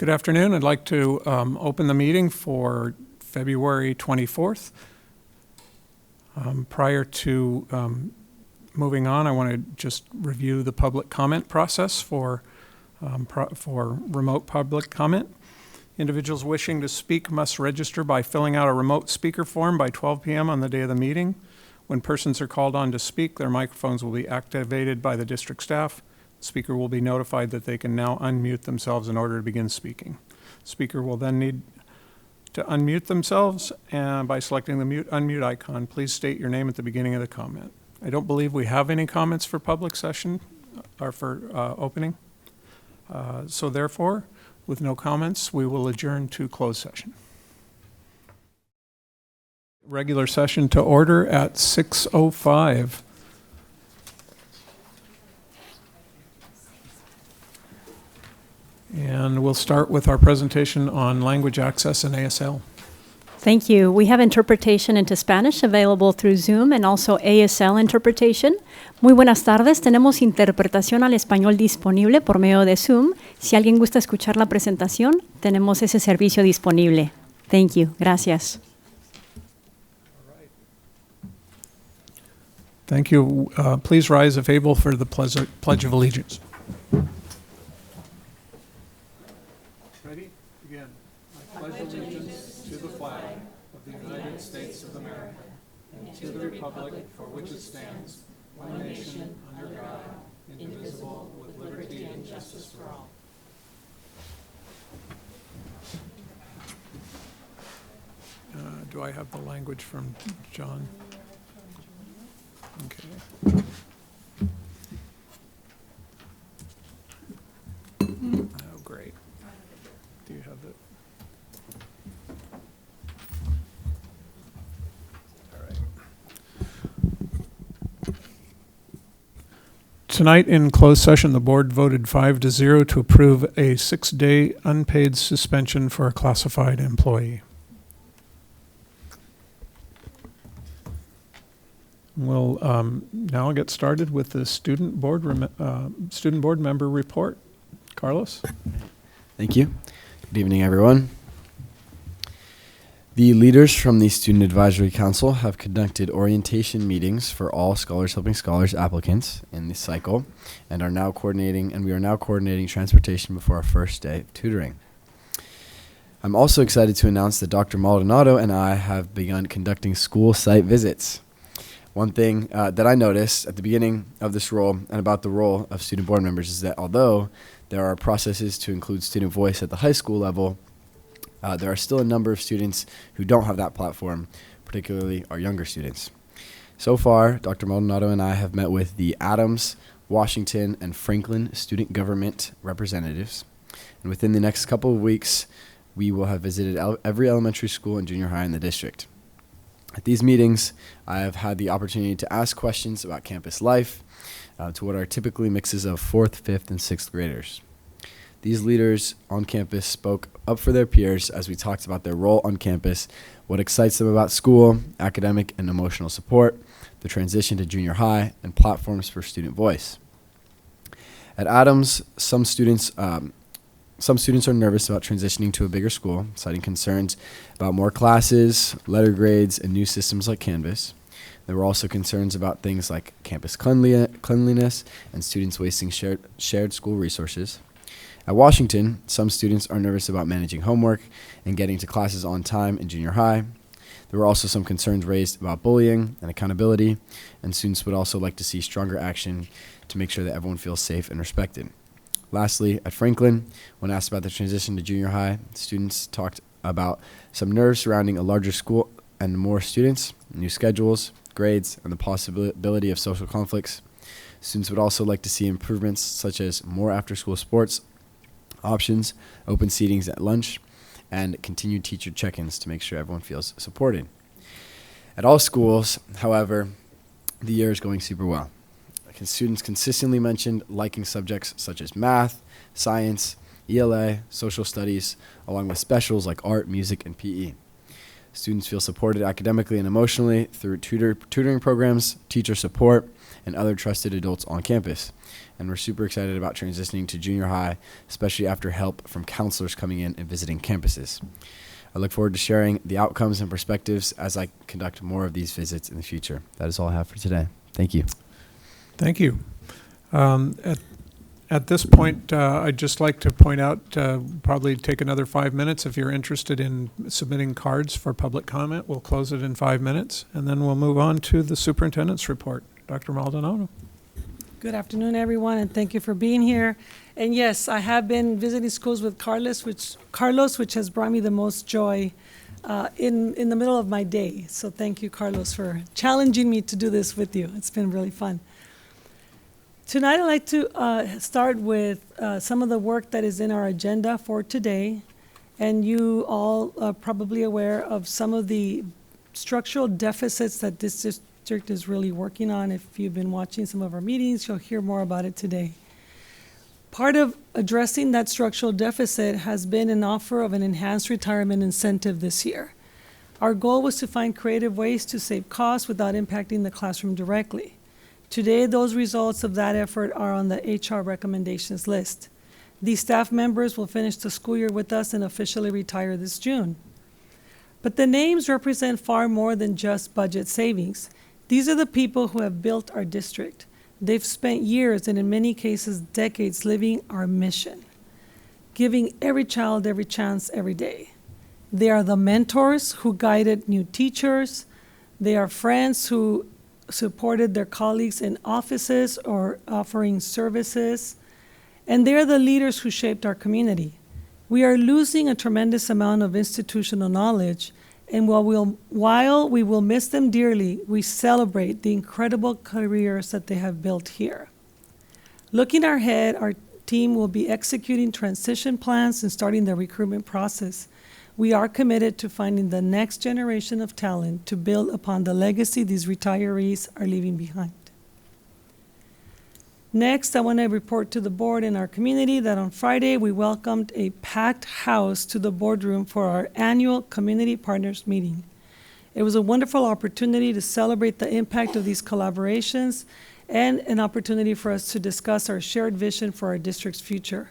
Good afternoon. I'd like to open the meeting for February 24th. Prior to moving on, I want to just review the public comment process for remote public comment. Individuals wishing to speak must register by filling out a remote speaker form by 12 p.m. on the day of the meeting. When persons are called on to speak, their microphones will be activated by the district staff. The speaker will be notified that they can now unmute themselves in order to begin speaking. Speaker will then need to unmute themselves, and by selecting the unmute icon, please state your name at the beginning of the comment. I don't believe we have any comments for public session or for opening. So therefore, with no comments, we will adjourn to closed session. Regular session to order at 6:05. And we'll start with our presentation on language access and ASL. Thank you. We have interpretation into Spanish available through Zoom and also ASL interpretation. Muy buenas tardes. Tenemos interpretación al español disponible por medio de Zoom. Si alguien gusta escuchar la presentación, tenemos ese servicio disponible. Thank you. Gracias. Thank you. Please rise if able for the Pledge of Allegiance. Ready? Begin. I pledge allegiance to the flag of the United States of America and to the republic for which it stands, one nation, under God, indivisible, with liberty and justice for all. Do I have the language from John? Okay. Oh, great. Do you have it? All right. Tonight in closed session, the board voted 5-0 to approve a 6-day unpaid suspension for a classified employee. We'll now get started with the student board member report. Carlos? Thank you. Good evening, everyone. The leaders from the Student Advisory Council have conducted orientation meetings for all Scholars Helping Scholars applicants in this cycle and we are now coordinating transportation before our first day of tutoring. I'm also excited to announce that Dr. Maldonado and I have begun conducting school site visits. One thing that I noticed at the beginning of this role and about the role of student board members is that although there are processes to include student voice at the high school level, there are still a number of students who don't have that platform, particularly our younger students. So far, Dr. Maldonado and I have met with the Adams, Washington, and Franklin student government representatives. And within the next couple of weeks, we will have visited every elementary school and junior high in the district. At these meetings, I have had the opportunity to ask questions about campus life to what are typically mixes of 4th, 5th, and 6th graders. These leaders on campus spoke up for their peers as we talked about their role on campus, what excites them about school, academic and emotional support, the transition to junior high, and platforms for student voice. At Adams, some students are nervous about transitioning to a bigger school, citing concerns about more classes, letter grades, and new systems like Canvas. There were also concerns about things like campus cleanliness and students wasting shared school resources. At Washington, some students are nervous about managing homework and getting to classes on time in junior high. There were also some concerns raised about bullying and accountability, and students would also like to see stronger action to make sure that everyone feels safe and respected. Lastly, at Franklin, when asked about the transition to junior high, students talked about some nerves surrounding a larger school and more students, new schedules, grades, and the possibility of social conflicts. Students would also like to see improvements such as more after-school sports options, open seatings at lunch, and continued teacher check-ins to make sure everyone feels supported. At all schools, however, the year is going super well. Students consistently mentioned liking subjects such as math, science, ELA, social studies, along with specials like art, music, and PE. Students feel supported academically and emotionally through tutoring programs, teacher support, and other trusted adults on campus. And we're super excited about transitioning to junior high, especially after help from counselors coming in and visiting campuses. I look forward to sharing the outcomes and perspectives as I conduct more of these visits in the future. That is all I have for today. Thank you. Thank you. At this point, I'd just like to point out, probably take another 5 minutes if you're interested in submitting cards for public comment. We'll close it in 5 minutes, and then we'll move on to the superintendent's report. Dr. Maldonado. Good afternoon, everyone, and thank you for being here. And yes, I have been visiting schools with Carlos, which has brought me the most joy in the middle of my day. So thank you, Carlos, for challenging me to do this with you. It's been really fun. Tonight, I'd like to start with some of the work that is in our agenda for today. And you all are probably aware of some of the structural deficits that this district is really working on. If you've been watching some of our meetings, you'll hear more about it today. Part of addressing that structural deficit has been an offer of an enhanced retirement incentive this year. Our goal was to find creative ways to save costs without impacting the classroom directly. Today, those results of that effort are on the HR recommendations list. These staff members will finish the school year with us and officially retire this June. But the names represent far more than just budget savings. These are the people who have built our district. They've spent years, and in many cases, decades, living our mission, giving every child every chance every day. They are the mentors who guided new teachers. They are friends who supported their colleagues in offices or offering services. And they're the leaders who shaped our community. We are losing a tremendous amount of institutional knowledge, and while we will miss them dearly, we celebrate the incredible careers that they have built here. Looking ahead, our team will be executing transition plans and starting the recruitment process. We are committed to finding the next generation of talent to build upon the legacy these retirees are leaving behind. Next, I want to report to the board and our community that on Friday, we welcomed a packed house to the boardroom for our annual Community Partners meeting. It was a wonderful opportunity to celebrate the impact of these collaborations and an opportunity for us to discuss our shared vision for our district's future.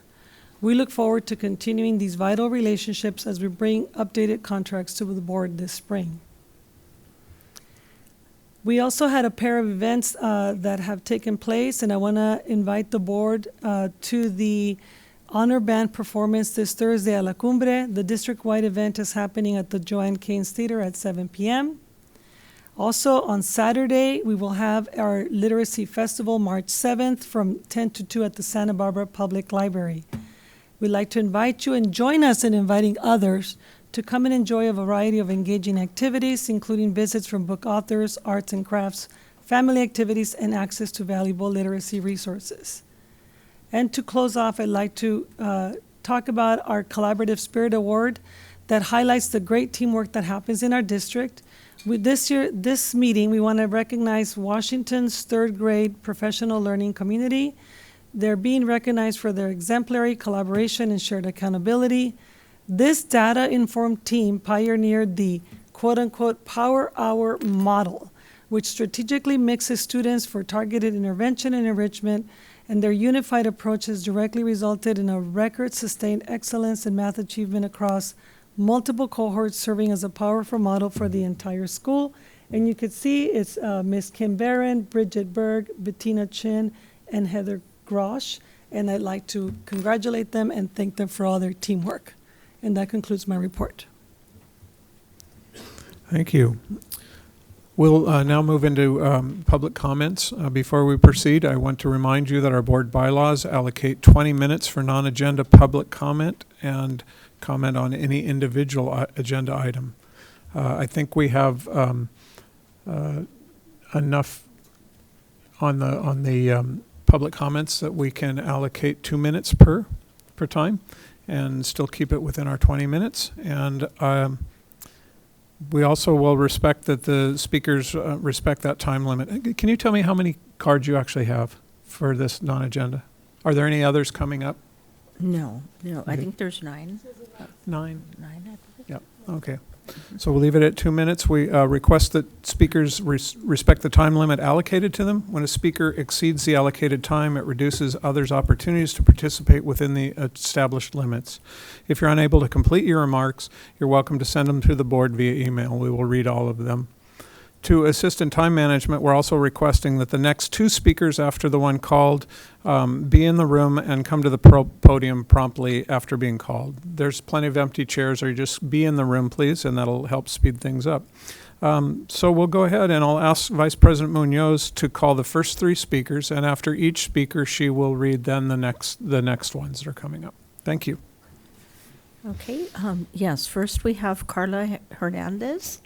We look forward to continuing these vital relationships as we bring updated contracts to the board this spring. We also had a pair of events that have taken place, and I want to invite the board to the honor band performance this Thursday at La Cumbre. The district-wide event is happening at the Joanne Keynes Theater at 7 p.m. Also, on Saturday, we will have our Literacy Festival, March 7th, from 10 to 2 at the Santa Barbara Public Library. We'd like to invite you and join us in inviting others to come and enjoy a variety of engaging activities, including visits from book authors, arts and crafts, family activities, and access to valuable literacy resources. And to close off, I'd like to talk about our Collaborative Spirit Award that highlights the great teamwork that happens in our district. With this meeting, we want to recognize Washington's third grade professional learning community. They're being recognized for their exemplary collaboration and shared accountability. This data-informed team pioneered the quote-unquote Power Hour model, which strategically mixes students for targeted intervention and enrichment, and their unified approach has directly resulted in a record-sustained excellence in math achievement across multiple cohorts, serving as a powerful model for the entire school. And you can see it's Ms. Kim Barron, Bridget Berg, Bettina Chin, and Heather Grosh, and I'd like to congratulate them and thank them for all their teamwork. And that concludes my report. Thank you. We'll now move into public comments. Before we proceed, I want to remind you that our board bylaws allocate 20 minutes for non-agenda public comment and comment on any individual agenda item. I think we have enough on the public comments that we can allocate 2 minutes per time and still keep it within our 20 minutes. And we also will respect that the speakers respect that time limit. Can you tell me how many cards you actually have for this non-agenda? Are there any others coming up? No, I think there's 9. 9? 9, I believe. Yep, okay. So we'll leave it at 2 minutes. We request that speakers respect the time limit allocated to them. When a speaker exceeds the allocated time, it reduces others' opportunities to participate within the established limits. If you're unable to complete your remarks, you're welcome to send them to the board via email. We will read all of them. To assist in time management, we're also requesting that the next 2 speakers after the one called be in the room and come to the podium promptly after being called. There's plenty of empty chairs, or you just be in the room, please, and that'll help speed things up. So we'll go ahead and I'll ask Vice President Munoz to call the first 3 speakers, and after each speaker, she will read then the next ones that are coming up. Thank you. Okay, yes, first we have Carla Hernandez,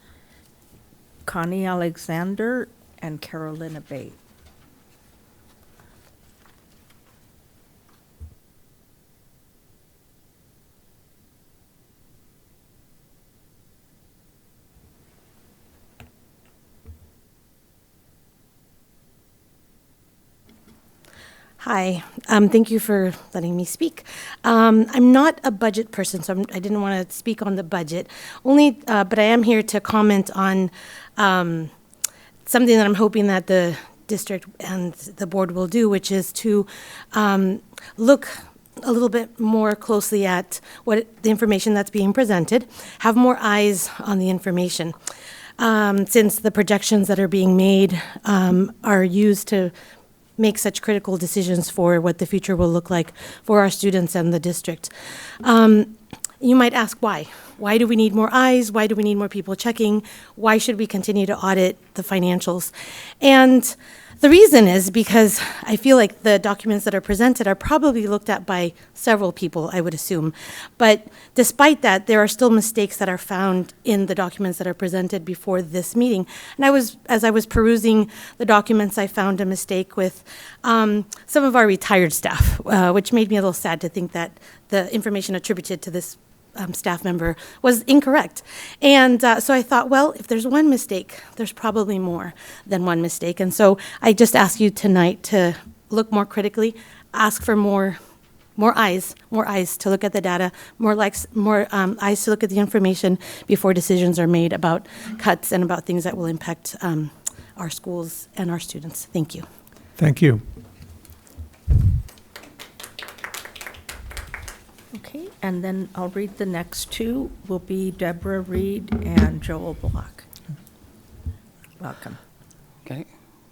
Connie Alexander, and Carolina Bay. Hi, thank you for letting me speak. I'm not a budget person, so I didn't want to speak on the budget. But I am here to comment on something that I'm hoping that the district and the board will do, which is to look a little bit more closely at what the information that's being presented, have more eyes on the information. Since the projections that are being made are used to make such critical decisions for what the future will look like for our students and the district. You might ask why. Why do we need more eyes? Why do we need more people checking? Why should we continue to audit the financials? And the reason is because I feel like the documents that are presented are probably looked at by several people, I would assume. But despite that, there are still mistakes that are found in the documents that are presented before this meeting. And as I was perusing the documents, I found a mistake with some of our retired staff, which made me a little sad to think that the information attributed to this staff member was incorrect. And so I thought, well, if there's one mistake, there's probably more than one mistake. And so I just ask you tonight to look more critically, ask for more eyes to look at the data, more eyes to look at the information before decisions are made about cuts and about things that will impact our schools and our students. Thank you. Thank you. Okay, and then I'll read the next 2 will be Deborah Reed and Joel Block. Welcome. Okay,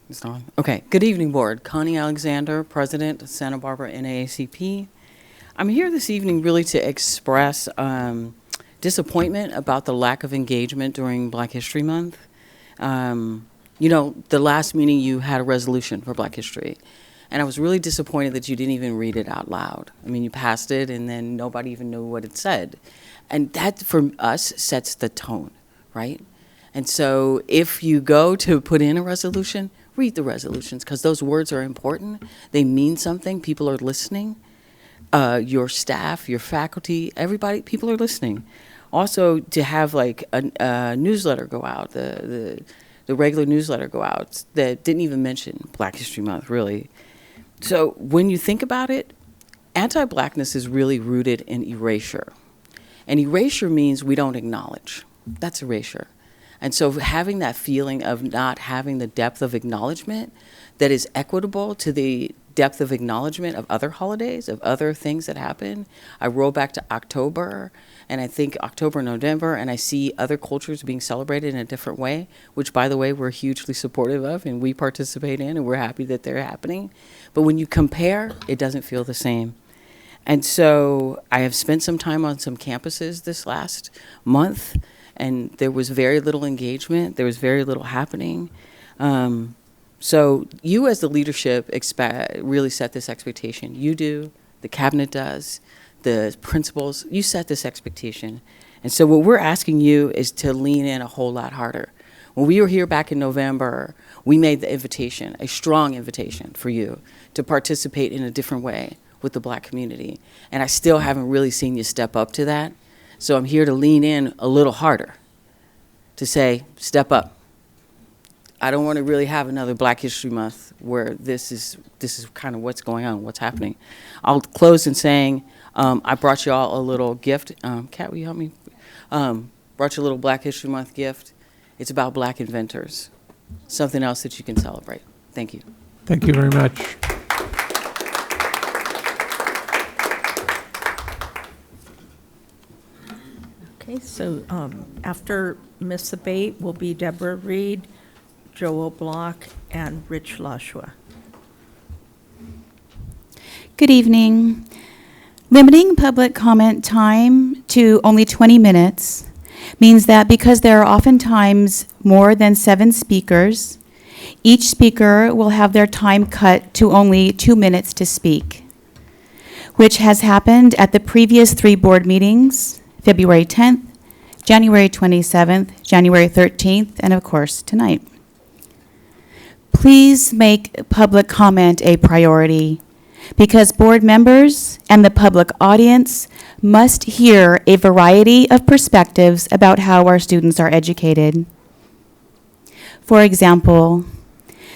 it's on. Okay, good evening, board. Connie Alexander, President, Santa Barbara NAACP. I'm here this evening really to express disappointment about the lack of engagement during Black History Month. You know, the last meeting you had a resolution for Black History. And I was really disappointed that you didn't even read it out loud. I mean, you passed it and then nobody even knew what it said. And that, for us, sets the tone, right? And so if you go to put in a resolution, read the resolutions, because those words are important. They mean something. People are listening. Your staff, your faculty, everybody, people are listening. Also, to have like a newsletter go out, the regular newsletter go out that didn't even mention Black History Month, really. So when you think about it, anti-Blackness is really rooted in erasure. And erasure means we don't acknowledge. That's erasure. And so having that feeling of not having the depth of acknowledgement that is equitable to the depth of acknowledgement of other holidays, of other things that happen. I roll back to October, and I think October, November, and I see other cultures being celebrated in a different way, which, by the way, we're hugely supportive of and we participate in, and we're happy that they're happening. But when you compare, it doesn't feel the same. And so I have spent some time on some campuses this last month, and there was very little engagement. There was very little happening. So you as the leadership really set this expectation. You do, the cabinet does, the principals, you set this expectation. And so what we're asking you is to lean in a whole lot harder. When we were here back in November, we made the invitation, a strong invitation for you to participate in a different way with the Black community. And I still haven't really seen you step up to that. So I'm here to lean in a little harder to say, step up. I don't want to really have another Black History Month where this is kind of what's going on, what's happening. I'll close in saying I brought you all a little gift. Kat, will you help me? brought you a little Black History Month gift. It's about Black inventors, something else that you can celebrate. Thank you. Thank you very much. Okay, so after Ms. Abate will be Deborah Reed, Joel Block, and Rich Lashua. Good evening. Limiting public comment time to only 20 minutes means that because there are oftentimes more than 7 speakers, each speaker will have their time cut to only 2 minutes to speak, which has happened at the previous 3 board meetings, February 10th, January 27th, January 13th, and of course, tonight. Please make public comment a priority, because board members and the public audience must hear a variety of perspectives about how our students are educated. For example,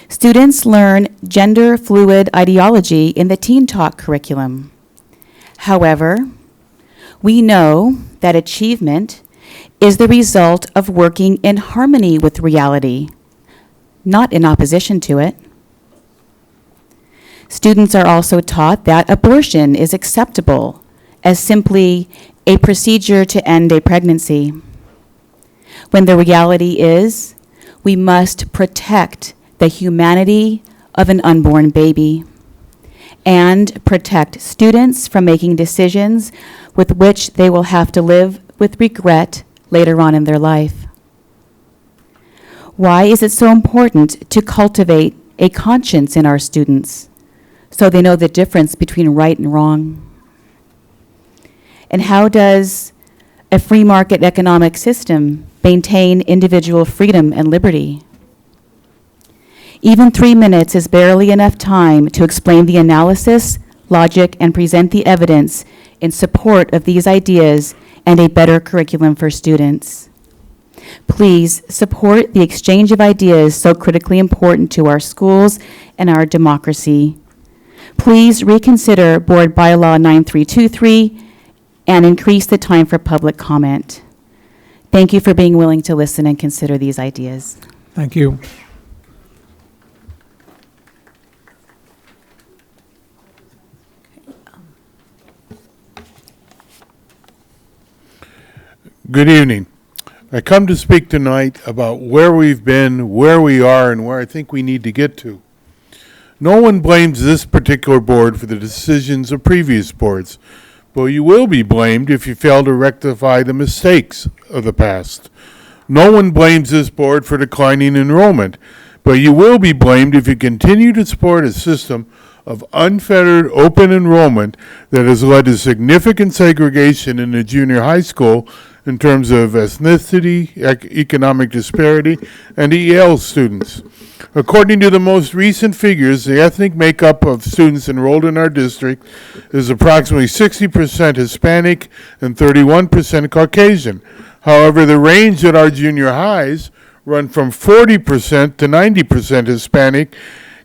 students learn gender fluid ideology in the Teen Talk curriculum. However, we know that achievement is the result of working in harmony with reality, not in opposition to it. Students are also taught that abortion is acceptable as simply a procedure to end a pregnancy, when the reality is we must protect the humanity of an unborn baby and protect students from making decisions with which they will have to live with regret later on in their life. Why is it so important to cultivate a conscience in our students so they know the difference between right and wrong? And how does a free market economic system maintain individual freedom and liberty? Even 3 minutes is barely enough time to explain the analysis, logic, and present the evidence in support of these ideas and a better curriculum for students. Please support the exchange of ideas so critically important to our schools and our democracy. Please reconsider Board Bylaw 9323 and increase the time for public comment. Thank you for being willing to listen and consider these ideas. Thank you. Good evening. I come to speak tonight about where we've been, where we are, and where I think we need to get to. No one blames this particular board for the decisions of previous boards, but you will be blamed if you fail to rectify the mistakes of the past. No one blames this board for declining enrollment, but you will be blamed if you continue to support a system of unfettered open enrollment that has led to significant segregation in the junior high school in terms of ethnicity, economic disparity, and EL students. According to the most recent figures, the ethnic makeup of students enrolled in our district is approximately 60% Hispanic and 31% Caucasian. However, the range at our junior highs run from 40% to 90% Hispanic,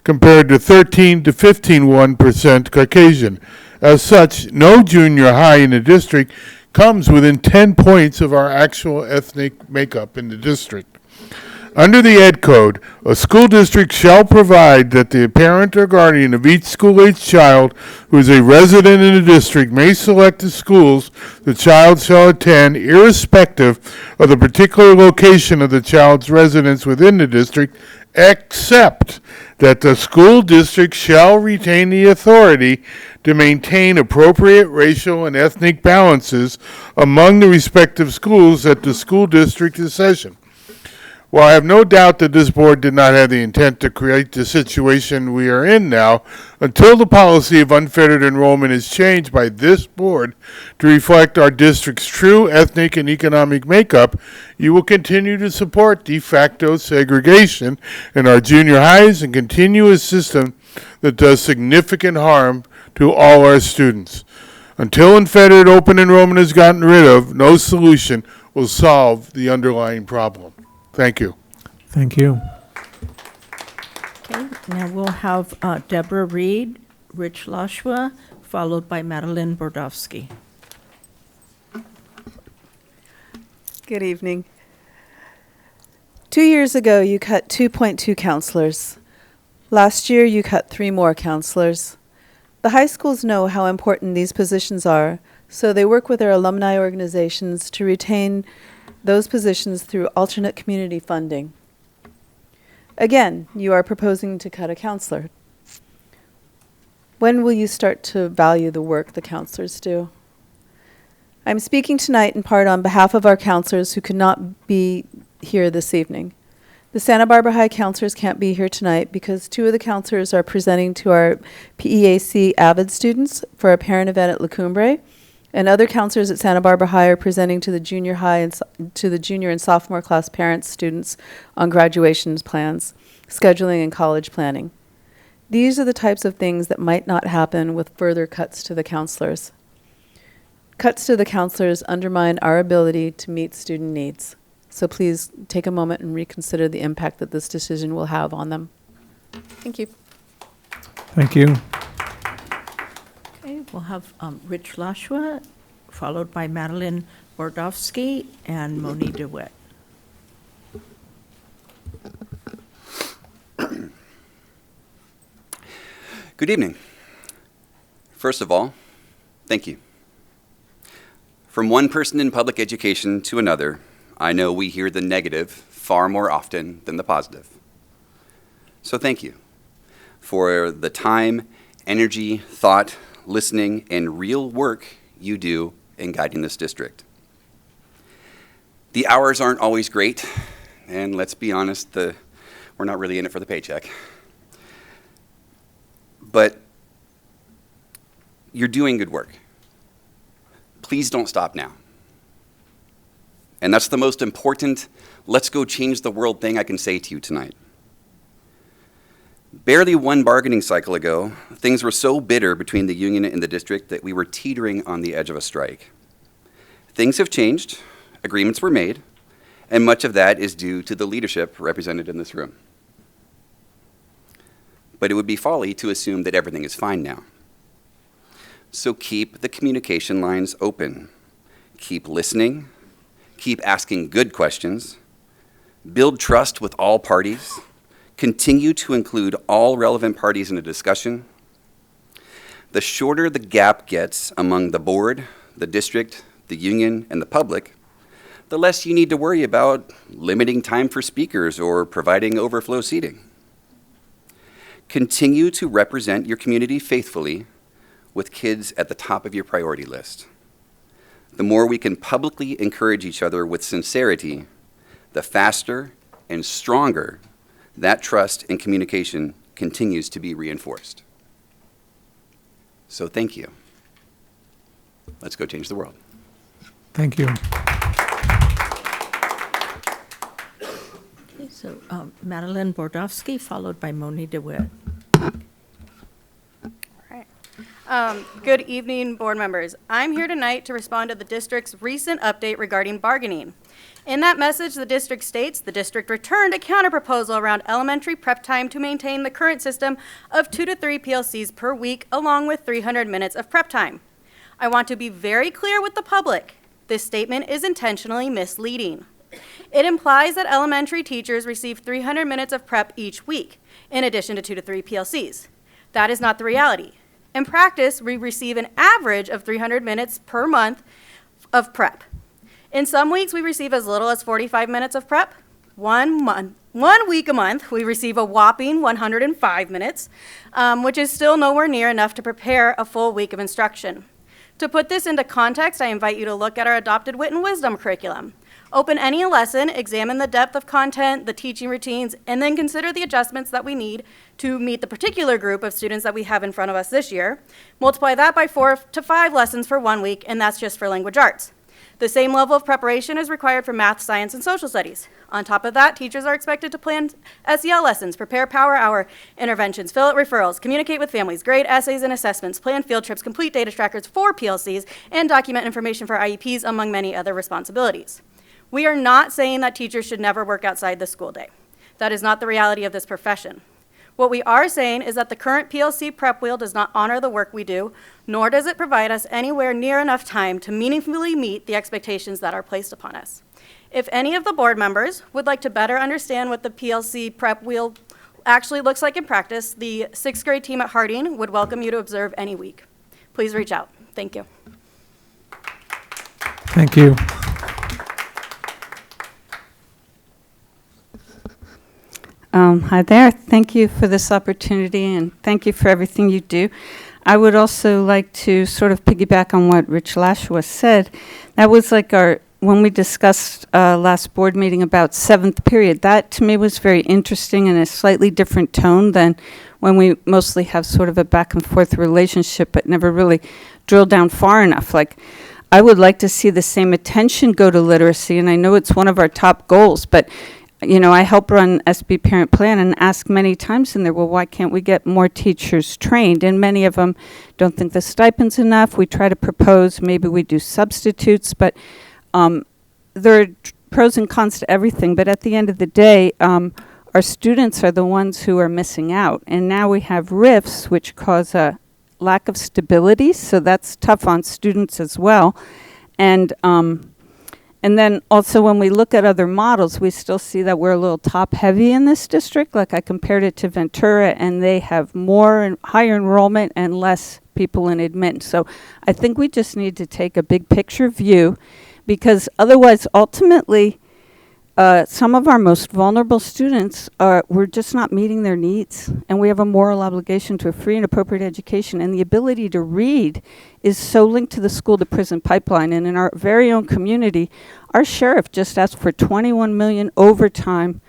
compared to 13 to 15% Caucasian. As such, no junior high in the district comes within 10 points of our actual ethnic makeup in the district. Under the Ed Code, a school district shall provide that the parent or guardian of each school-aged child who is a resident in the district may select the schools the child shall attend, irrespective of the particular location of the child's residence within the district, except that the school district shall retain the authority to maintain appropriate racial and ethnic balances among the respective schools that the school district is session. While I have no doubt that this board did not have the intent to create the situation we are in now, until the policy of unfettered enrollment is changed by this board to reflect our district's true ethnic and economic makeup, you will continue to support de facto segregation in our junior highs and continue a system that does significant harm to all our students. Until unfettered open enrollment is gotten rid of, no solution will solve the underlying problem. Thank you. Thank you. Okay, now we'll have Deborah Reed, Rich Lashua, followed by Madeline Bordowski. Good evening. 2 years ago, you cut 2.2 counselors. Last year, you cut 3 more counselors. The high schools know how important these positions are, so they work with their alumni organizations to retain those positions through alternate community funding. Again, you are proposing to cut a counselor. When will you start to value the work the counselors do? I'm speaking tonight in part on behalf of our counselors who could not be here this evening. The Santa Barbara High counselors can't be here tonight because 2 of the counselors are presenting to our PEAC AVID students for a parent event at La Cumbre, and other counselors at Santa Barbara High are presenting to the junior high and to the junior and sophomore class parents, students on graduation plans, scheduling, and college planning. These are the types of things that might not happen with further cuts to the counselors. Cuts to the counselors undermine our ability to meet student needs. So please take a moment and reconsider the impact that this decision will have on them. Thank you. Thank you. Okay, we'll have Rich Lashua, followed by Madeline Bordowski and Moni DeWitt. Good evening. First of all, thank you. From one person in public education to another, I know we hear the negative far more often than the positive. So thank you for the time, energy, thought, listening, and real work you do in guiding this district. The hours aren't always great, and let's be honest, we're not really in it for the paycheck. But you're doing good work. Please don't stop now. And that's the most important, let's go change the world thing I can say to you tonight. Barely one bargaining cycle ago, things were so bitter between the union and the district that we were teetering on the edge of a strike. Things have changed, agreements were made, and much of that is due to the leadership represented in this room. But it would be folly to assume that everything is fine now. So keep the communication lines open. Keep listening. Keep asking good questions. Build trust with all parties. Continue to include all relevant parties in a discussion. The shorter the gap gets among the board, the district, the union, and the public, the less you need to worry about limiting time for speakers or providing overflow seating. Continue to represent your community faithfully with kids at the top of your priority list. The more we can publicly encourage each other with sincerity, the faster and stronger that trust and communication continues to be reinforced. So thank you. Let's go change the world. Thank you. Okay, so Madeline Bordowski, followed by Moni DeWitt. Good evening, board members. I'm here tonight to respond to the district's recent update regarding bargaining. In that message, the district states the district returned a counterproposal around elementary prep time to maintain the current system of 2 to 3 PLCs per week, along with 300 minutes of prep time. I want to be very clear with the public. This statement is intentionally misleading. It implies that elementary teachers receive 300 minutes of prep each week, in addition to 2 to 3 PLCs. That is not the reality. In practice, we receive an average of 300 minutes per month of prep. In some weeks, we receive as little as 45 minutes of prep. 1 week a month, we receive a whopping 105 minutes, which is still nowhere near enough to prepare a full week of instruction. To put this into context, I invite you to look at our adopted Wit and Wisdom curriculum. Open any lesson, examine the depth of content, the teaching routines, and then consider the adjustments that we need to meet the particular group of students that we have in front of us this year. Multiply that by 4 to 5 lessons for 1 week, and that's just for language arts. The same level of preparation is required for math, science, and social studies. On top of that, teachers are expected to plan SEL lessons, prepare power hour interventions, fill out referrals, communicate with families, grade essays and assessments, plan field trips, complete data trackers for PLCs, and document information for IEPs, among many other responsibilities. We are not saying that teachers should never work outside the school day. That is not the reality of this profession. What we are saying is that the current PLC prep wheel does not honor the work we do, nor does it provide us anywhere near enough time to meaningfully meet the expectations that are placed upon us. If any of the board members would like to better understand what the PLC prep wheel actually looks like in practice, the 6th grade team at Harding would welcome you to observe any week. Please reach out. Thank you. Thank you. Hi there. Thank you for this opportunity, and thank you for everything you do. I would also like to sort of piggyback on what Rich Lashua said. That was like when we discussed last board meeting about 7th period. That to me was very interesting and a slightly different tone than when we mostly have sort of a back and forth relationship, but never really drill down far enough. Like, I would like to see the same attention go to literacy, and I know it's one of our top goals, but you know, I help run SB Parent Plan and ask many times in there, well, why can't we get more teachers trained? And many of them don't think the stipend's enough. We try to propose maybe we do substitutes, but there are pros and cons to everything. But at the end of the day, our students are the ones who are missing out. And now we have rifts, which cause a lack of stability, so that's tough on students as well. And then also when we look at other models, we still see that we're a little top heavy in this district. Like I compared it to Ventura, and they have more and higher enrollment and less people in admin. So I think we just need to take a big picture view, because otherwise ultimately some of our most vulnerable students we're just not meeting their needs, and we have a moral obligation to a free and appropriate education. And the ability to read is so linked to the school to prison pipeline. And in our very own community, our sheriff just asked for 21 million overtime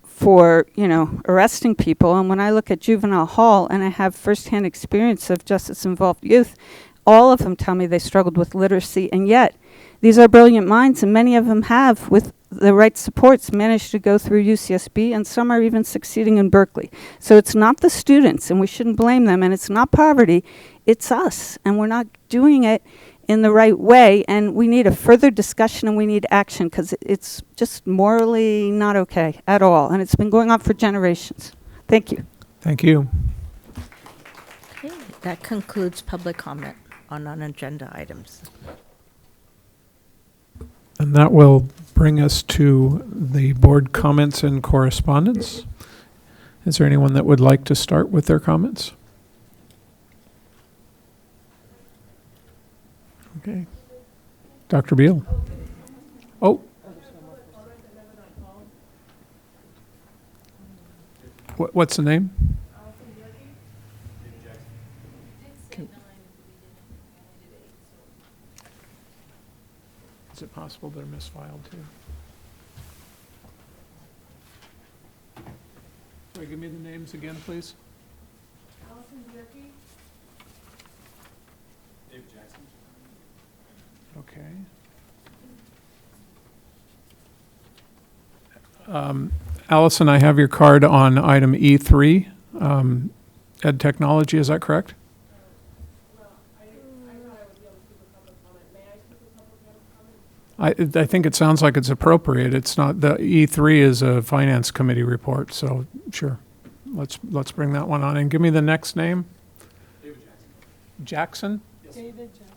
for, you know, arresting people. And when I look at juvenile hall, and I have firsthand experience of justice-involved youth, all of them tell me they struggled with literacy, and yet these are brilliant minds, and many of them have, with the right supports, managed to go through UCSB, and some are even succeeding in Berkeley. So it's not the students, and we shouldn't blame them, and it's not poverty, it's us, and we're not doing it in the right way, and we need a further discussion, and we need action, because it's just morally not okay at all, and it's been going on for generations. Thank you. Thank you. Okay, that concludes public comment on non-agenda items. And that will bring us to the board comments and correspondence. Is there anyone that would like to start with their comments? Okay. Dr. Beal. Oh. What's the name? Is it possible they're misfiled too? Sorry, give me the names again, please. Allison Bierke. Dave Jackson. Okay. Allison, I have your card on item E3, Ed Technology, is that correct? I think it sounds like it's appropriate. It's not, the E3 is a finance committee report, so sure. Let's bring that one on. And give me the next name. David Jackson. Jackson? Yes. David Jackson.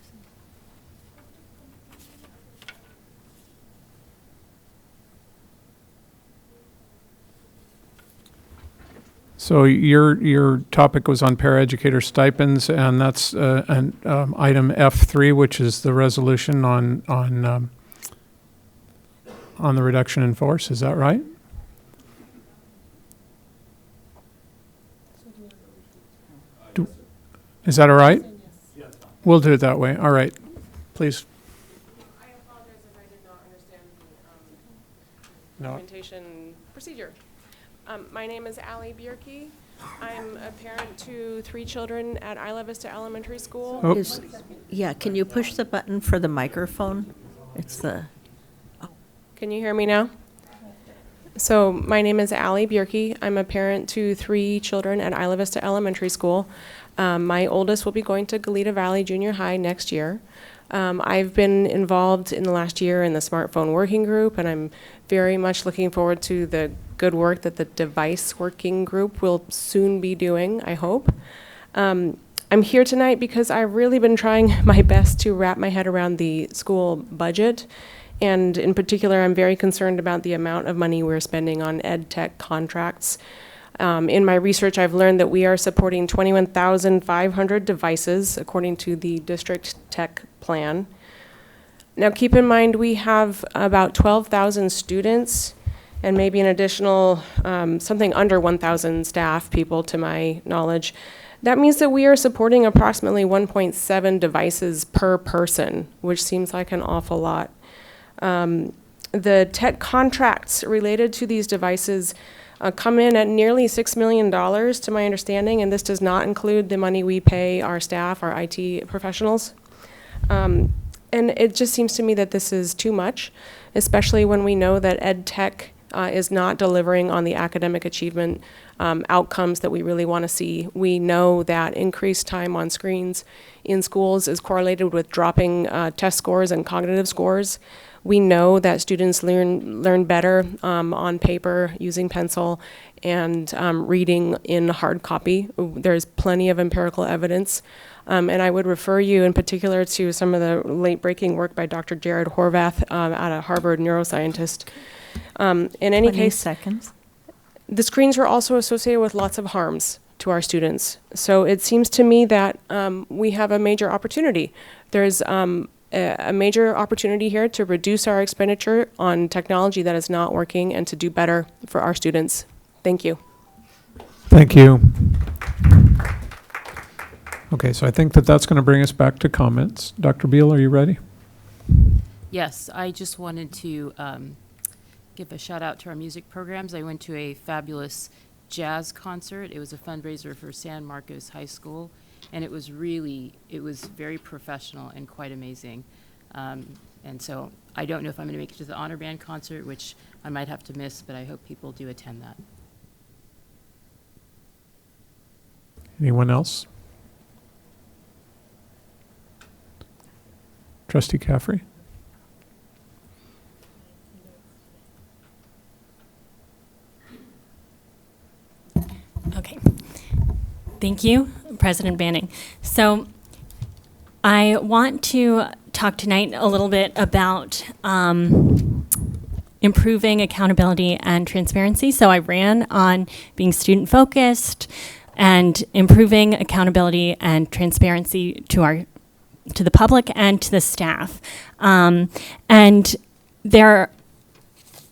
So your topic was on paraeducator stipends, and that's item F3, which is the resolution on the reduction in force. Is that right? Is that all right? Yes. We'll do it that way. All right. Please. I apologize if I did not understand the No. documentation procedure. My name is Allie Bierke. I'm a parent to 3 children at Isla Vista Elementary School. Oh. Yeah, can you push the button for the microphone? It's the, Can you hear me now? So my name is Allie Bierke. I'm a parent to 3 children at Isla Vista Elementary School. My oldest will be going to Goleta Valley Junior High next year. I've been involved in the last year in the smartphone working group, and I'm very much looking forward to the good work that the device working group will soon be doing, I hope. I'm here tonight because I've really been trying my best to wrap my head around the school budget And in particular, I'm very concerned about the amount of money we're spending on ed tech contracts. In my research, I've learned that we are supporting 21,500 devices according to the district tech plan. Now, keep in mind, we have about 12,000 students and maybe an additional something under 1,000 staff people, to my knowledge. That means that we are supporting approximately 1.7 devices per person, which seems like an awful lot. The tech contracts related to these devices come in at nearly $6 million, to my understanding, and this does not include the money we pay our staff, our IT professionals. And it just seems to me that this is too much, especially when we know that ed tech is not delivering on the academic achievement outcomes that we really want to see. We know that increased time on screens in schools is correlated with dropping test scores and cognitive scores. We know that students learn better on paper, using pencil, and reading in hard copy. There's plenty of empirical evidence. And I would refer you in particular to some of the late-breaking work by Dr. Jared Horvath at a Harvard neuroscientist. In any case, seconds. the screens are also associated with lots of harms to our students. So it seems to me that we have a major opportunity. There's a major opportunity here to reduce our expenditure on technology that is not working and to do better for our students. Thank you. Thank you. Okay, so I think that that's going to bring us back to comments. Dr. Beal, are you ready? Yes, I just wanted to give a shout out to our music programs. I went to a fabulous jazz concert. It was a fundraiser for San Marcos High School, and it was very professional and quite amazing. And so I don't know if I'm going to make it to the honor band concert, which I might have to miss, but I hope people do attend that. Anyone else? Trustee Caffrey? Okay. Thank you, President Banning. So I want to talk tonight a little bit about improving accountability and transparency. So I ran on being student-focused and improving accountability and transparency to the public and to the staff. And their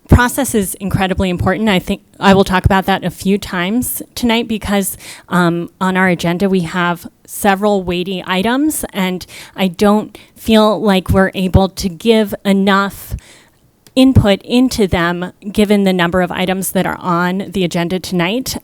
process is incredibly important. I think I will talk about that a few times tonight because on our agenda we have several weighty items, and I don't feel like we're able to give enough input into them given the number of items that are on the agenda tonight.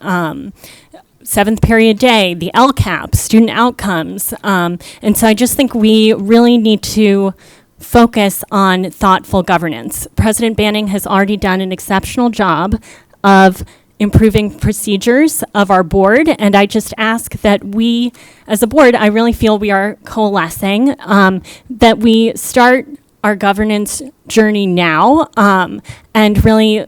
Seventh period day, the LCAP, student outcomes. And so I just think we really need to focus on thoughtful governance. President Banning has already done an exceptional job of improving procedures of our board, and I just ask that we, as a board, I really feel we are coalescing, that we start our governance journey now, and really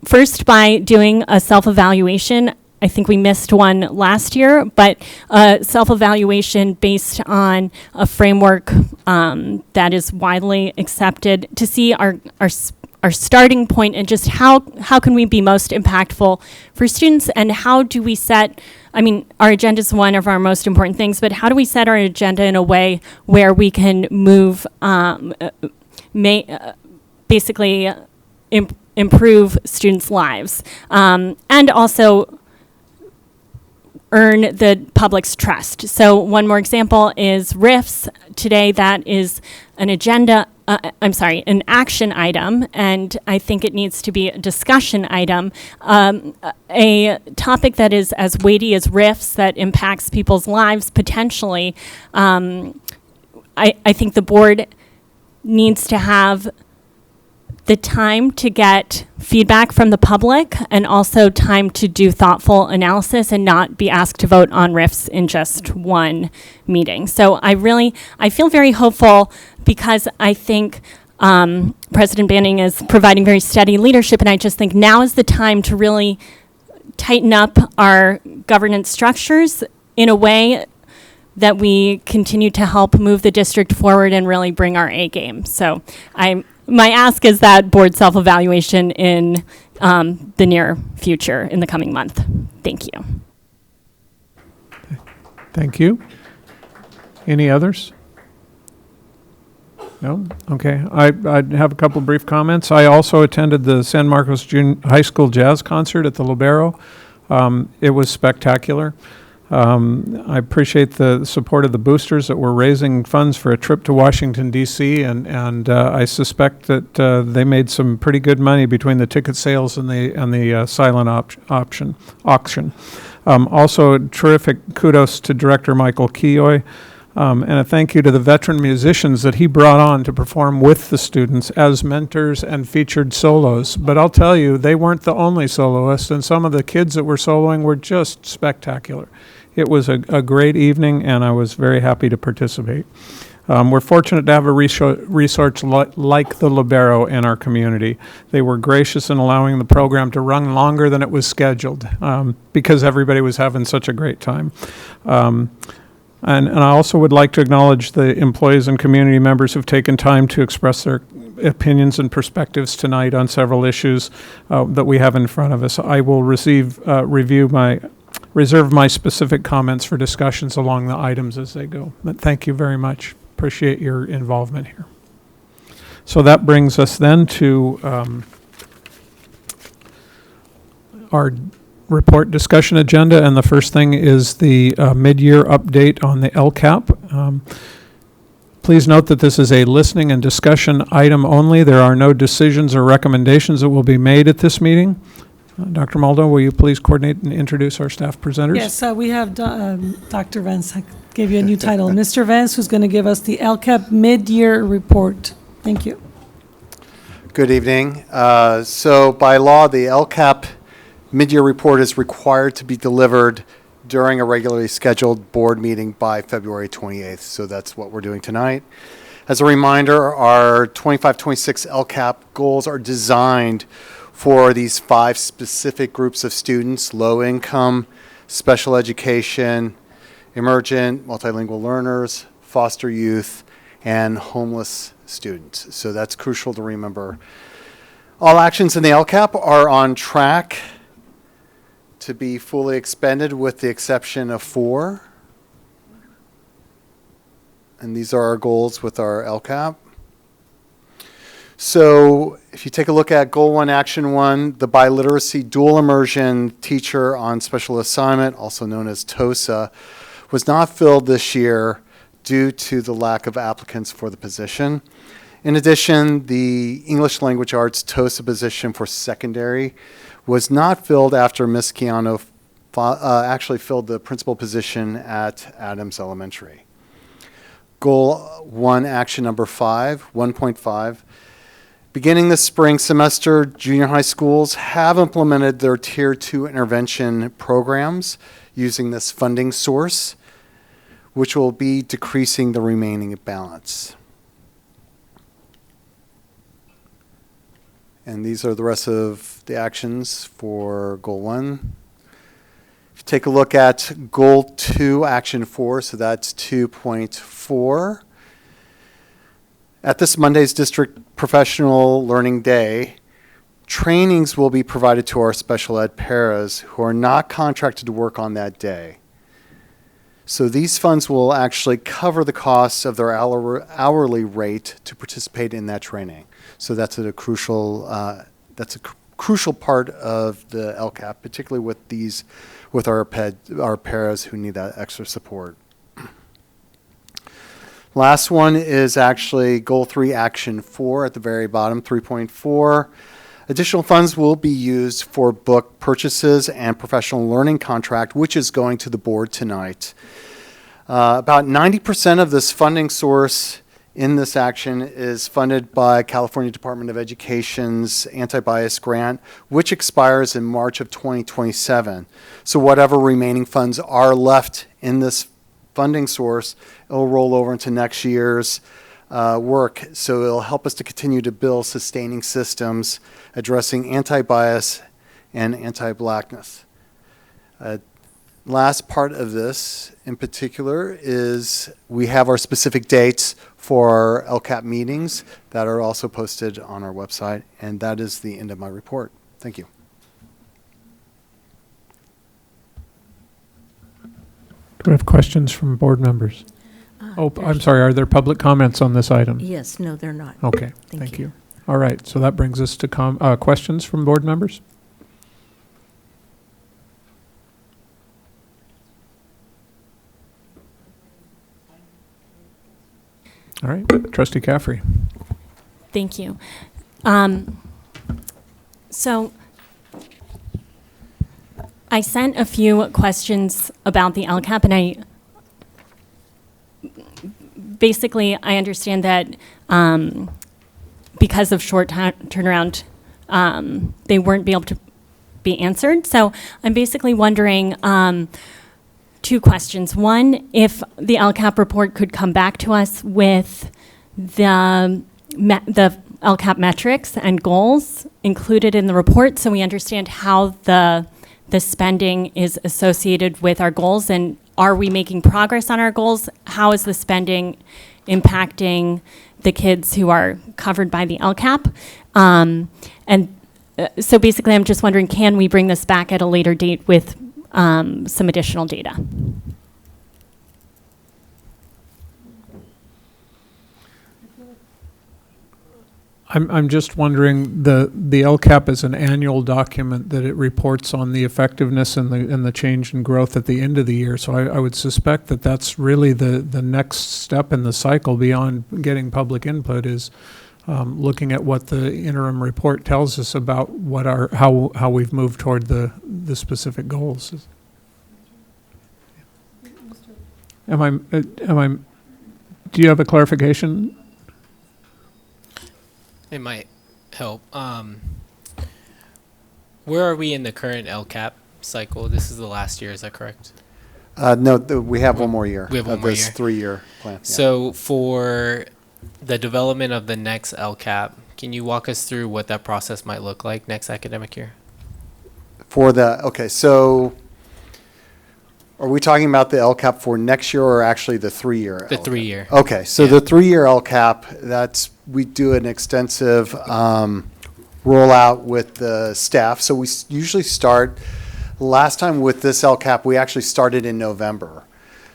first by doing a self-evaluation. I think we missed one last year, but self-evaluation based on a framework that is widely accepted to see our starting point and just how can we be most impactful for students, and how do we set, I mean, our agenda is one of our most important things, but how do we set our agenda in a way where we can move, basically improve students' lives, and also earn the public's trust. So one more example is RIFs. Today that is an an action item, and I think it needs to be a discussion item. A topic that is as weighty as RIFs that impacts people's lives potentially, I think the board needs to have the time to get feedback from the public and also time to do thoughtful analysis and not be asked to vote on RIFs in just one meeting. So I feel very hopeful because I think President Banning is providing very steady leadership, and I just think now is the time to really tighten up our governance structures in a way that we continue to help move the district forward and really bring our A game. So I'm my ask is that board self-evaluation in the near future, in the coming month. Thank you. Thank you. Any others? No? Okay. I have a couple brief comments. I also attended the San Marcos High School Jazz Concert at the Libero. It was spectacular. I appreciate the support of the boosters that were raising funds for a trip to Washington, D.C., and I suspect that they made some pretty good money between the ticket sales and the silent auction. Also, terrific kudos to Director Michael Keoy, and a thank you to the veteran musicians that he brought on to perform with the students as mentors and featured solos. But I'll tell you, they weren't the only soloists, and some of the kids that were soloing were just spectacular. It was a great evening, and I was very happy to participate. We're fortunate to have a resource like the Libero in our community. They were gracious in allowing the program to run longer than it was scheduled because everybody was having such a great time. And I also would like to acknowledge the employees and community members who've taken time to express their opinions and perspectives tonight on several issues that we have in front of us. I will reserve my specific comments for discussions along the items as they go. But thank you very much. Appreciate your involvement here. So that brings us then to our report discussion agenda, and the first thing is the mid-year update on the LCAP. Please note that this is a listening and discussion item only. There are no decisions or recommendations that will be made at this meeting. Dr. Maldo, will you please coordinate and introduce our staff presenters? Yes, we have Dr. Vance. I gave you a new title. Mr. Vance, who's going to give us the LCAP mid-year report. Thank you. Good evening. So by law, the LCAP mid-year report is required to be delivered during a regularly scheduled board meeting by February 28th. So that's what we're doing tonight. As a reminder, our 25-26 LCAP goals are designed for these 5 specific groups of students: low income, special education, emergent, multilingual learners, foster youth, and homeless students. So that's crucial to remember. All actions in the LCAP are on track to be fully expended with the exception of 4. And these are our goals with our LCAP. So if you take a look at Goal 1, Action 1, the biliteracy dual immersion teacher on special assignment, also known as TOSA, was not filled this year due to the lack of applicants for the position. In addition, the English Language Arts TOSA position for secondary was not filled after Ms. Keano actually filled the principal position at Adams Elementary. Goal 1, Action number 5, 1.5. Beginning this spring semester, junior high schools have implemented their Tier 2 intervention programs using this funding source, which will be decreasing the remaining balance. And these are the rest of the actions for Goal 1. If you take a look at Goal 2, Action 4, so that's 2.4. At this Monday's District Professional Learning Day, trainings will be provided to our special ed paras who are not contracted to work on that day. So these funds will actually cover the costs of their hourly rate to participate in that training. So that's a crucial part of the LCAP, particularly with our paras who need that extra support. Last one is actually Goal 3, Action 4 at the very bottom, 3.4. Additional funds will be used for book purchases and professional learning contract, which is going to the board tonight. About 90% of this funding source in this action is funded by California Department of Education's anti-bias grant, which expires in March of 2027. So whatever remaining funds are left in this funding source, it'll roll over into next year's work. So it'll help us to continue to build sustaining systems addressing anti-bias and anti-blackness. last part of this in particular is we have our specific dates for our LCAP meetings that are also posted on our website, and that is the end of my report. Thank you. Do we have questions from board members? Oh, I'm sorry, are there public comments on this item? Yes, no, they're not. Okay, thank you. All right, so that brings us to questions from board members? All right, Trustee Caffrey. Thank you. So I sent a few questions about the LCAP, and I understand that because of short turnaround, they weren't able to be answered. So I'm basically wondering two questions. One, if the LCAP report could come back to us with the LCAP metrics and goals included in the report, so we understand how the spending is associated with our goals, and are we making progress on our goals? How is the spending impacting the kids who are covered by the LCAP? So basically, I'm just wondering, can we bring this back at a later date with some additional data? I'm just wondering, the LCAP is an annual document that it reports on the effectiveness and the change in growth at the end of the year. So I would suspect that that's really the next step in the cycle beyond getting public input is looking at what the interim report tells us about what how we've moved toward the specific goals. Do you have a clarification? It might help. Where are we in the current LCAP cycle? This is the last year, is that correct? No, we have one more year. We have one of more this year. 3-year plan. Yeah. So for the development of the next LCAP, can you walk us through what that process might look like next academic year? So are we talking about the LCAP for next year or actually the 3-year? The 3-year. Okay, so the 3-year LCAP, we do an extensive rollout with the staff. So we usually start, last time with this LCAP, we actually started in November.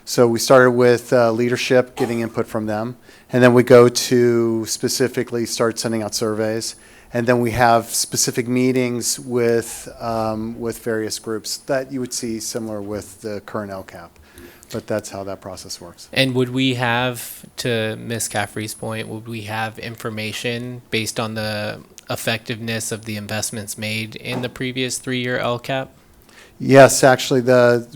So we started with leadership, getting input from them, and then we go to specifically start sending out surveys. And then we have specific meetings with various groups that you would see similar with the current LCAP. But that's how that process works. And would we have, to Ms. Caffrey's point, would we have information based on the effectiveness of the investments made in the previous 3-year LCAP? Yes, actually,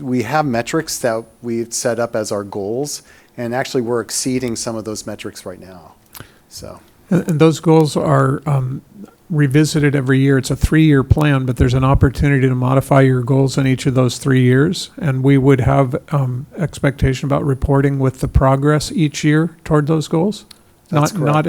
we have metrics that we've set up as our goals, and actually we're exceeding some of those metrics right now. So. And those goals are revisited every year. It's a 3-year plan, but there's an opportunity to modify your goals in each of those 3 years. And we would have expectation about reporting with the progress each year toward those goals. That's not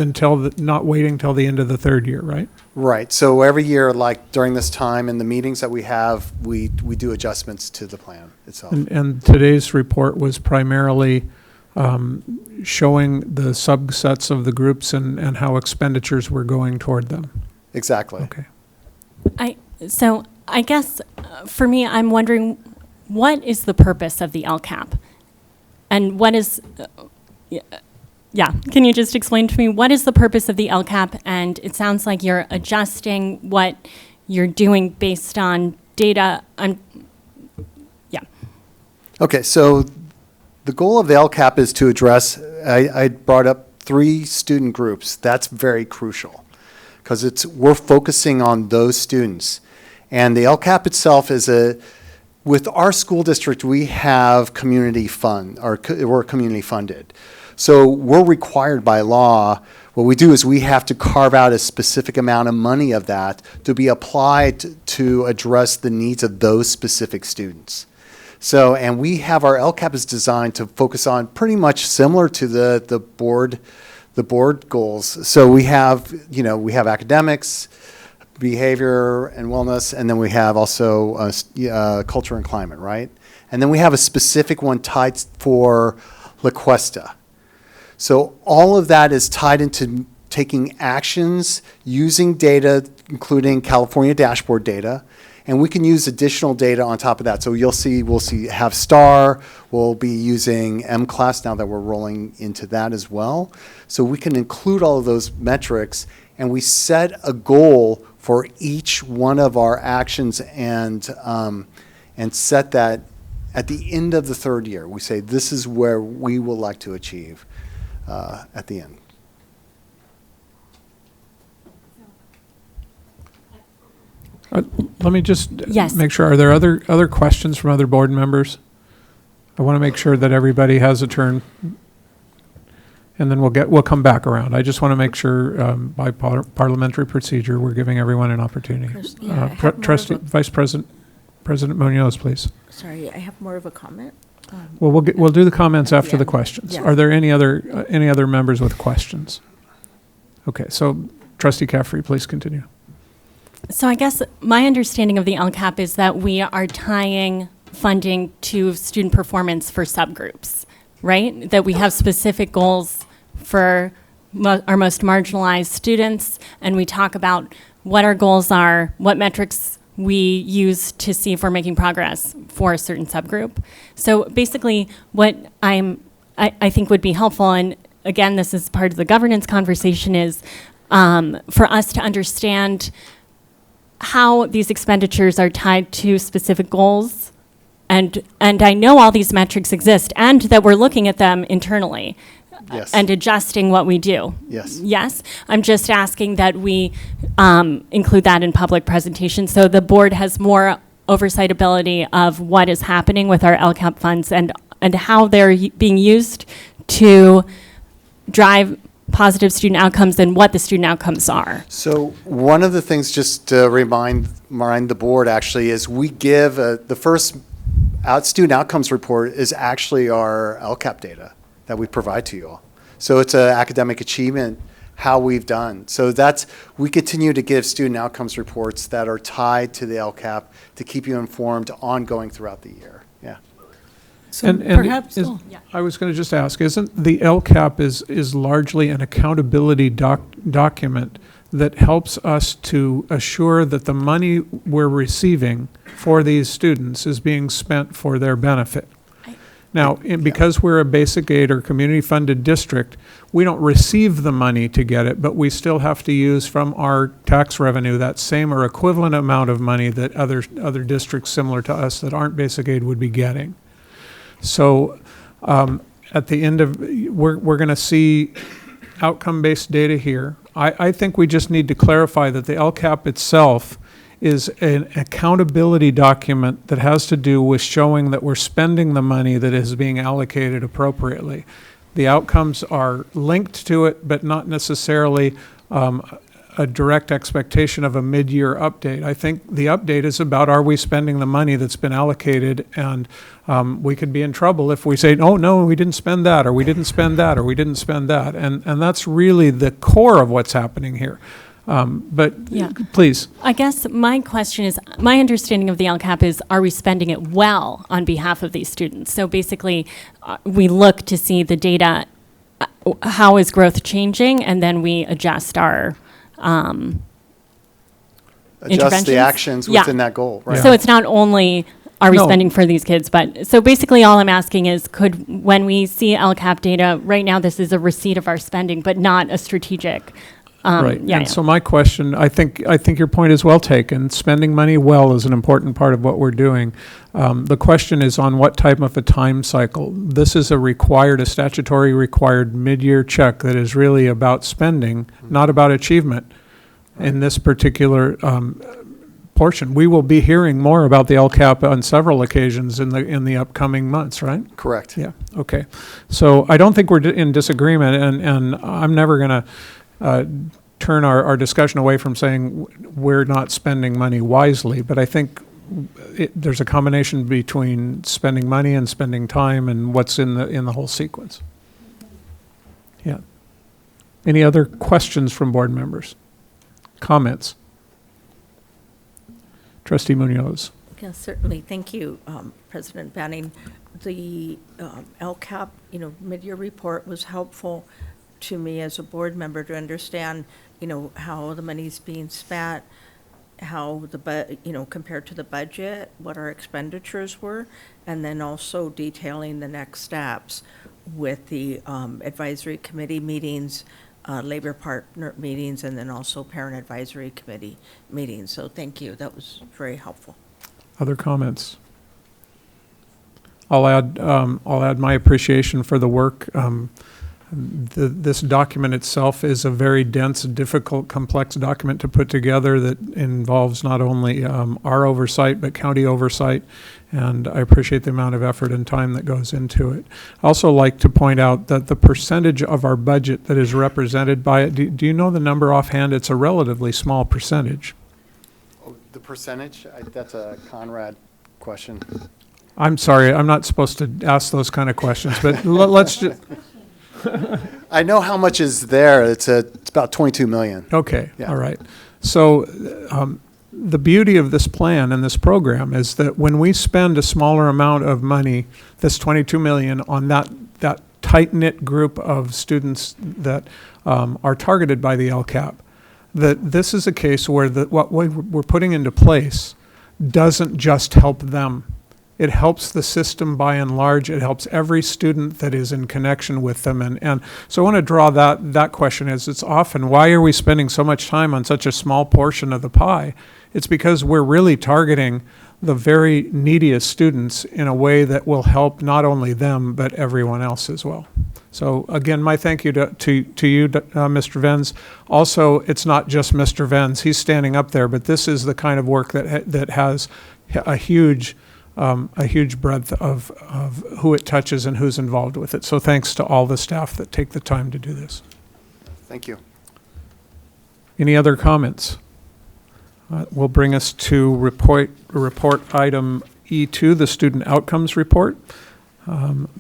waiting till the end of the 3rd year, right? Right. So every year, like during this time in the meetings that we have, we do adjustments to the plan itself. And today's report was primarily showing the subsets of the groups and how expenditures were going toward them. Exactly. Okay. So I guess for me, I'm wondering, what is the purpose of the LCAP? And what is, can you just explain to me what is the purpose of the LCAP? And it sounds like you're adjusting what you're doing based on data. Okay, so the goal of the LCAP is to address, I brought up 3 student groups. That's very crucial because we're focusing on those students. And the LCAP itself is with our school district, we have community fund, or we're community funded. So we're required by law, what we do is we have to carve out a specific amount of money of that to be applied to address the needs of those specific students. So, and we have our LCAP is designed to focus on pretty much similar to the board goals. So we have academics, behavior and wellness, and then we have also culture and climate, right? And then we have a specific one tied for La Cuesta. So all of that is tied into taking actions using data, including California dashboard data, and we can use additional data on top of that. So we'll see have STAR, we'll be using M-Class now that we're rolling into that as well. So we can include all of those metrics, and we set a goal for each one of our actions and set that at the end of the third year. We say this is where we would like to achieve at the end. Let me just Yes. make sure, are there other questions from other board members? I want to make sure that everybody has a turn, and then we'll come back around. I just want to make sure by parliamentary procedure, we're giving everyone an opportunity. Yeah, I have more of Trustee, a- Vice President Munoz, please. Sorry, I have more of a comment. Well, we'll do the comments after the questions. Yeah. Are there any other members with questions? Okay, so Trustee Caffrey, please continue. So I guess my understanding of the LCAP is that we are tying funding to student performance for subgroups, right? That we have specific goals for our most marginalized students, and we talk about what our goals are, what metrics we use to see if we're making progress for a certain subgroup. So basically, what I think would be helpful, and again, this is part of the governance conversation, is for us to understand how these expenditures are tied to specific goals. And I know all these metrics exist and that we're looking at them internally. Yes. And adjusting what we do. Yes. Yes. I'm just asking that we include that in public presentation so the board has more oversight ability of what is happening with our LCAP funds and how they're being used to drive positive student outcomes and what the student outcomes are. So one of the things, just to remind the board actually, is we give the first student outcomes report is actually our LCAP data that we provide to you all. So it's an academic achievement, how we've done. So we continue to give student outcomes reports that are tied to the LCAP to keep you informed ongoing throughout the year. Yeah. So perhaps, I was going to just ask, isn't the LCAP is largely an accountability document that helps us to assure that the money we're receiving for these students is being spent for their benefit? Now, because we're a basic aid or community-funded district, we don't receive the money to get it, but we still have to use from our tax revenue that same or equivalent amount of money that other districts similar to us that aren't basic aid would be getting. So at the end of, we're going to see outcome-based data here. I think we just need to clarify that the LCAP itself is an accountability document that has to do with showing that we're spending the money that is being allocated appropriately. The outcomes are linked to it, but not necessarily a direct expectation of a mid-year update. I think the update is about, are we spending the money that's been allocated? And we could be in trouble if we say, oh, no, we didn't spend that, or we didn't spend that, or we didn't spend that. And that's really the core of what's happening here. But Yeah. please. I guess my question is, my understanding of the LCAP is, are we spending it well on behalf of these students? So basically, we look to see the data, how is growth changing, and then we adjust our Adjust interventions. the actions within that goal, right? So it's not only are we No. spending for these kids, but so basically all I'm asking is, when we see LCAP data, right now this is a receipt of our spending, but not a strategic. Right. Yeah, And yeah. so my question, I think your point is well taken. Spending money well is an important part of what we're doing. The question is on what type of a time cycle. This is a statutory required mid-year check that is really about spending, not about achievement in this particular portion. We will be hearing more about the LCAP on several occasions in the upcoming months, right? Correct. Yeah. Okay. So I don't think we're in disagreement, and I'm never going to turn our discussion away from saying we're not spending money wisely, but I think there's a combination between spending money and spending time and what's in the whole sequence. Yeah. Any other questions from board members? Comments? Trustee Munoz. Yes, certainly. Thank you, President Banning. The LCAP, mid-year report was helpful to me as a board member to understand, how the money's being spent, how compared to the budget, what our expenditures were, and then also detailing the next steps with the advisory committee meetings, labor partner meetings, and then also parent advisory committee meetings. So thank you. That was very helpful. Other comments? I'll add my appreciation for the work. This document itself is a very dense, difficult, complex document to put together that involves not only our oversight, but county oversight, and I appreciate the amount of effort and time that goes into it. I also like to point out that the percentage of our budget that is represented by it, do you know the number offhand? It's a relatively small percentage. Oh, the percentage? That's a Conrad question. I'm sorry, I'm not supposed to ask those kind of questions, but let's just... I know how much is there. It's about 22 million. Okay, Yeah. all right. So the beauty of this plan and this program is that when we spend a smaller amount of money, this 22 million, on that tight-knit group of students that are targeted by the LCAP, that this is a case where what we're putting into place doesn't just help them. It helps the system by and large. It helps every student that is in connection with them. And so I want to draw that question as it's often, why are we spending so much time on such a small portion of the pie? It's because we're really targeting the very neediest students in a way that will help not only them, but everyone else as well. So again, my thank you to you, Mr. Venz. Also, it's not just Mr. Venz. He's standing up there, but this is the kind of work that has a huge breadth of who it touches and who's involved with it. So thanks to all the staff that take the time to do this. Thank you. Any other comments? Will bring us to report item E2, the student outcomes report.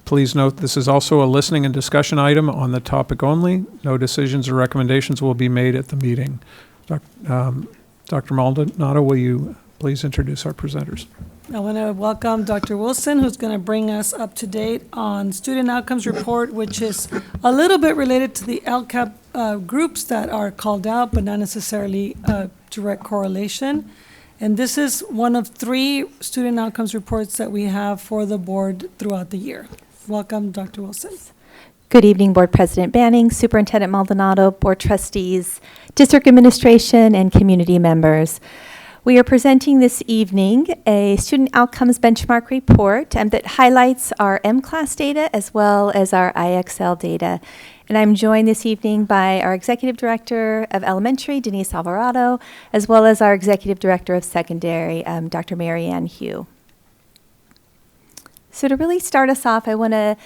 Please note this is also a listening and discussion item on the topic only. No decisions or recommendations will be made at the meeting. Dr. Maldonado, will you please introduce our presenters? I want to welcome Dr. Wilson, who's going to bring us up to date on student outcomes report, which is a little bit related to the LCAP groups that are called out, but not necessarily a direct correlation. And this is one of 3 student outcomes reports that we have for the board throughout the year. Welcome, Dr. Wilson. Good evening, Board President Banning, Superintendent Maldonado, Board Trustees, District Administration, and community members. We are presenting this evening a student outcomes benchmark report that highlights our M-Class data as well as our IXL data. And I'm joined this evening by our Executive Director of Elementary, Denise Alvarado, as well as our Executive Director of Secondary, Dr. Mary Ann Hugh. So to really start us off, I want to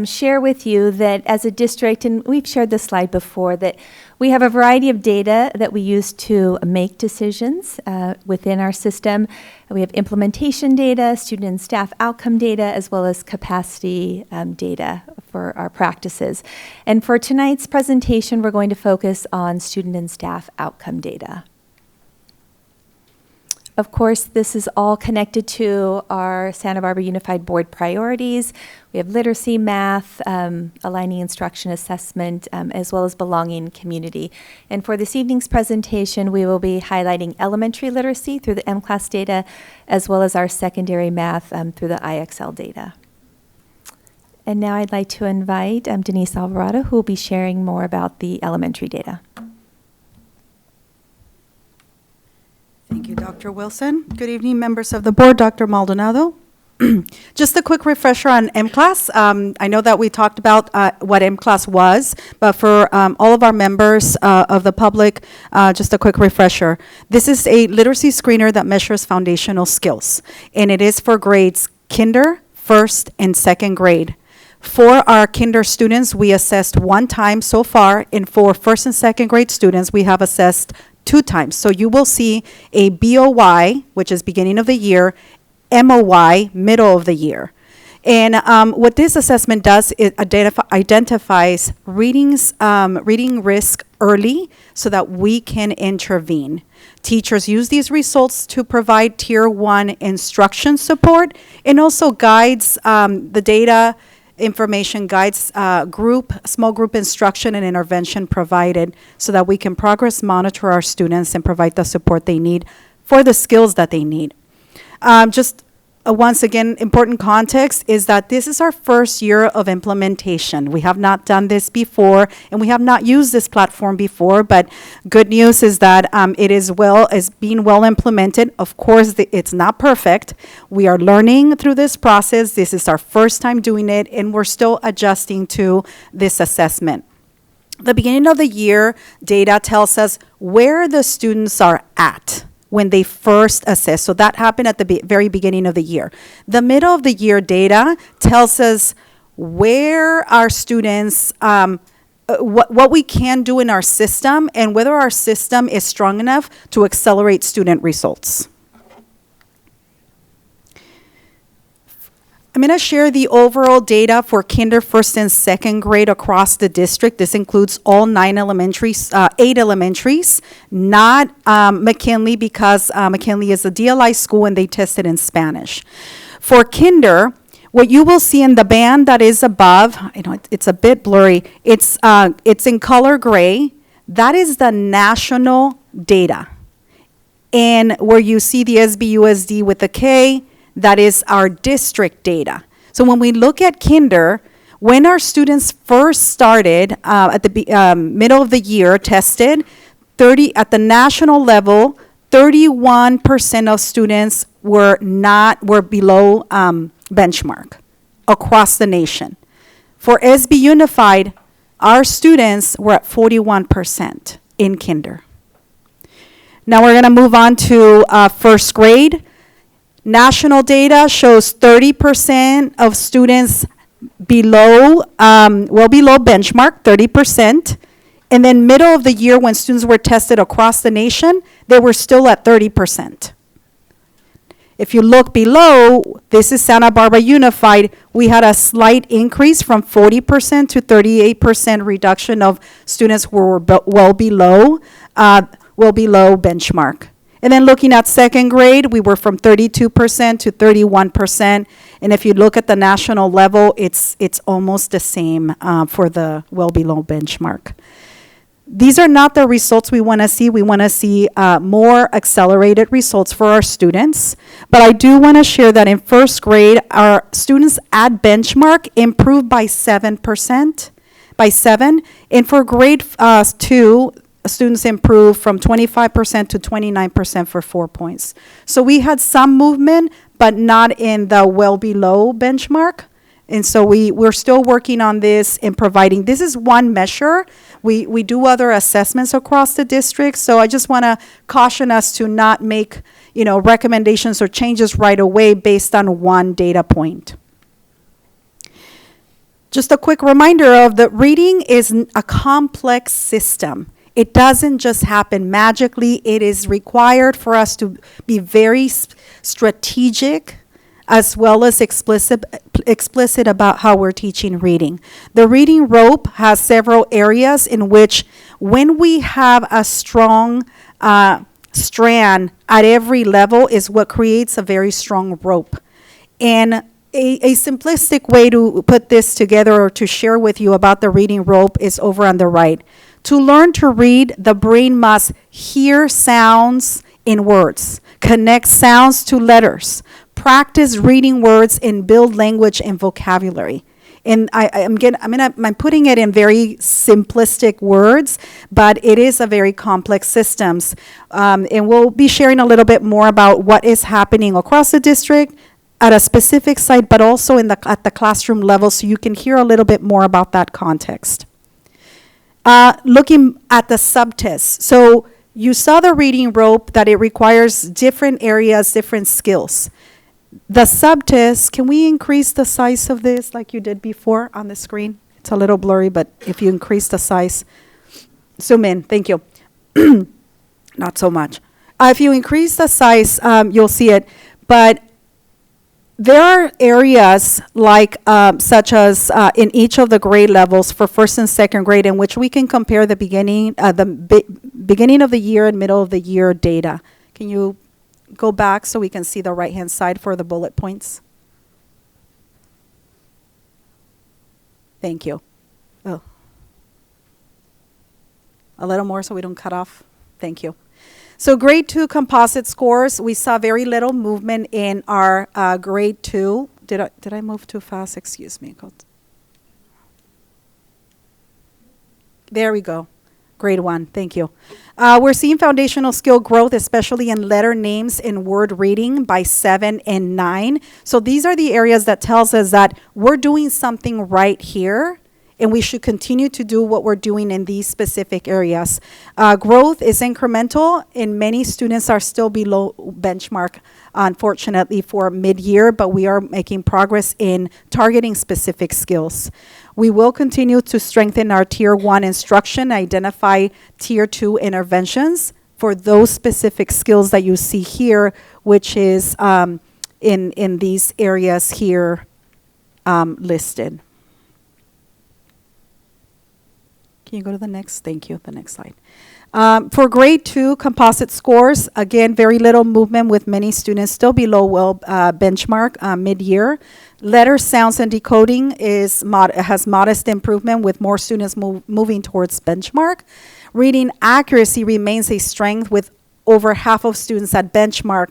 share with you that as a district, and we've shared this slide before, that we have a variety of data that we use to make decisions within our system. We have implementation data, student and staff outcome data, as well as capacity data for our practices. And for tonight's presentation, we're going to focus on student and staff outcome data. Of course, this is all connected to our Santa Barbara Unified Board priorities. We have literacy, math, aligning instruction assessment, as well as belonging community. And for this evening's presentation, we will be highlighting elementary literacy through the M-Class data, as well as our secondary math through the IXL data. And now I'd like to invite Denise Alvarado, who will be sharing more about the elementary data. Thank you, Dr. Wilson. Good evening, members of the board, Dr. Maldonado. Just a quick refresher on M-Class. I know that we talked about what M-Class was, but for all of our members of the public, just a quick refresher. This is a literacy screener that measures foundational skills, and it is for grades kinder, first, and second grade. For our kinder students, we assessed 1 time so far, and for first and second grade students, we have assessed 2 times. So you will see a BOY, which is beginning of the year, MOY, middle of the year. And what this assessment does is identifies reading risk early so that we can intervene. Teachers use these results to provide Tier 1 instruction support and also guides the data information guides small group instruction and intervention provided so that we can progress monitor our students and provide the support they need for the skills that they need. Once again, important context is that this is our first year of implementation. We have not done this before, and we have not used this platform before, but good news is that it is being well implemented. Of course, it's not perfect. We are learning through this process. This is our first time doing it, and we're still adjusting to this assessment. The beginning of the year data tells us where the students are at when they first assess. So that happened at the very beginning of the year. The middle of the year data tells us where our students, what we can do in our system and whether our system is strong enough to accelerate student results. I'm going to share the overall data for kinder, first, and second grade across the district. This includes all 8 elementaries, not McKinley, because McKinley is a DLI school and they tested in Spanish. For kinder, what you will see in the band that is above, it's a bit blurry, it's in color gray. That is the national data. And where you see the SBUSD with the K, that is our district data. So when we look at kinder, when our students first started at the middle of the year tested, at the national level, 31% of students were below benchmark across the nation. For SB Unified, our students were at 41% in kinder. Now we're going to move on to first grade. National data shows 30% of students below benchmark, 30%. And then middle of the year when students were tested across the nation, they were still at 30%. If you look below, this is Santa Barbara Unified, we had a slight increase from 40% to 38% reduction of students who were well below benchmark. And then looking at second grade, we were from 32% to 31%. And if you look at the national level, it's almost the same for the well below benchmark. These are not the results we want to see. We want to see more accelerated results for our students. But I do want to share that in first grade, our students at benchmark improved by 7%, And for grade 2, students improved from 25% to 29% for 4 points. So we had some movement, but not in the well below benchmark. And so we're still working on this and providing. This is one measure. We do other assessments across the district. So I just want to caution us to not make recommendations or changes right away based on one data point. Just a quick reminder of that reading is a complex system. It doesn't just happen magically. It is required for us to be very strategic as well as explicit about how we're teaching reading. The reading rope has several areas in which when we have a strong strand at every level is what creates a very strong rope. And a simplistic way to put this together or to share with you about the reading rope is over on the right. To learn to read, the brain must hear sounds in words, connect sounds to letters, practice reading words, and build language and vocabulary. And I'm putting it in very simplistic words, but it is a very complex system. And we'll be sharing a little bit more about what is happening across the district at a specific site, but also at the classroom level, so you can hear a little bit more about that context. Looking at the subtests. So you saw the reading rope that it requires different areas, different skills. The subtest, can we increase the size of this like you did before on the screen? It's a little blurry, but if you increase the size, zoom in, thank you. Not so much. If you increase the size, you'll see it. But there are areas like such as in each of the grade levels for first and second grade in which we can compare the beginning beginning of the year and middle of the year data. Can you go back so we can see the right-hand side for the bullet points? Thank you. Oh. A little more so we don't cut off. Thank you. So grade 2 composite scores, we saw very little movement in our grade 2. Did I move too fast? Excuse me. There we go. Grade 1, thank you. We're seeing foundational skill growth, especially in letter names and word reading by 7 and 9. So these are the areas that tells us that we're doing something right here, and we should continue to do what we're doing in these specific areas. Growth is incremental, and many students are still below benchmark, unfortunately, for mid-year, but we are making progress in targeting specific skills. We will continue to strengthen our Tier 1 instruction, identify Tier 2 interventions for those specific skills that you see here, which is in these areas here listed. Can you go to the next? Thank you. The next slide. For grade 2 composite scores, again, very little movement with many students still below benchmark mid-year. Letter sounds and decoding has modest improvement with more students moving towards benchmark. Reading accuracy remains a strength with over half of students at benchmark.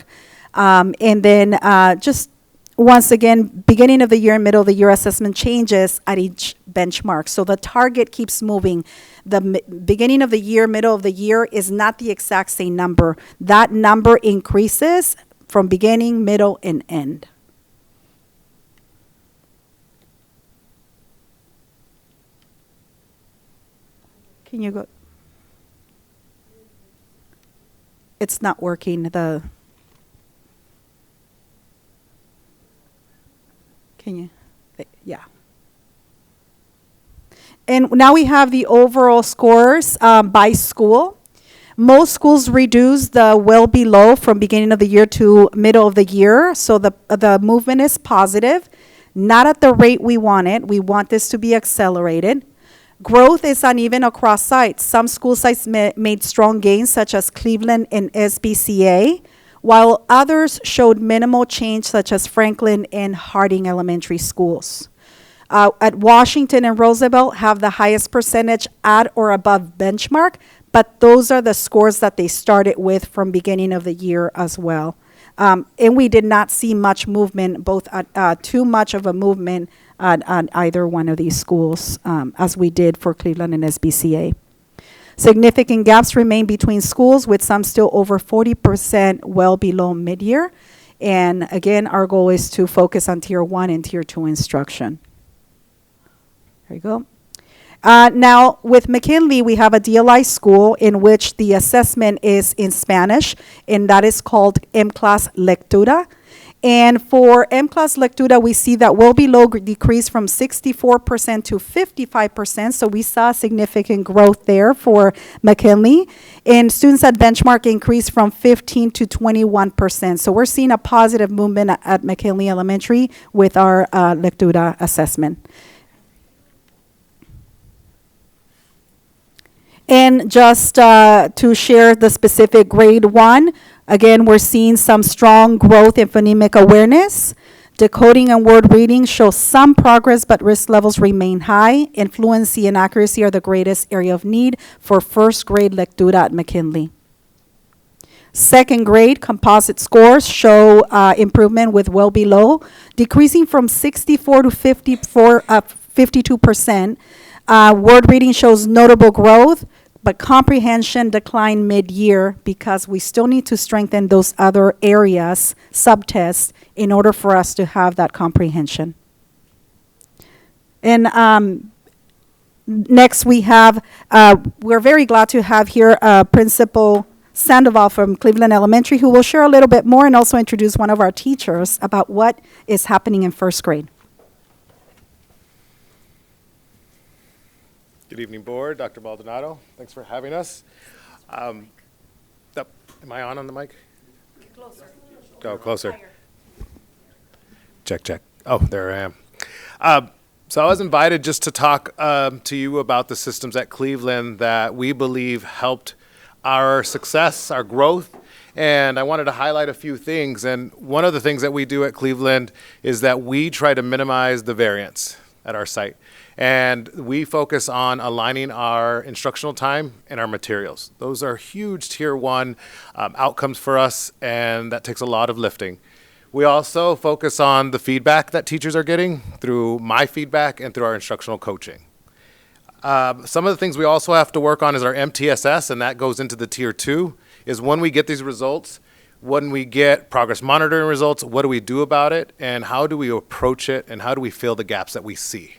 And then just once again, beginning of the year and middle of the year assessment changes at each benchmark. So the target keeps moving. The beginning of the year, middle of the year is not the exact same number. That number increases from beginning, middle, and end. Can you go? It's not working. Yeah. And now we have the overall scores by school. Most schools reduce the well below from beginning of the year to middle of the year. So the movement is positive, not at the rate we want it. We want this to be accelerated. Growth is uneven across sites. Some school sites made strong gains, such as Cleveland and SBCA, while others showed minimal change, such as Franklin and Harding Elementary Schools. At Washington and Roosevelt have the highest percentage at or above benchmark, but those are the scores that they started with from beginning of the year as well. And we did not see much movement, too much of a movement on either one of these schools, as we did for Cleveland and SBCA. Significant gaps remain between schools, with some still over 40% well below mid-year. And again, our goal is to focus on Tier 1 and Tier 2 instruction. There you go. Now, with McKinley, we have a DLI school in which the assessment is in Spanish, and that is called M-Class Lectura. And for M-Class Lectura, we see that well below decreased from 64% to 55%. So we saw significant growth there for McKinley. And students at benchmark increased from 15 to 21%. So we're seeing a positive movement at McKinley Elementary with our Lectura assessment. And just to share the specific grade 1, again, we're seeing some strong growth in phonemic awareness. Decoding and word reading show some progress, but risk levels remain high. And fluency and accuracy are the greatest area of need for first grade Lectura at McKinley. Second grade composite scores show improvement with well below, decreasing from 64 to 52%. Word reading shows notable growth, but comprehension declined mid-year because we still need to strengthen those other areas, subtests, in order for us to have that comprehension. And next we have, we're very glad to have here Principal Sandoval from Cleveland Elementary, who will share a little bit more and also introduce one of our teachers about what is happening in first grade. Good evening, board. Dr. Maldonado, thanks for having us. Am I on the mic? Closer. Go closer. Check, check. Oh, there I am. So I was invited just to talk to you about the systems at Cleveland that we believe helped our success, our growth, and I wanted to highlight a few things. And one of the things that we do at Cleveland is that we try to minimize the variance at our site. And we focus on aligning our instructional time and our materials. Those are huge tier one outcomes for us, and that takes a lot of lifting. We also focus on the feedback that teachers are getting through my feedback and through our instructional coaching. Some of the things we also have to work on is our MTSS, and that goes into the tier two, is when we get these results, when we get progress monitoring results, what do we do about it, and how do we approach it, and how do we fill the gaps that we see?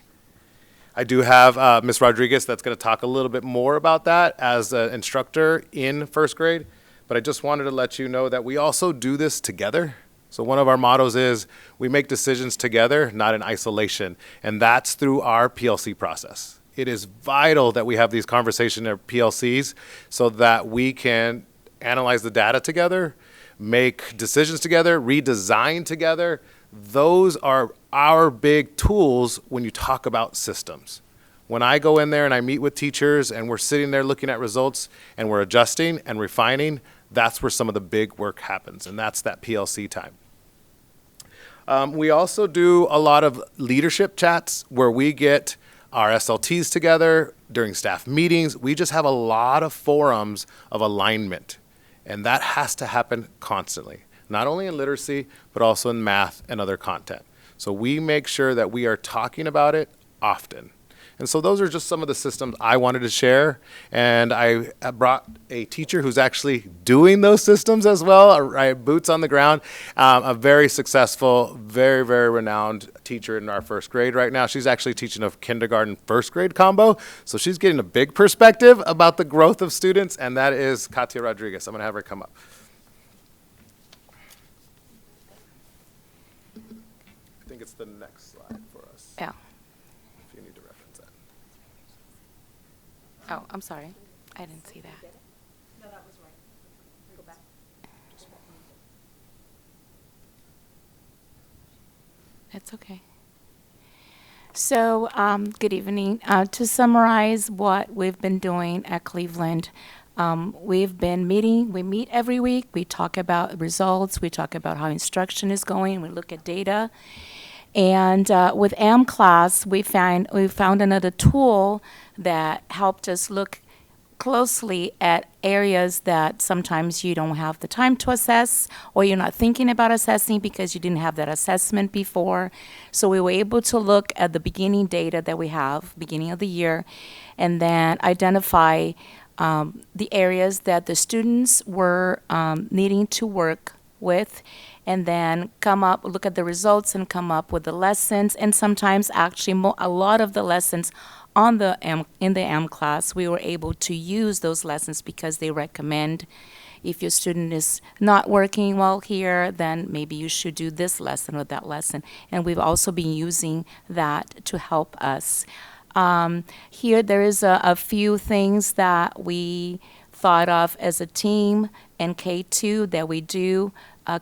I do have Ms. Rodriguez that's going to talk a little bit more about that as an instructor in first grade, but I just wanted to let you know that we also do this together. So one of our mottos is we make decisions together, not in isolation, and that's through our PLC process. It is vital that we have these conversations in our PLCs so that we can analyze the data together, make decisions together, redesign together. Those are our big tools when you talk about systems. When I go in there and I meet with teachers and we're sitting there looking at results and we're adjusting and refining, that's where some of the big work happens, and that's that PLC time. We also do a lot of leadership chats where we get our SLTs together during staff meetings. We just have a lot of forums of alignment, and that has to happen constantly, not only in literacy, but also in math and other content. So we make sure that we are talking about it often. And so those are just some of the systems I wanted to share. And I brought a teacher who's actually doing those systems as well, boots on the ground, a very successful, very, very renowned teacher in our first grade right now. She's actually teaching a kindergarten first grade combo. So she's getting a big perspective about the growth of students, and that is Katia Rodriguez. I'm going to have her come up. I think it's the next slide for us. Yeah. If you need to reference that. Oh, I'm sorry. I didn't see that. No, that was right. Go back. That's okay. So, good evening. To summarize what we've been doing at Cleveland, we've been meeting. We meet every week. We talk about results. We talk about how instruction is going. We look at data. And with AmClass, we found another tool that helped us look closely at areas that sometimes you don't have the time to assess, or you're not thinking about assessing because you didn't have that assessment before. So we were able to look at the beginning data that we have, beginning of the year, and then identify the areas that the students were needing to work with, and then look at the results and come up with the lessons. And sometimes actually a lot of the lessons in the AmClass, we were able to use those lessons because they recommend if your student is not working well here, then maybe you should do this lesson or that lesson. And we've also been using that to help us. Here there is a few things that we thought of as a team in K2 that we do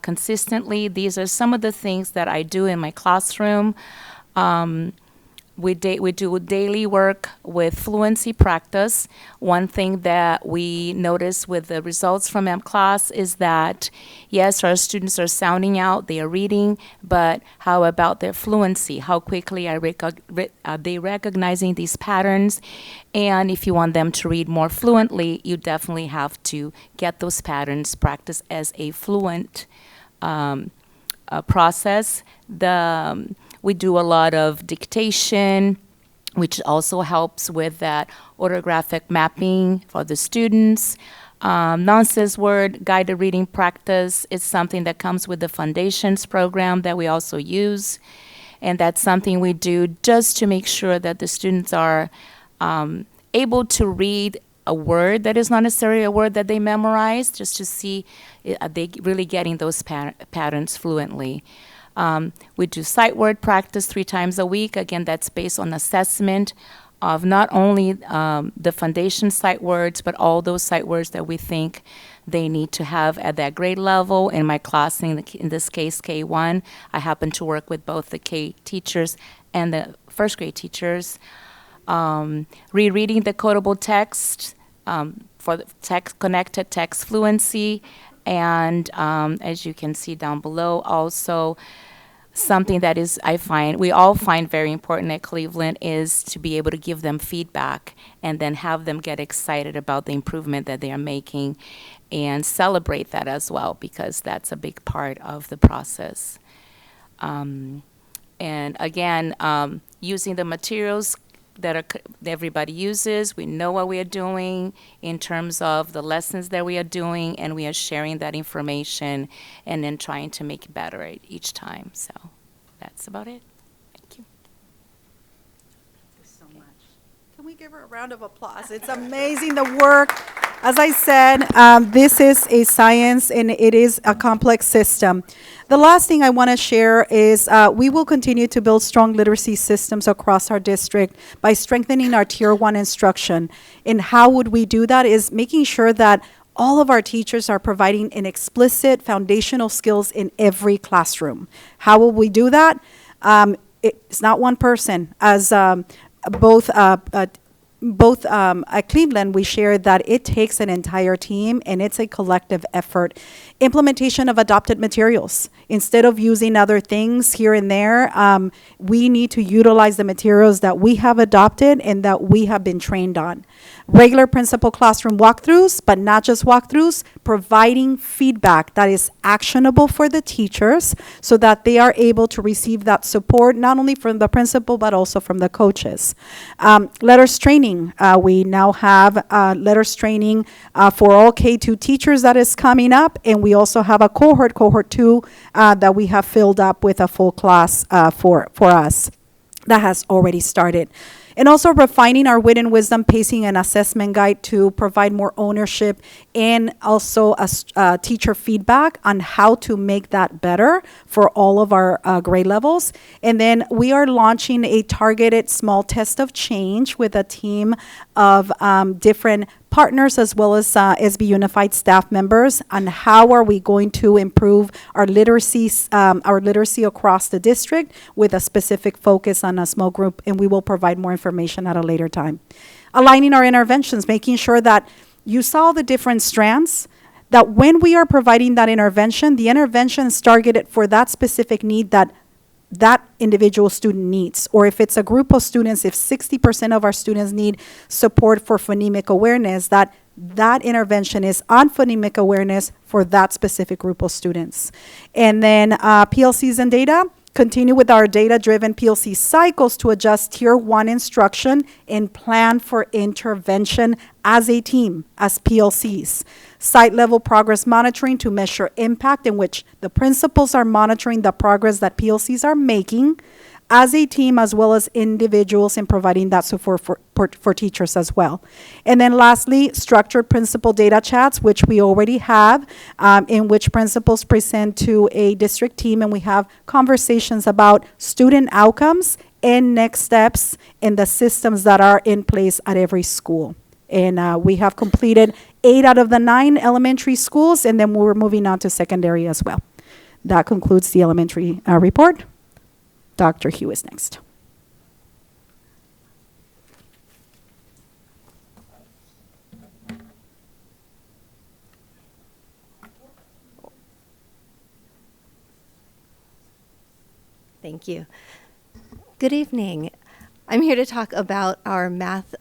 consistently. These are some of the things that I do in my classroom. We do daily work with fluency practice. One thing that we notice with the results from AmClass is that, yes, our students are sounding out, they are reading, but how about their fluency? How quickly are they recognizing these patterns? And if you want them to read more fluently, you definitely have to get those patterns practiced as a fluent process. We do a lot of dictation, which also helps with that orthographic mapping for the students. Nonsense word guided reading practice is something that comes with the Foundations program that we also use. And that's something we do just to make sure that the students are able to read a word that is not necessarily a word that they memorize, just to see are they really getting those patterns fluently. We do sight word practice 3 times a week. Again, that's based on assessment of not only the foundation sight words, but all those sight words that we think they need to have at that grade level. In my class, in this case, K1, I happen to work with both the K teachers and the first grade teachers. Rereading the codable text for the connected text fluency. And as you can see down below, also something that we all find very important at Cleveland is to be able to give them feedback and then have them get excited about the improvement that they are making and celebrate that as well, because that's a big part of the process. And again, using the materials that everybody uses, we know what we are doing in terms of the lessons that we are doing, and we are sharing that information and then trying to make it better each time. So that's about it. Thank you. So much. Can we give her a round of applause? It's amazing the work. As I said, this is a science and it is a complex system. The last thing I want to share is we will continue to build strong literacy systems across our district by strengthening our Tier 1 instruction. And how would we do that is making sure that all of our teachers are providing an explicit foundational skills in every classroom. How will we do that? It's not one person. As both at Cleveland, we shared that it takes an entire team and it's a collective effort. Implementation of adopted materials. Instead of using other things here and there, we need to utilize the materials that we have adopted and that we have been trained on. Regular principal classroom walkthroughs, but not just walkthroughs, providing feedback that is actionable for the teachers so that they are able to receive that support, not only from the principal, but also from the coaches. Letters training. We now have letters training for all K2 teachers that is coming up, and we also have a cohort 2, that we have filled up with a full class for us. That has already started. And also refining our wit and wisdom pacing and assessment guide to provide more ownership and also teacher feedback on how to make that better for all of our grade levels. And then we are launching a targeted small test of change with a team of different partners as well as SB Unified staff members on how are we going to improve our literacy across the district with a specific focus on a small group, and we will provide more information at a later time. Aligning our interventions, making sure that you saw the different strands, that when we are providing that intervention, the intervention is targeted for that specific need that individual student needs. Or if it's a group of students, if 60% of our students need support for phonemic awareness, that intervention is on phonemic awareness for that specific group of students. And then PLCs and data, continue with our data-driven PLC cycles to adjust Tier 1 instruction and plan for intervention as a team, as PLCs. Site-level progress monitoring to measure impact, in which the principals are monitoring the progress that PLCs are making as a team, as well as individuals, in providing that support for teachers as well. And then lastly, structured principal data chats, which we already have, in which principals present to a district team, and we have conversations about student outcomes and next steps in the systems that are in place at every school. And we have completed 8 out of the 9 elementary schools, and then we're moving on to secondary as well. That concludes the elementary report. Dr. Hugh is next. Thank you. Good evening. I'm here to talk about our math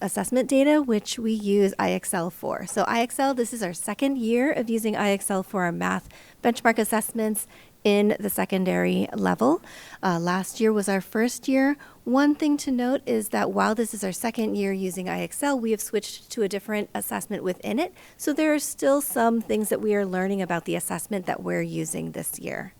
assessment data, which we use IXL for. So IXL, this is our second year of using IXL for our math benchmark assessments in the secondary level. Last year was our first year. One thing to note is that while this is our second year using IXL, we have switched to a different assessment within it. So there are still some things that we are learning about the assessment that we're using this year.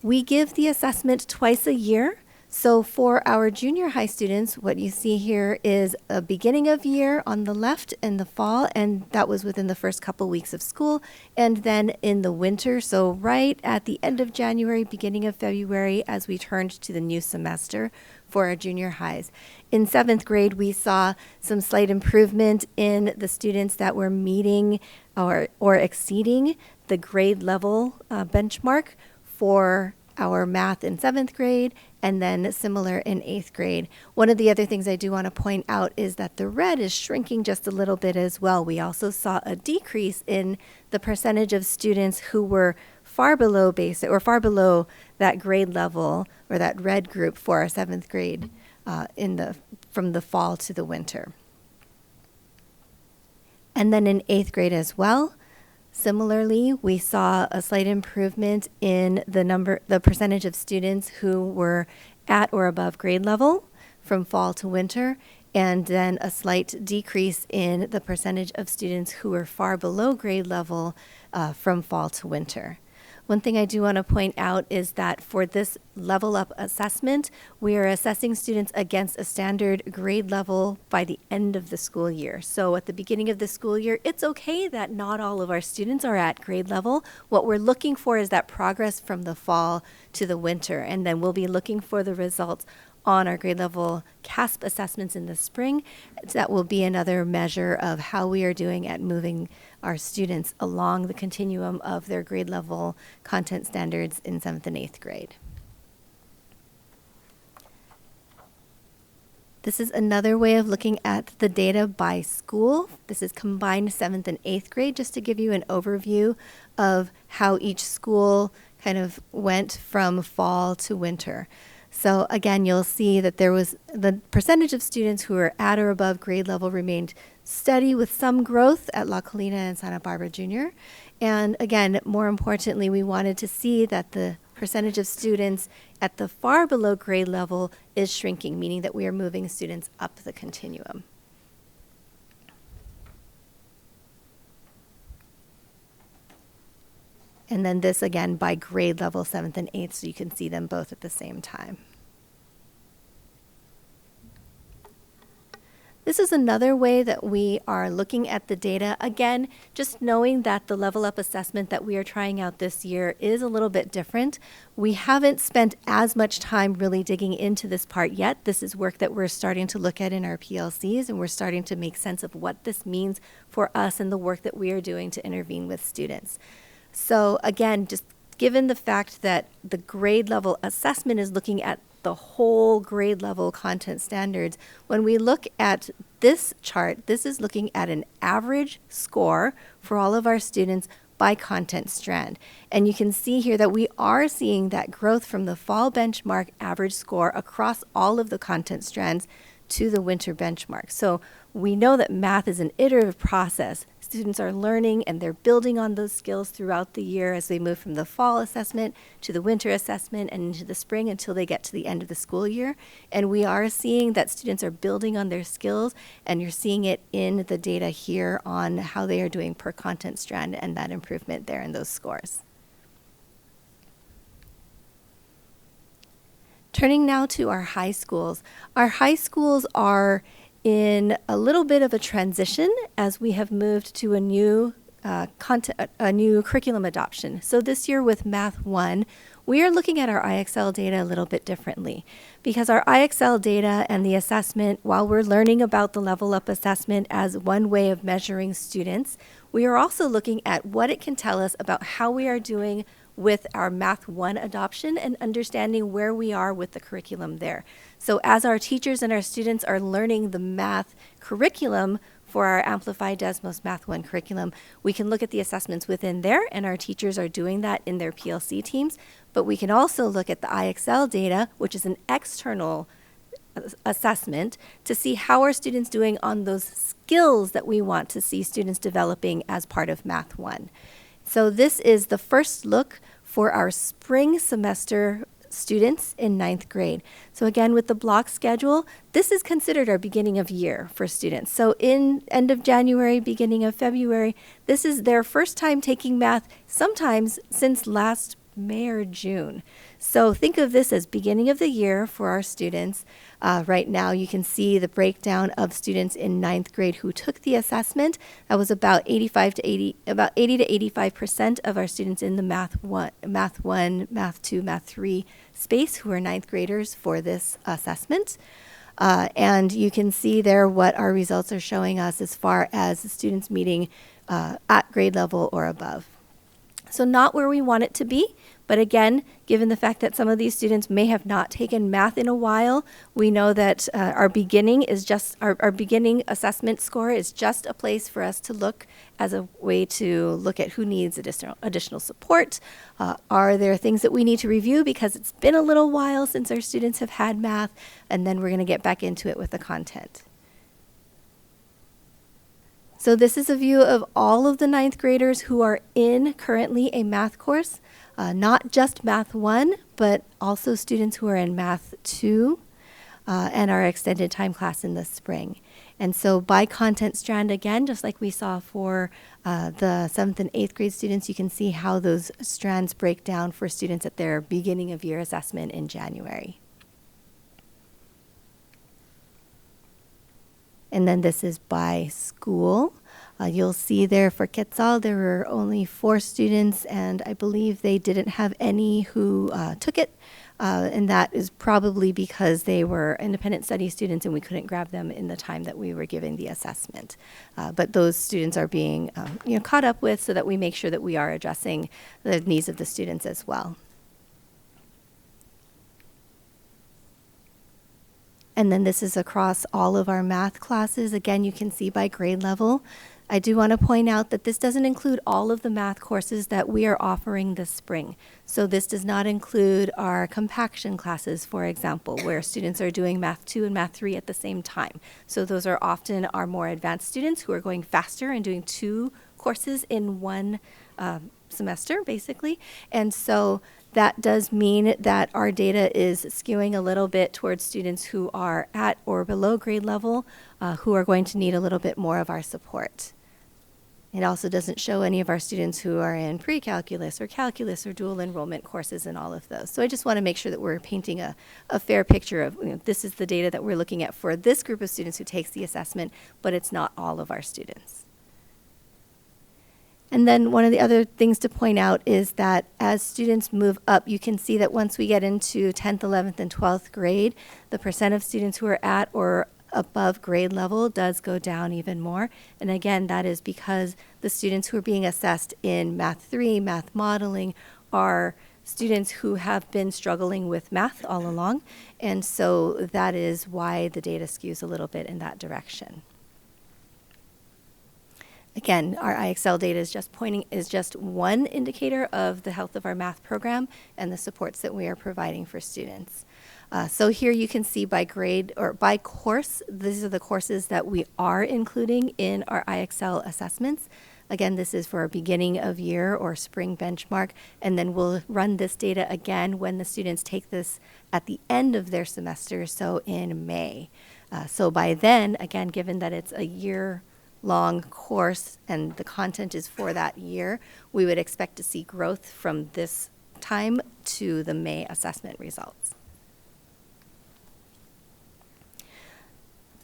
We give the assessment twice a year. So for our junior high students, what you see here is a beginning of year on the left in the fall, and that was within the first couple weeks of school. And then in the winter, so right at the end of January, beginning of February, as we turned to the new semester, for our junior highs. In 7th grade, we saw some slight improvement in the students that were meeting or exceeding the grade level benchmark for our math in 7th grade, and then similar in 8th grade. One of the other things I do want to point out is that the red is shrinking just a little bit as well. We also saw a decrease in the percentage of students who were far below basic or far below that grade level or that red group for our 7th grade from the fall to the winter. And then in 8th grade as well, similarly, we saw a slight improvement in the percentage of students who were at or above grade level from fall to winter, and then a slight decrease in the percentage of students who were far below grade level from fall to winter. One thing I do want to point out is that for this level up assessment, we are assessing students against a standard grade level by the end of the school year. So at the beginning of the school year, it's okay that not all of our students are at grade level. What we're looking for is that progress from the fall to the winter, and then we'll be looking for the results on our grade level CASP assessments in the spring. That will be another measure of how we are doing at moving our students along the continuum of their grade level content standards in 7th and 8th grade. This is another way of looking at the data by school. This is combined 7th and 8th grade, just to give you an overview of how each school kind of went from fall to winter. So again, you'll see that there was the percentage of students who were at or above grade level remained steady with some growth at La Colina and Santa Barbara Junior. And again, more importantly, we wanted to see that the percentage of students at the far below grade level is shrinking, meaning that we are moving students up the continuum. And then this again by grade level 7th and 8th, so you can see them both at the same time. This is another way that we are looking at the data. Again, just knowing that the level up assessment that we are trying out this year is a little bit different. We haven't spent as much time really digging into this part yet. This is work that we're starting to look at in our PLCs, and we're starting to make sense of what this means for us and the work that we are doing to intervene with students. So again, just given the fact that the grade level assessment is looking at the whole grade level content standards, when we look at this chart, this is looking at an average score for all of our students by content strand. And you can see here that we are seeing that growth from the fall benchmark average score across all of the content strands to the winter benchmark. So we know that math is an iterative process. Students are learning and they're building on those skills throughout the year as they move from the fall assessment to the winter assessment and into the spring until they get to the end of the school year. And we are seeing that students are building on their skills, and you're seeing it in the data here on how they are doing per content strand and that improvement there in those scores. Turning now to our high schools. Our high schools are in a little bit of a transition as we have moved to a new curriculum adoption. So this year with Math 1, we are looking at our IXL data a little bit differently, because our IXL data and the assessment, while we're learning about the level up assessment as one way of measuring students, we are also looking at what it can tell us about how we are doing with our Math 1 adoption and understanding where we are with the curriculum there. So as our teachers and our students are learning the math curriculum for our Amplified Desmos Math 1 curriculum, we can look at the assessments within there, and our teachers are doing that in their PLC teams. But we can also look at the IXL data, which is an external assessment, to see how are students doing on those skills that we want to see students developing as part of Math 1. So this is the first look for our spring semester students in 9th grade. So again, with the block schedule, this is considered our beginning of year for students. So in end of January, beginning of February, this is their first time taking math, sometimes since last May or June. So think of this as beginning of the year for our students. Right now, you can see the breakdown of students in 9th grade who took the assessment. That was about 80 to 85% of our students in the Math 1, Math 2, Math 3 space who are 9th graders for this assessment. And you can see there what our results are showing us as far as the students meeting at grade level or above. So not where we want it to be, but again, given the fact that some of these students may have not taken math in a while, we know that our beginning is just, our beginning assessment score is just a place for us to look as a way to look at who needs additional support. Are there things that we need to review because it's been a little while since our students have had math, and then we're going to get back into it with the content. So this is a view of all of the 9th graders who are in currently a math course, not just Math 1, but also students who are in Math 2 and our extended time class in the spring. And so by content strand, again, just like we saw for the 7th and 8th grade students, you can see how those strands break down for students at their beginning of year assessment in January. And then this is by school. You'll see there for Quetzal, there were only 4 students, and I believe they didn't have any who took it. And that is probably because they were independent study students and we couldn't grab them in the time that we were giving the assessment. But those students are being caught up with so that we make sure that we are addressing the needs of the students as well. And then this is across all of our math classes. Again, you can see by grade level. I do want to point out that this doesn't include all of the math courses that we are offering this spring. So this does not include our compaction classes, for example, where students are doing Math 2 and Math 3 at the same time. So those are often our more advanced students who are going faster and doing 2 courses in one semester, basically. And so that does mean that our data is skewing a little bit towards students who are at or below grade level, who are going to need a little bit more of our support. It also doesn't show any of our students who are in pre-calculus or calculus or dual enrollment courses and all of those. So I just want to make sure that we're painting a fair picture of, this is the data that we're looking at for this group of students who takes the assessment, but it's not all of our students. And then one of the other things to point out is that as students move up, you can see that once we get into 10th, 11th, and 12th grade, the percent of students who are at or above grade level does go down even more. And again, that is because the students who are being assessed in Math 3, math modeling, are students who have been struggling with math all along. And so that is why the data skews a little bit in that direction. Again, our IXL data is just one indicator of the health of our math program and the supports that we are providing for students. So here you can see by grade or by course, these are the courses that we are including in our IXL assessments. Again, this is for our beginning of year or spring benchmark, and then we'll run this data again when the students take this at the end of their semester, so in May. So by then, again, given that it's a year-long course and the content is for that year, we would expect to see growth from this time to the May assessment results.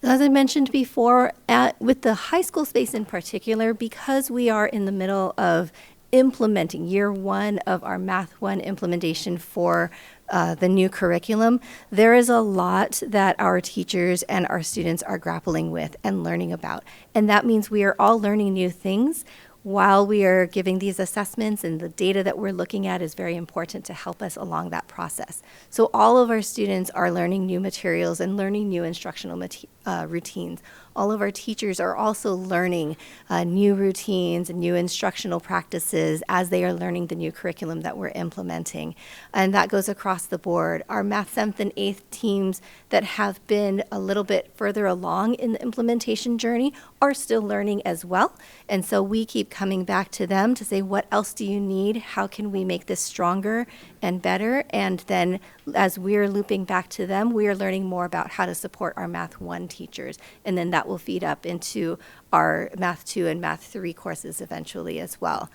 As I mentioned before, with the high school space in particular, because we are in the middle of implementing year 1 of our Math 1 implementation for the new curriculum, there is a lot that our teachers and our students are grappling with and learning about. And that means we are all learning new things while we are giving these assessments, and the data that we're looking at is very important to help us along that process. So all of our students are learning new materials and learning new instructional routines. All of our teachers are also learning new routines and new instructional practices as they are learning the new curriculum that we're implementing. And that goes across the board. Our Math 7th and 8th teams that have been a little bit further along in the implementation journey are still learning as well. And so we keep coming back to them to say, what else do you need? How can we make this stronger and better? And then as we're looping back to them, we are learning more about how to support our Math 1 teachers. And then that will feed up into our Math 2 and Math 3 courses eventually as well.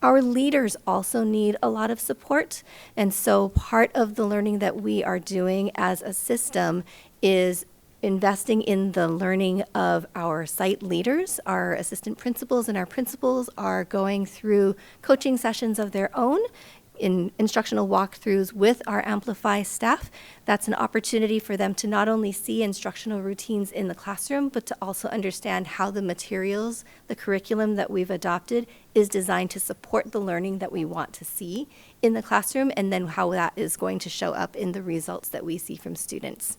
Our leaders also need a lot of support. And so part of the learning that we are doing as a system is investing in the learning of our site leaders. Our assistant principals and our principals are going through coaching sessions of their own in instructional walkthroughs with our Amplify staff. That's an opportunity for them to not only see instructional routines in the classroom, but to also understand how the materials, the curriculum that we've adopted is designed to support the learning that we want to see in the classroom, and then how that is going to show up in the results that we see from students.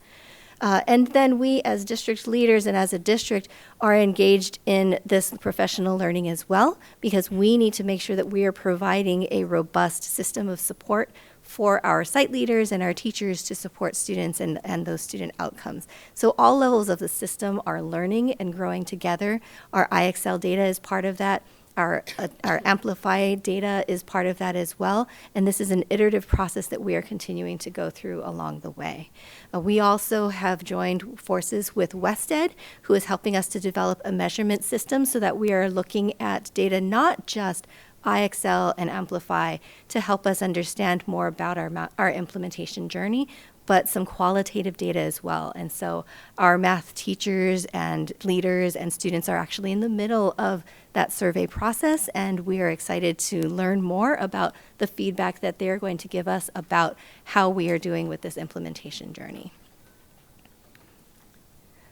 And then we, as district leaders and as a district, are engaged in this professional learning as well, because we need to make sure that we are providing a robust system of support for our site leaders and our teachers to support students and those student outcomes. So all levels of the system are learning and growing together. Our IXL data is part of that. Our Amplify data is part of that as well, and this is an iterative process that we are continuing to go through along the way. We also have joined forces with WestEd, who is helping us to develop a measurement system so that we are looking at data, not just IXL and Amplify, to help us understand more about our implementation journey, but some qualitative data as well. And so our math teachers and leaders and students are actually in the middle of that survey process, and we are excited to learn more about the feedback that they're going to give us about how we are doing with this implementation journey.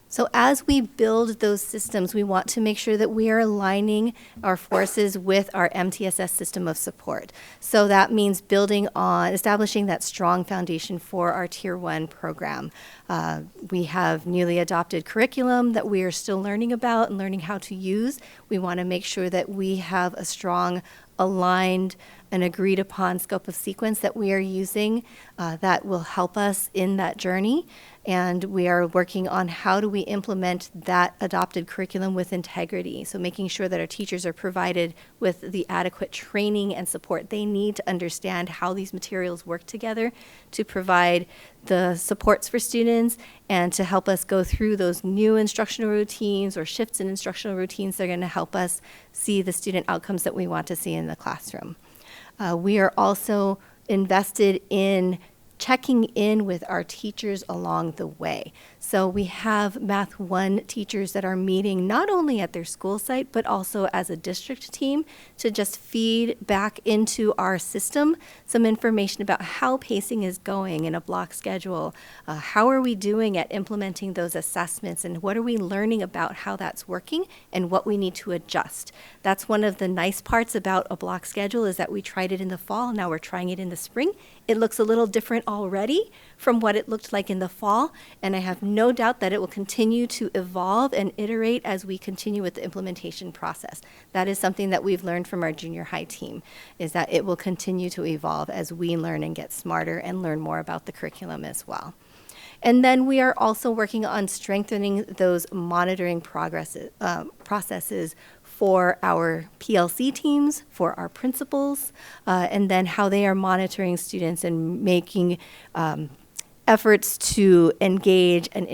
So as we build those systems, we want to make sure that we are aligning our forces with our MTSS system of support. So that means building on, establishing that strong foundation for our Tier 1 program. We have newly adopted curriculum that we are still learning about and learning how to use. We want to make sure that we have a strong, aligned, and agreed upon scope of sequence that we are using that will help us in that journey. And we are working on how do we implement that adopted curriculum with integrity. So making sure that our teachers are provided with the adequate training and support they need to understand how these materials work together to provide the supports for students and to help us go through those new instructional routines or shifts in instructional routines that are going to help us see the student outcomes that we want to see in the classroom. We are also invested in checking in with our teachers along the way. So we have Math 1 teachers that are meeting not only at their school site, but also as a district team to just feed back into our system some information about how pacing is going in a block schedule. How are we doing at implementing those assessments, and what are we learning about how that's working and what we need to adjust. That's one of the nice parts about a block schedule, is that we tried it in the fall, now we're trying it in the spring. It looks a little different already from what it looked like in the fall, and I have no doubt that it will continue to evolve and iterate as we continue with the implementation process. That is something that we've learned from our junior high team, is that it will continue to evolve as we learn and get smarter and learn more about the curriculum as well. And then we are also working on strengthening those monitoring processes for our PLC teams, for our principals, and then how they are monitoring students and making efforts to engage and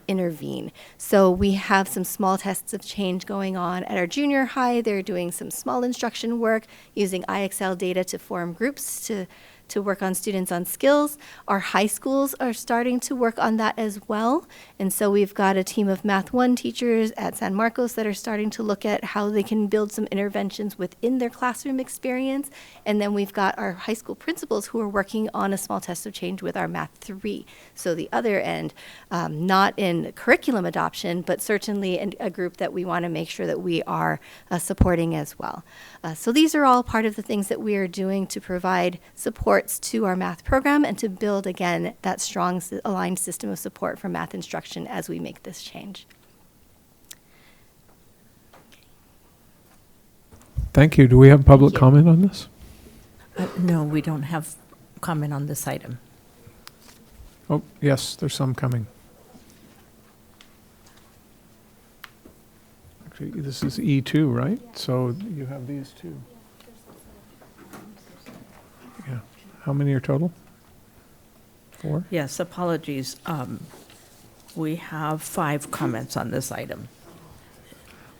intervene. So we have some small tests of change going on at our junior high. They're doing some small instruction work using IXL data to form groups to work on students on skills. Our high schools are starting to work on that as well. And so we've got a team of Math 1 teachers at San Marcos that are starting to look at how they can build some interventions within their classroom experience. And then we've got our high school principals who are working on a small test of change with our Math 3. So the other end, not in curriculum adoption, but certainly in a group that we want to make sure that we are supporting as well. So these are all part of the things that we are doing to provide supports to our math program and to build, again, that strong aligned system of support for math instruction as we make this change. Thank you. Do we have public comment on this? No, we don't have comment on this item. Oh, yes, there's some coming. Actually, this is E2, right? So you have these two. Yeah. How many are total? 4? Yes, apologies. We have 5 comments on this item.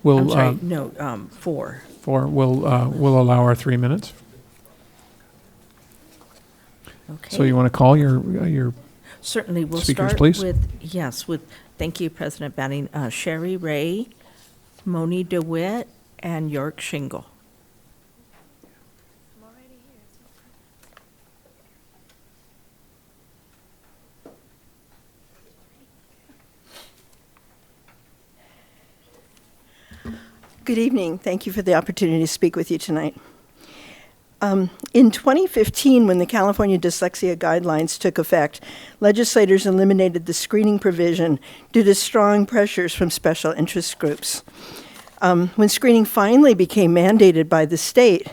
We'll, I'm sorry, no, 4. we'll allow our 3 minutes. Okay. So you want to call your Certainly, we'll speakers, start please? thank you, President Banning, Sherry Ray, Moni DeWitt, and York Shingle. Good evening. Thank you for the opportunity to speak with you tonight. In 2015, when the California Dyslexia Guidelines took effect, legislators eliminated the screening provision due to strong pressures from special interest groups. When screening finally became mandated by the state,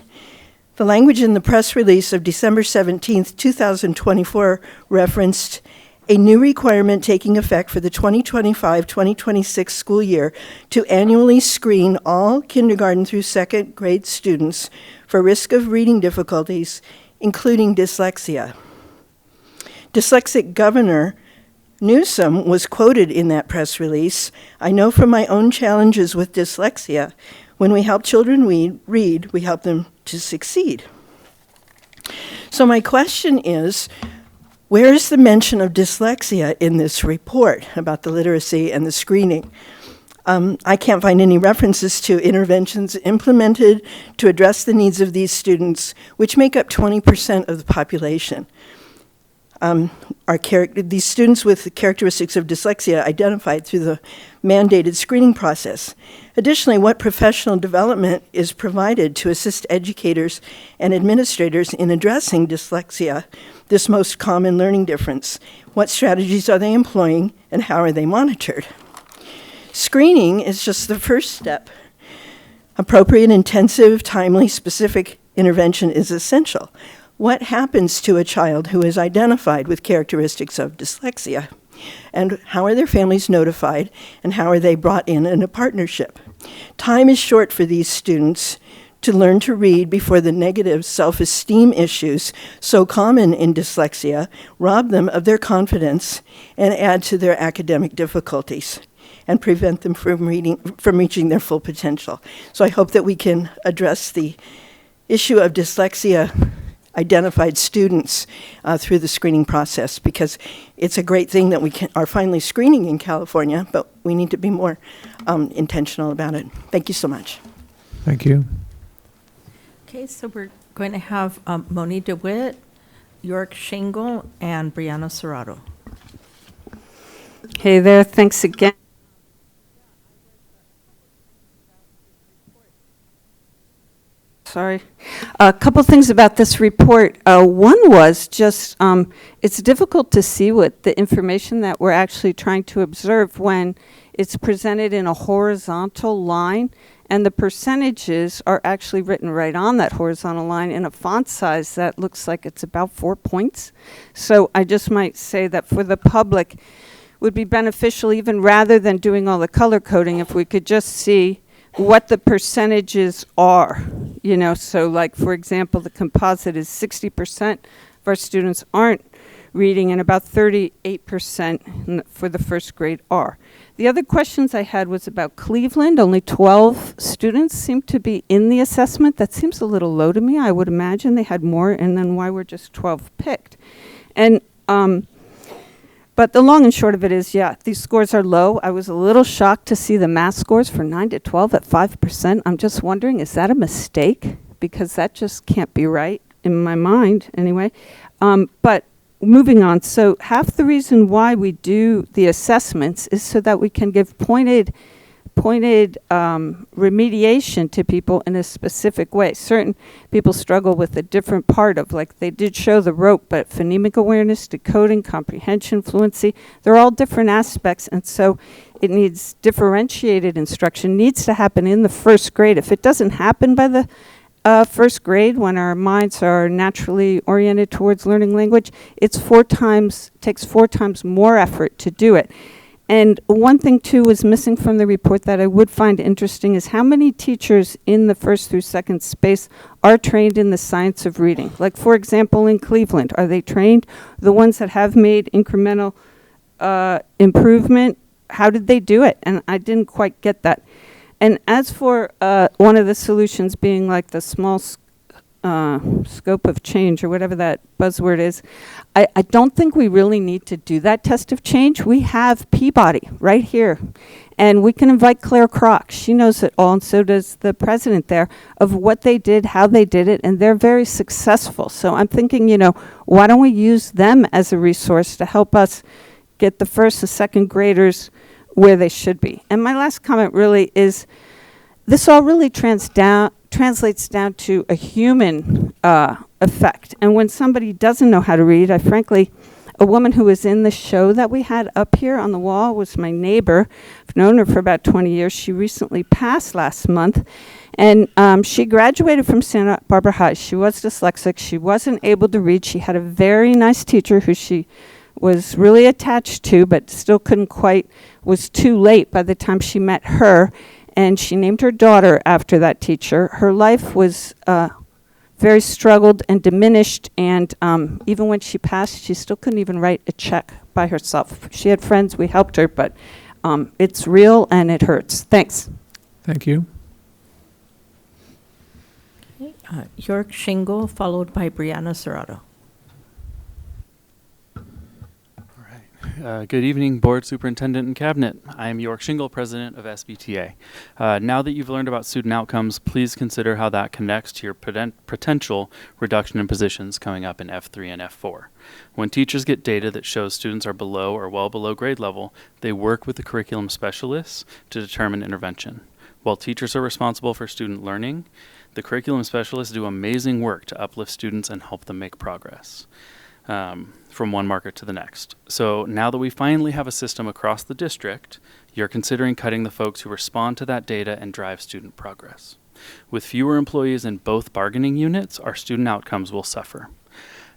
the language in the press release of December 17, 2024 referenced a new requirement taking effect for the 2025-2026 school year to annually screen all kindergarten through second grade students for risk of reading difficulties, including dyslexia. Dyslexic Governor Newsom was quoted in that press release. "I know from my own challenges with dyslexia, when we help children read, we help them to succeed." So my question is, where is the mention of dyslexia in this report about the literacy and the screening? I can't find any references to interventions implemented to address the needs of these students, which make up 20% of the population. These students with the characteristics of dyslexia identified through the mandated screening process. Additionally, what professional development is provided to assist educators and administrators in addressing dyslexia, this most common learning difference? What strategies are they employing, and how are they monitored? Screening is just the first step. Appropriate, intensive, timely, specific intervention is essential. What happens to a child who is identified with characteristics of dyslexia? And how are their families notified, and how are they brought in a partnership? Time is short for these students to learn to read before the negative self-esteem issues so common in dyslexia rob them of their confidence and add to their academic difficulties and prevent them from reaching their full potential. So I hope that we can address the issue of dyslexia identified students through the screening process, because it's a great thing that we are finally screening in California, but we need to be more intentional about it. Thank you so much. Thank you. Okay, so we're going to have Moni DeWitt, York Shingle, and Brianna Serrato. Hey there, thanks again. Sorry. A couple things about this report. One was just, it's difficult to see what the information that we're actually trying to observe when it's presented in a horizontal line, and the percentages are actually written right on that horizontal line in a font size that looks like it's about 4 points. So I just might say that for the public, would be beneficial, even rather than doing all the color coding, if we could just see what the percentages are, you know. So like, for example, the composite is 60% of our students aren't reading, and about 38% for the first grade are. The other questions I had was about Cleveland. Only 12 students seem to be in the assessment. That seems a little low to me. I would imagine they had more, and then why were just 12 picked? And but the long and short of it is, yeah, these scores are low. I was a little shocked to see the math scores for 9 to 12 at 5%. I'm just wondering, is that a mistake? Because that just can't be right in my mind, anyway. But moving on, so half the reason why we do the assessments is so that we can give pointed remediation to people in a specific way. Certain people struggle with a different part of, like, they did show the rope, but phonemic awareness, decoding, comprehension, fluency, they're all different aspects, and so it needs differentiated instruction, needs to happen in the first grade. If it doesn't happen by the first grade, when our minds are naturally oriented towards learning language, takes 4 times more effort to do it. And one thing, too, was missing from the report that I would find interesting is how many teachers in the first through second space are trained in the science of reading. Like, for example, in Cleveland, are they trained? The ones that have made incremental improvement, how did they do it? And I didn't quite get that. And as for one of the solutions being like the small scope of change or whatever that buzzword is, I don't think we really need to do that test of change. We have Peabody right here. And we can invite Claire Kroc. She knows it all, and so does the president there, of what they did, how they did it, and they're very successful. So I'm thinking, why don't we use them as a resource to help us get the first and second graders where they should be? And my last comment really is, this all really translates down to a human effect. And when somebody doesn't know how to read, a woman who was in the show that we had up here on the wall was my neighbor. I've known her for about 20 years. She recently passed last month. And she graduated from Santa Barbara High. She was dyslexic. She wasn't able to read. She had a very nice teacher who she was really attached to, but still was too late by the time she met her. And she named her daughter after that teacher. Her life was very struggled and diminished, and even when she passed, she still couldn't even write a check by herself. She had friends, we helped her, but it's real and it hurts. Thanks. Thank you. York Shingle, followed by Brianna Serrato. Good evening, Board Superintendent and Cabinet. I am York Shingle, President of SBTA. Now that you've learned about student outcomes, please consider how that connects to your potential reduction in positions coming up in F3 and F4. When teachers get data that shows students are below or well below grade level, they work with the curriculum specialists to determine intervention. While teachers are responsible for student learning, the curriculum specialists do amazing work to uplift students and help them make progress from one marker to the next. So now that we finally have a system across the district, you're considering cutting the folks who respond to that data and drive student progress. With fewer employees in both bargaining units, our student outcomes will suffer.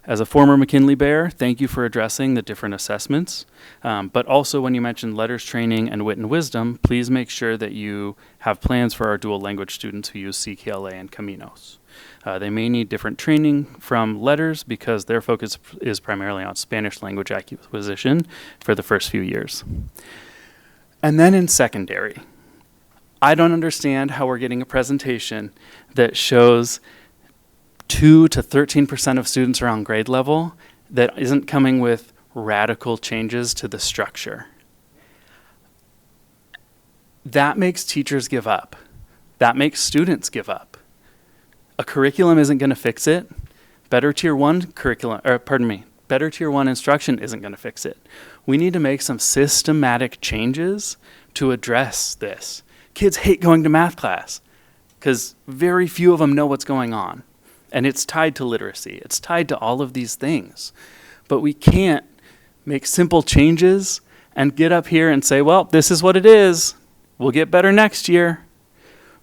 As a former McKinley Bear, thank you for addressing the different assessments, but also when you mentioned letters training and wit and wisdom, please make sure that you have plans for our dual language students who use CKLA and Caminos. They may need different training from letters because their focus is primarily on Spanish language acquisition for the first few years. And then in secondary, I don't understand how we're getting a presentation that shows 2 to 13% of students are on grade level that isn't coming with radical changes to the structure. That makes teachers give up. That makes students give up. A curriculum isn't going to fix it. Better tier 1 instruction isn't going to fix it. We need to make some systematic changes to address this. Kids hate going to math class because very few of them know what's going on. And it's tied to literacy. It's tied to all of these things. But we can't make simple changes and get up here and say, well, this is what it is. We'll get better next year.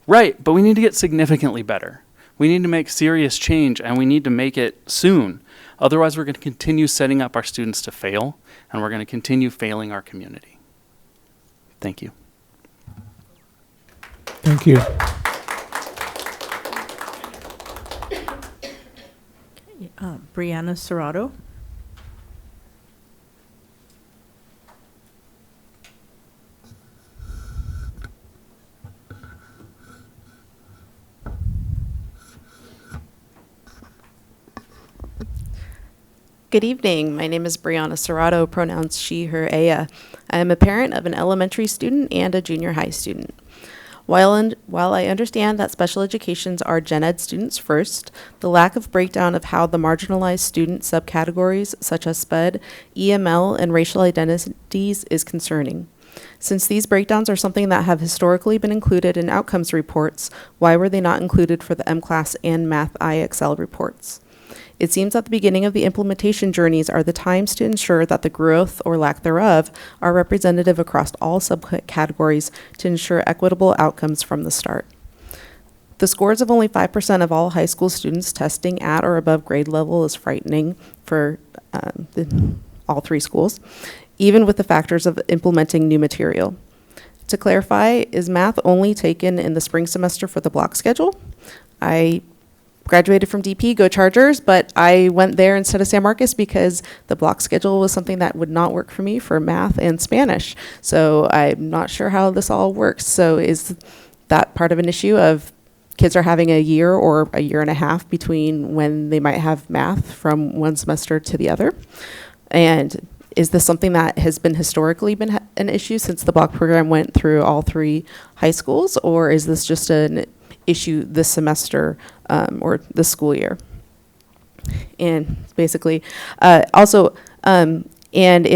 Right, but we need to get significantly better. We need to make serious change, and we need to make it soon. Otherwise, we're going to continue setting up our students to fail, and we're going to continue failing our community. Thank you. Thank you. Brianna Serrato. Good evening. My name is Brianna Serrato, pronouns she, her, aya. I am a parent of an elementary student and a junior high student. While I understand that special educations are gen ed students first, the lack of breakdown of how the marginalized student subcategories such as SPED, EML, and racial identities is concerning. Since these breakdowns are something that have historically been included in outcomes reports, why were they not included for the MClass and Math IXL reports? It seems that the beginning of the implementation journeys are the times to ensure that the growth or lack thereof are representative across all subcategories to ensure equitable outcomes from the start. The scores of only 5% of all high school students testing at or above grade level is frightening for all three schools, even with the factors of implementing new material. To clarify, is math only taken in the spring semester for the block schedule? I graduated from DP, go Chargers, but I went there instead of San Marcos because the block schedule was something that would not work for me for math and Spanish. So I'm not sure how this all works. So is that part of an issue of kids are having a year or a year and a half between when they might have math from one semester to the other. And is this something that has been historically been an issue since the block program went through all 3 high schools, or is this just an issue this semester or this school year? And basically, and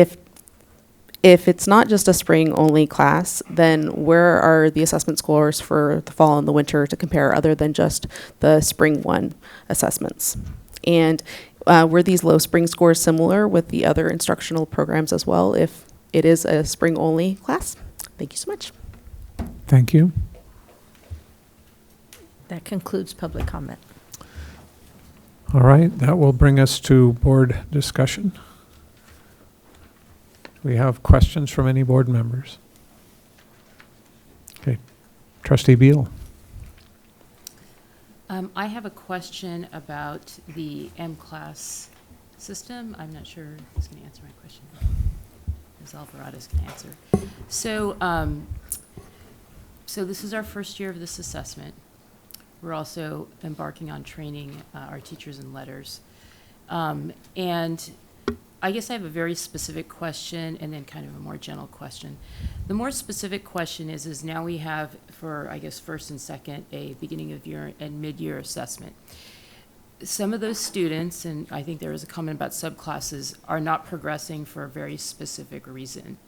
if it's not just a spring only class, then where are the assessment scores for the fall and the winter to compare other than just the spring 1 assessments? And were these low spring scores similar with the other instructional programs as well, if it is a spring only class? Thank you so much. Thank you. That concludes public comment. All right, that will bring us to board discussion. Do we have questions from any board members? Okay, Trustee Beal. I have a question about the M-Class system. I'm not sure who's going to answer my question. Ms. Alvarado's going to answer. So this is our first year of this assessment. We're also embarking on training our teachers in letters. And I guess I have a very specific question and then kind of a more general question. The more specific question is now we have for, I guess, first and second, a beginning of year and mid-year assessment. Some of those students, and I think there was a comment about subclasses, are not progressing for a very specific reason.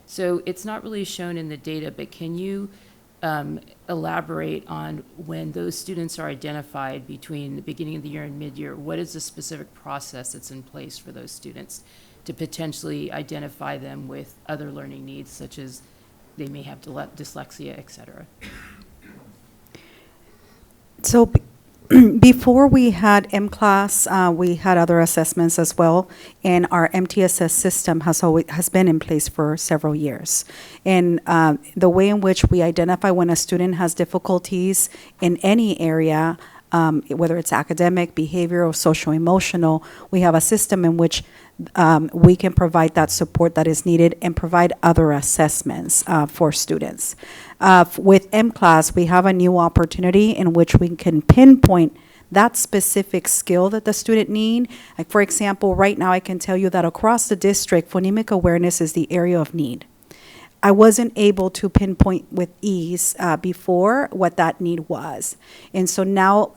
So it's not really shown in the data, but can you elaborate on when those students are identified between the beginning of the year and mid-year, what is the specific process that's in place for those students to potentially identify them with other learning needs, such as they may have dyslexia, et cetera? So before we had M-Class, we had other assessments as well, and our MTSS system has been in place for several years. And the way in which we identify when a student has difficulties in any area, whether it's academic, behavioral, social, emotional, we have a system in which we can provide that support that is needed and provide other assessments for students. With M-Class, we have a new opportunity in which we can pinpoint that specific skill that the student need. Like, for example, right now I can tell you that across the district, phonemic awareness is the area of need. I wasn't able to pinpoint with ease before what that need was. And so now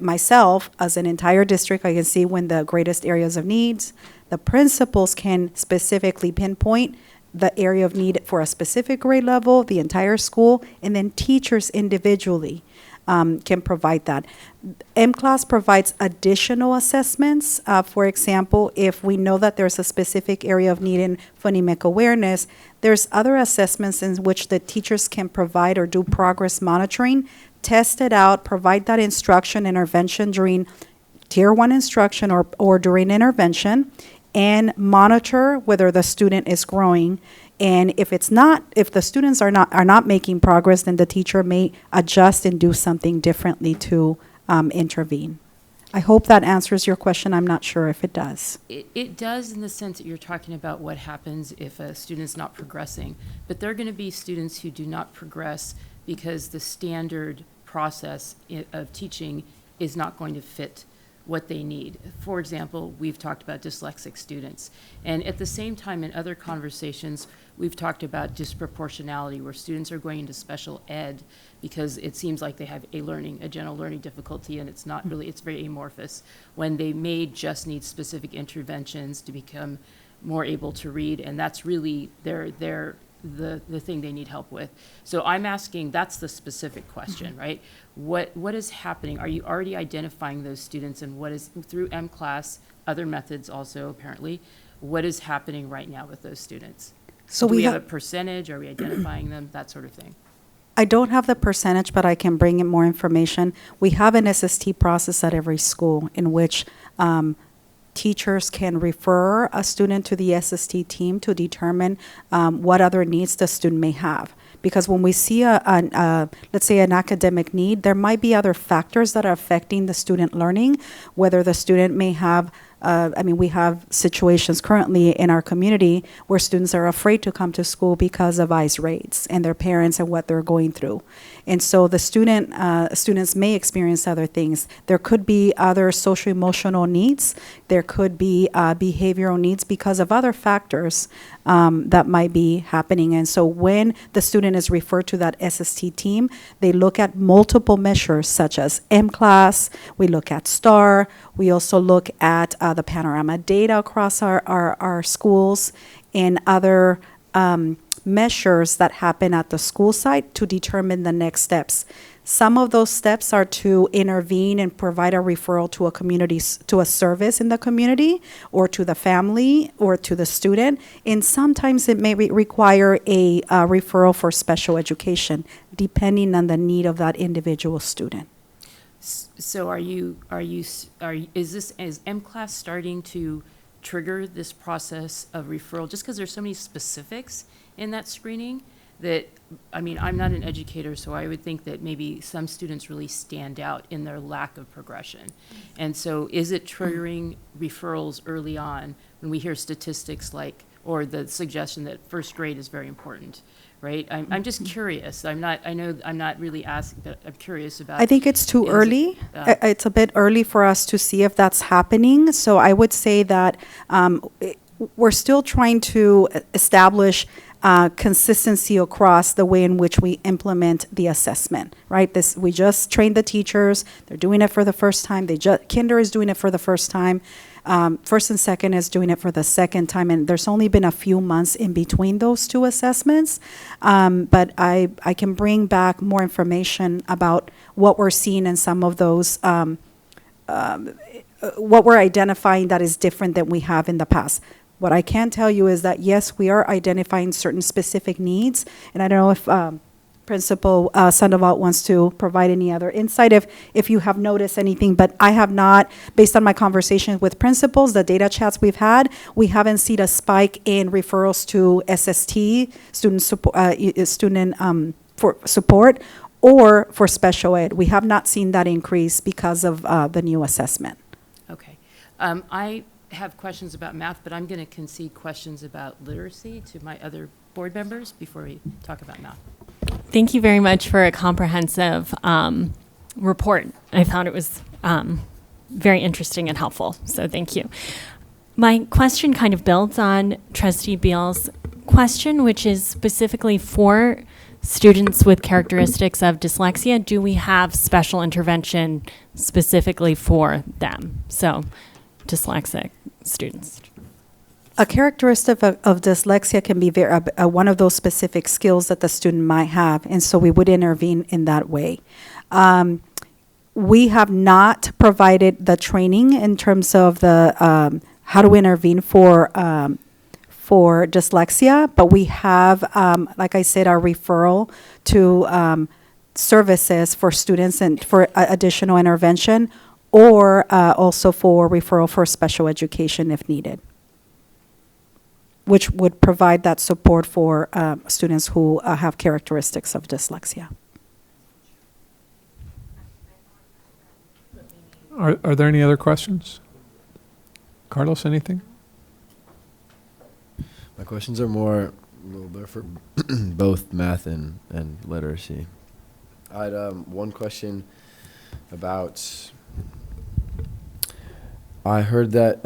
myself, as an entire district, I can see when the greatest areas of needs, the principals can specifically pinpoint the area of need for a specific grade level, the entire school, and then teachers individually can provide that. M-Class provides additional assessments. For example, if we know that there's a specific area of need in phonemic awareness, there's other assessments in which the teachers can provide or do progress monitoring, test it out, provide that instruction, intervention during Tier 1 instruction or during intervention, and monitor whether the student is growing. And if the students are not making progress, then the teacher may adjust and do something differently to intervene. I hope that answers your question. I'm not sure if it does. It does, in the sense that you're talking about what happens if a student's not progressing. But there are going to be students who do not progress because the standard process of teaching is not going to fit what they need. For example, we've talked about dyslexic students. And at the same time, in other conversations, we've talked about disproportionality, where students are going into special ed because it seems like they have a general learning difficulty, and it's not really, it's very amorphous, when they may just need specific interventions to become more able to read, and that's really the thing they need help with. So I'm asking, that's the specific question, right? What is happening? Are you already identifying those students, and what is, through M-Class, other methods also apparently, what is happening right now with those students? So Do we have a percentage? Are we identifying them? That sort of thing. I don't have the percentage, but I can bring in more information. We have an SST process at every school in which teachers can refer a student to the SST team to determine what other needs the student may have. Because when we see let's say an academic need, there might be other factors that are affecting the student learning, whether the student may have we have situations currently in our community where students are afraid to come to school because of ICE raids and their parents and what they're going through. And so the students may experience other things. There could be other social emotional needs. There could be behavioral needs because of other factors that might be happening. And so when the student is referred to that SST team, they look at multiple measures such as M-CLASS, we look at STAR, we also look at the panorama data across our schools and other measures that happen at the school site to determine the next steps. Some of those steps are to intervene and provide a referral to a community, to a service in the community, or to the family, or to the student. And sometimes it may require a referral for special education, depending on the need of that individual student. So is M-CLASS starting to trigger this process of referral, just because there's so many specifics in that screening that, I'm not an educator, so I would think that maybe some students really stand out in their lack of progression. And so is it triggering referrals early on when we hear statistics like, or the suggestion that first grade is very important, right? I'm just curious. I know I'm not really asking, but I'm curious about. I think it's too early. It's a bit early for us to see if that's happening. So I would say that we're still trying to establish consistency across the way in which we implement the assessment, right? We just trained the teachers. They're doing it for the first time. Kinder is doing it for the first time. First and second is doing it for the second time, and there's only been a few months in between those two assessments. But I can bring back more information about what we're seeing in some of those, what we're identifying that is different than we have in the past. What I can tell you is that, yes, we are identifying certain specific needs, and I don't know if Principal Sandoval wants to provide any other insight if you have noticed anything, but I have not, based on my conversations with principals, the data chats we've had, we haven't seen a spike in referrals to SST, for support, or for special ed. We have not seen that increase because of the new assessment. Okay. I have questions about math, but I'm going to concede questions about literacy to my other board members before we talk about math. Thank you very much for a comprehensive report. I found it was very interesting and helpful, so thank you. My question kind of builds on Trustee Beal's question, which is specifically for students with characteristics of dyslexia. Do we have special intervention specifically for them? So, dyslexic students. A characteristic of dyslexia can be one of those specific skills that the student might have, and so we would intervene in that way. We have not provided the training in terms of the how to intervene for dyslexia, but we have, like I said, our referral to services for students and for additional intervention, or also for referral for special education if needed, which would provide that support for students who have characteristics of dyslexia. Are there any other questions? Carlos, anything? My questions are more a little bit for both math and literacy. I had one question about, I heard that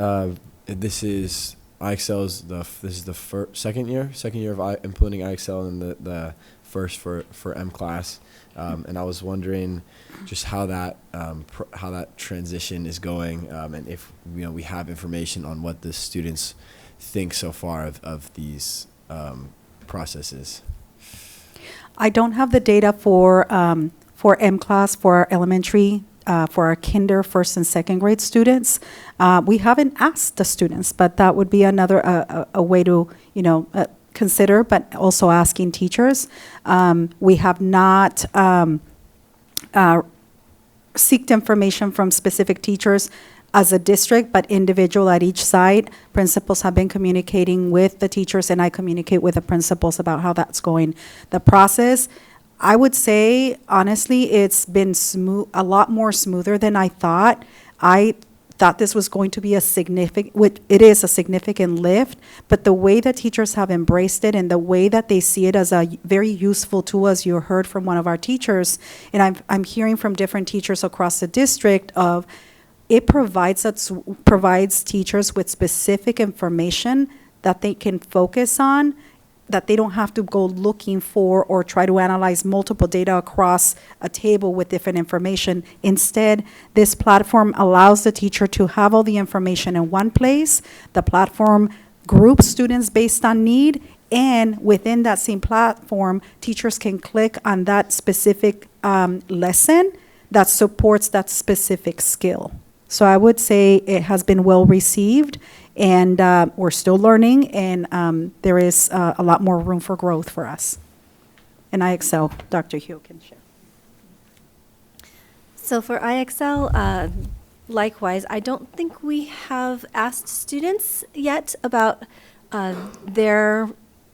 this is IXL this is the second year of implementing IXL, and the first for M-CLASS, and I was wondering just how that transition is going, and if we have information on what the students think so far of these processes. I don't have the data for M-CLASS for our elementary. For our kinder, first and second grade students, we haven't asked the students, but that would be another a way to consider. But also asking teachers. We have not seeked information from specific teachers as a district, but individual at each site. Principals have been communicating with the teachers, and I communicate with the principals about how that's going. The process, I would say, honestly, it's been a lot more smoother than I thought. I thought this was going to be a significant, it is a significant lift, but the way that teachers have embraced it and the way that they see it as a very useful tool, as you heard from one of our teachers, and I'm hearing from different teachers across the district of, it provides teachers with specific information that they can focus on, that they don't have to go looking for or try to analyze multiple data across a table with different information. Instead, this platform allows the teacher to have all the information in one place. The platform groups students based on need, and within that same platform, teachers can click on that specific lesson that supports that specific skill. So I would say it has been well received, and we're still learning, and there is a lot more room for growth for us. And IXL, Dr. Hugh can share. So for IXL, likewise, I don't think we have asked students yet about their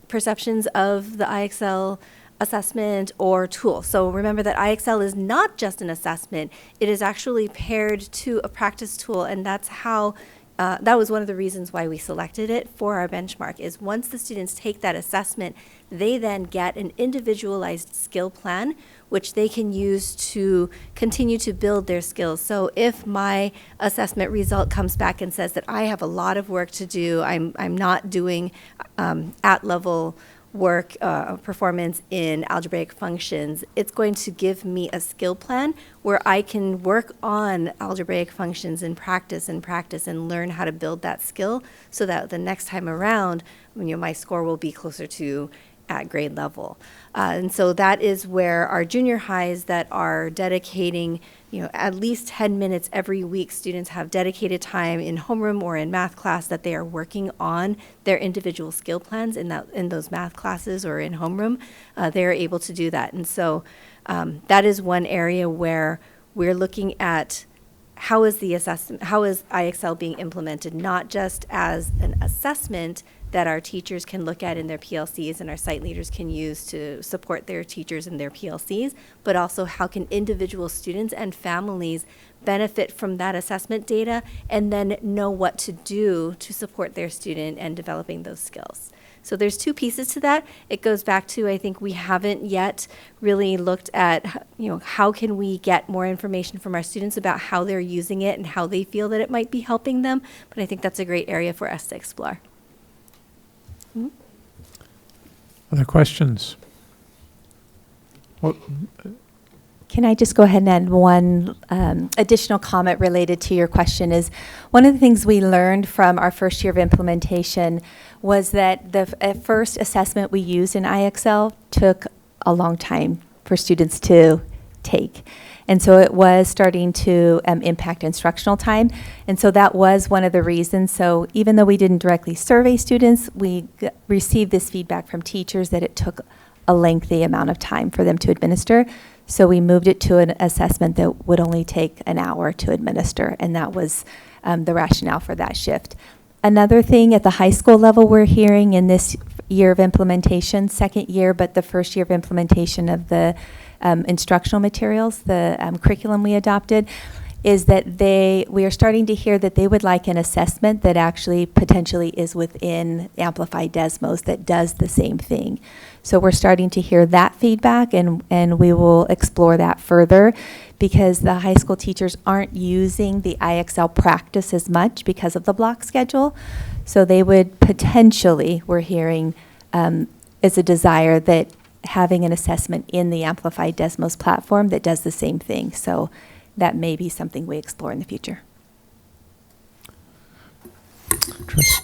perceptions of the IXL assessment or tool. So remember that IXL is not just an assessment, it is actually paired to a practice tool, and that's how that was one of the reasons why we selected it for our benchmark, is once the students take that assessment, they then get an individualized skill plan, which they can use to continue to build their skills. So if my assessment result comes back and says that I have a lot of work to do, I'm not doing at-level work performance in algebraic functions, it's going to give me a skill plan where I can work on algebraic functions and practice and learn how to build that skill, so that the next time around, my score will be closer to at grade level. And so that is where our junior highs that are dedicating at least 10 minutes every week, students have dedicated time in homeroom or in math class that they are working on their individual skill plans in those math classes or in homeroom. They're able to do that. And so that is one area where we're looking at how is IXL being implemented, not just as an assessment that our teachers can look at in their PLCs and our site leaders can use to support their teachers in their PLCs, but also how can individual students and families benefit from that assessment data and then know what to do to support their student and developing those skills. So there's two pieces to that. It goes back to, I think we haven't yet really looked at, how can we get more information from our students about how they're using it and how they feel that it might be helping them. But I think that's a great area for us to explore. Other questions? Can I just go ahead and add one additional comment related to your question? Is one of the things we learned from our first year of implementation was that the first assessment we used in IXL took a long time for students to take. And so it was starting to impact instructional time. And so that was one of the reasons. So even though we didn't directly survey students, we received this feedback from teachers that it took a lengthy amount of time for them to administer. So we moved it to an assessment that would only take an hour to administer. And that was the rationale for that shift. Another thing at the high school level we're hearing in this year of implementation, second year, but the first year of implementation of the instructional materials, the curriculum we adopted, is that we are starting to hear that they would like an assessment that actually potentially is within Amplify Desmos that does the same thing. So we're starting to hear that feedback, and we will explore that further, because the high school teachers aren't using the IXL practice as much because of the block schedule. So they would potentially, we're hearing, is a desire that having an assessment in the Amplify Desmos platform that does the same thing. So that may be something we explore in the future.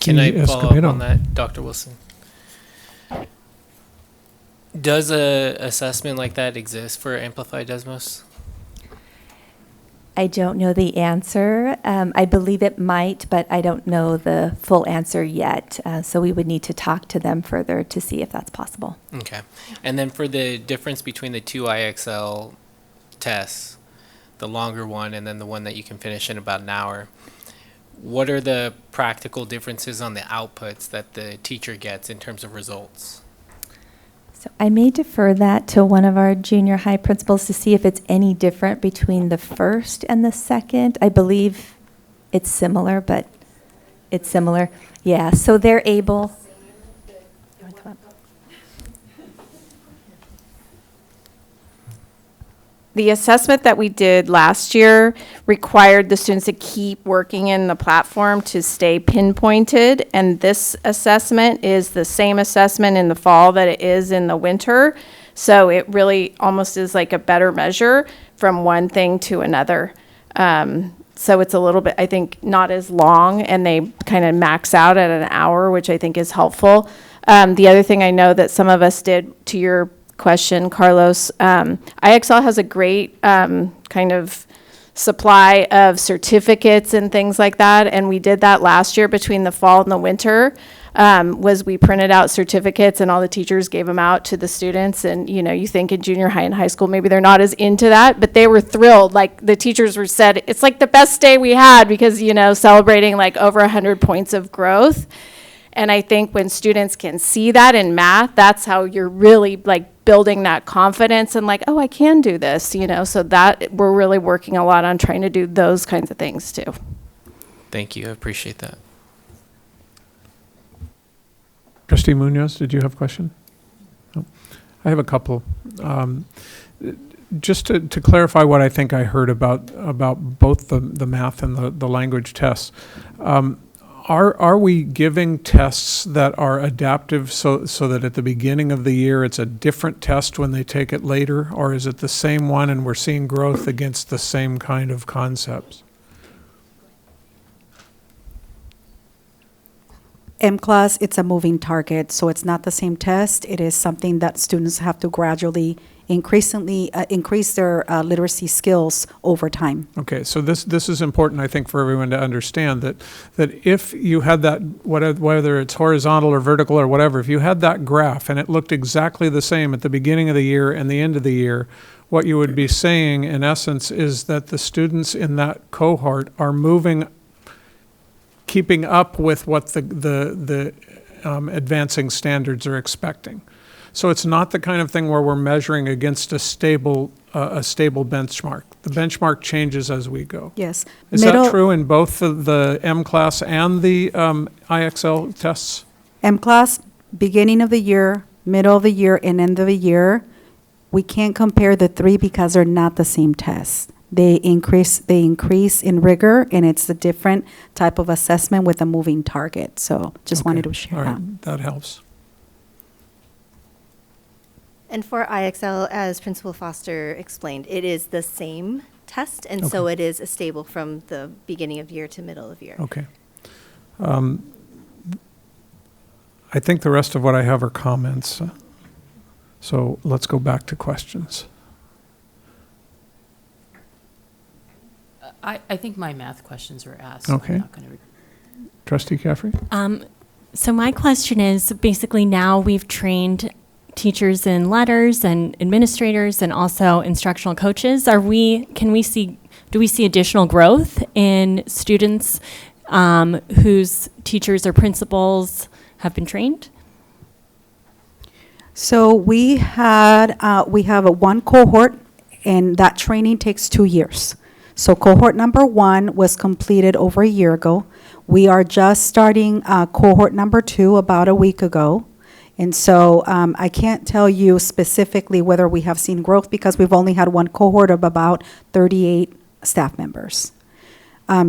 Can I follow up on that, Dr. Wilson? Does a assessment like that exist for Amplify Desmos? I don't know the answer. I believe it might, but I don't know the full answer yet. So we would need to talk to them further to see if that's possible. Okay. And then for the difference between the two IXL tests, the longer one and then the one that you can finish in about an hour, what are the practical differences on the outputs that the teacher gets in terms of results? So I may defer that to one of our junior high principals to see if it's any different between the first and the second. I believe It's similar, but it's similar. Yeah, so they're able. You wanna come up? The assessment that we did last year required the students to keep working in the platform to stay pinpointed. And this assessment is the same assessment in the fall that it is in the winter. So it really almost is like a better measure from one thing to another. So it's a little bit, I think, not as long, and they kind of max out at an hour, which I think is helpful. The other thing I know that some of us did, to your question, Carlos, IXL has a great kind of supply of certificates and things like that, and we did that last year between the fall and the winter. Was we printed out certificates and all the teachers gave them out to the students. And, you know, you think in junior high and high school, maybe they're not as into that, but they were thrilled. Like the teachers were said, it's like the best day we had because, you know, celebrating like over 100 points of growth. And I think when students can see that in math, that's how you're really like building that confidence and like, oh, I can do this, you know, so that we're really working a lot on trying to do those kinds of things too. Thank you. I appreciate that. Trustee Munoz, did you have a question? No. I have a couple. Just to clarify what I think I heard about both the math and the language tests, are we giving tests that are adaptive so that at the beginning of the year it's a different test when they take it later, or is it the same one and we're seeing growth against the same kind of concepts? M-Class, it's a moving target, so it's not the same test. It is something that students have to gradually increase their literacy skills over time. Okay, so this is important, I think, for everyone to understand that if you had that, whether it's horizontal or vertical or whatever, if you had that graph and it looked exactly the same at the beginning of the year and the end of the year, what you would be saying, in essence, is that the students in that cohort are keeping up with what the advancing standards are expecting. So it's not the kind of thing where we're measuring against a stable benchmark. The benchmark changes as we go. Yes. Is that true in both the M-Class and the IXL tests? M-Class, beginning of the year, middle of the year, and end of the year, we can't compare the three because they're not the same tests. They increase in rigor, and it's a different type of assessment with a moving target. So just wanted to share All that. right, that helps. And for IXL, as Principal Foster explained, it is the same test, and so it is stable from the beginning of year to middle of year. Okay. I think the rest of what I have are comments. So let's go back to questions. I think my math questions were asked. Okay. I'm not gonna Trustee Caffrey? So my question is, basically now we've trained teachers in letters and administrators and also instructional coaches. Do we see additional growth in students whose teachers or principals have been trained? So we have one cohort, and that training takes 2 years. So cohort number 1 was completed over a year ago. We are just starting cohort number 2 about a week ago. And so I can't tell you specifically whether we have seen growth because we've only had one cohort of about 38 staff members.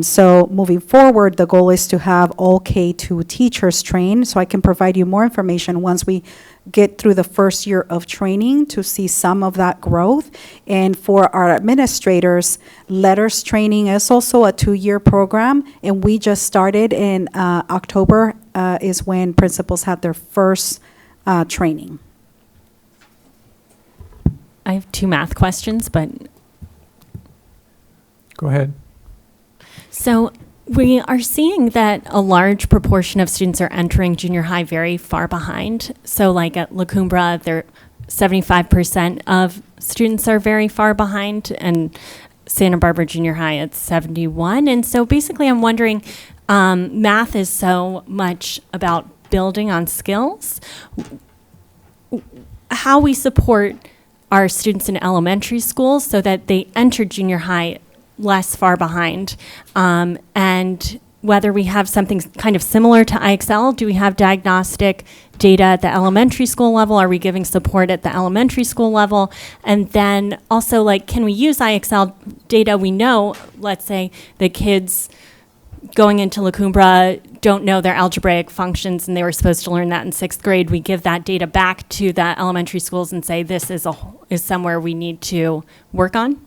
So moving forward, the goal is to have all K-2 teachers trained, so I can provide you more information once we get through the first year of training to see some of that growth. And for our administrators, letters training is also a 2-year program, and we just started in October is when principals had their first training. I have 2 math questions, but Go ahead. So we are seeing that a large proportion of students are entering junior high very far behind. So like at La Cumbra, 75% of students are very far behind, and Santa Barbara Junior High, it's 71. And so basically I'm wondering, math is so much about building on skills. How we support our students in elementary school so that they enter junior high less far behind. And whether we have something kind of similar to IXL, do we have diagnostic data at the elementary school level? Are we giving support at the elementary school level? And then also, like, can we use IXL data? We know, let's say, the kids going into La Cumbra don't know their algebraic functions and they were supposed to learn that in 6th grade. We give that data back to the elementary schools and say this is somewhere we need to work on?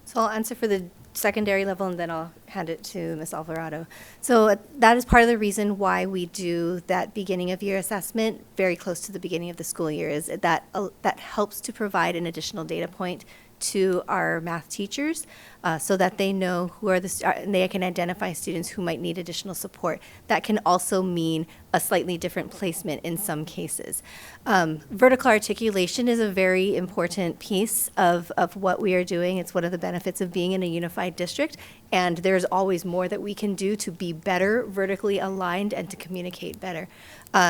So I'll answer for the secondary level, and then I'll hand it to Ms. Alvarado. So that is part of the reason why we do that beginning of year assessment very close to the beginning of the school year, is that helps to provide an additional data point to our math teachers so that they know who are and they can identify students who might need additional support. That can also mean a slightly different placement in some cases. Vertical articulation is a very important piece of what we are doing. It's one of the benefits of being in a unified district, and there's always more that we can do to be better vertically aligned and to communicate better.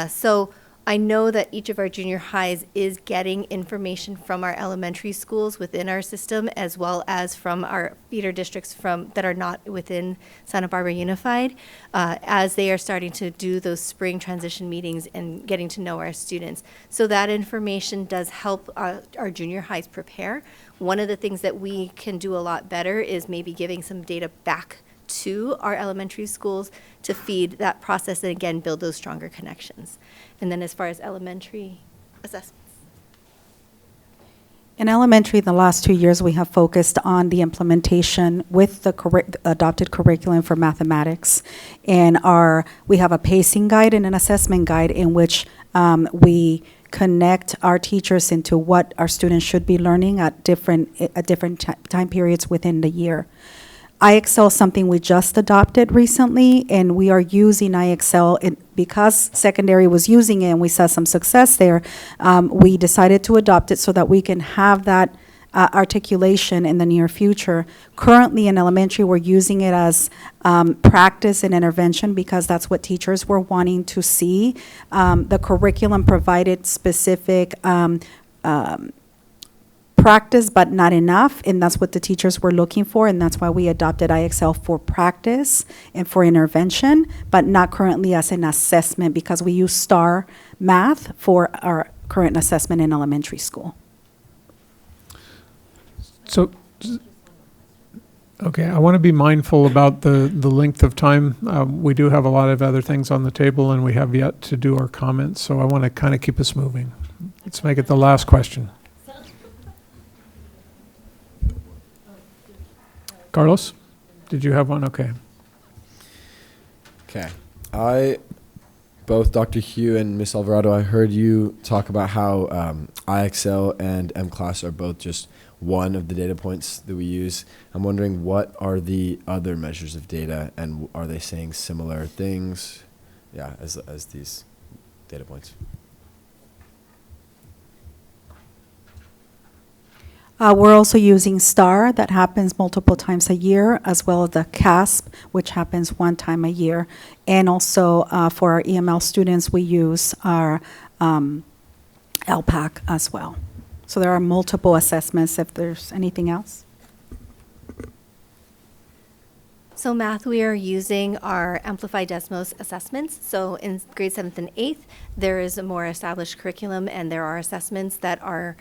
So I know that each of our junior highs is getting information from our elementary schools within our system, as well as from our feeder districts that are not within Santa Barbara Unified, as they are starting to do those spring transition meetings and getting to know our students. So that information does help our junior highs prepare. One of the things that we can do a lot better is maybe giving some data back to our elementary schools to feed that process and again build those stronger connections. And then as far as elementary assessments. In elementary, the last 2 years, we have focused on the implementation with the adopted curriculum for mathematics. And we have a pacing guide and an assessment guide in which we connect our teachers into what our students should be learning at different time periods within the year. IXL is something we just adopted recently, and we are using IXL because secondary was using it and we saw some success there. We decided to adopt it so that we can have that articulation in the near future. Currently in elementary, we're using it as practice and intervention because that's what teachers were wanting to see. The curriculum provided specific practice, but not enough, and that's what the teachers were looking for, and that's why we adopted IXL for practice and for intervention, but not currently as an assessment because we use STAR math for our current assessment in elementary school. So, okay, I want to be mindful about the length of time. We do have a lot of other things on the table, and we have yet to do our comments, so I want to kind of keep us moving. Let's make it the last question. Carlos, did you have one? Okay. Okay. Both Dr. Hugh and Ms. Alvarado, I heard you talk about how IXL and MClass are both just one of the data points that we use. I'm wondering, what are the other measures of data, and are they saying similar things, as these data points? We're also using STAR, that happens multiple times a year, as well as the CASP, which happens one time a year. And also for our EML students, we use our LPAC as well. So there are multiple assessments if there's anything else. So math, we are using our Amplified Desmos assessments. So in grade 7th and 8th, there is a more established curriculum, and there are assessments that are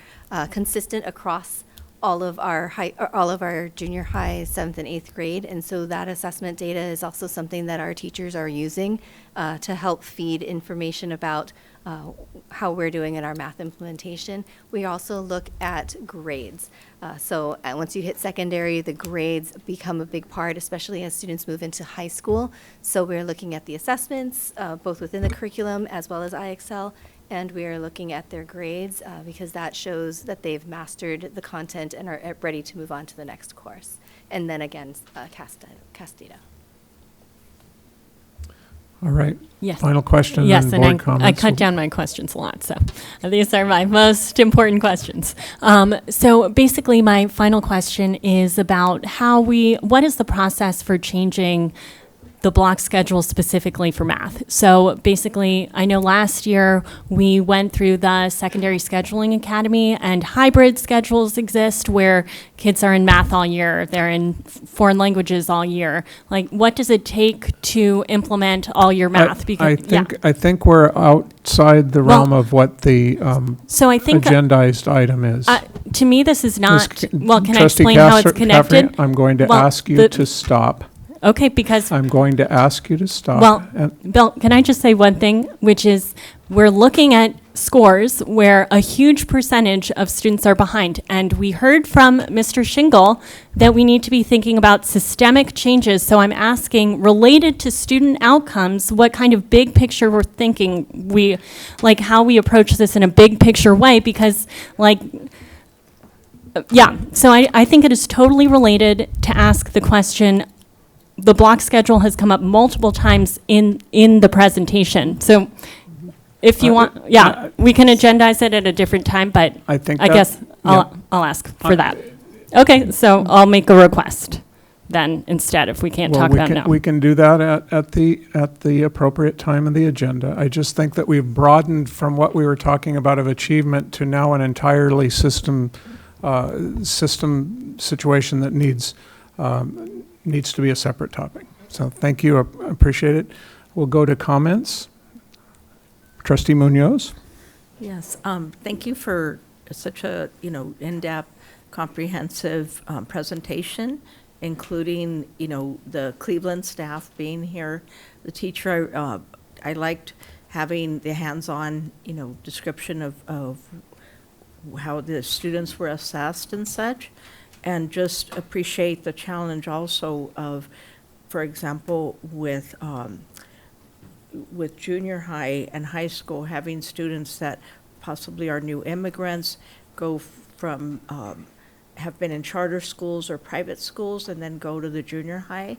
consistent across all of our junior high 7th and 8th grade. And so that assessment data is also something that our teachers are using to help feed information about how we're doing in our math implementation. We also look at grades. So once you hit secondary, the grades become a big part, especially as students move into high school. So we're looking at the assessments, both within the curriculum as well as IXL, and we are looking at their grades because that shows that they've mastered the content and are ready to move on to the next course. And then again, CAST data. All right. Yes. Final question. Yes, and board comments. I cut down my questions a lot, so these are my most important questions. So basically, my final question is about what is the process for changing the block schedule specifically for math. So basically, I know last year we went through the Secondary Scheduling Academy, and hybrid schedules exist where kids are in math all year, they're in foreign languages all year. Like, what does it take to implement all year math? I think we're outside the realm of what the so I think agendized item is. To me, this is not. Well, can I Trustee explain how it's Caffrey, connected? I'm going to Well, ask you to stop. Okay, because I'm going to ask you to stop. well, Bill, can I just say one thing, which is we're looking at scores where a huge percentage of students are behind, and we heard from Mr. Shingle that we need to be thinking about systemic changes. So I'm asking, related to student outcomes, what kind of big picture we're thinking, like how we approach this in a big picture way, because so I think it is totally related to ask the question. The block schedule has come up multiple times in the presentation. So if you want, we can agendize it at a different time, but I guess I'll ask for that. Okay, so I'll make a request then instead if we can't talk about it now. We can do that at the appropriate time of the agenda. I just think that we've broadened from what we were talking about of achievement to now an entirely system situation that needs to be a separate topic. So thank you, I appreciate it. We'll go to comments. Trustee Munoz. Yes, thank you for such a, in-depth, comprehensive presentation, including, the Cleveland staff being here. The teacher, I liked having the hands-on, description of how the students were assessed and such. And just appreciate the challenge also of, for example, with junior high and high school, having students that possibly are new immigrants, go from, have been in charter schools or private schools, and then go to the junior high,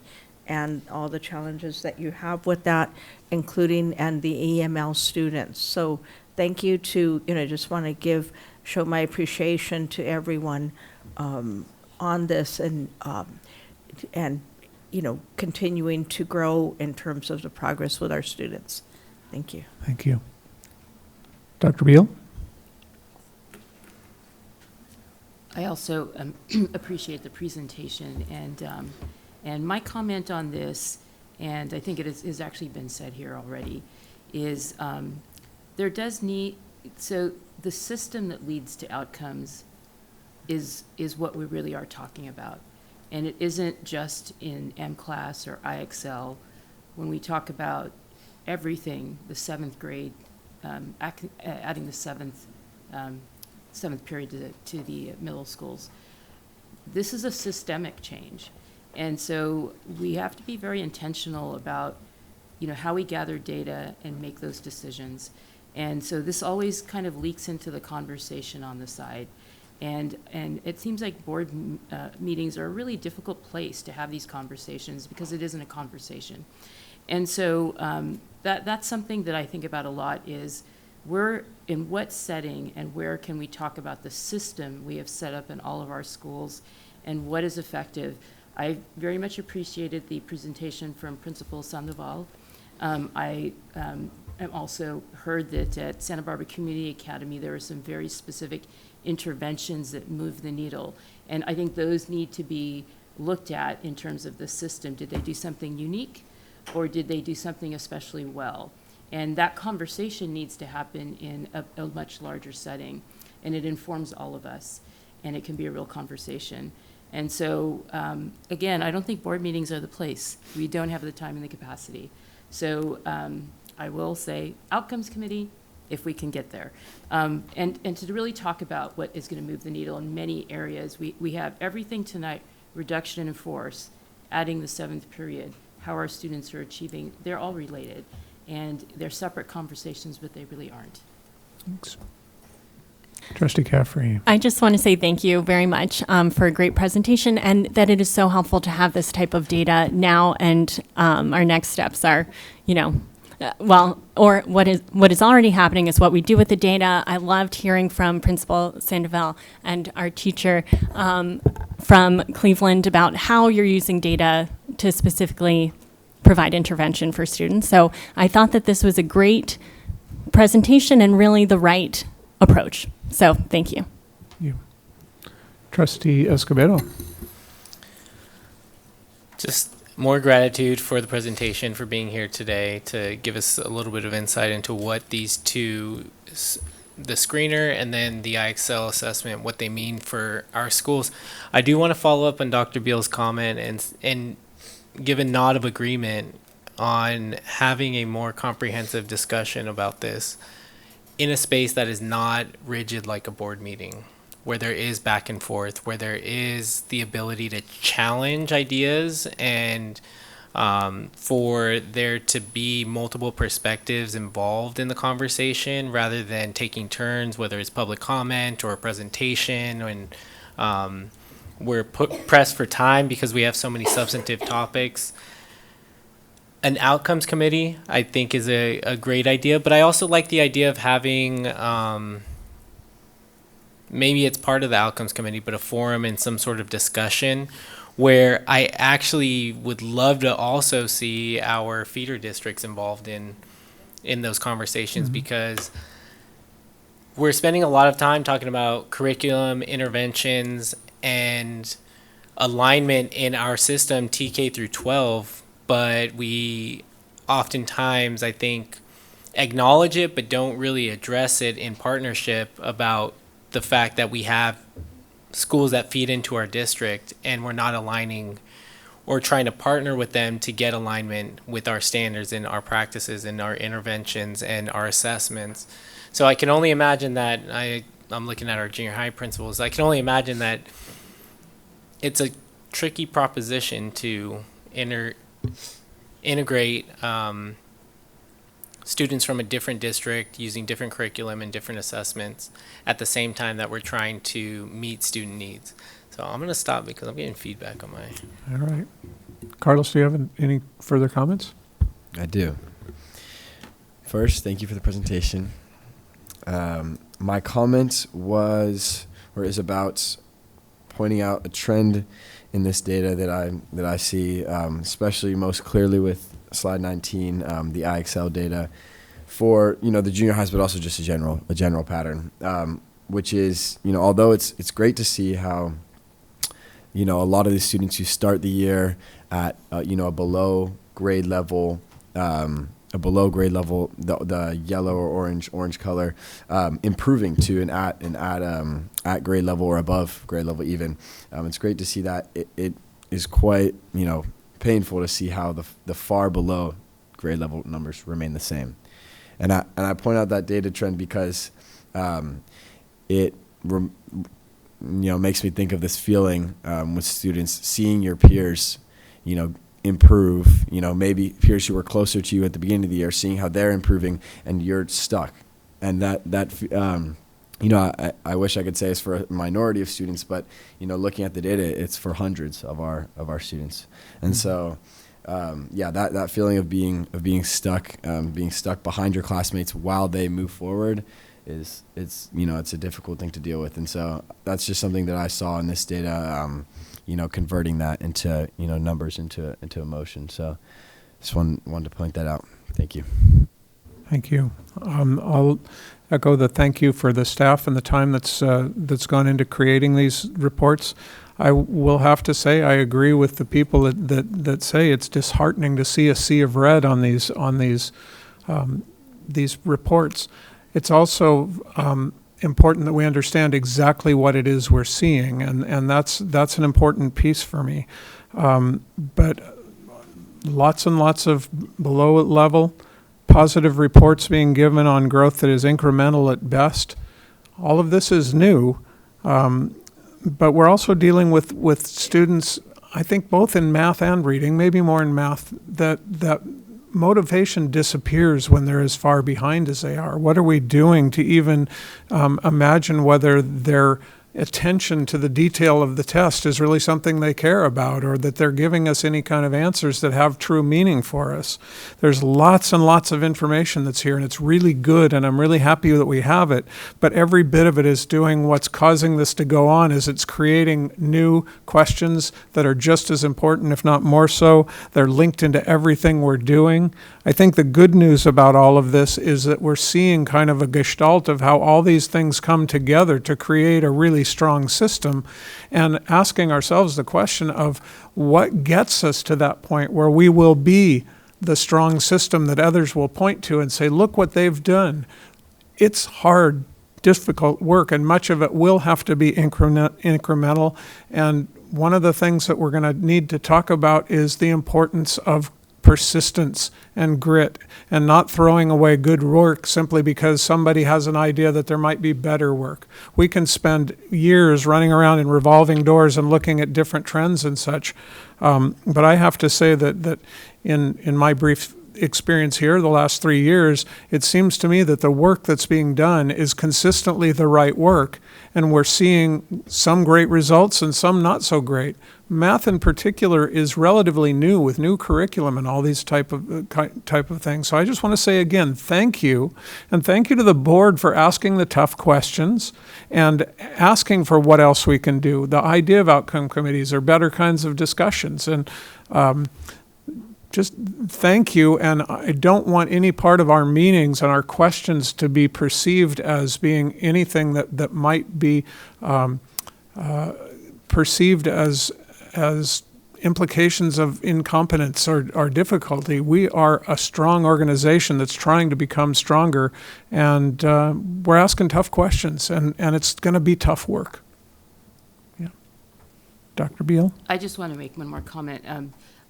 and all the challenges that you have with that, including and the EML students. So thank you to, just want to show my appreciation to everyone on this, and continuing to grow in terms of the progress with our students. Thank you. Thank you. Dr. Beal? I also appreciate the presentation, and my comment on this, and I think it has actually been said here already, is there does need, so the system that leads to outcomes is what we really are talking about. And it isn't just in M-Class or IXL. When we talk about everything, the seventh grade, adding the seventh period to the middle schools, this is a systemic change. And so we have to be very intentional about, how we gather data and make those decisions. And so this always kind of leaks into the conversation on the side. And it seems like board meetings are a really difficult place to have these conversations because it isn't a conversation. And so that's something that I think about a lot is we're in what setting and where can we talk about the system we have set up in all of our schools and what is effective. I very much appreciated the presentation from Principal Sandoval. I also heard that at Santa Barbara Community Academy there were some very specific interventions that move the needle. And I think those need to be looked at in terms of the system. Did they do something unique or did they do something especially well? And that conversation needs to happen in a much larger setting, and it informs all of us, and it can be a real conversation. And so, again, I don't think board meetings are the place. We don't have the time and the capacity. So I will say outcomes committee, if we can get there. And to really talk about what is going to move the needle in many areas. We have everything tonight, reduction in force, adding the seventh period, how our students are achieving. They're all related. And they're separate conversations, but they really aren't. Thanks. Trustee Caffrey. I just want to say thank you very much for a great presentation, and that it is so helpful to have this type of data now, and our next steps are, or what is already happening is what we do with the data. I loved hearing from Principal Sandoval and our teacher from Cleveland about how you're using data to specifically provide intervention for students. So I thought that this was a great presentation and really the right approach. So thank you. Trustee Escobedo. Just more gratitude for the presentation, for being here today to give us a little bit of insight into what these two, the screener and then the IXL assessment, what they mean for our schools. I do want to follow up on Dr. Beal's comment and give a nod of agreement on having a more comprehensive discussion about this in a space that is not rigid like a board meeting, where there is back and forth, where there is the ability to challenge ideas and for there to be multiple perspectives involved in the conversation rather than taking turns, whether it's public comment or a presentation. And we're pressed for time because we have so many substantive topics. An outcomes committee, I think, is a great idea, but I also like the idea of having maybe it's part of the outcomes committee, but a forum and some sort of discussion where I actually would love to also see our feeder districts involved in those conversations, because we're spending a lot of time talking about curriculum, interventions, and alignment in our system, TK through 12, but we oftentimes, I think, acknowledge it, but don't really address it in partnership about the fact that we have schools that feed into our district and we're not aligning or trying to partner with them to get alignment with our standards and our practices and our interventions and our assessments. So I can only imagine that, I'm looking at our junior high principals, I can only imagine that it's a tricky proposition to integrate students from a different district using different curriculum and different assessments at the same time that we're trying to meet student needs. So I'm going to stop because I'm getting feedback on my... All right. Carlos, do you have any further comments? I do. First, thank you for the presentation. My comment is about pointing out a trend in this data that I see, especially most clearly with slide 19, the IXL data for the junior highs, but also just a general pattern, which is although it's great to see how a lot of the students who start the year at a below grade level, the yellow or orange color, improving to an at grade level or above grade level even. It's great to see that. It is quite painful to see how the far below grade level numbers remain the same. And I point out that data trend because it makes me think of this feeling with students seeing your peers improve, maybe peers who were closer to you at the beginning of the year, seeing how they're improving and you're stuck. And I wish I could say it's for a minority of students, but looking at the data, it's for hundreds of our students. And so, that feeling of being stuck behind your classmates while they move forward it's a difficult thing to deal with. And so that's just something that I saw in this data, converting that into numbers into emotion. So just wanted to point that out. Thank you. Thank you. I'll echo the thank you for the staff and the time that's gone into creating these reports. I will have to say I agree with the people that say it's disheartening to see a sea of red on these reports. It's also important that we understand exactly what it is we're seeing, and that's an important piece for me. But lots and lots of below level positive reports being given on growth that is incremental at best. All of this is new, but we're also dealing with students, I think both in math and reading, maybe more in math, that motivation disappears when they're as far behind as they are. What are we doing to even imagine whether they're attention to the detail of the test is really something they care about, or that they're giving us any kind of answers that have true meaning for us. There's lots and lots of information that's here, and it's really good, and I'm really happy that we have it. But every bit of it is doing what's causing this to go on, is it's creating new questions that are just as important, if not more so. They're linked into everything we're doing. I think the good news about all of this is that we're seeing kind of a gestalt of how all these things come together to create a really strong system, and asking ourselves the question of what gets us to that point where we will be the strong system that others will point to and say, look what they've done. It's hard, difficult work, and much of it will have to be incremental. And one of the things that we're going to need to talk about is the importance of persistence and grit, and not throwing away good work simply because somebody has an idea that there might be better work. We can spend years running around in revolving doors and looking at different trends and such. But I have to say that in my brief experience here the last 3 years, it seems to me that the work that's being done is consistently the right work, and we're seeing some great results and some not so great. Math in particular is relatively new, with new curriculum and all these type of things. So I just want to say again, thank you, and thank you to the board for asking the tough questions and asking for what else we can do. The idea of outcome committees are better kinds of discussions, and just thank you. And I don't want any part of our meetings and our questions to be perceived as being anything that might be perceived as implications of incompetence or difficulty. We are a strong organization that's trying to become stronger, and we're asking tough questions, and it's going to be tough work. Yeah. Dr. Beal? I just want to make one more comment.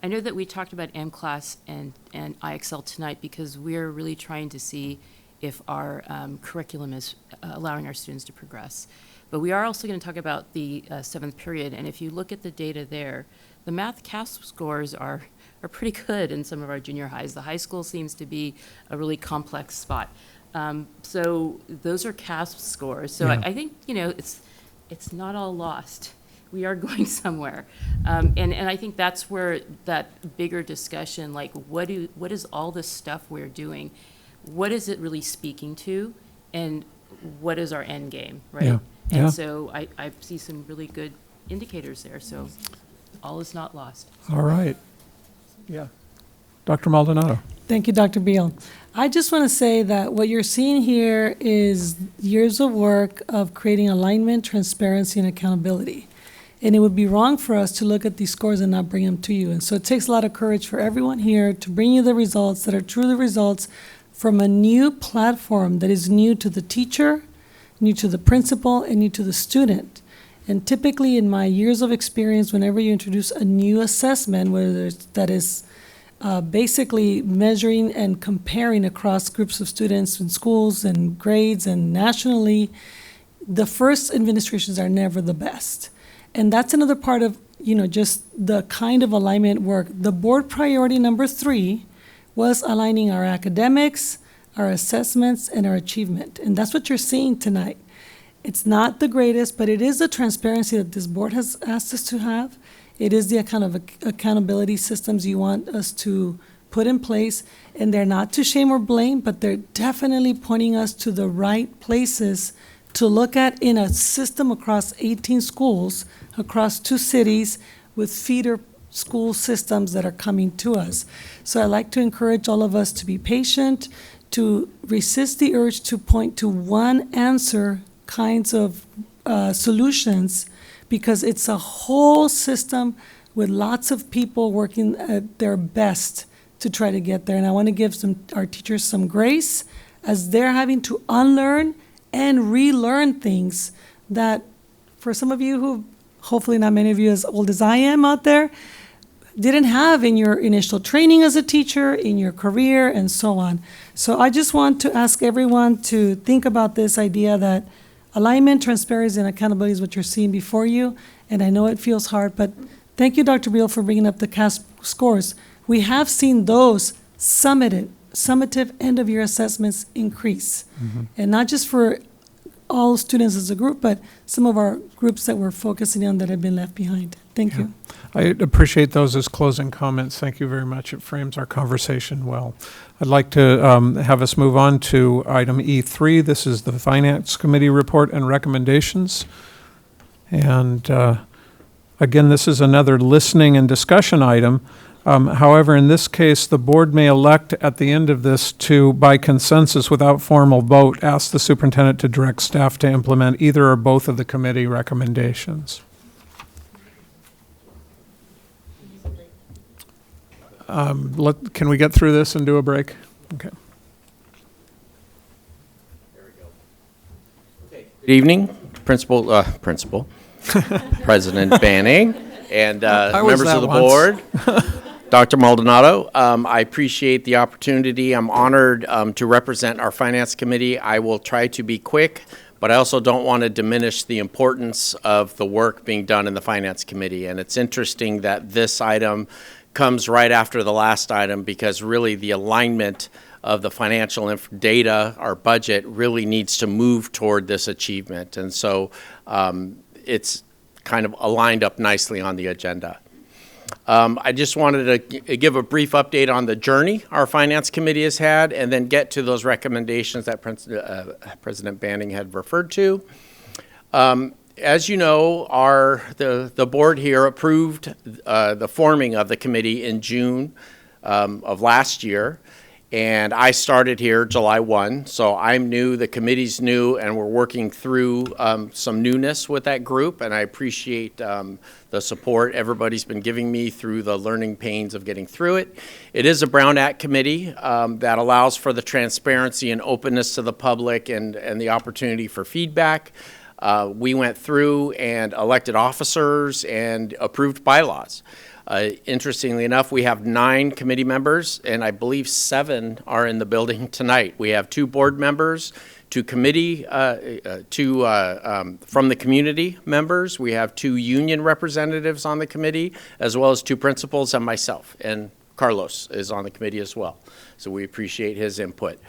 I know that we talked about M-Class and IXL tonight because we're really trying to see if our curriculum is allowing our students to progress. But we are also going to talk about the 7th period, and if you look at the data there, the math CASP scores are pretty good in some of our junior highs. The high school seems to be a really complex spot. So those are CASP scores. So Yeah. I think, it's not all lost. We are going somewhere. And I think that's where that bigger discussion, like what is all this stuff we're doing, what is it really speaking to, and what is our end game, right? Yeah. And Yeah. so I see some really good indicators there. So all is not lost. All right. Yeah. Dr. Maldonado. Thank you, Dr. Beal. I just want to say that what you're seeing here is years of work of creating alignment, transparency, and accountability. And it would be wrong for us to look at these scores and not bring them to you. And so it takes a lot of courage for everyone here to bring you the results that are truly results from a new platform that is new to the teacher, new to the principal, and new to the student. And typically in my years of experience, whenever you introduce a new assessment, whether that is basically measuring and comparing across groups of students in schools and grades and nationally, the first administrations are never the best. And that's another part of, just the kind of alignment work. The board priority number 3 was aligning our academics, our assessments, and our achievement. And that's what you're seeing tonight. It's not the greatest, but it is the transparency that this board has asked us to have. It is the kind of accountability systems you want us to put in place. And they're not to shame or blame, but they're definitely pointing us to the right places to look at in a system across 18 schools, across 2 cities, with feeder school systems that are coming to us. So I'd like to encourage all of us to be patient, to resist the urge to point to one answer kinds of solutions, because it's a whole system with lots of people working at their best to try to get there. And I want to give our teachers some grace as they're having to unlearn and relearn things that, for some of you who, hopefully not many of you as old as I am out there, didn't have in your initial training as a teacher, in your career, and so on. So I just want to ask everyone to think about this idea that alignment, transparency, and accountability is what you're seeing before you. And I know it feels hard, but thank you, Dr. Beal, for bringing up the CASP scores. We have seen those summative end-of-year assessments increase. And not just for all students as a group, but some of our groups that we're focusing on that have been left behind. Thank you. I appreciate those as closing comments. Thank you very much. It frames our conversation well. I'd like to have us move on to item E3. This is the Finance Committee report and recommendations. And again, this is another listening and discussion item. However, in this case, the board may elect at the end of this to, by consensus without formal vote, ask the superintendent to direct staff to implement either or both of the committee recommendations. Can we get through this and do a break? Okay. Good evening, Principal President Banning, and members of the board. Dr. Maldonado, I appreciate the opportunity. I'm honored to represent our Finance Committee. I will try to be quick, but I also don't want to diminish the importance of the work being done in the Finance Committee. And it's interesting that this item comes right after the last item, because really the alignment of the financial data, our budget, really needs to move toward this achievement. And so it's kind of aligned up nicely on the agenda. I just wanted to give a brief update on the journey our Finance Committee has had, and then get to those recommendations that President Banning had referred to. As you know, the board here approved the forming of the committee in June of last year, and I started here July 1, so I'm new, the committee's new, and we're working through some newness with that group, and I appreciate the support everybody's been giving me through the learning pains of getting through it. It is a Brown Act committee that allows for the transparency and openness to the public and the opportunity for feedback. We went through and elected officers and approved bylaws. Interestingly enough, we have 9 committee members, and I believe 7 are in the building tonight. We have 2 board members, 2 committee, 2 from the community members. We have 2 union representatives on the committee, as well as 2 principals and myself. And Carlos is on the committee as well, so we appreciate his input.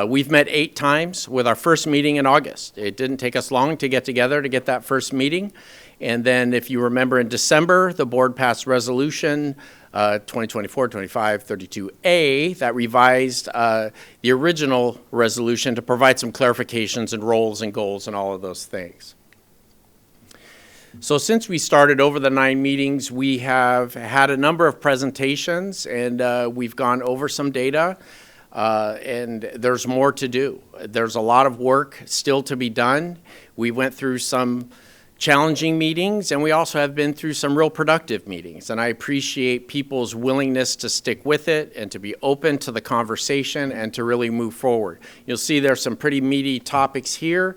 We've met 8 times with our first meeting in August. It didn't take us long to get together to get that first meeting. And then if you remember in December, the board passed resolution 2024-25-32A that revised the original resolution to provide some clarifications and roles and goals and all of those things. So since we started over the 9 meetings, we have had a number of presentations, and we've gone over some data, and there's more to do. There's a lot of work still to be done. We went through some challenging meetings, and we also have been through some real productive meetings, and I appreciate people's willingness to stick with it and to be open to the conversation and to really move forward. You'll see there's some pretty meaty topics here.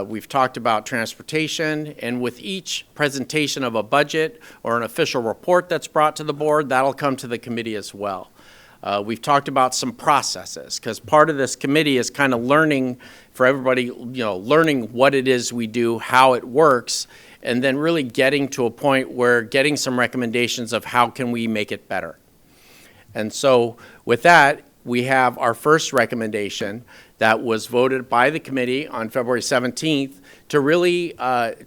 We've talked about transportation, and with each presentation of a budget or an official report that's brought to the board, that'll come to the committee as well. We've talked about some processes, because part of this committee is kind of learning for everybody, learning what it is we do, how it works, and then really getting to a point where getting some recommendations of how can we make it better. And so with that, we have our first recommendation that was voted by the committee on February 17th to really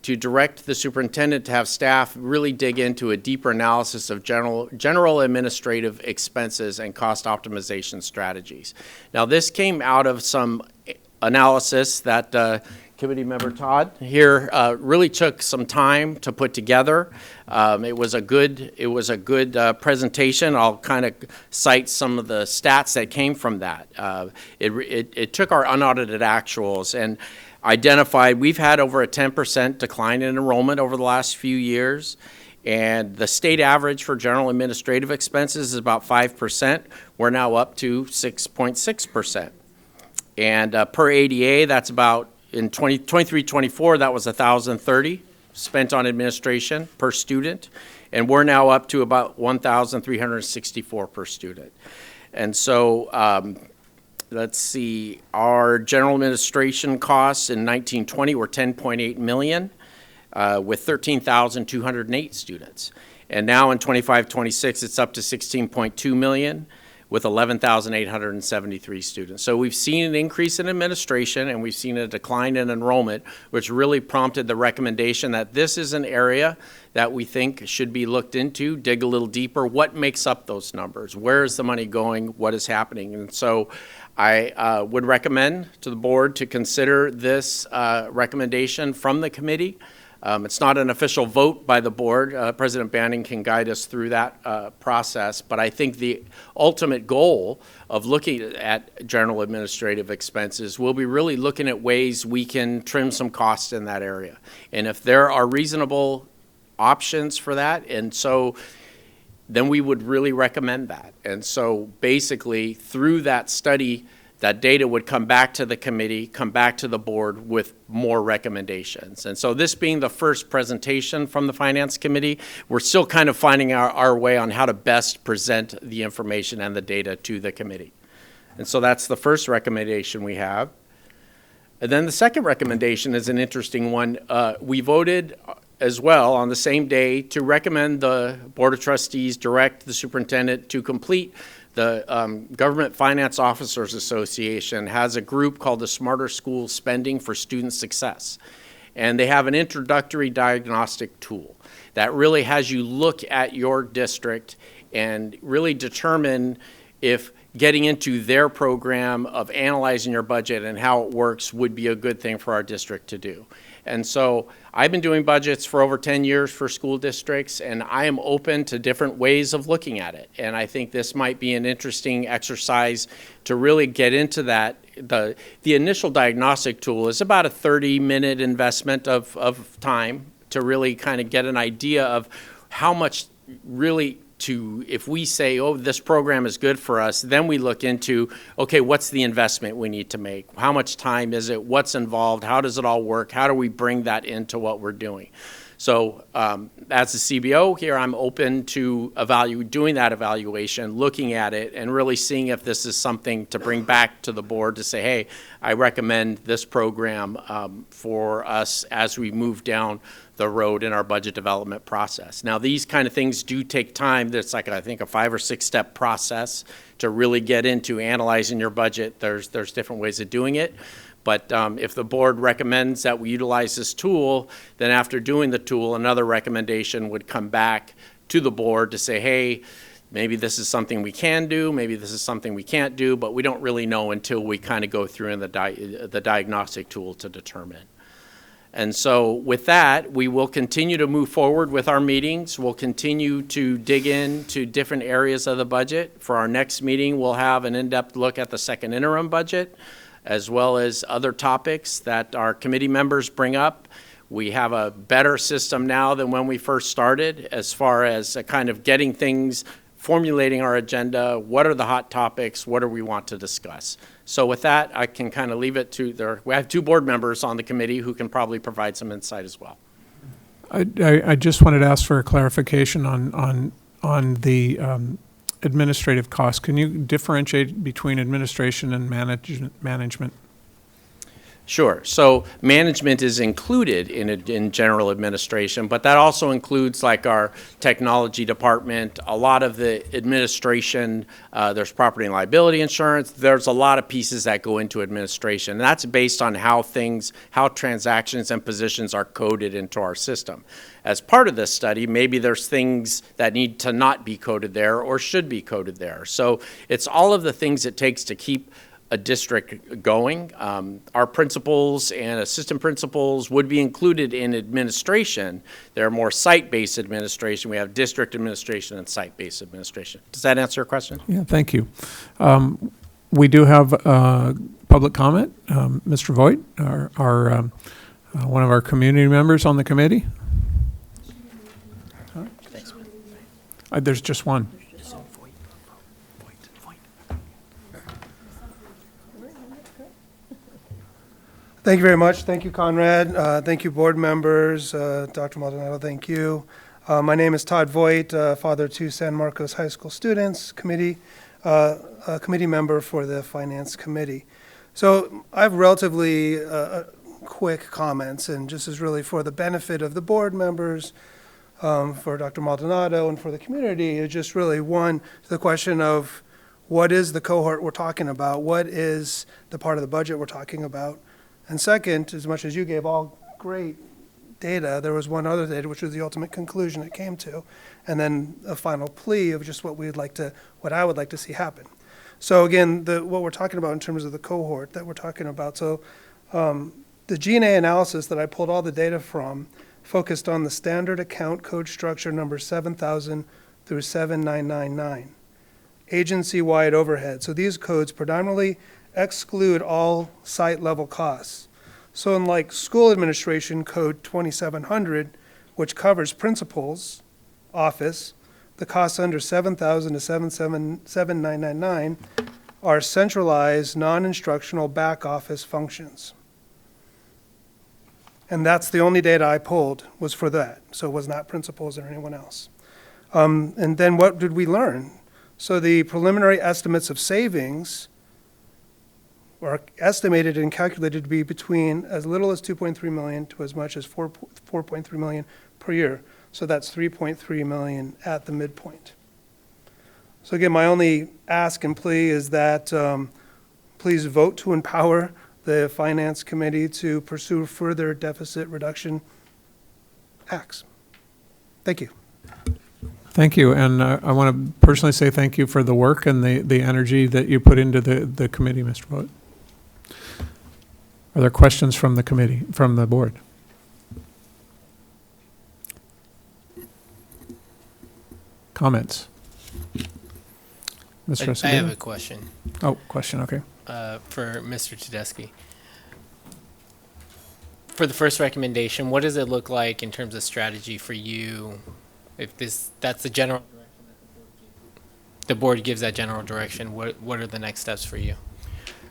to direct the superintendent to have staff really dig into a deeper analysis of general administrative expenses and cost optimization strategies. Now, this came out of some analysis that committee member Todd here really took some time to put together. It was a good presentation. I'll kind of cite some of the stats that came from that. It took our unaudited actuals and identified we've had over a 10% decline in enrollment over the last few years, and the state average for general administrative expenses is about 5%. We're now up to 6.6%. And per ADA, that's about, in 23-24, that was $1,030 spent on administration per student, and we're now up to about $1,364 per student. And so let's see, our general administration costs in 1920 were $10.8 million with 13,208 students. And now in 25-26, it's up to $16.2 million with 11,873 students. So we've seen an increase in administration and we've seen a decline in enrollment, which really prompted the recommendation that this is an area that we think should be looked into, dig a little deeper. What makes up those numbers? Where is the money going? What is happening? And so I would recommend to the board to consider this recommendation from the committee. It's not an official vote by the board. President Banning can guide us through that process, but I think the ultimate goal of looking at general administrative expenses will be really looking at ways we can trim some costs in that area. And if there are reasonable options for that, and so then we would really recommend that. And so basically through that study, that data would come back to the committee, come back to the board with more recommendations. And so this being the first presentation from the Finance Committee, we're still kind of finding our way on how to best present the information and the data to the committee. And so that's the first recommendation we have. And then the second recommendation is an interesting one. We voted as well on the same day to recommend the Board of Trustees direct the superintendent to complete the Government Finance Officers Association has a group called the Smarter School Spending for Student Success. And they have an introductory diagnostic tool that really has you look at your district and really determine if getting into their program of analyzing your budget and how it works would be a good thing for our district to do. And so I've been doing budgets for over 10 years for school districts, and I am open to different ways of looking at it. And I think this might be an interesting exercise to really get into that. The initial diagnostic tool is about a 30-minute investment of time to really kind of get an idea of how much really if we say, oh, this program is good for us, then we look into, okay, what's the investment we need to make? How much time is it? What's involved? How does it all work? How do we bring that into what we're doing? So as a CBO here, I'm open to doing that evaluation, looking at it, and really seeing if this is something to bring back to the board to say, hey, I recommend this program for us as we move down the road in our budget development process. Now, these kind of things do take time. There's like, I think, a 5 or 6 step process to really get into analyzing your budget. There's different ways of doing it. But if the board recommends that we utilize this tool, then after doing the tool, another recommendation would come back to the board to say, hey, maybe this is something we can do, maybe this is something we can't do, but we don't really know until we kind of go through in the diagnostic tool to determine. And so with that, we will continue to move forward with our meetings. We'll continue to dig into different areas of the budget. For our next meeting, we'll have an in-depth look at the second interim budget, as well as other topics that our committee members bring up. We have a better system now than when we first started as far as kind of getting things, formulating our agenda, what are the hot topics, what do we want to discuss. So with that, I can kind of leave it to we have 2 board members on the committee who can probably provide some insight as well. I just wanted to ask for a clarification on the administrative costs. Can you differentiate between administration and management? Sure. So management is included in general administration, but that also includes like our technology department, a lot of the administration, there's property and liability insurance. There's a lot of pieces that go into administration. And that's based on how transactions and positions are coded into our system. As part of this study, maybe there's things that need to not be coded there or should be coded there. So it's all of the things it takes to keep a district going. Our principals and assistant principals would be included in administration. They're more site-based administration. We have district administration and site-based administration. Does that answer your question? Yeah, thank you. We do have public comment. Mr. Voigt, one of our community members on the committee. Thanks. There's just one. Thank you very much. Thank you, Conrad. Thank you, board members. Dr. Maldonado, thank you. My name is Todd Voigt, father of 2 San Marcos High School students, committee member for the Finance Committee. So I have relatively quick comments, and just is really for the benefit of the board members, for Dr. Maldonado, and for the community. It's just really one, the question of what is the cohort we're talking about? What is the part of the budget we're talking about? And second, as much as you gave all great data, there was one other data, which was the ultimate conclusion it came to, and then a final plea of just what I would like to see happen. So again, what we're talking about in terms of the cohort that we're talking about. So the G&A analysis that I pulled all the data from focused on the standard account code structure number 7000 through 7999. Agency-wide overhead. So these codes predominantly exclude all site-level costs. So unlike school administration code 2700, which covers principals, office, the costs under 7,000 to 7999 are centralized, non-instructional back office functions. And that's the only data I pulled was for that. So it was not principals or anyone else. And then what did we learn? So the preliminary estimates of savings are estimated and calculated to be between as little as 2.3 million to as much as 4.3 million per year. So that's 3.3 million at the midpoint. So again, my only ask and plea is that please vote to empower the Finance Committee to pursue further deficit reduction acts. Thank you. Thank you, and I want to personally say thank you for the work and the energy that you put into the committee, Mr. Vogt. Are there questions from the committee, from the board? Comments? Mr. I have a question. Oh, question, okay. For Mr. Tedeschi. For the first recommendation, what does it look like in terms of strategy for you? If that's the general direction that the board gives that general direction, what are the next steps for you?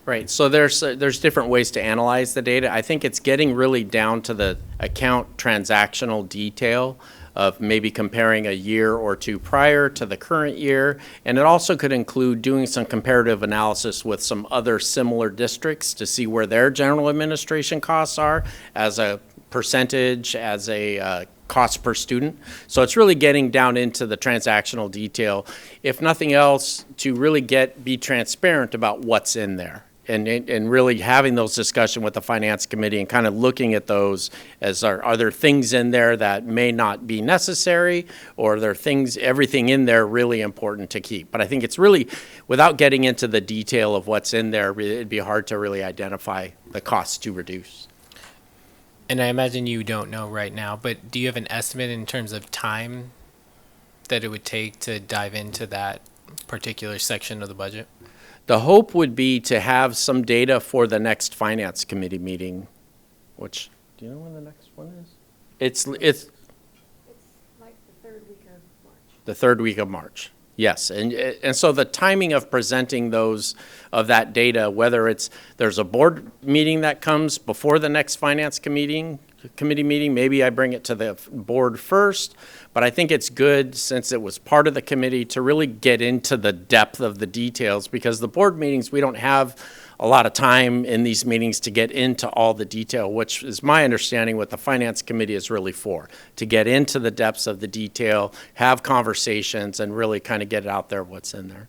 Right, so there's different ways to analyze the data. I think it's getting really down to the account transactional detail of maybe comparing a year or two prior to the current year. And it also could include doing some comparative analysis with some other similar districts to see where their general administration costs are as a percentage, as a cost per student. So it's really getting down into the transactional detail, if nothing else, to really be transparent about what's in there. And really having those discussions with the Finance Committee and kind of looking at those as are there things in there that may not be necessary, or are there everything in there really important to keep? But I think it's really, without getting into the detail of what's in there, it'd be hard to really identify the costs to reduce. And I imagine you don't know right now, but do you have an estimate in terms of time that it would take to dive into that particular section of the budget? The hope would be to have some data for the next Finance Committee meeting, which, do you know when the next one is? It's like the third week of March. The third week of March, yes. And so the timing of presenting of that data, whether there's a board meeting that comes before the next Finance Committee meeting, maybe I bring it to the board first. But I think it's good, since it was part of the committee, to really get into the depth of the details, because the board meetings, we don't have a lot of time in these meetings to get into all the detail, which is my understanding what the Finance Committee is really for, to get into the depths of the detail, have conversations, and really kind of get it out there what's in there.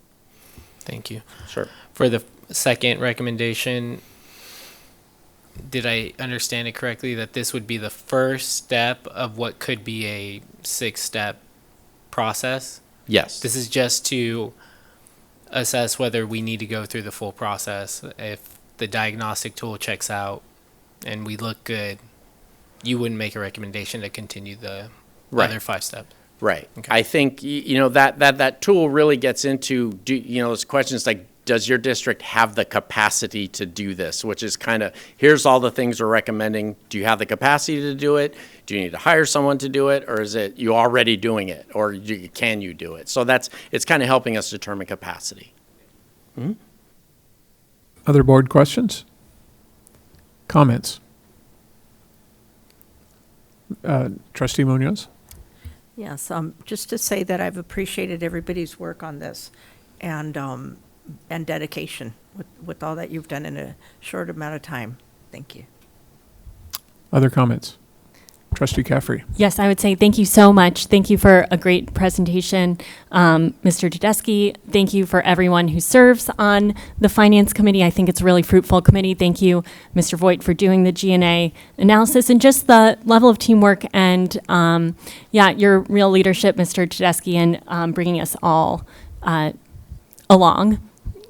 Thank you. Sure. For the second recommendation, did I understand it correctly that this would be the first step of what could be a 6-step process? Yes. This is just to assess whether we need to go through the full process. If the diagnostic tool checks out and we look good, you wouldn't make a recommendation to continue the other 5 steps. Right. Okay. I think that tool really gets into those questions like, does your district have the capacity to do this? Which is kind of, here's all the things we're recommending. Do you have the capacity to do it? Do you need to hire someone to do it? Or is it you already doing it? Or can you do it? So it's kind of helping us determine capacity. Mm-hmm. Other board questions? Comments? Trustee Munoz? Yes, just to say that I've appreciated everybody's work on this and dedication with all that you've done in a short amount of time. Thank you. Other comments? Trustee Caffrey. Yes, I would say thank you so much. Thank you for a great presentation, Mr. Tedeschi. Thank you for everyone who serves on the Finance Committee. I think it's a really fruitful committee. Thank you, Mr. Voigt, for doing the G&A analysis and just the level of teamwork and, your real leadership, Mr. Tedeschi, and bringing us all along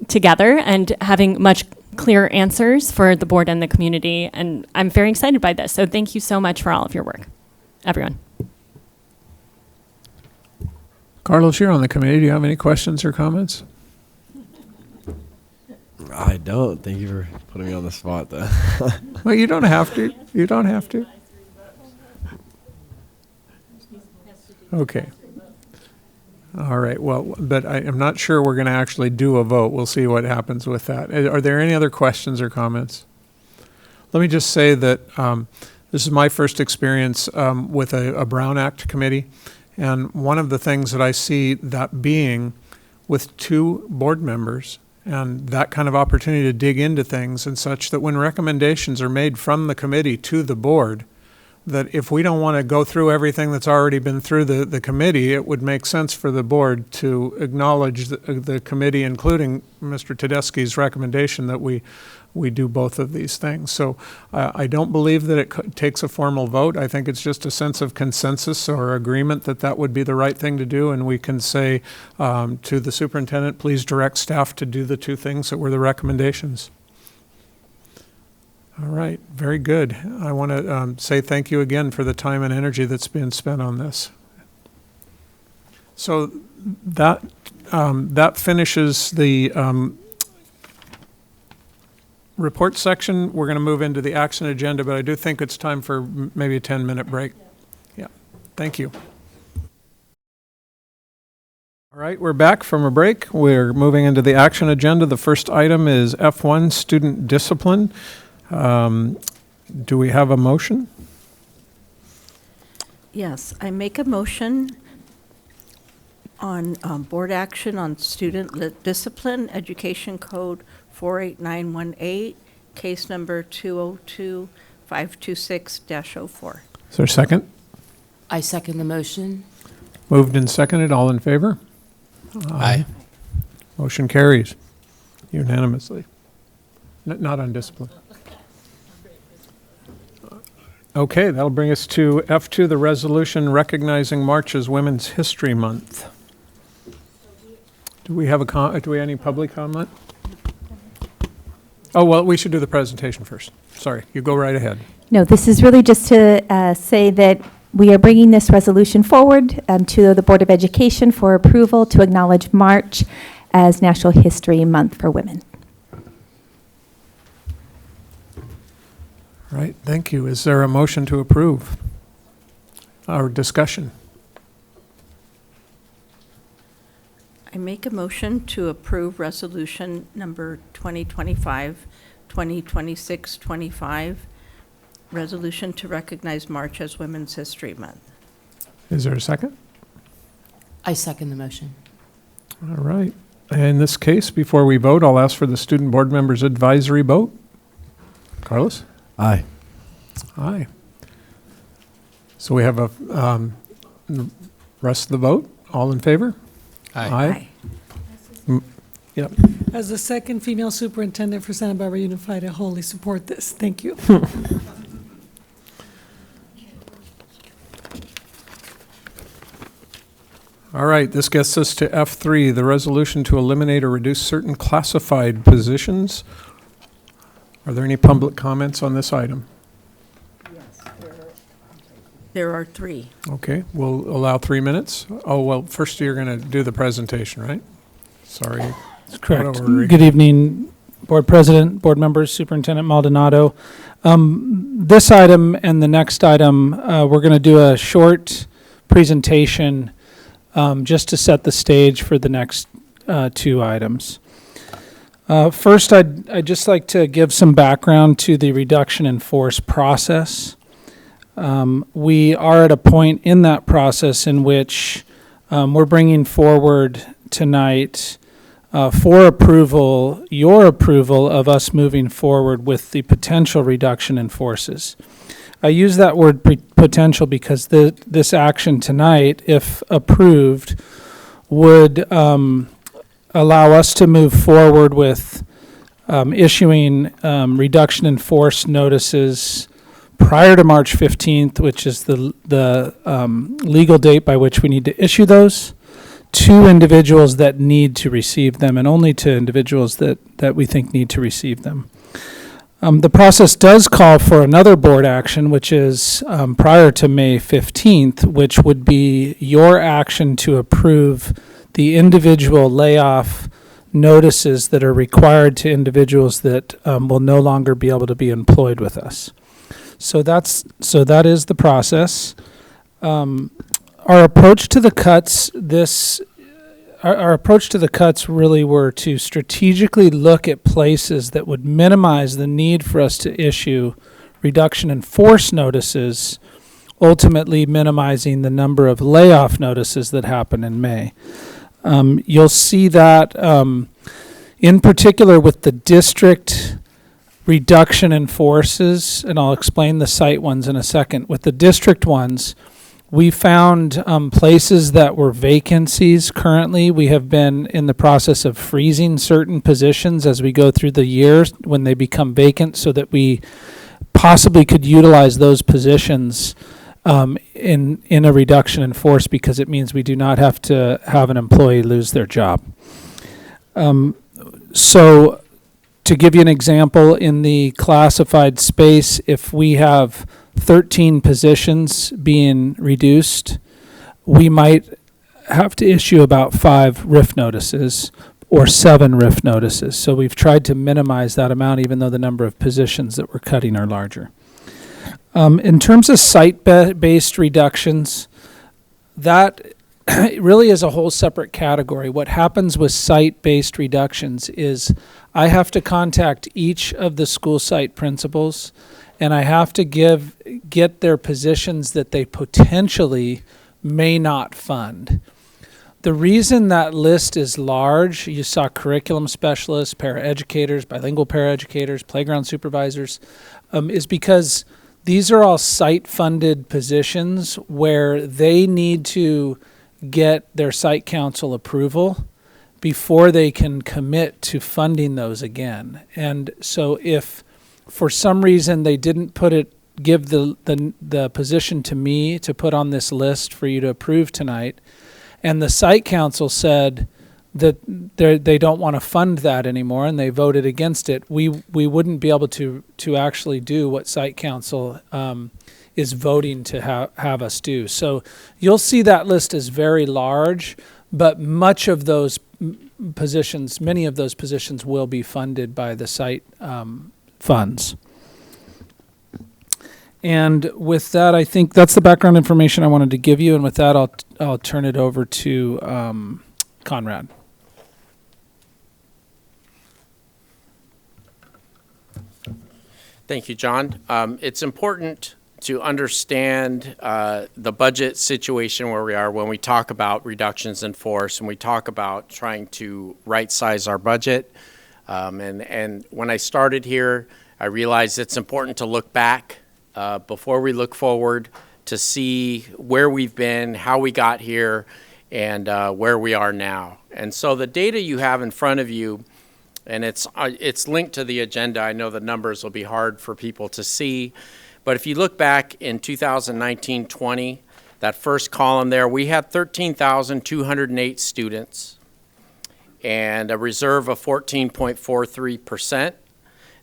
together and having much clear answers for the board and the community. And I'm very excited by this. So thank you so much for all of your work, everyone. Carlos, you're on the committee. Do you have any questions or comments? I don't. Thank you for putting me on the spot, though. Well, you don't have to. You don't have to. Okay. All right. Well, but I am not sure we're going to actually do a vote. We'll see what happens with that. Are there any other questions or comments? Let me just say that this is my first experience with a Brown Act committee. And one of the things that I see that being with 2 board members and that kind of opportunity to dig into things and such, that when recommendations are made from the committee to the board, that if we don't want to go through everything that's already been through the committee, it would make sense for the board to acknowledge the committee, including Mr. Tedeschi's recommendation that we do both of these things. So I don't believe that it takes a formal vote. I think it's just a sense of consensus or agreement that that would be the right thing to do, and we can say to the superintendent, please direct staff to do the 2 things that were the recommendations. All right, very good. I want to say thank you again for the time and energy that's been spent on this. So that finishes the report section. We're going to move into the action agenda, but I do think it's time for maybe a 10-minute break. Yeah, thank you. All right, we're back from a break. We're moving into the action agenda. The first item is F1, student discipline. Do we have a motion? Yes, I make a motion on board action on student discipline, Education Code 48918, case number 202-526-04. Is there a second? I second the motion. Moved and seconded. All in favor? Aye. Motion carries unanimously. Not on discipline. Okay, that'll bring us to F2, the resolution recognizing March as Women's History Month. Do we have any public comment? Oh, well, we should do the presentation first. Sorry, you go right ahead. No, this is really just to say that we are bringing this resolution forward to the Board of Education for approval to acknowledge March as National History Month for Women. Right, thank you. Is there a motion to approve? Or discussion? I make a motion to approve resolution number 2025-2026-25, resolution to recognize March as Women's History Month. Is there a second? I second the motion. All right. In this case, before we vote, I'll ask for the student board members' advisory vote. Carlos? Aye. Aye. So we have a rest of the vote. All in favor? Aye. Yep. As the second female superintendent for Santa Barbara Unified, I wholly support this. Thank you. All right, this gets us to F3, the resolution to eliminate or reduce certain classified positions. Are there any public comments on this item? There are 3. Okay, we'll allow 3 minutes. Oh, well, first you're going to do the presentation, right? Sorry. That's correct. Order. Good evening, Board President, Board Members, Superintendent Maldonado. This item and the next item, we're going to do a short presentation just to set the stage for the next 2 items. First, I'd just like to give some background to the reduction in force process. We are at a point in that process in which we're bringing forward tonight for approval, your approval of us moving forward with the potential reduction in forces. I use that word potential because this action tonight, if approved, would allow us to move forward with issuing reduction in force notices prior to March 15th, which is the legal date by which we need to issue those, to individuals that need to receive them, and only to individuals that we think need to receive them. The process does call for another board action, which is prior to May 15th, which would be your action to approve the individual layoff notices that are required to individuals that will no longer be able to be employed with us. So that is the process. Our approach to the cuts, our approach to the cuts really were to strategically look at places that would minimize the need for us to issue reduction in force notices, ultimately minimizing the number of layoff notices that happen in May. You'll see that in particular with the district reduction in forces, and I'll explain the site ones in a second. With the district ones, we found places that were vacancies currently. We have been in the process of freezing certain positions as we go through the year when they become vacant, so that we possibly could utilize those positions in a reduction in force, because it means we do not have to have an employee lose their job. So to give you an example, in the classified space, if we have 13 positions being reduced, we might have to issue about 5 RIF notices or 7 RIF notices. So we've tried to minimize that amount, even though the number of positions that we're cutting are larger. In terms of site-based reductions, that really is a whole separate category. What happens with site-based reductions is I have to contact each of the school site principals, and I have to get their positions that they potentially may not fund. The reason that list is large, you saw curriculum specialists, paraeducators, bilingual paraeducators, playground supervisors, is because these are all site-funded positions where they need to get their site council approval before they can commit to funding those again. And so if for some reason they didn't give the position to me to put on this list for you to approve tonight, and the site council said that they don't want to fund that anymore and they voted against it, we wouldn't be able to actually do what site council is voting to have us do. So you'll see that list is very large, but many of those positions will be funded by the site funds. And with that, I think that's the background information I wanted to give you. And with that, I'll turn it over to Conrad. Thank you, John. It's important to understand the budget situation where we are when we talk about reductions in force and we talk about trying to right-size our budget. And when I started here, I realized it's important to look back before we look forward, to see where we've been, how we got here, and where we are now. And so the data you have in front of you, and it's linked to the agenda. I know the numbers will be hard for people to see, but if you look back in 2019-20, that first column there, we had 13,208 students and a reserve of 14.43%.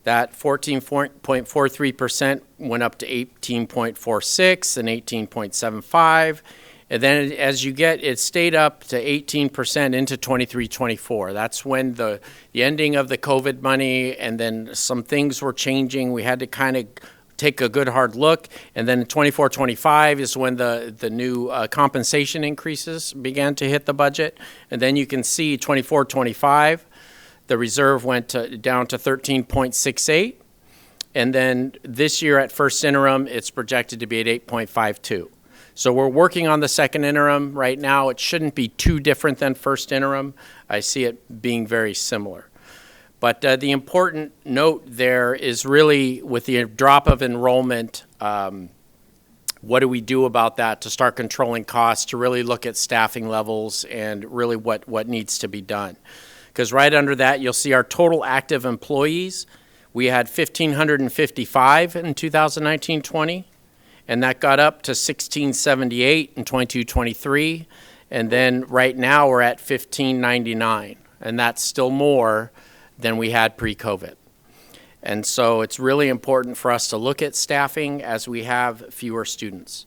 That 14.43% went up to 18.46 and 18.75. And then as you get, it stayed up to 18% into 23-24. That's when the ending of the COVID money, and then some things were changing. We had to kind of take a good hard look. And then 24-25 is when the new compensation increases began to hit the budget. And then you can see 24-25, the reserve went down to 13.68. And then this year at first interim, it's projected to be at 8.52. So we're working on the second interim right now. It shouldn't be too different than first interim. I see it being very similar. But the important note there is really with the drop of enrollment What do we do about that to start controlling costs, to really look at staffing levels and really what needs to be done? Because right under that, you'll see our total active employees. We had 1,555 in 2019-20, and that got up to 1,678 in 22-23. And then right now we're at 1,599, and that's still more than we had pre-COVID. And so it's really important for us to look at staffing as we have fewer students.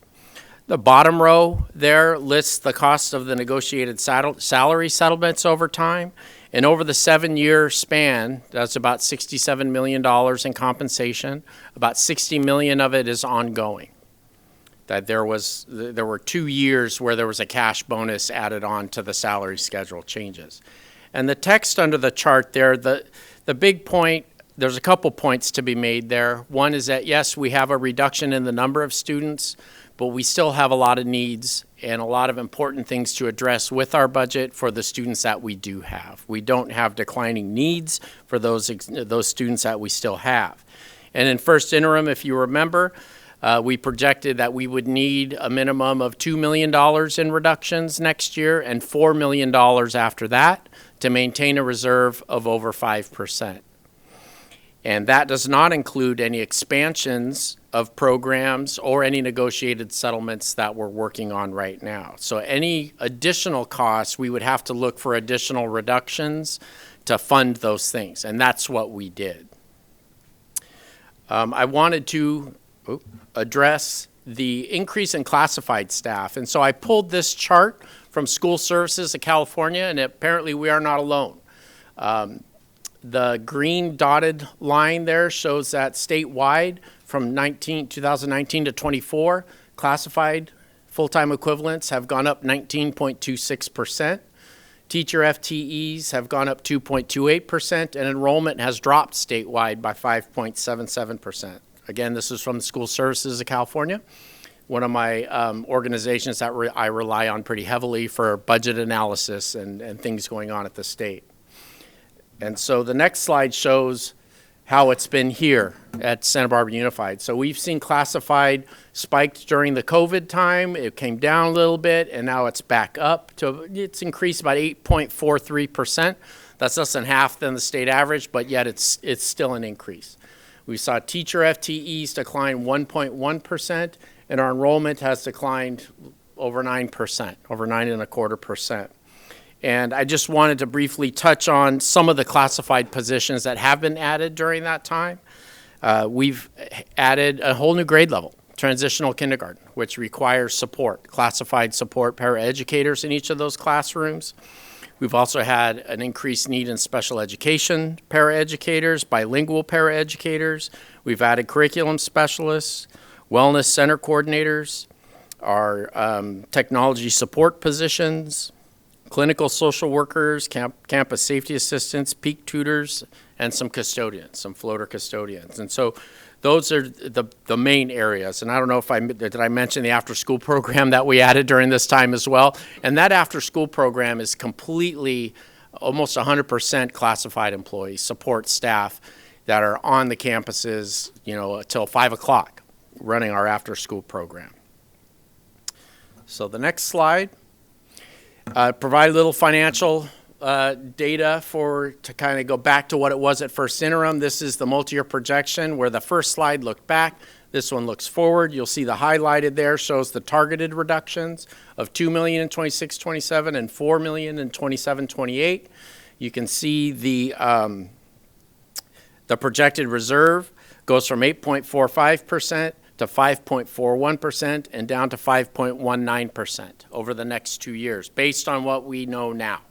The bottom row there lists the cost of the negotiated salary settlements over time. And over the 7-year span, that's about $67 million in compensation. About $60 million of it is ongoing. That there were 2 years where there was a cash bonus added on to the salary schedule changes. And the text under the chart there, the big point, there's a couple points to be made there. One is that, yes, we have a reduction in the number of students, but we still have a lot of needs and a lot of important things to address with our budget for the students that we do have. We don't have declining needs for those students that we still have. And in first interim, if you remember, we projected that we would need a minimum of $2 million in reductions next year and $4 million after that to maintain a reserve of over 5%. And that does not include any expansions of programs or any negotiated settlements that we're working on right now. So any additional costs, we would have to look for additional reductions to fund those things, and that's what we did. I wanted to address the increase in classified staff, and so I pulled this chart from School Services of California, and apparently we are not alone. The green dotted line there shows that statewide from 2019 to 24, classified full-time equivalents have gone up 19.26%. Teacher FTEs have gone up 2.28%, and enrollment has dropped statewide by 5.77%. Again, this is from the School Services of California, one of my organizations that I rely on pretty heavily for budget analysis and things going on at the state. And so the next slide shows how it's been here at Santa Barbara Unified. So we've seen classified spiked during the COVID time. It came down a little bit, and now it's back up to, it's increased about 8.43%. That's less than half than the state average, but yet it's still an increase. We saw teacher FTEs decline 1.1%, and our enrollment has declined over 9%, over 9.25%. And I just wanted to briefly touch on some of the classified positions that have been added during that time. We've added a whole new grade level, transitional kindergarten, which requires support, classified support paraeducators in each of those classrooms. We've also had an increased need in special education paraeducators, bilingual paraeducators. We've added curriculum specialists, wellness center coordinators, our technology support positions, clinical social workers, campus safety assistants, peak tutors, and some custodians, some floater custodians. And so those are the main areas. And I don't know if did I mention the after-school program that we added during this time as well? And that after-school program is completely, almost 100% classified employees, support staff that are on the campuses, until 5 o'clock running our after-school program. So the next slide. Provide a little financial data to kind of go back to what it was at first interim. This is the multi-year projection where the first slide looked back. This one looks forward. You'll see the highlighted there shows the targeted reductions of $2 million in 26-27 and $4 million in 27-28. You can see the projected reserve goes from 8.45% to 5.41% and down to 5.19% over the next 2 years, based on what we know now.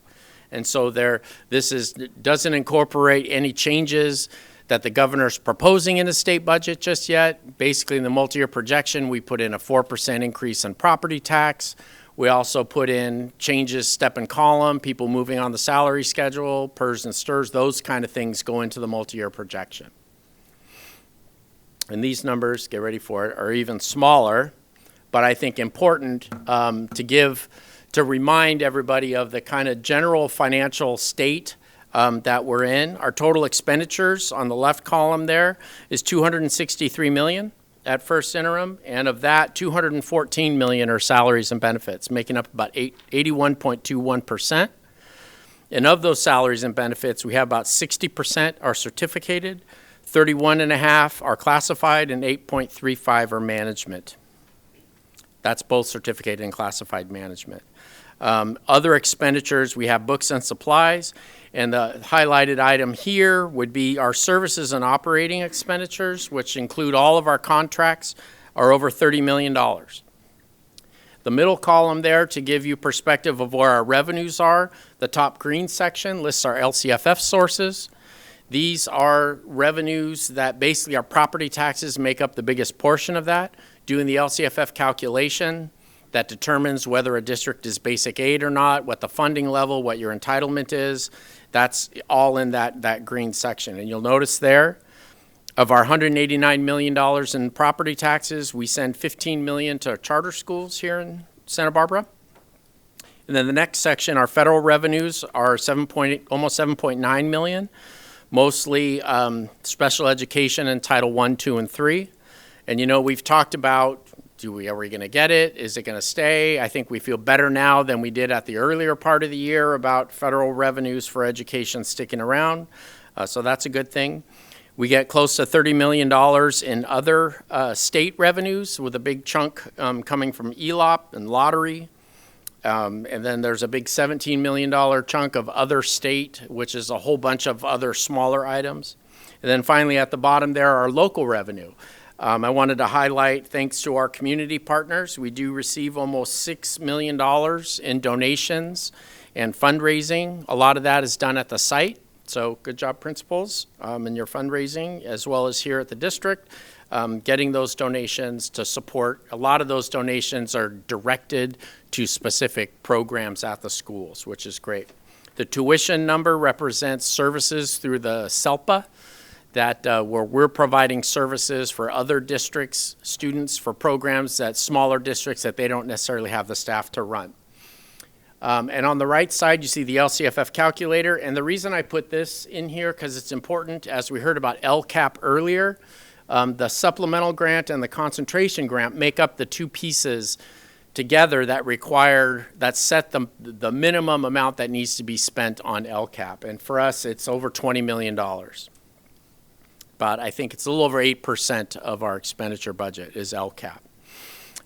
And so this doesn't incorporate any changes that the governor's proposing in the state budget just yet. Basically, in the multi-year projection, we put in a 4% increase in property tax. We also put in changes, step and column, people moving on the salary schedule, PERS and STIRS, those kind of things go into the multi-year projection. And these numbers, get ready for it, are even smaller, but I think important to remind everybody of the kind of general financial state that we're in. Our total expenditures on the left column there is $263 million at first interim, and of that, 214 million are salaries and benefits, making up about 81.21%. And of those salaries and benefits, we have about 60% are certificated, 31.5% are classified, and 8.35% are management. That's both certificated and classified management. Other expenditures, we have books and supplies, and the highlighted item here would be our services and operating expenditures, which include all of our contracts, are over $30 million. The middle column there, to give you perspective of where our revenues are, the top green section lists our LCFF sources. These are revenues that basically our property taxes make up the biggest portion of that. Doing the LCFF calculation, that determines whether a district is basic aid or not, what the funding level, what your entitlement is. That's all in that green section. And you'll notice there, of our $189 million in property taxes, we send $15 million to charter schools here in Santa Barbara. And then the next section, our federal revenues are almost 7.9 million, mostly special education in Title I, II, and III. And you know, we've talked about, are we going to get it? Is it going to stay? I think we feel better now than we did at the earlier part of the year about federal revenues for education sticking around. So that's a good thing. We get close to $30 million in other state revenues, with a big chunk coming from ELOP and lottery. And then there's a big $17 million chunk of other state, which is a whole bunch of other smaller items. And then finally at the bottom there, our local revenue. I wanted to highlight, thanks to our community partners, we do receive almost $6 million in donations and fundraising. A lot of that is done at the site. So good job, principals, in your fundraising, as well as here at the district, getting those donations to support. A lot of those donations are directed to specific programs at the schools, which is great. The tuition number represents services through the SELPA, that where we're providing services for other districts, students, for programs that smaller districts that they don't necessarily have the staff to run. And on the right side, you see the LCFF calculator. And the reason I put this in here, because it's important, as we heard about LCAP earlier, the supplemental grant and the concentration grant make up the two pieces together that set the minimum amount that needs to be spent on LCAP. And for us, it's over $20 million. But I think it's a little over 8% of our expenditure budget is LCAP.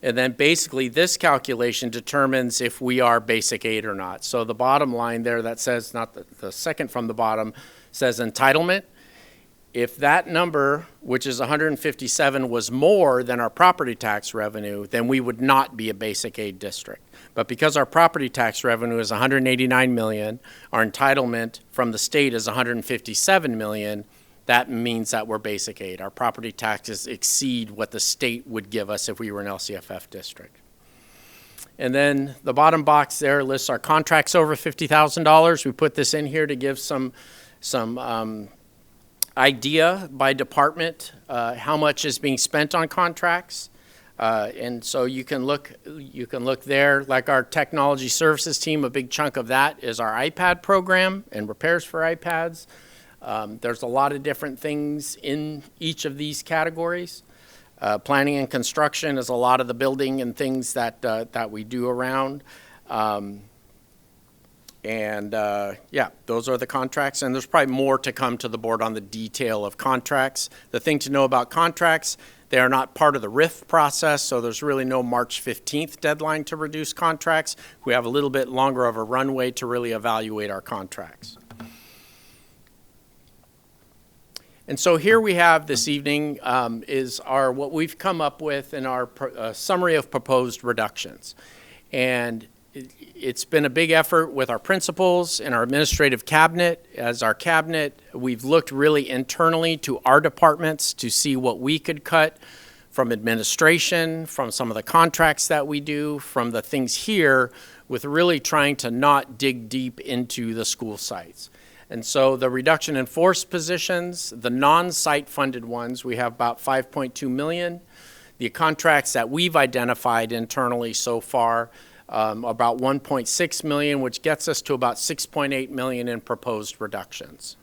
And then basically this calculation determines if we are basic aid or not. So the bottom line there that says, not the second from the bottom, says entitlement. If that number, which is 157, was more than our property tax revenue, then we would not be a basic aid district. But because our property tax revenue is 189 million, our entitlement from the state is 157 million, that means that we're basic aid. Our property taxes exceed what the state would give us if we were an LCFF district. And then the bottom box there lists our contracts over $50,000. We put this in here to give some idea by department how much is being spent on contracts. And so you can look there, like our technology services team, a big chunk of that is our iPad program and repairs for iPads. There's a lot of different things in each of these categories. Planning and construction is a lot of the building and things that we do around. Yeah, those are the contracts, and there's probably more to come to the board on the detail of contracts. The thing to know about contracts, they are not part of the RIF process, so there's really no March 15th deadline to reduce contracts. We have a little bit longer of a runway to really evaluate our contracts. And so here we have this evening is what we've come up with in our summary of proposed reductions. And it's been a big effort with our principals and our administrative cabinet. As our cabinet, we've looked really internally to our departments to see what we could cut from administration, from some of the contracts that we do, from the things here, with really trying to not dig deep into the school sites. And so the reduction in force positions, the non-site funded ones, we have about 5.2 million. The contracts that we've identified internally so far, about 1.6 million, which gets us to about 6.8 million in proposed reductions.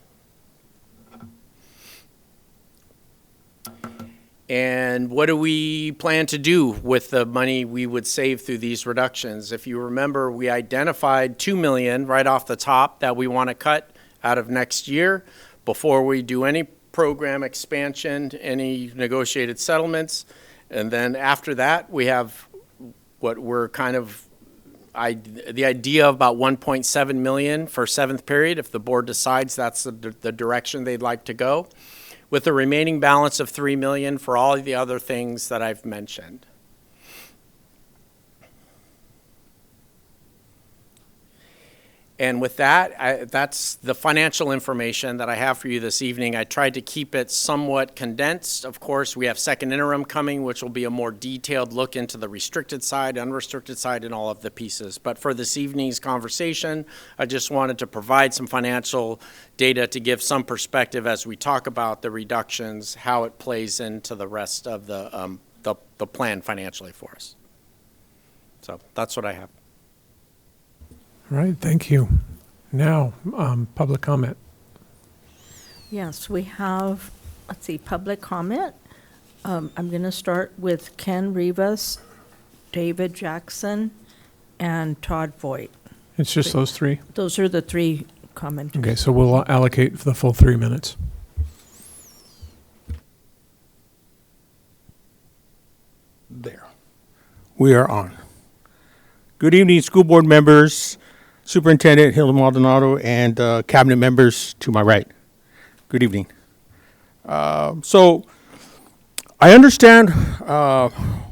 And what do we plan to do with the money we would save through these reductions? If you remember, we identified $2 million right off the top that we want to cut out of next year before we do any program expansion, any negotiated settlements. And then after that, we have what we're kind of, the idea of about 1.7 million for 7th period, if the board decides that's the direction they'd like to go, with the remaining balance of 3 million for all of the other things that I've mentioned. And with that, that's the financial information that I have for you this evening. I tried to keep it somewhat condensed. Of course, we have second interim coming, which will be a more detailed look into the restricted side, unrestricted side, and all of the pieces. But for this evening's conversation, I just wanted to provide some financial data to give some perspective as we talk about the reductions, how it plays into the rest of the plan financially for us. So that's what I have. All right, thank you. Now, public comment. Yes, we have, let's see, public comment. I'm going to start with Ken Rivas, David Jackson, and Todd Voigt. It's just those three? Those are the three commenters. Okay, so we'll allocate the full 3 minutes. There. We are on. Good evening, school board members, Superintendent Hilda Maldonado, and cabinet members to my right. Good evening. So I understand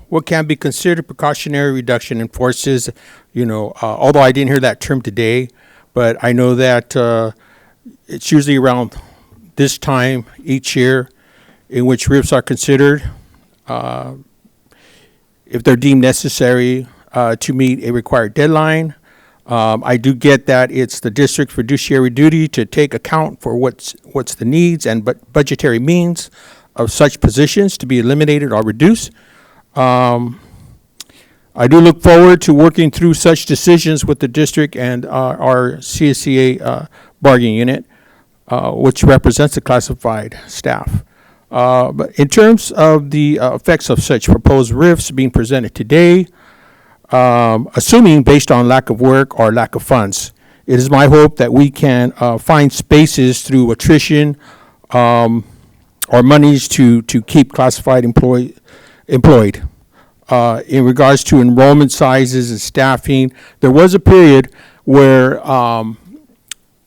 what can be considered precautionary reduction in forces, although I didn't hear that term today, but I know that it's usually around this time each year in which RIFs are considered, if they're deemed necessary to meet a required deadline. I do get that it's the district's fiduciary duty to take account for what's the needs and budgetary means of such positions to be eliminated or reduced. I do look forward to working through such decisions with the district and our CSEA bargaining unit, which represents the classified staff. But in terms of the effects of such proposed RIFs being presented today, assuming based on lack of work or lack of funds, it is my hope that we can find spaces through attrition or monies to keep classified employed. In regards to enrollment sizes and staffing, there was a period where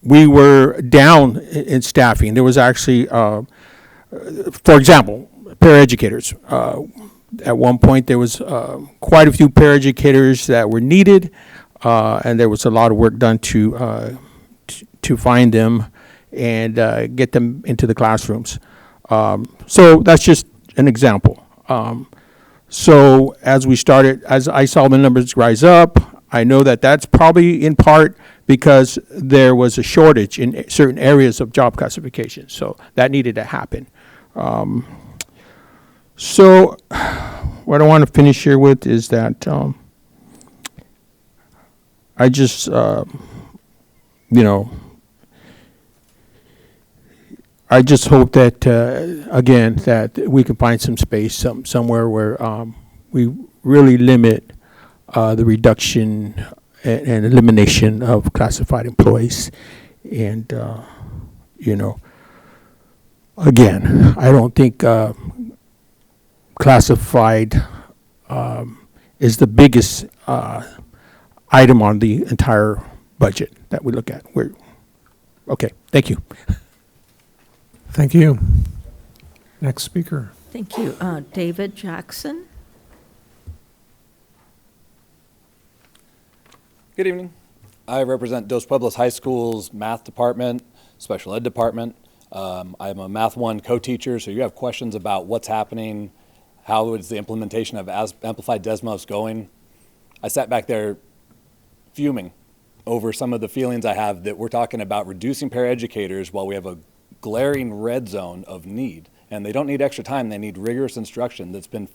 we were down in staffing. There was actually, for example, paraeducators. At one point, there was quite a few paraeducators that were needed, and there was a lot of work done to find them and get them into the classrooms. So that's just an example. So as I saw the numbers rise up, I know that that's probably in part because there was a shortage in certain areas of job classification. So that needed to happen. So what I want to finish here with is that I just, I just hope that, again, that we can find some space somewhere where we really limit the reduction and elimination of classified employees. And, again, I don't think classified is the biggest item on the entire budget that we look at. Okay, thank you. Thank you. Next speaker. Thank you. David Jackson. Good evening. I represent Dos Pueblos High School's math department, special ed department. I'm a Math 1 co-teacher, so you have questions about what's happening, how is the implementation of Amplified Desmos going. I sat back there fuming over some of the feelings I have that we're talking about reducing paraeducators while we have a glaring red zone of need. And they don't need extra time, they need rigorous instruction that's been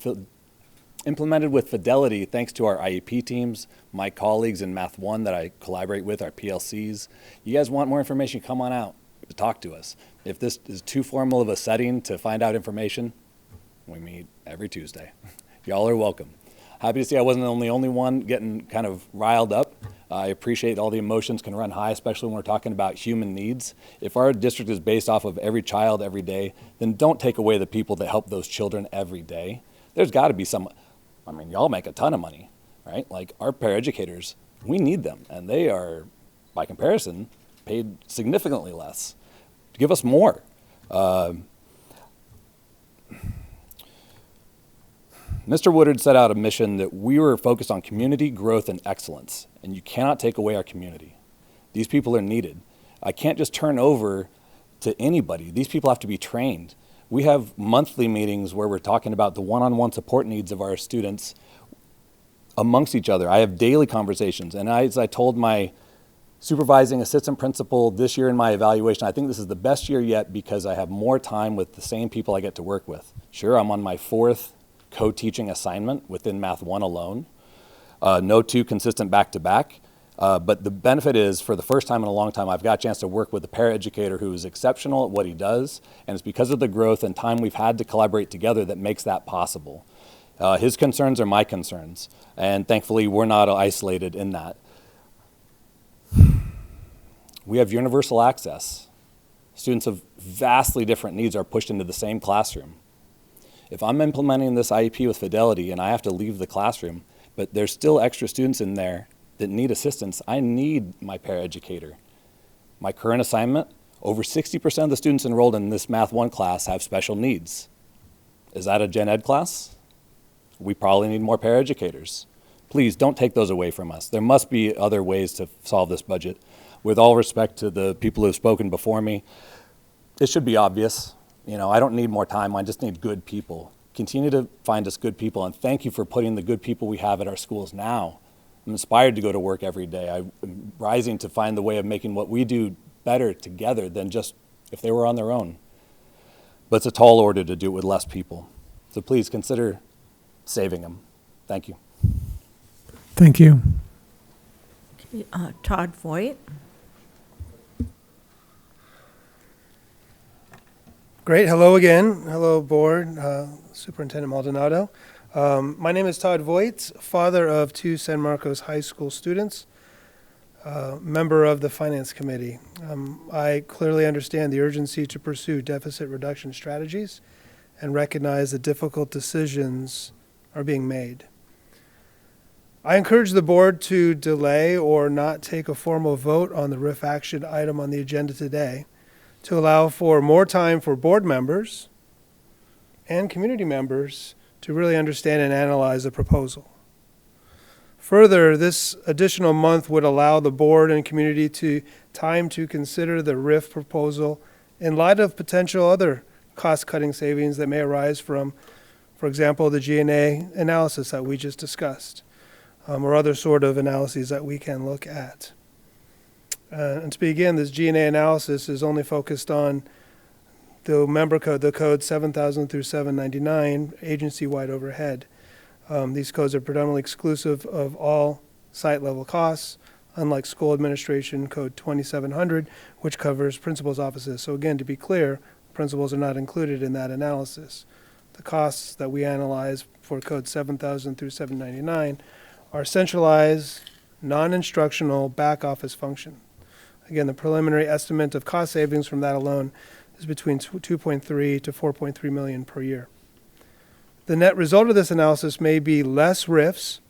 implemented with fidelity thanks to our IEP teams, my colleagues in Math 1 that I collaborate with, our PLCs. You guys want more information, come on out to talk to us. If this is too formal of a setting to find out information, We meet every Tuesday. Y'all are welcome. Happy to see I wasn't the only one getting kind of riled up. I appreciate all the emotions can run high, especially when we're talking about human needs. If our district is based off of every child every day, then don't take away the people that help those children every day. There's got to be some, I mean, y'all make a ton of money, right? Like our paraeducators, we need them, and they are, by comparison, paid significantly less. Give us more. Mr. Woodard set out a mission that we were focused on community growth and excellence, and you cannot take away our community. These people are needed. I can't just turn over to anybody. These people have to be trained. We have monthly meetings where we're talking about the one-on-one support needs of our students amongst each other. I have daily conversations, and as I told my supervising assistant principal this year in my evaluation, I think this is the best year yet because I have more time with the same people I get to work with. Sure, I'm on my 4th co-teaching assignment within Math 1 alone. No 2 consistent back-to-back. But the benefit is, for the first time in a long time, I've got a chance to work with a paraeducator who is exceptional at what he does, and it's because of the growth and time we've had to collaborate together that makes that possible. His concerns are my concerns, and thankfully we're not isolated in that. We have universal access. Students of vastly different needs are pushed into the same classroom. If I'm implementing this IEP with Fidelity and I have to leave the classroom, but there's still extra students in there that need assistance, I need my paraeducator. My current assignment, over 60% of the students enrolled in this Math 1 class have special needs. Is that a gen ed class? We probably need more paraeducators. Please don't take those away from us. There must be other ways to solve this budget. With all respect to the people who have spoken before me, it should be obvious. You know, I don't need more time, I just need good people. Continue to find us good people, and thank you for putting the good people we have at our schools now. I'm inspired to go to work every day. I'm rising to find the way of making what we do better together than just if they were on their own. But it's a tall order to do it with less people. So please consider saving them. Thank you. Thank you. Todd Voigt. Great. Hello again. Hello, Board. Superintendent Maldonado. My name is Todd Voigt, father of 2 San Marcos High School students, member of the Finance Committee. I clearly understand the urgency to pursue deficit reduction strategies and recognize that difficult decisions are being made. I encourage the Board to delay or not take a formal vote on the RIF action item on the agenda today, to allow for more time for board members and community members to really understand and analyze the proposal. Further, this additional month would allow the board and community time to consider the RIF proposal in light of potential other cost-cutting savings that may arise from, for example, the G&A analysis that we just discussed, or other sort of analyses that we can look at. And to begin, this G&A analysis is only focused on the member code, the code 7000 through 799, agency-wide overhead. These codes are predominantly exclusive of all site-level costs, unlike school administration code 2700, which covers principals' offices. So again, to be clear, principals are not included in that analysis. The costs that we analyze for code 7000 through 799 are centralized, non-instructional back office functions. Again, the preliminary estimate of cost savings from that alone is between 2.3 to 4.3 million per year. The net result of this analysis may be less RIFs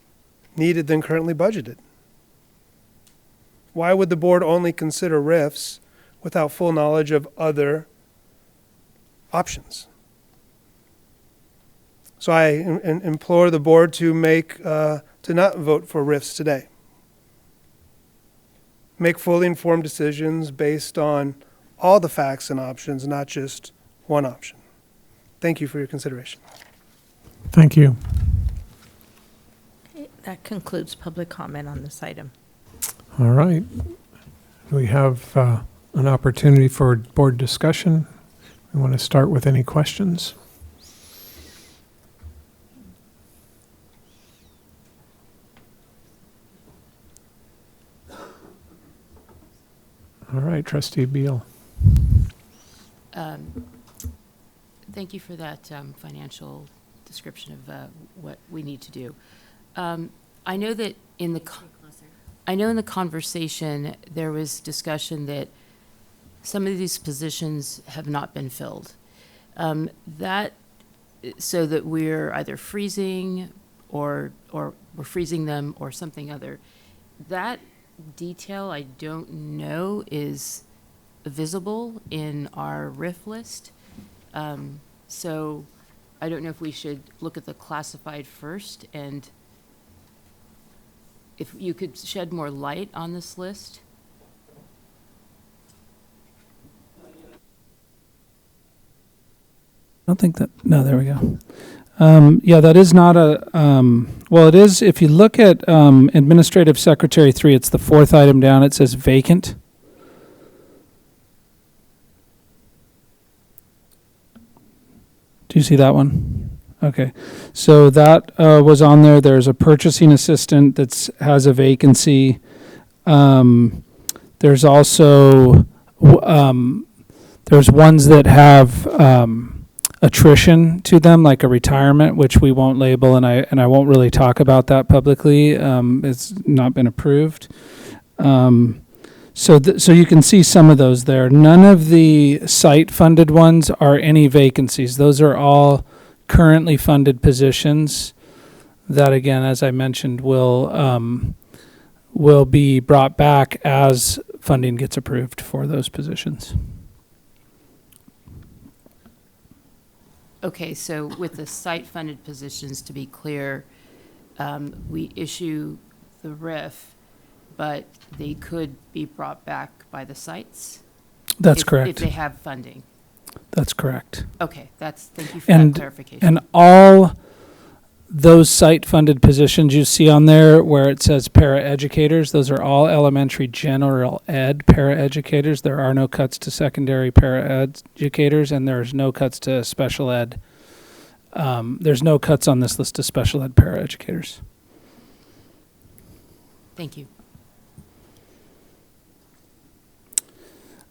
needed than currently budgeted. Why would the board only consider RIFs without full knowledge of other options? So I implore the board to not vote for RIFs today. Make fully informed decisions based on all the facts and options, not just one option. Thank you for your consideration. Thank you. Okay, that concludes public comment on this item. All right. We have an opportunity for board discussion. We want to start with any questions. All right, Trustee Beal. Thank you for that financial description of what we need to do. I know that in the conversation, there was discussion that some of these positions have not been filled. So that we're either freezing or we're freezing them or something other. That detail, I don't know, is visible in our RIF list. So I don't know if we should look at the classified first, and if you could shed more light on this list. I don't think that, no, there we go. Yeah, that is not a, well, it is, if you look at Administrative Secretary 3, it's the fourth item down, it says vacant. Do you see that one? Okay, so that was on there. There's a purchasing assistant that has a vacancy. There's also, there's ones that have attrition to them, like a retirement, which we won't label, and I won't really talk about that publicly. It's not been approved. So you can see some of those there. None of the site-funded ones are any vacancies. Those are all currently funded positions that, again, as I mentioned, will be brought back as funding gets approved for those positions. Okay, so with the site-funded positions, to be clear, we issue the RIF, but they could be brought back by the sites? That's correct. If they have funding? That's correct. Okay, thank you for that clarification. And all those site-funded positions you see on there where it says para-educators, those are all elementary general ed para-educators. There are no cuts to secondary para-educators, and there's no cuts to special ed. There's no cuts on this list to special ed para-educators. Thank you.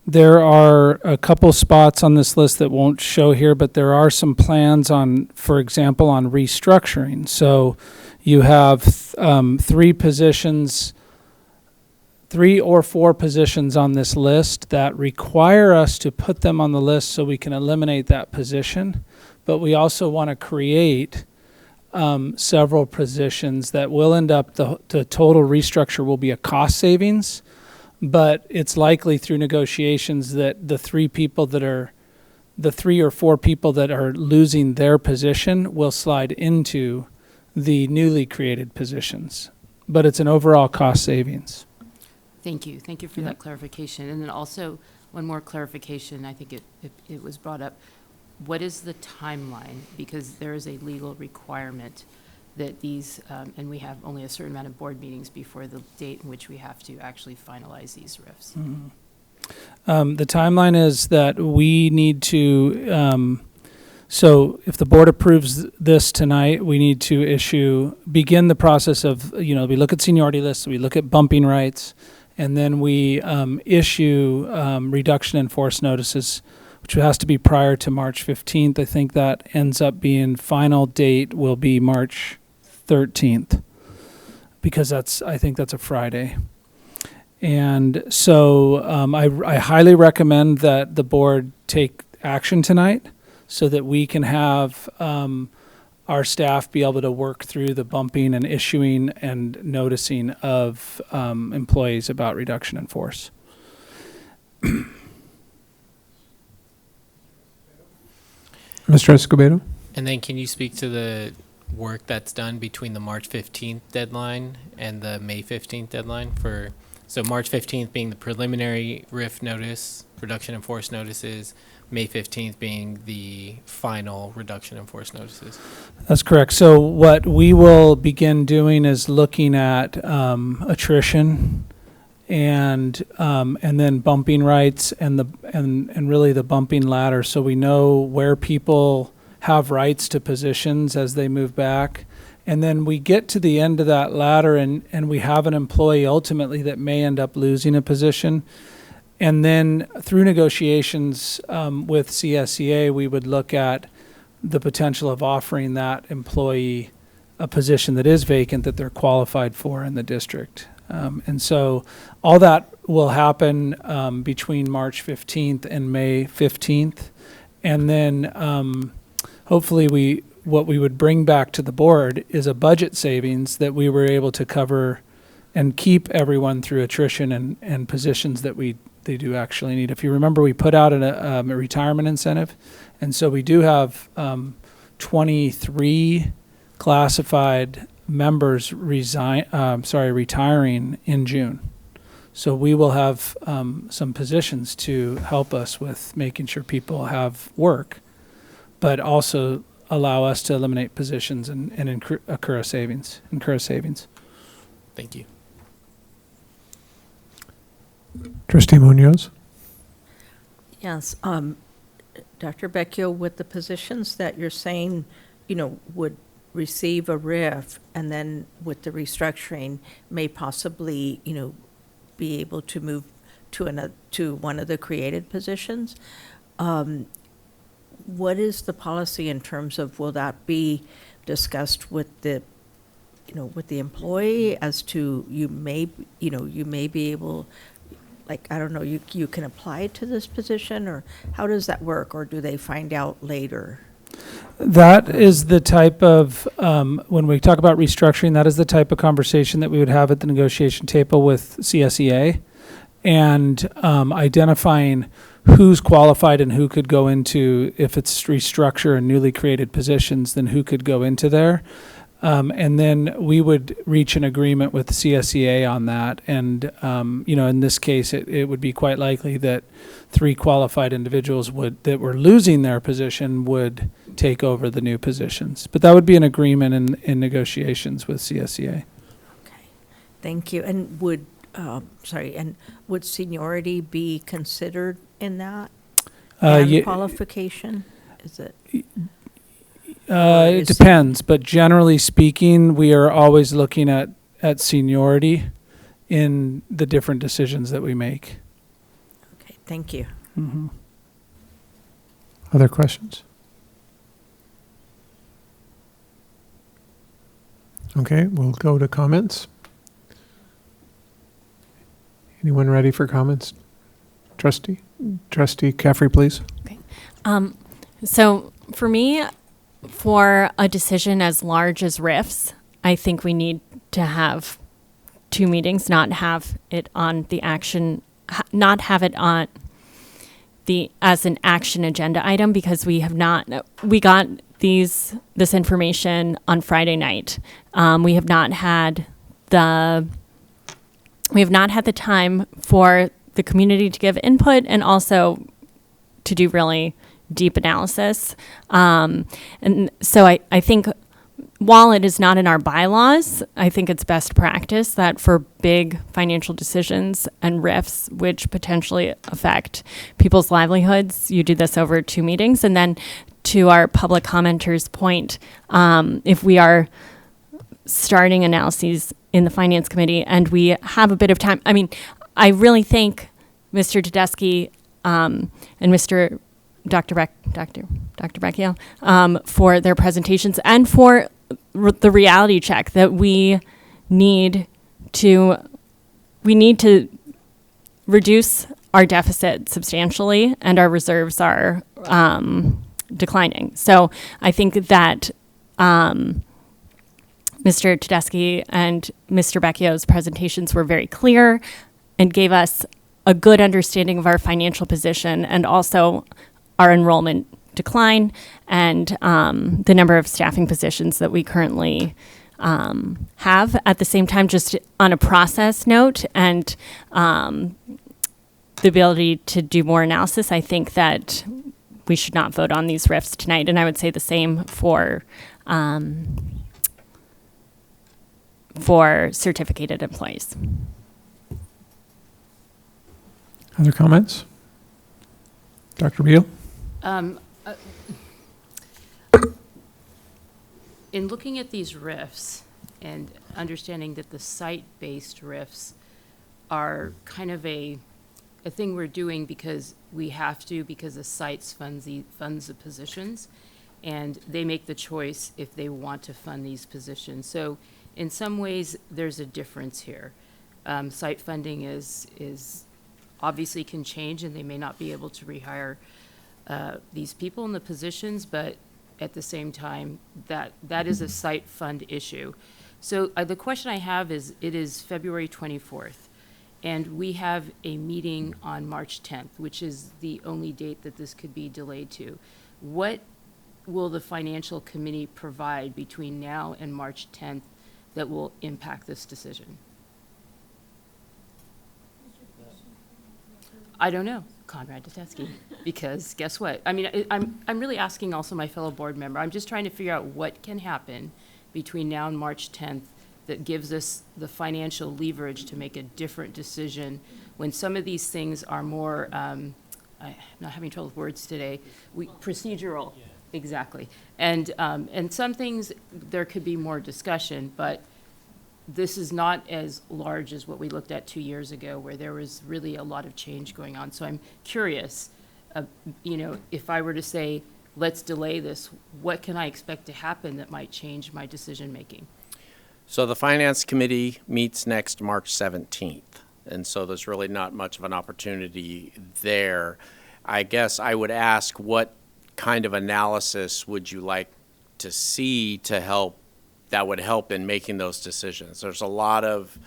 There are a couple spots on this list that won't show here, but there are some plans on, for example, on restructuring. So you have 3 or 4 positions on this list that require us to put them on the list so we can eliminate that position. But we also want to create several positions that will end up, the total restructure will be a cost savings. But it's likely through negotiations that the 3 or 4 people that are losing their position will slide into the newly created positions. But it's an overall cost savings. Thank you. Thank you for that clarification. And then also, one more clarification, I think it was brought up. What is the timeline? Because there is a legal requirement that these, and we have only a certain amount of board meetings before the date in which we have to actually finalize these RIFs. Mm-hmm. The timeline is that we need to, so if the board approves this tonight, we need to begin the process of, we look at seniority lists, we look at bumping rights, and then we issue reduction in force notices, which has to be prior to March 15th. I think that ends up being final date will be March 13th, because I think that's a Friday. And so I highly recommend that the board take action tonight so that we can have our staff be able to work through the bumping and issuing and noticing of employees about reduction in force. Mr. Escobedo? And then can you speak to the work that's done between the March 15th deadline and the May 15th deadline so March 15th being the preliminary RIF notice, reduction in force notices, May 15th being the final reduction in force notices? That's correct. So what we will begin doing is looking at attrition and then bumping rights and really the bumping ladder, so we know where people have rights to positions as they move back. And then we get to the end of that ladder and we have an employee ultimately that may end up losing a position. And then through negotiations with CSEA, we would look at the potential of offering that employee a position that is vacant that they're qualified for in the district. And so all that will happen between March 15th and May 15th. And then hopefully what we would bring back to the board is a budget savings that we were able to cover and keep everyone through attrition and positions that they do actually need. If you remember, we put out a retirement incentive. And so we do have 23 classified members retiring in June. So we will have some positions to help us with making sure people have work, but also allow us to eliminate positions and incur savings. Thank you. Trustee Munoz? Yes, Dr. Becchio, with the positions that you're saying, would receive a RIF and then with the restructuring may possibly, be able to move to one of the created positions. What is the policy in terms of, will that be discussed with the employee as to you may be able, like, I don't know, you can apply to this position, or how does that work, or do they find out later? That is the type of, when we talk about restructuring, that is the type of conversation that we would have at the negotiation table with CSEA, and identifying who's qualified and who could go into, if it's restructure and newly created positions, then who could go into there. And then we would reach an agreement with CSEA on that. And, in this case, it would be quite likely that 3 qualified individuals that were losing their position would take over the new positions. But that would be an agreement in negotiations with CSEA. Okay, thank you. And would seniority be considered in that? And qualification? Is it? It depends, but generally speaking, we are always looking at seniority in the different decisions that we make. Okay, thank you. Mm-hmm. Other questions? Okay, we'll go to comments. Anyone ready for comments? Trustee Caffrey, please. Okay. So for me, for a decision as large as RIFs, I think we need to have 2 meetings, not have it on the not have it on as an action agenda item, because we got this information on Friday night. We have not had the time for the community to give input and also to do really deep analysis. And so I think while it is not in our bylaws, I think it's best practice that for big financial decisions and RIFs, which potentially affect people's livelihoods, you do this over 2 meetings. And then to our public commenters' point, if we are starting analyses in the Finance Committee and we have a bit of time, I really thank Mr. Tedeschi and Dr. Becchio for their presentations and for the reality check that we need to reduce our deficit substantially, and our reserves are declining. So I think that Mr. Tedeschi and Mr. Becchio's presentations were very clear and gave us a good understanding of our financial position and also our enrollment decline and the number of staffing positions that we currently have. At the same time, just on a process note and the ability to do more analysis, I think that we should not vote on these RIFs tonight. And I would say the same for certificated employees. Other comments? Dr. Beal? In looking at these RIFs and understanding that the site-based RIFs are kind of a thing we're doing because we have to, because the sites funds the positions, and they make the choice if they want to fund these positions. So in some ways, there's a difference here. Site funding is obviously can change, and they may not be able to rehire these people in the positions, but at the same time, that is a site fund issue. So the question I have is, it is February 24th, and we have a meeting on March 10th, which is the only date that this could be delayed to. What will the financial committee provide between now and March 10th that will impact this decision? I don't know, Conrad Dutetsky, because guess what? I mean, I'm really asking also my fellow board member. I'm just trying to figure out what can happen between now and March 10th that gives us the financial leverage to make a different decision when some of these things are more, I'm not having trouble with words today, procedural, exactly. And some things, there could be more discussion, but this is not as large as what we looked at 2 years ago, where there was really a lot of change going on. So I'm curious, if I were to say, let's delay this, what can I expect to happen that might change my decision-making? So the Finance Committee meets next March 17th, and so there's really not much of an opportunity there. I guess I would ask, what kind of analysis would you like to see that would help in making those decisions? There's a lot of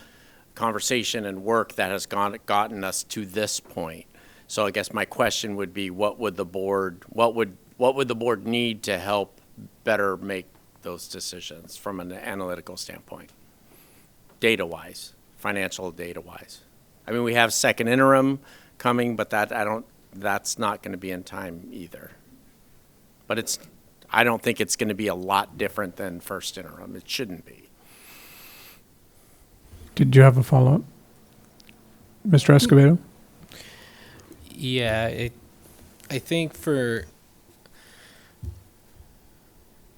conversation and work that has gotten us to this point. So I guess my question would be, what would the board need to help better make those decisions from an analytical standpoint, data-wise, financial data-wise? I mean, we have second interim coming, but that's not going to be in time either. But I don't think it's going to be a lot different than first interim. It shouldn't be. Did you have a follow-up? Mr. Escobedo? Yeah, I think for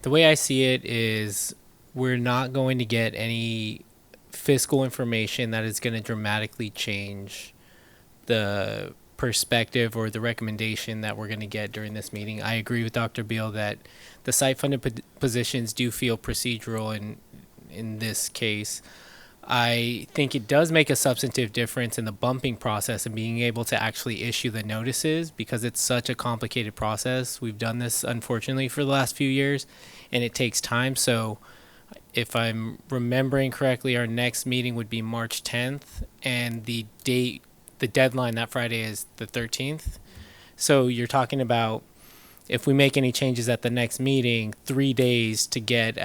the way I see it is, we're not going to get any fiscal information that is going to dramatically change the perspective or the recommendation that we're going to get during this meeting. I agree with Dr. Beal that the site-funded positions do feel procedural in this case. I think it does make a substantive difference in the bumping process and being able to actually issue the notices, because it's such a complicated process. We've done this, unfortunately, for the last few years, and it takes time. So if I'm remembering correctly, our next meeting would be March 10th, and the deadline that Friday is the 13th. So you're talking about, if we make any changes at the next meeting, 3 days to get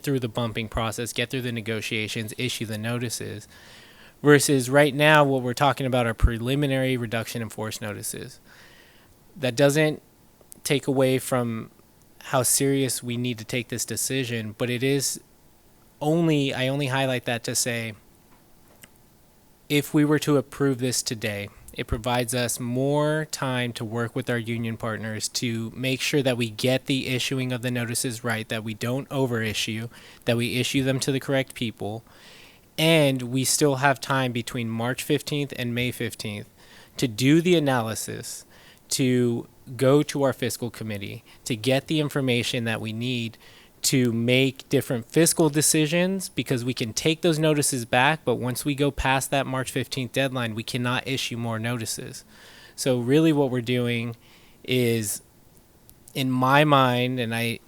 through the bumping process, get through the negotiations, issue the notices, versus right now what we're talking about are preliminary reduction in force notices. That doesn't take away from how serious we need to take this decision, but it is I only highlight that to say, if we were to approve this today, it provides us more time to work with our union partners to make sure that we get the issuing of the notices right, that we don't overissue, that we issue them to the correct people, and we still have time between March 15th and May 15th to do the analysis, to go to our fiscal committee, to get the information that we need to make different fiscal decisions, because we can take those notices back, but once we go past that March 15th deadline, we cannot issue more notices. So really what we're doing is, in my mind, and I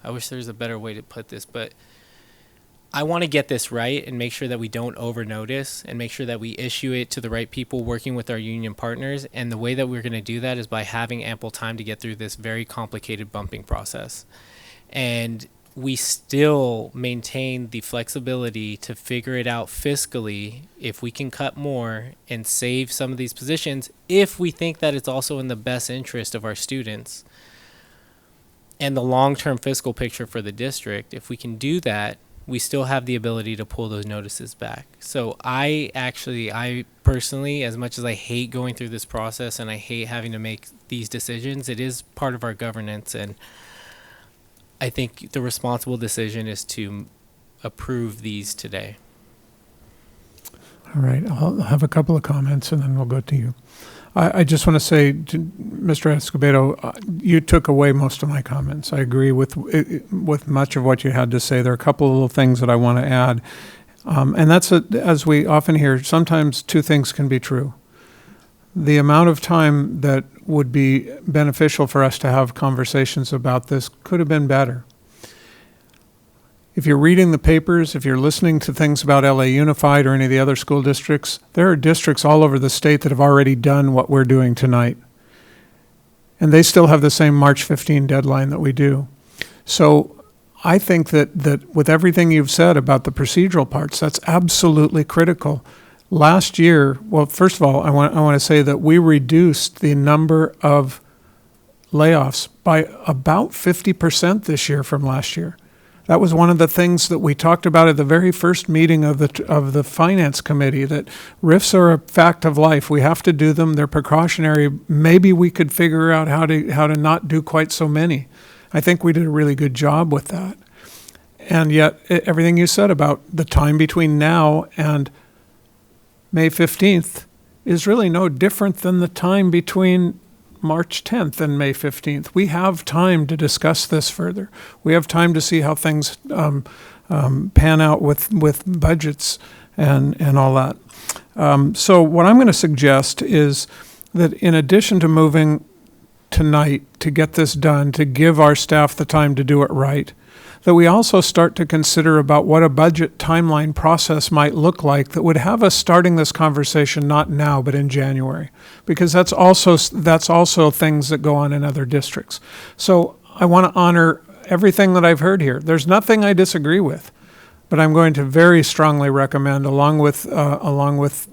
wish there was a better way to put this, but I want to get this right and make sure that we don't over notice, and make sure that we issue it to the right people, working with our union partners. And the way that we're going to do that is by having ample time to get through this very complicated bumping process. And we still maintain the flexibility to figure it out fiscally if we can cut more and save some of these positions, if we think that it's also in the best interest of our students and the long-term fiscal picture for the district. If we can do that, we still have the ability to pull those notices back. So I personally, as much as I hate going through this process and I hate having to make these decisions, it is part of our governance, and I think the responsible decision is to approve these today. All right, I'll have a couple of comments and then we'll go to you. I just want to say to Mr. Escobedo, you took away most of my comments. I agree with much of what you had to say. There are a couple of little things that I want to add. And that's, as we often hear, sometimes two things can be true. The amount of time that would be beneficial for us to have conversations about this could have been better. If you're reading the papers, if you're listening to things about LA Unified or any of the other school districts, there are districts all over the state that have already done what we're doing tonight. And they still have the same March 15 deadline that we do. So I think that with everything you've said about the procedural parts, that's absolutely critical. Last year, well, first of all, I want to say that we reduced the number of layoffs by about 50% this year from last year. That was one of the things that we talked about at the very first meeting of the Finance Committee, that RIFs are a fact of life. We have to do them. They're precautionary. Maybe we could figure out how to not do quite so many. I think we did a really good job with that. And yet, everything you said about the time between now and May 15th is really no different than the time between March 10th and May 15th. We have time to discuss this further. We have time to see how things pan out with budgets and all that. So what I'm going to suggest is that in addition to moving tonight to get this done, to give our staff the time to do it right, that we also start to consider about what a budget timeline process might look like that would have us starting this conversation not now, but in January, because that's also things that go on in other districts. So I want to honor everything that I've heard here. There's nothing I disagree with, but I'm going to very strongly recommend, along with Mr.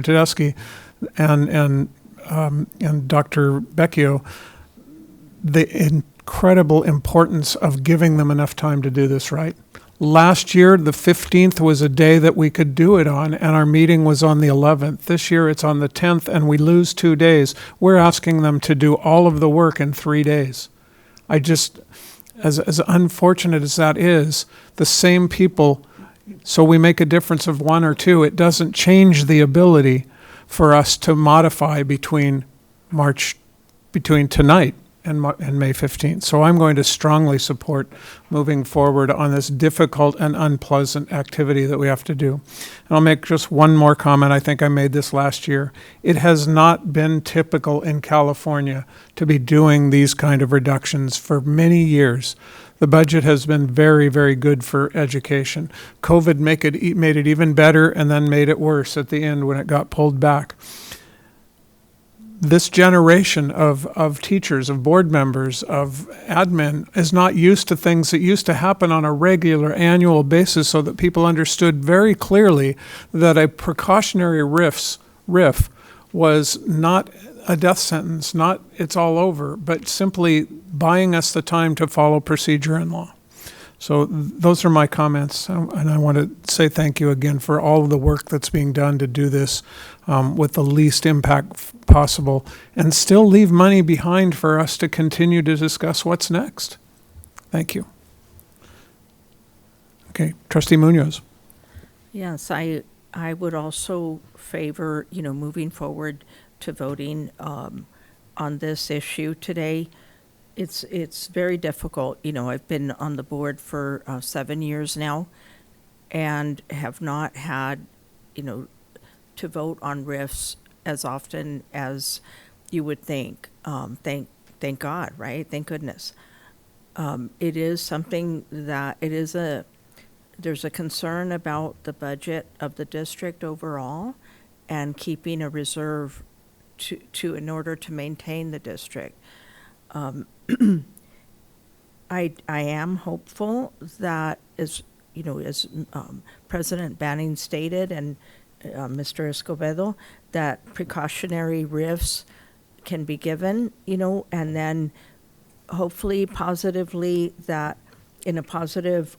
Tedeschi and Dr. Becchio, the incredible importance of giving them enough time to do this right. Last year, the 15th was a day that we could do it on, and our meeting was on the 11th. This year, it's on the 10th, and we lose 2 days. We're asking them to do all of the work in 3 days. I just, as unfortunate as that is, the same people, so we make a difference of 1 or 2, it doesn't change the ability for us to modify between tonight and May 15th. So I'm going to strongly support moving forward on this difficult and unpleasant activity that we have to do. And I'll make just one more comment. I think I made this last year. It has not been typical in California to be doing these kind of reductions for many years. The budget has been very, very good for education. COVID made it even better and then made it worse at the end when it got pulled back. This generation of teachers, of board members, of admin is not used to things that used to happen on a regular annual basis, so that people understood very clearly that a precautionary RIF was not a death sentence, not it's all over, but simply buying us the time to follow procedure and law. So those are my comments, and I want to say thank you again for all of the work that's being done to do this with the least impact possible, and still leave money behind for us to continue to discuss what's next. Thank you. Okay, Trustee Munoz. Yes, I would also favor, moving forward to voting on this issue today. It's very difficult. I've been on the board for 7 years now and have not had, to vote on RIFs as often as you would think. Thank God, right? Thank goodness. It is something that there's a concern about the budget of the district overall and keeping a reserve to in order to maintain the district. I am hopeful that, as President Banning stated and Mr. Escobedo, that precautionary RIFs can be given, and then hopefully positively that in a positive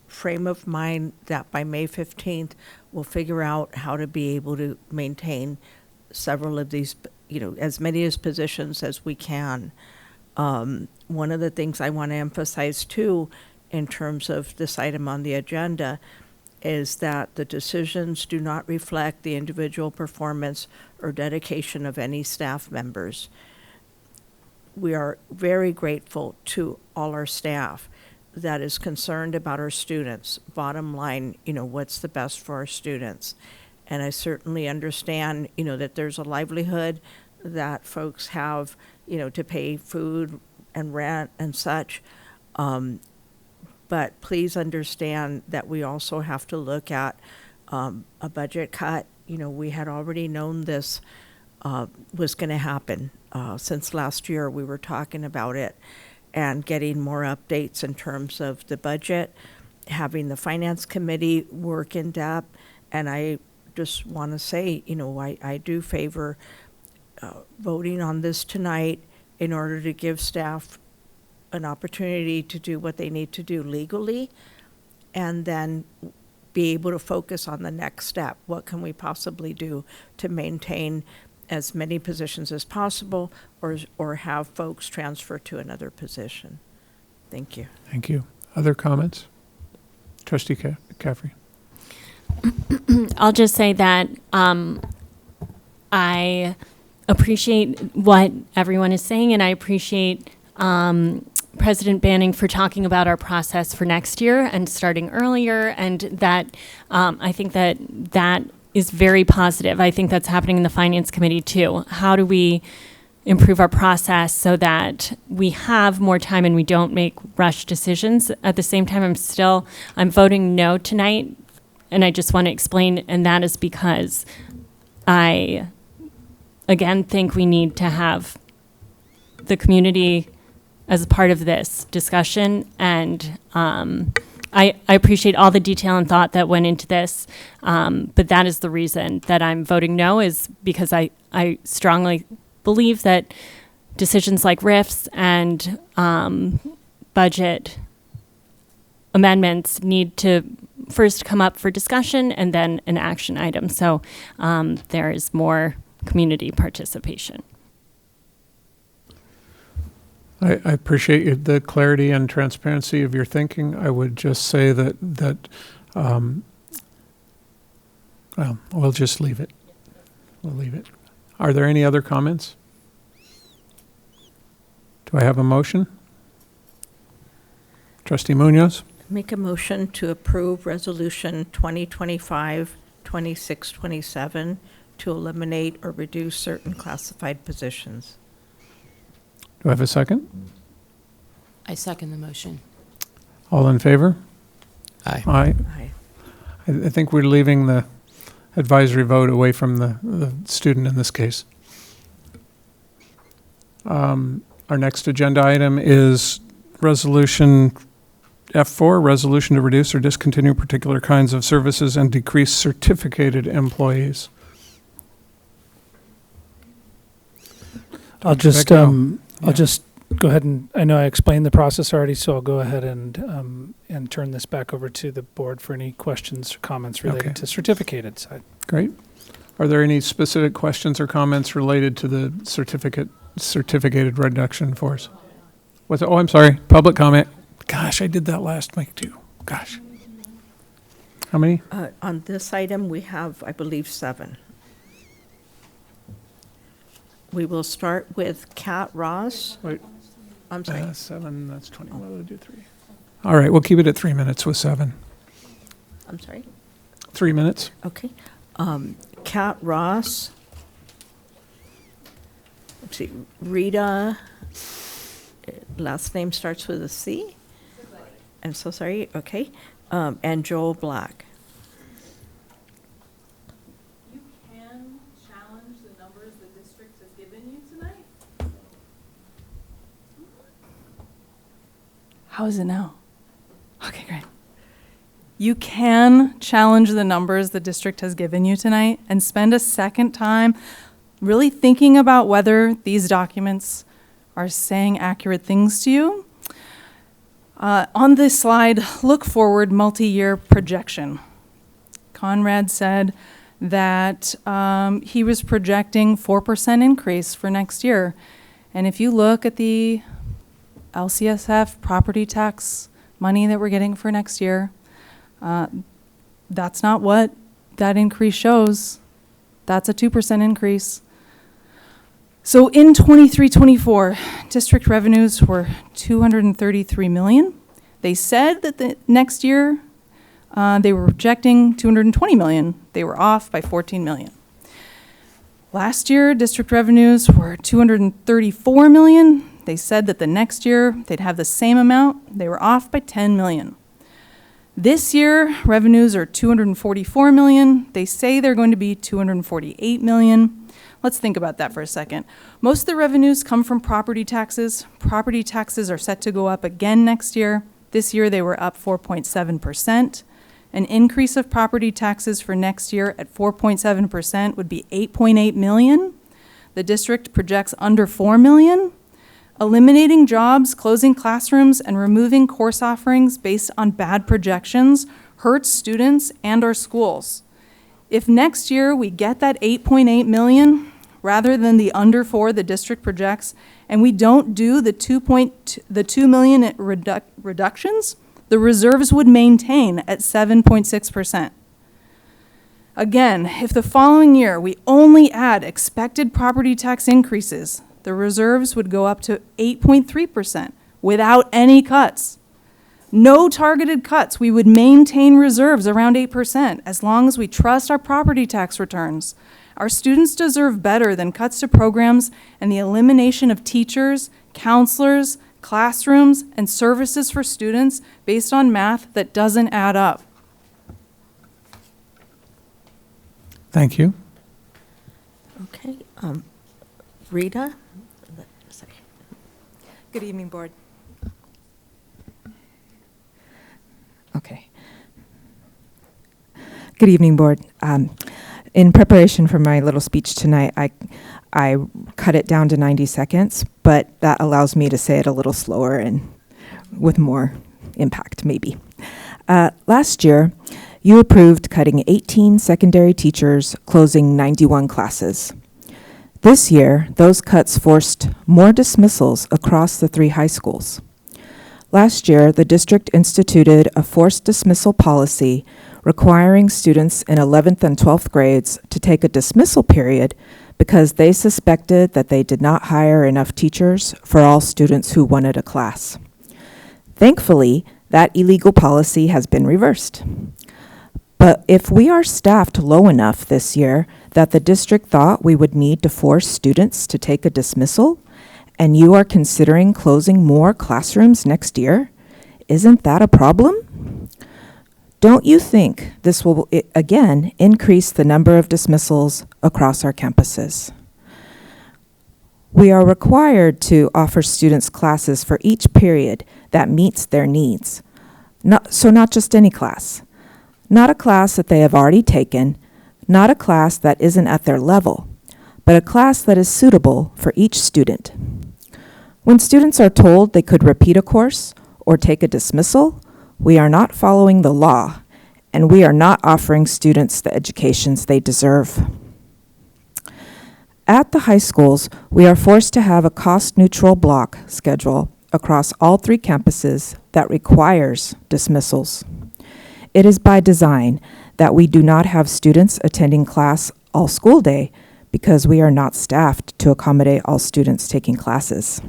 frame of mind that by May 15th we'll figure out how to be able to maintain several of these, as many as positions as we can. One of the things I want to emphasize too, in terms of this item on the agenda, is that the decisions do not reflect the individual performance or dedication of any staff members. We are very grateful to all our staff that is concerned about our students. Bottom line, what's the best for our students? And I certainly understand, that there's a livelihood that folks have, to pay food and rent and such. But please understand that we also have to look at a budget cut. We had already known this was going to happen. Since last year, we were talking about it and getting more updates in terms of the budget, having the finance committee work in depth. And I just want to say, I do favor voting on this tonight in order to give staff an opportunity to do what they need to do legally, and then be able to focus on the next step. What can we possibly do to maintain as many positions as possible, or have folks transfer to another position? Thank you. Thank you. Other comments? Trustee Caffrey. I'll just say that I appreciate what everyone is saying, and I appreciate President Banning for talking about our process for next year and starting earlier, and that I think that is very positive. I think that's happening in the Finance Committee too. How do we improve our process so that we have more time and we don't make rush decisions? At the same time, I'm voting no tonight, and I just want to explain, and that is because I, again, think we need to have the community as a part of this discussion, and I appreciate all the detail and thought that went into this, but that is the reason that I'm voting no, is because I strongly believe that decisions like RIFs and budget amendments need to first come up for discussion and then an action item. So there is more community participation. I appreciate the clarity and transparency of your thinking. I would just say that well, we'll just leave it. We'll leave it. Are there any other comments? Do I have a motion? Trustee Munoz? Make a motion to approve Resolution 2025-2627 to eliminate or reduce certain classified positions. Do I have a second? I second the motion. All in favor? Aye. Aye. Aye. I think we're leaving the advisory vote away from the student in this case. Our next agenda item is Resolution F4, Resolution to reduce or discontinue particular kinds of services and decrease certificated employees. I'll just go ahead and, I know I explained the process already, so I'll go ahead and turn this back over to the board for any questions or comments related to certificated side. Great. Are there any specific questions or comments related to the certificated reduction force? Oh, I'm sorry. Public comment. Gosh, I did that last week too. Gosh. How many? On this item, we have, I believe, 7. We will start with Kat Ross. Wait. I'm sorry. 7, that's 20. What did I do? 3. All right, we'll keep it at 3 minutes with 7. I'm sorry? 3 minutes. Okay. Kat Ross. Let's see. Rita, last name starts with a C? I'm so sorry. Okay. And Joel Black. You can challenge the numbers the district has given you tonight? How is it now? Okay, great. You can challenge the numbers the district has given you tonight and spend a second time really thinking about whether these documents are saying accurate things to you. On this slide, look forward multi-year projection. Conrad said that he was projecting 4% increase for next year. And if you look at the LCSF property tax money that we're getting for next year, that's not what that increase shows. That's a 2% increase. So in 23-24, district revenues were $233 million. They said that the next year they were projecting $220 million. They were off by $14 million. Last year, district revenues were $234 million. They said that the next year they'd have the same amount. They were off by $10 million. This year, revenues are $244 million. They say they're going to be $248 million. Let's think about that for a second. Most of the revenues come from property taxes. Property taxes are set to go up again next year. This year, they were up 4.7%. An increase of property taxes for next year at 4.7% would be $8.8 million. The district projects under $4 million. Eliminating jobs, closing classrooms, and removing course offerings based on bad projections hurts students and our schools. If next year we get that $8.8 million rather than the under 4 the district projects, and we don't do the $2 million reductions, the reserves would maintain at 7.6%. Again, if the following year we only add expected property tax increases, the reserves would go up to 8.3% without any cuts. No targeted cuts. We would maintain reserves around 8% as long as we trust our property tax returns. Our students deserve better than cuts to programs and the elimination of teachers, counselors, classrooms, and services for students based on math that doesn't add up. Thank you. Okay, Rita? Good evening, Board. Okay. Good evening, Board. In preparation for my little speech tonight, I cut it down to 90 seconds, but that allows me to say it a little slower and with more impact, maybe. Last year, you approved cutting 18 secondary teachers, closing 91 classes. This year, those cuts forced more dismissals across the 3 high schools. Last year, the district instituted a forced dismissal policy requiring students in 11th and 12th grades to take a dismissal period because they suspected that they did not hire enough teachers for all students who wanted a class. Thankfully, that illegal policy has been reversed. But if we are staffed low enough this year that the district thought we would need to force students to take a dismissal, and you are considering closing more classrooms next year, isn't that a problem? Don't you think this will, again, increase the number of dismissals across our campuses? We are required to offer students classes for each period that meets their needs. Not just any class. Not a class that they have already taken, not a class that isn't at their level, but a class that is suitable for each student. When students are told they could repeat a course or take a dismissal, we are not following the law, and we are not offering students the educations they deserve. At the high schools, we are forced to have a cost-neutral block schedule across all 3 campuses that requires dismissals. It is by design that we do not have students attending class all school day because we are not staffed to accommodate all students taking classes.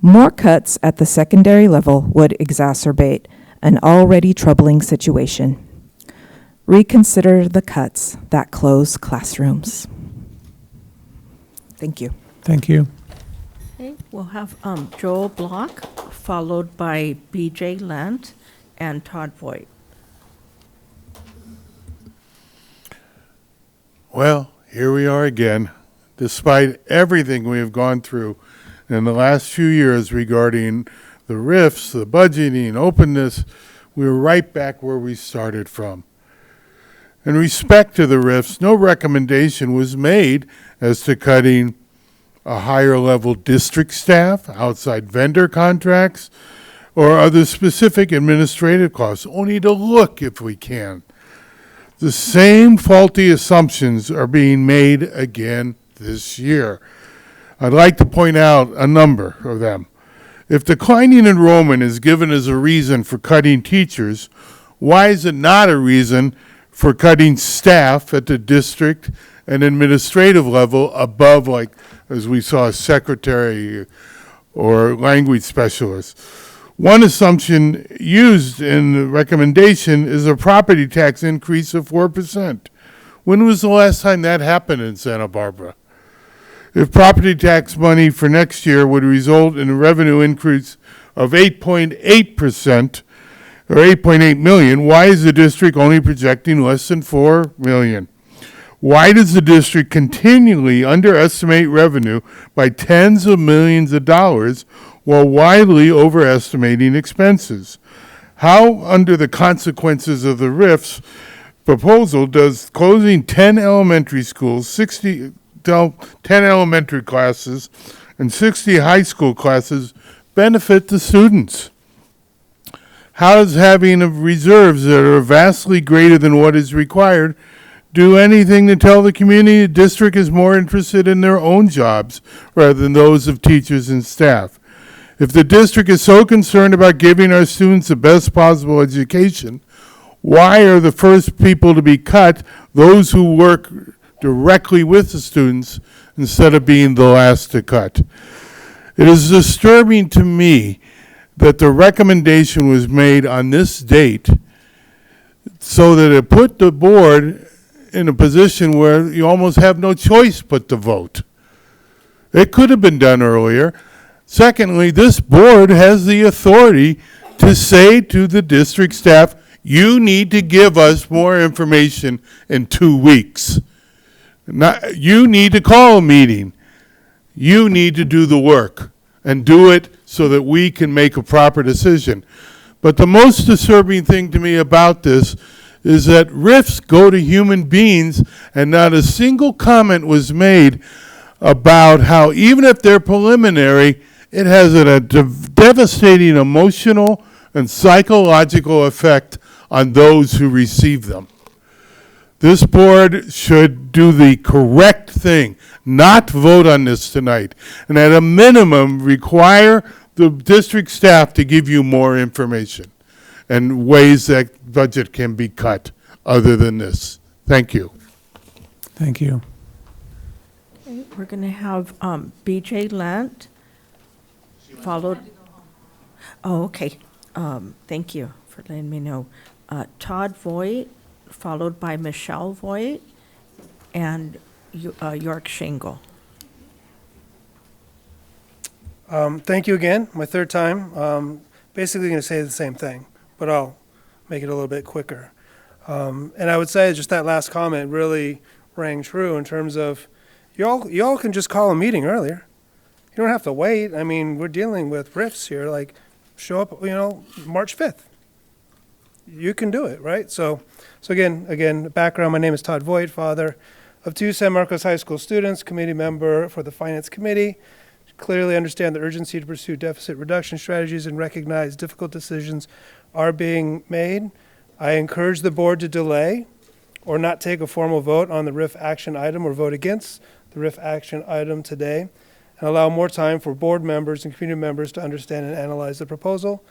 More cuts at the secondary level would exacerbate an already troubling situation. Reconsider the cuts that close classrooms. Thank you. Thank you. Okay, we'll have Joel Block, followed by B.J. Lent and Todd Voigt. Well, here we are again. Despite everything we have gone through in the last few years regarding the RIFs, the budgeting, openness, we're right back where we started from. In respect to the RIFs, no recommendation was made as to cutting a higher level district staff, outside vendor contracts, or other specific administrative costs, only to look if we can. The same faulty assumptions are being made again this year. I'd like to point out a number of them. If declining enrollment is given as a reason for cutting teachers, why is it not a reason for cutting staff at the district and administrative level above, like, as we saw, a secretary or language specialist? One assumption used in the recommendation is a property tax increase of 4%. When was the last time that happened in Santa Barbara? If property tax money for next year would result in a revenue increase of 8.8%, or 8.8 million, why is the district only projecting less than 4 million? Why does the district continually underestimate revenue by tens of millions of dollars while widely overestimating expenses? How, under the consequences of the RIF's proposal, does closing 10 elementary schools, 10 elementary classes, and 60 high school classes benefit the students? How does having reserves that are vastly greater than what is required do anything to tell the community the district is more interested in their own jobs rather than those of teachers and staff? If the district is so concerned about giving our students the best possible education, why are the first people to be cut those who work directly with the students instead of being the last to cut? It is disturbing to me that the recommendation was made on this date so that it put the board in a position where you almost have no choice but to vote. It could have been done earlier. Secondly, this board has the authority to say to the district staff, you need to give us more information in 2 weeks. You need to call a meeting. You need to do the work and do it so that we can make a proper decision. But the most disturbing thing to me about this is that RIFs go to human beings, and not a single comment was made about how, even if they're preliminary, it has a devastating emotional and psychological effect on those who receive them. This board should do the correct thing, not vote on this tonight, and at a minimum require the district staff to give you more information and ways that budget can be cut other than this. Thank you. Thank you. Okay, we're going to have BJ Lant, followed. Oh, okay. Thank you for letting me know. Todd Voigt, followed by Michelle Voigt, and York Shingle. Thank you again, my third time. Basically going to say the same thing, but I'll make it a little bit quicker. And I would say just that last comment really rang true in terms of y'all can just call a meeting earlier. You don't have to wait. I mean, we're dealing with RIFs here, like show up, March 5th. You can do it, right? So again, background, my name is Todd Voigt, father of 2 San Marcos High School students, committee member for the Finance Committee. Clearly understand the urgency to pursue deficit reduction strategies and recognize difficult decisions are being made. I encourage the board to delay or not take a formal vote on the RIF action item or vote against the RIF action item today, and allow more time for board members and community members to understand and analyze the proposal.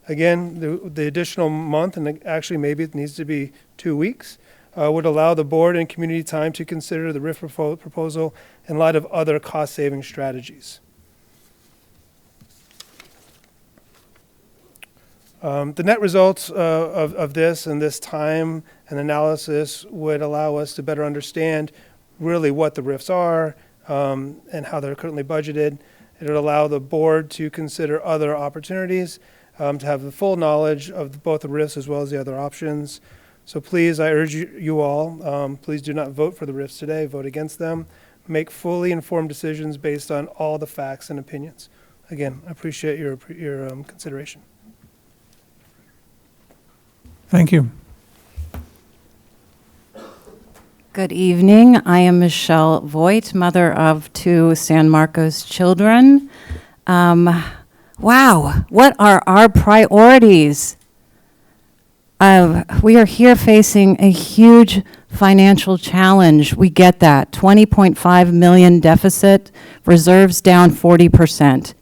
Again, the additional month, and actually maybe it needs to be 2 weeks, would allow the board and community time to consider the RIF proposal in light of other cost-saving strategies. The net results of this and this time and analysis would allow us to better understand really what the RIFs are and how they're currently budgeted. It would allow the board to consider other opportunities, to have the full knowledge of both the RIFs as well as the other options. So please, I urge you all, please do not vote for the RIFs today, vote against them. Make fully informed decisions based on all the facts and opinions. Again, I appreciate your consideration. Thank you. Good evening. I am Michelle Voigt, mother of 2 San Marcos children. Wow, what are our priorities? We are here facing a huge financial challenge. We get that. 20.5 million deficit, reserves down 40%.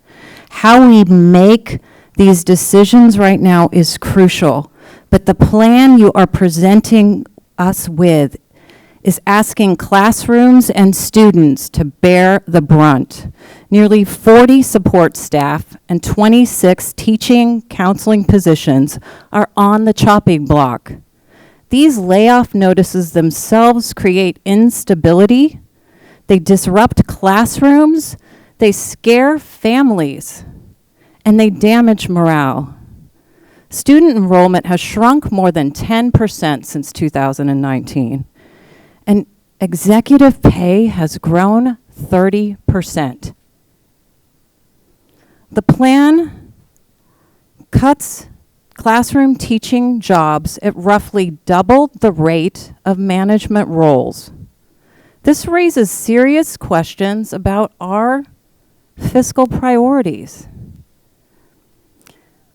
How we make these decisions right now is crucial. But the plan you are presenting us with is asking classrooms and students to bear the brunt. Nearly 40 support staff and 26 teaching counseling positions are on the chopping block. These layoff notices themselves create instability. They disrupt classrooms, they scare families, and they damage morale. Student enrollment has shrunk more than 10% since 2019, and executive pay has grown 30%. The plan cuts classroom teaching jobs at roughly double the rate of management roles. This raises serious questions about our fiscal priorities.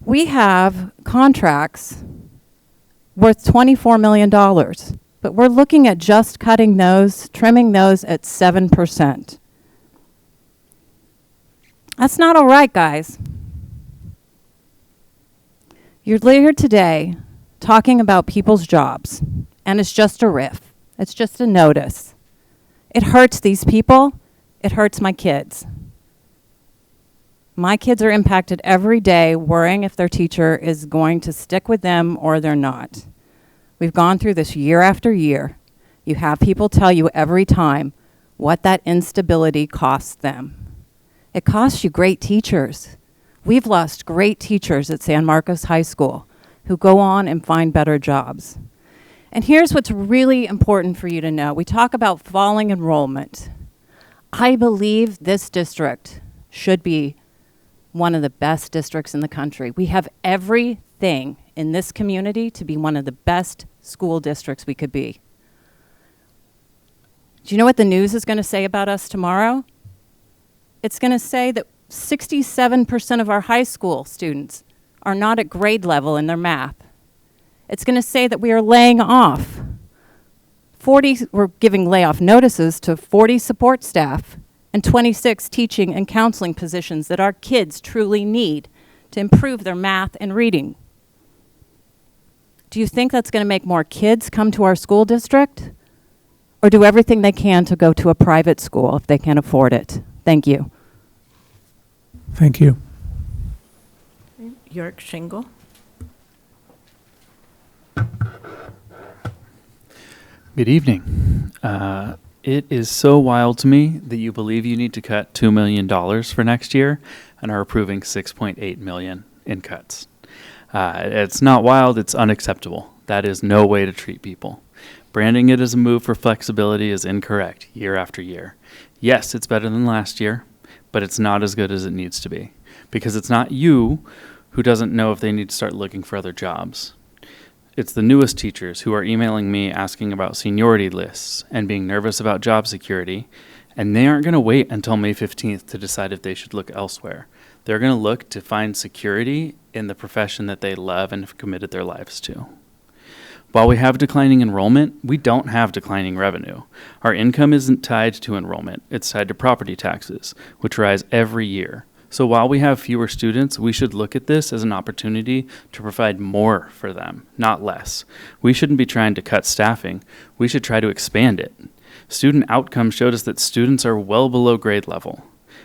We have contracts worth $24 million, but we're looking at just cutting those, trimming those at 7%. That's not all right, guys. You're here today talking about people's jobs, and it's just a riff. It's just a notice. It hurts these people. It hurts my kids. My kids are impacted every day worrying if their teacher is going to stick with them or they're not. We've gone through this year after year. You have people tell you every time what that instability costs them. It costs you great teachers. We've lost great teachers at San Marcos High School who go on and find better jobs. And here's what's really important for you to know. We talk about falling enrollment. I believe this district should be one of the best districts in the country. We have everything in this community to be one of the best school districts we could be. Do you know what the news is going to say about us tomorrow? It's going to say that 67% of our high school students are not at grade level in their math. It's going to say that we are laying off. We're giving layoff notices to 40 support staff and 26 teaching and counseling positions that our kids truly need to improve their math and reading. Do you think that's going to make more kids come to our school district? Or do everything they can to go to a private school if they can afford it? Thank you. Thank you. York Shingle. Good evening. It is so wild to me that you believe you need to cut $2 million for next year and are approving $6.8 million in cuts. It's not wild, it's unacceptable. That is no way to treat people. Branding it as a move for flexibility is incorrect year after year. Yes, it's better than last year, but it's not as good as it needs to be because it's not you who doesn't know if they need to start looking for other jobs. It's the newest teachers who are emailing me asking about seniority lists and being nervous about job security, and they aren't going to wait until May 15th to decide if they should look elsewhere. They're going to look to find security in the profession that they love and have committed their lives to. While we have declining enrollment, we don't have declining revenue. Our income isn't tied to enrollment, it's tied to property taxes, which rise every year. So while we have fewer students, we should look at this as an opportunity to provide more for them, not less. We shouldn't be trying to cut staffing. We should try to expand it. Student outcomes showed us that students are well below grade level.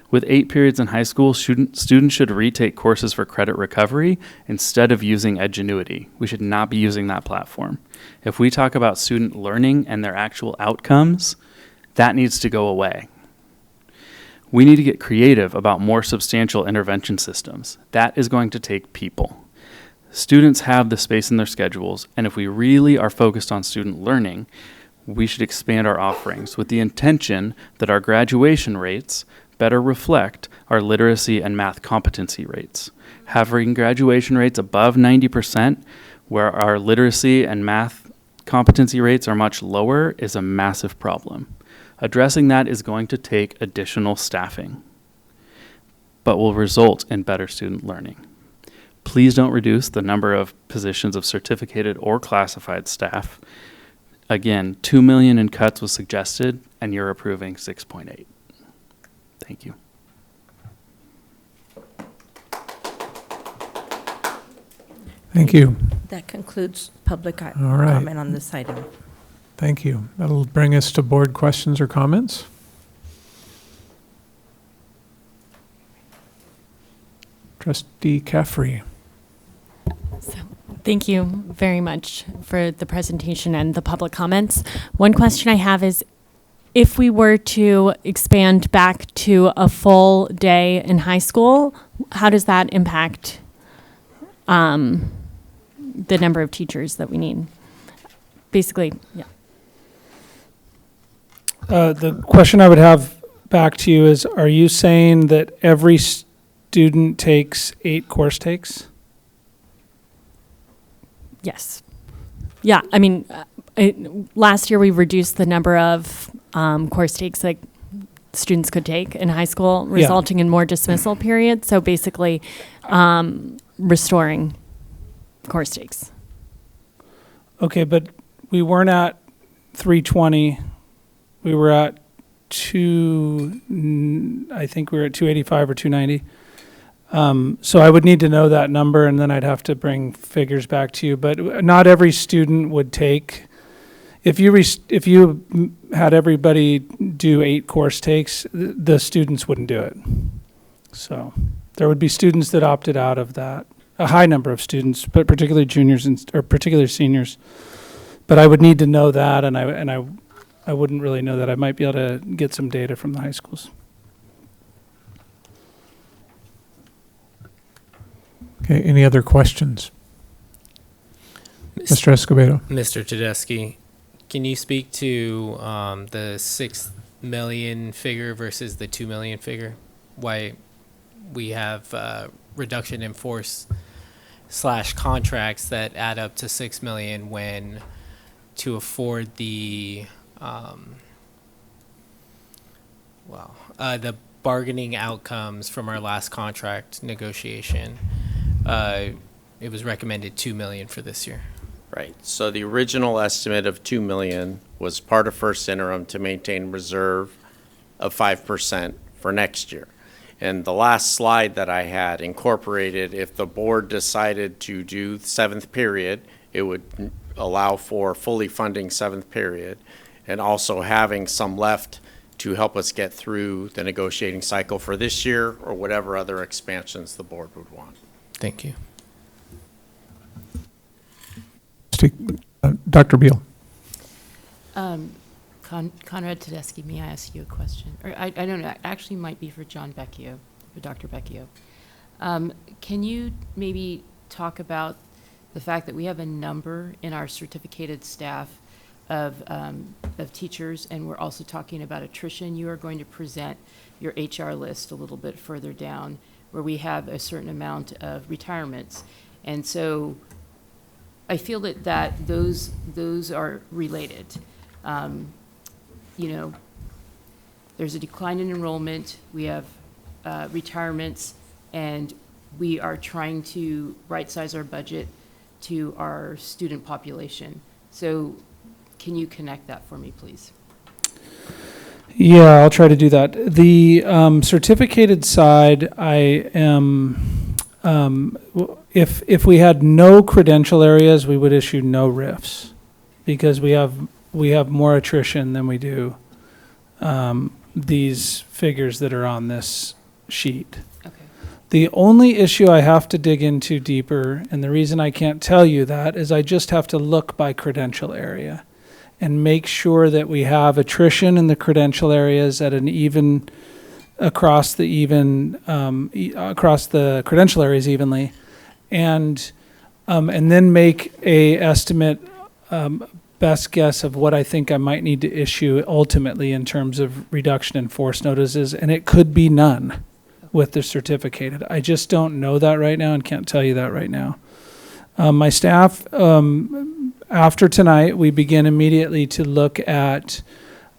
With 8 periods in high school, students should retake courses for credit recovery instead of using Edgenuity. We should not be using that platform. If we talk about student learning and their actual outcomes, that needs to go away. We need to get creative about more substantial intervention systems. That is going to take people. Students have the space in their schedules, and if we really are focused on student learning, we should expand our offerings with the intention that our graduation rates better reflect our literacy and math competency rates. Having graduation rates above 90%, where our literacy and math competency rates are much lower, is a massive problem. Addressing that is going to take additional staffing, but will result in better student learning. Please don't reduce the number of positions of certificated or classified staff. Again, $2 million in cuts was suggested, and you're approving 6.8. Thank you. Thank you. That concludes public All right. comment on this item. Thank you. That'll bring us to board questions or comments. Trustee Caffrey. Thank you very much for the presentation and the public comments. One question I have is, if we were to expand back to a full day in high school, how does that impact the number of teachers that we need? Basically, yeah. The question I would have back to you is, are you saying that every student takes 8 course takes? Yes. Yeah, I mean, last year we reduced the number of course takes that students could take in high school, resulting in more dismissal periods. So basically, restoring course takes. Okay, but we weren't at 320. We were at I think we were at 285 or 290. So I would need to know that number, and then I'd have to bring figures back to you. But not every student would take. If you had everybody do 8 course takes, the students wouldn't do it. So there would be students that opted out of that. A high number of students, but particularly juniors or particularly seniors. But I would need to know that, and I wouldn't really know that. I might be able to get some data from the high schools. Okay, any other questions? Mr. Escobedo. Mr. Tedeschi, can you speak to the 6 million figure versus the 2 million figure? Why we have reduction in force / contracts that add up to 6 million when to afford the the bargaining outcomes from our last contract negotiation, it was recommended 2 million for this year. Right. So the original estimate of 2 million was part of first interim to maintain reserve of 5% for next year. And the last slide that I had incorporated, if the board decided to do 7th period, it would allow for fully funding 7th period and also having some left to help us get through the negotiating cycle for this year or whatever other expansions the board would want. Thank you. Dr. Beal. Conrad Tedeschi, may I ask you a question? Or I don't know, it actually might be for John Becchio, for Dr. Becchio. Can you maybe talk about the fact that we have a number in our certificated staff of teachers, and we're also talking about attrition? You are going to present your HR list a little bit further down, where we have a certain amount of retirements. And so I feel that those are related. You know, there's a decline in enrollment, we have retirements, and we are trying to right-size our budget to our student population. So can you connect that for me, please? Yeah, I'll try to do that. The certificated side, I am, if we had no credential areas, we would issue no RIFs, because we have more attrition than we do these figures that are on this sheet. Okay. The only issue I have to dig into deeper, and the reason I can't tell you that, is I just have to look by credential area and make sure that we have attrition in the credential areas at an even across the credential areas evenly, and then make a estimate, best guess of what I think I might need to issue ultimately in terms of reduction in force notices, and it could be none with the certificated. I just don't know that right now and can't tell you that right now. My staff, after tonight, we begin immediately to look at,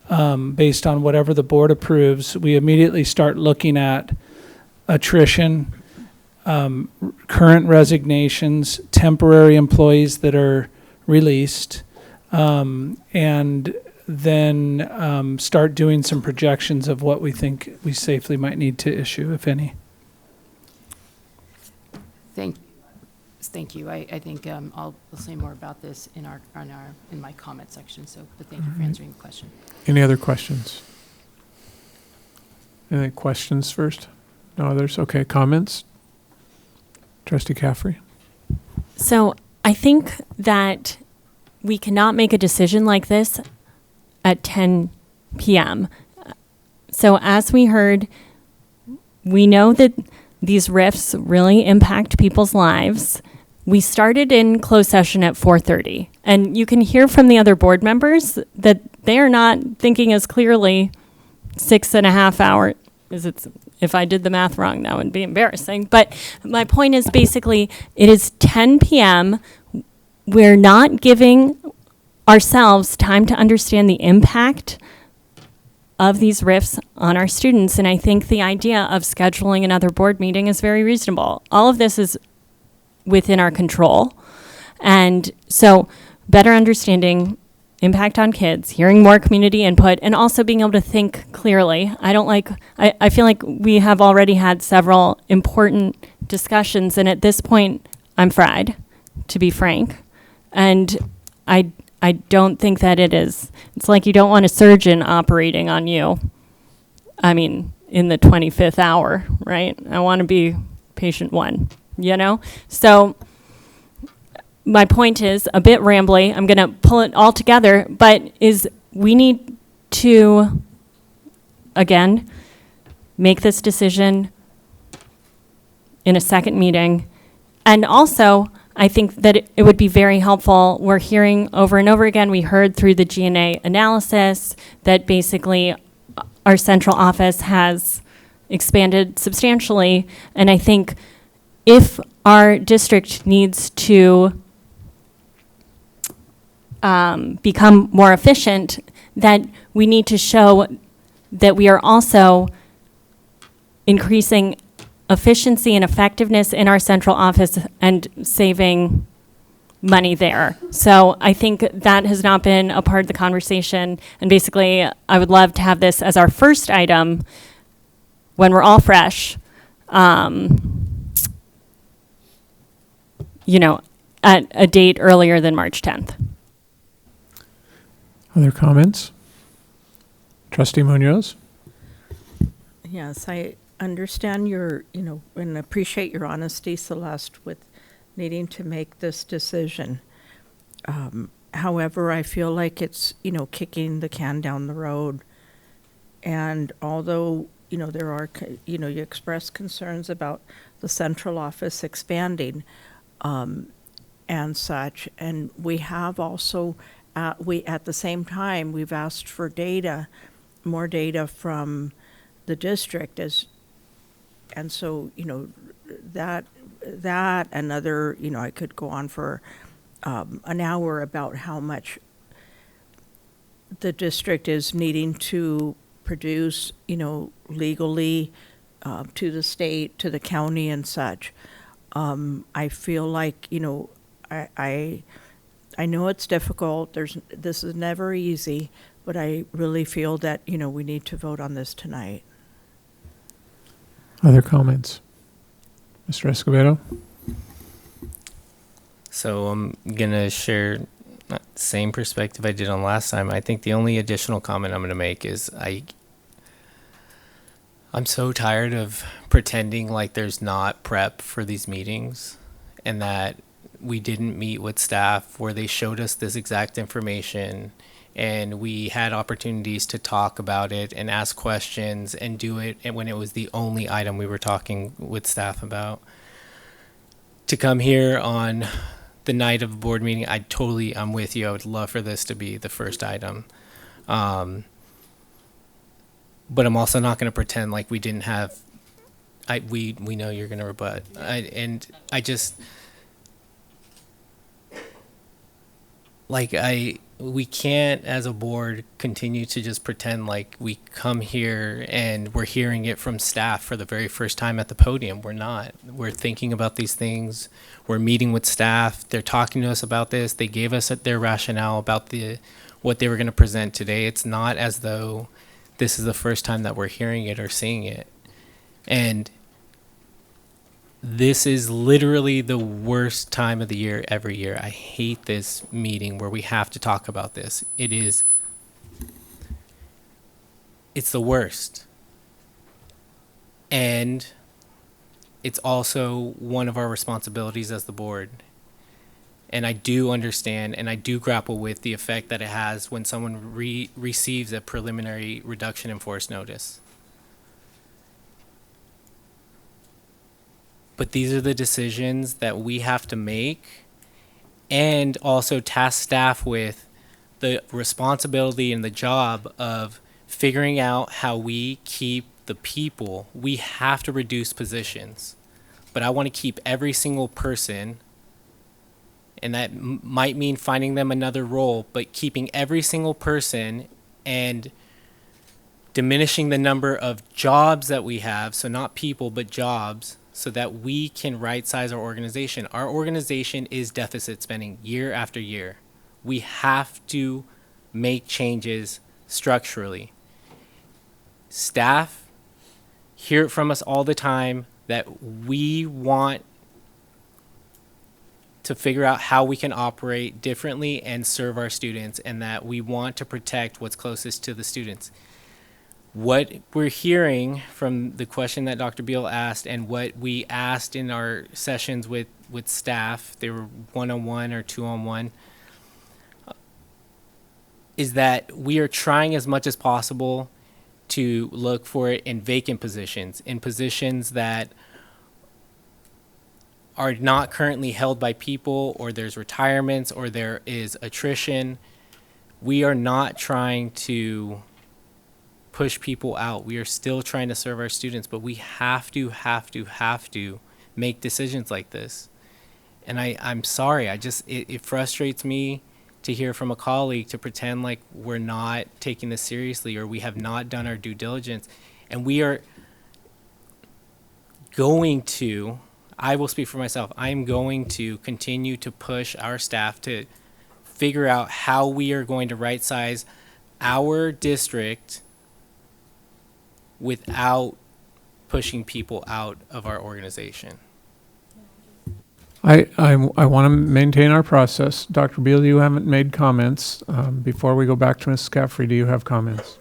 based on whatever the board approves, we immediately start looking at attrition, current resignations, temporary employees that are released, and then start doing some projections of what we think we safely might need to issue, if any. thank you. I think I'll say more about this in my comment section, but thank you for answering the question. Any other questions? Any questions first? No others? Okay, comments? Trustee Caffrey? So I think that we cannot make a decision like this at 10 p.m. So as we heard, we know that these RIFs really impact people's lives. We started in closed session at 4:30, and you can hear from the other board members that they are not thinking as clearly 6.5 hours. If I did the math wrong, that would be embarrassing. But my point is basically, it is 10 p.m. We're not giving ourselves time to understand the impact of these RIFs on our students. And I think the idea of scheduling another board meeting is very reasonable. All of this is within our control. And so better understanding impact on kids, hearing more community input, and also being able to think clearly. I feel like we have already had several important discussions, and at this point, I'm fried, to be frank. And I don't think that it's like you don't want a surgeon operating on you. I mean, in the 25th hour, right? I want to be patient one, So my point is a bit rambly. I'm going to pull it all together, but we need to, again, make this decision in a second meeting. And also, I think that it would be very helpful. We're hearing over and over again, we heard through the G&A analysis that basically our central office has expanded substantially. And I think if our district needs to become more efficient, that we need to show that we are also increasing efficiency and effectiveness in our central office and saving money there. So I think that has not been a part of the conversation. And basically, I would love to have this as our first item when we're all fresh, at a date earlier than March 10th. Other comments? Trustee Munoz? Yes, I understand and appreciate your honesty, Celeste, with needing to make this decision. However, I feel like it's, kicking the can down the road. And although, there are, you express concerns about the central office expanding and such, and we have also, at the same time, we've asked for more data from the district and so, that and other, I could go on for an hour about how much the district is needing to produce, legally to the state, to the county and such. I feel like, I know it's difficult. This is never easy, but I really feel that, we need to vote on this tonight. Other comments? Mr. Escobedo? So I'm going to share the same perspective I did on last time. I think the only additional comment I'm going to make is I'm so tired of pretending like there's not prep for these meetings and that we didn't meet with staff where they showed us this exact information and we had opportunities to talk about it and ask questions and do it and when it was the only item we were talking with staff about. To come here on the night of a board meeting, I'm with you. I would love for this to be the first item. But I'm also not going to pretend like we didn't have, we know you're going to rebut. We can't, as a board, continue to just pretend like we come here and we're hearing it from staff for the very first time at the podium. We're not. We're thinking about these things. We're meeting with staff. They're talking to us about this. They gave us their rationale about what they were going to present today. It's not as though this is the first time that we're hearing it or seeing it. And This is literally the worst time of the year every year. I hate this meeting where we have to talk about this. It's the worst. And it's also one of our responsibilities as the board. And I do understand and I do grapple with the effect that it has when someone receives a preliminary reduction in force notice. But these are the decisions that we have to make, and also task staff with the responsibility and the job of figuring out how we keep the people. We have to reduce positions, but I want to keep every single person, and that might mean finding them another role, but keeping every single person and diminishing the number of jobs that we have, so not people, but jobs, so that we can right-size our organization. Our organization is deficit spending year after year. We have to make changes structurally. Staff hear it from us all the time that we want to figure out how we can operate differently and serve our students, and that we want to protect what's closest to the students. What we're hearing from the question that Dr. Beal asked and what we asked in our sessions with staff, they were one-on-one or two-on-one, is that we are trying as much as possible to look for it in vacant positions, in positions that are not currently held by people, or there's retirements, or there is attrition. We are not trying to push people out. We are still trying to serve our students, but we have to make decisions like this. And I'm sorry, it frustrates me to hear from a colleague to pretend like we're not taking this seriously or we have not done our due diligence. And we are going to, I will speak for myself, I'm going to continue to push our staff to figure out how we are going to right size our district without pushing people out of our organization. I want to maintain our process. Dr. Beal, you haven't made comments. Before we go back to Ms. Scaffrey, do you have comments?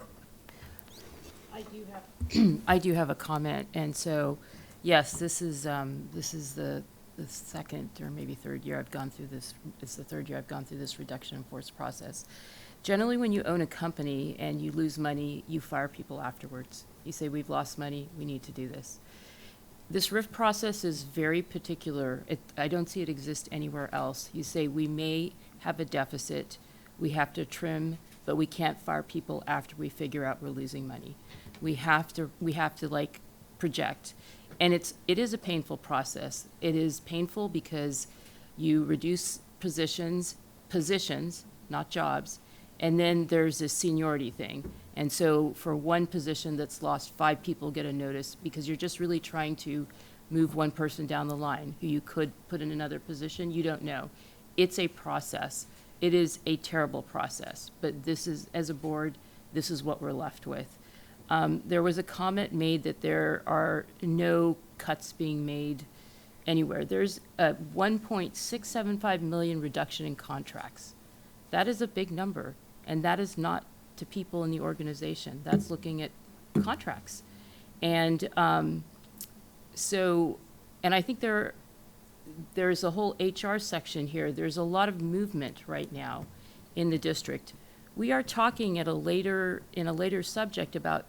I do have a comment, and so, yes, this is the second or maybe third year I've gone through this. It's the third year I've gone through this reduction in force process. Generally, when you own a company and you lose money, you fire people afterwards. You say, we've lost money, we need to do this. This RIF process is very particular. I don't see it exist anywhere else. You say, we may have a deficit, we have to trim, but we can't fire people after we figure out we're losing money. We have to like project. And it is a painful process. It is painful because you reduce positions, not jobs, and then there's this seniority thing. And so for one position that's lost, 5 people get a notice because you're just really trying to move one person down the line who you could put in another position. You don't know. It's a process. It is a terrible process, but this is, as a board, this is what we're left with. There was a comment made that there are no cuts being made anywhere. There's a 1.675 million reduction in contracts. That is a big number, and that is not to people in the organization. That's looking at contracts. And so, and I think there's a whole HR section here. There's a lot of movement right now in the district. We are talking in a later subject about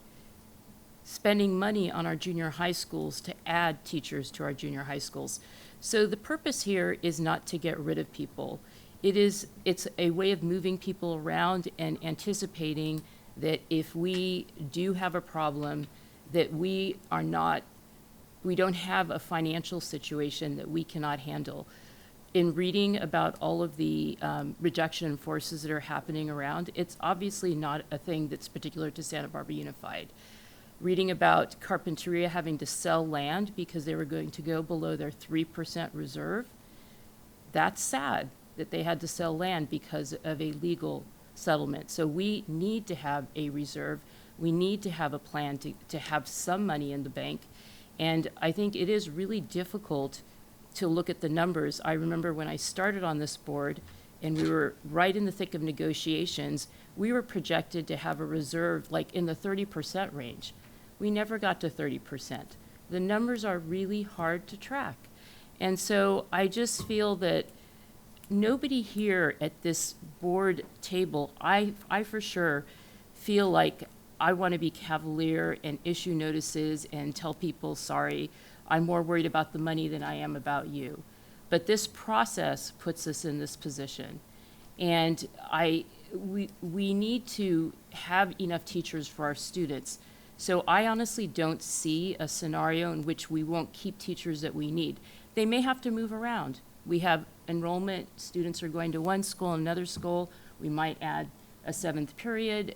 spending money on our junior high schools to add teachers to our junior high schools. So the purpose here is not to get rid of people. It's a way of moving people around and anticipating that if we do have a problem, that we don't have a financial situation that we cannot handle. In reading about all of the reduction in forces that are happening around, it's obviously not a thing that's particular to Santa Barbara Unified. Reading about Carpinteria having to sell land because they were going to go below their 3% reserve, that's sad that they had to sell land because of a legal settlement. So we need to have a reserve. We need to have a plan to have some money in the bank. And I think it is really difficult to look at the numbers. I remember when I started on this board and we were right in the thick of negotiations, we were projected to have a reserve like in the 30% range. We never got to 30%. The numbers are really hard to track. And so I just feel that nobody here at this board table, I for sure feel like I want to be cavalier and issue notices and tell people, sorry, I'm more worried about the money than I am about you. But this process puts us in this position. And we need to have enough teachers for our students. So I honestly don't see a scenario in which we won't keep teachers that we need. They may have to move around. We have enrollment, students are going to one school, another school. We might add a 7th period.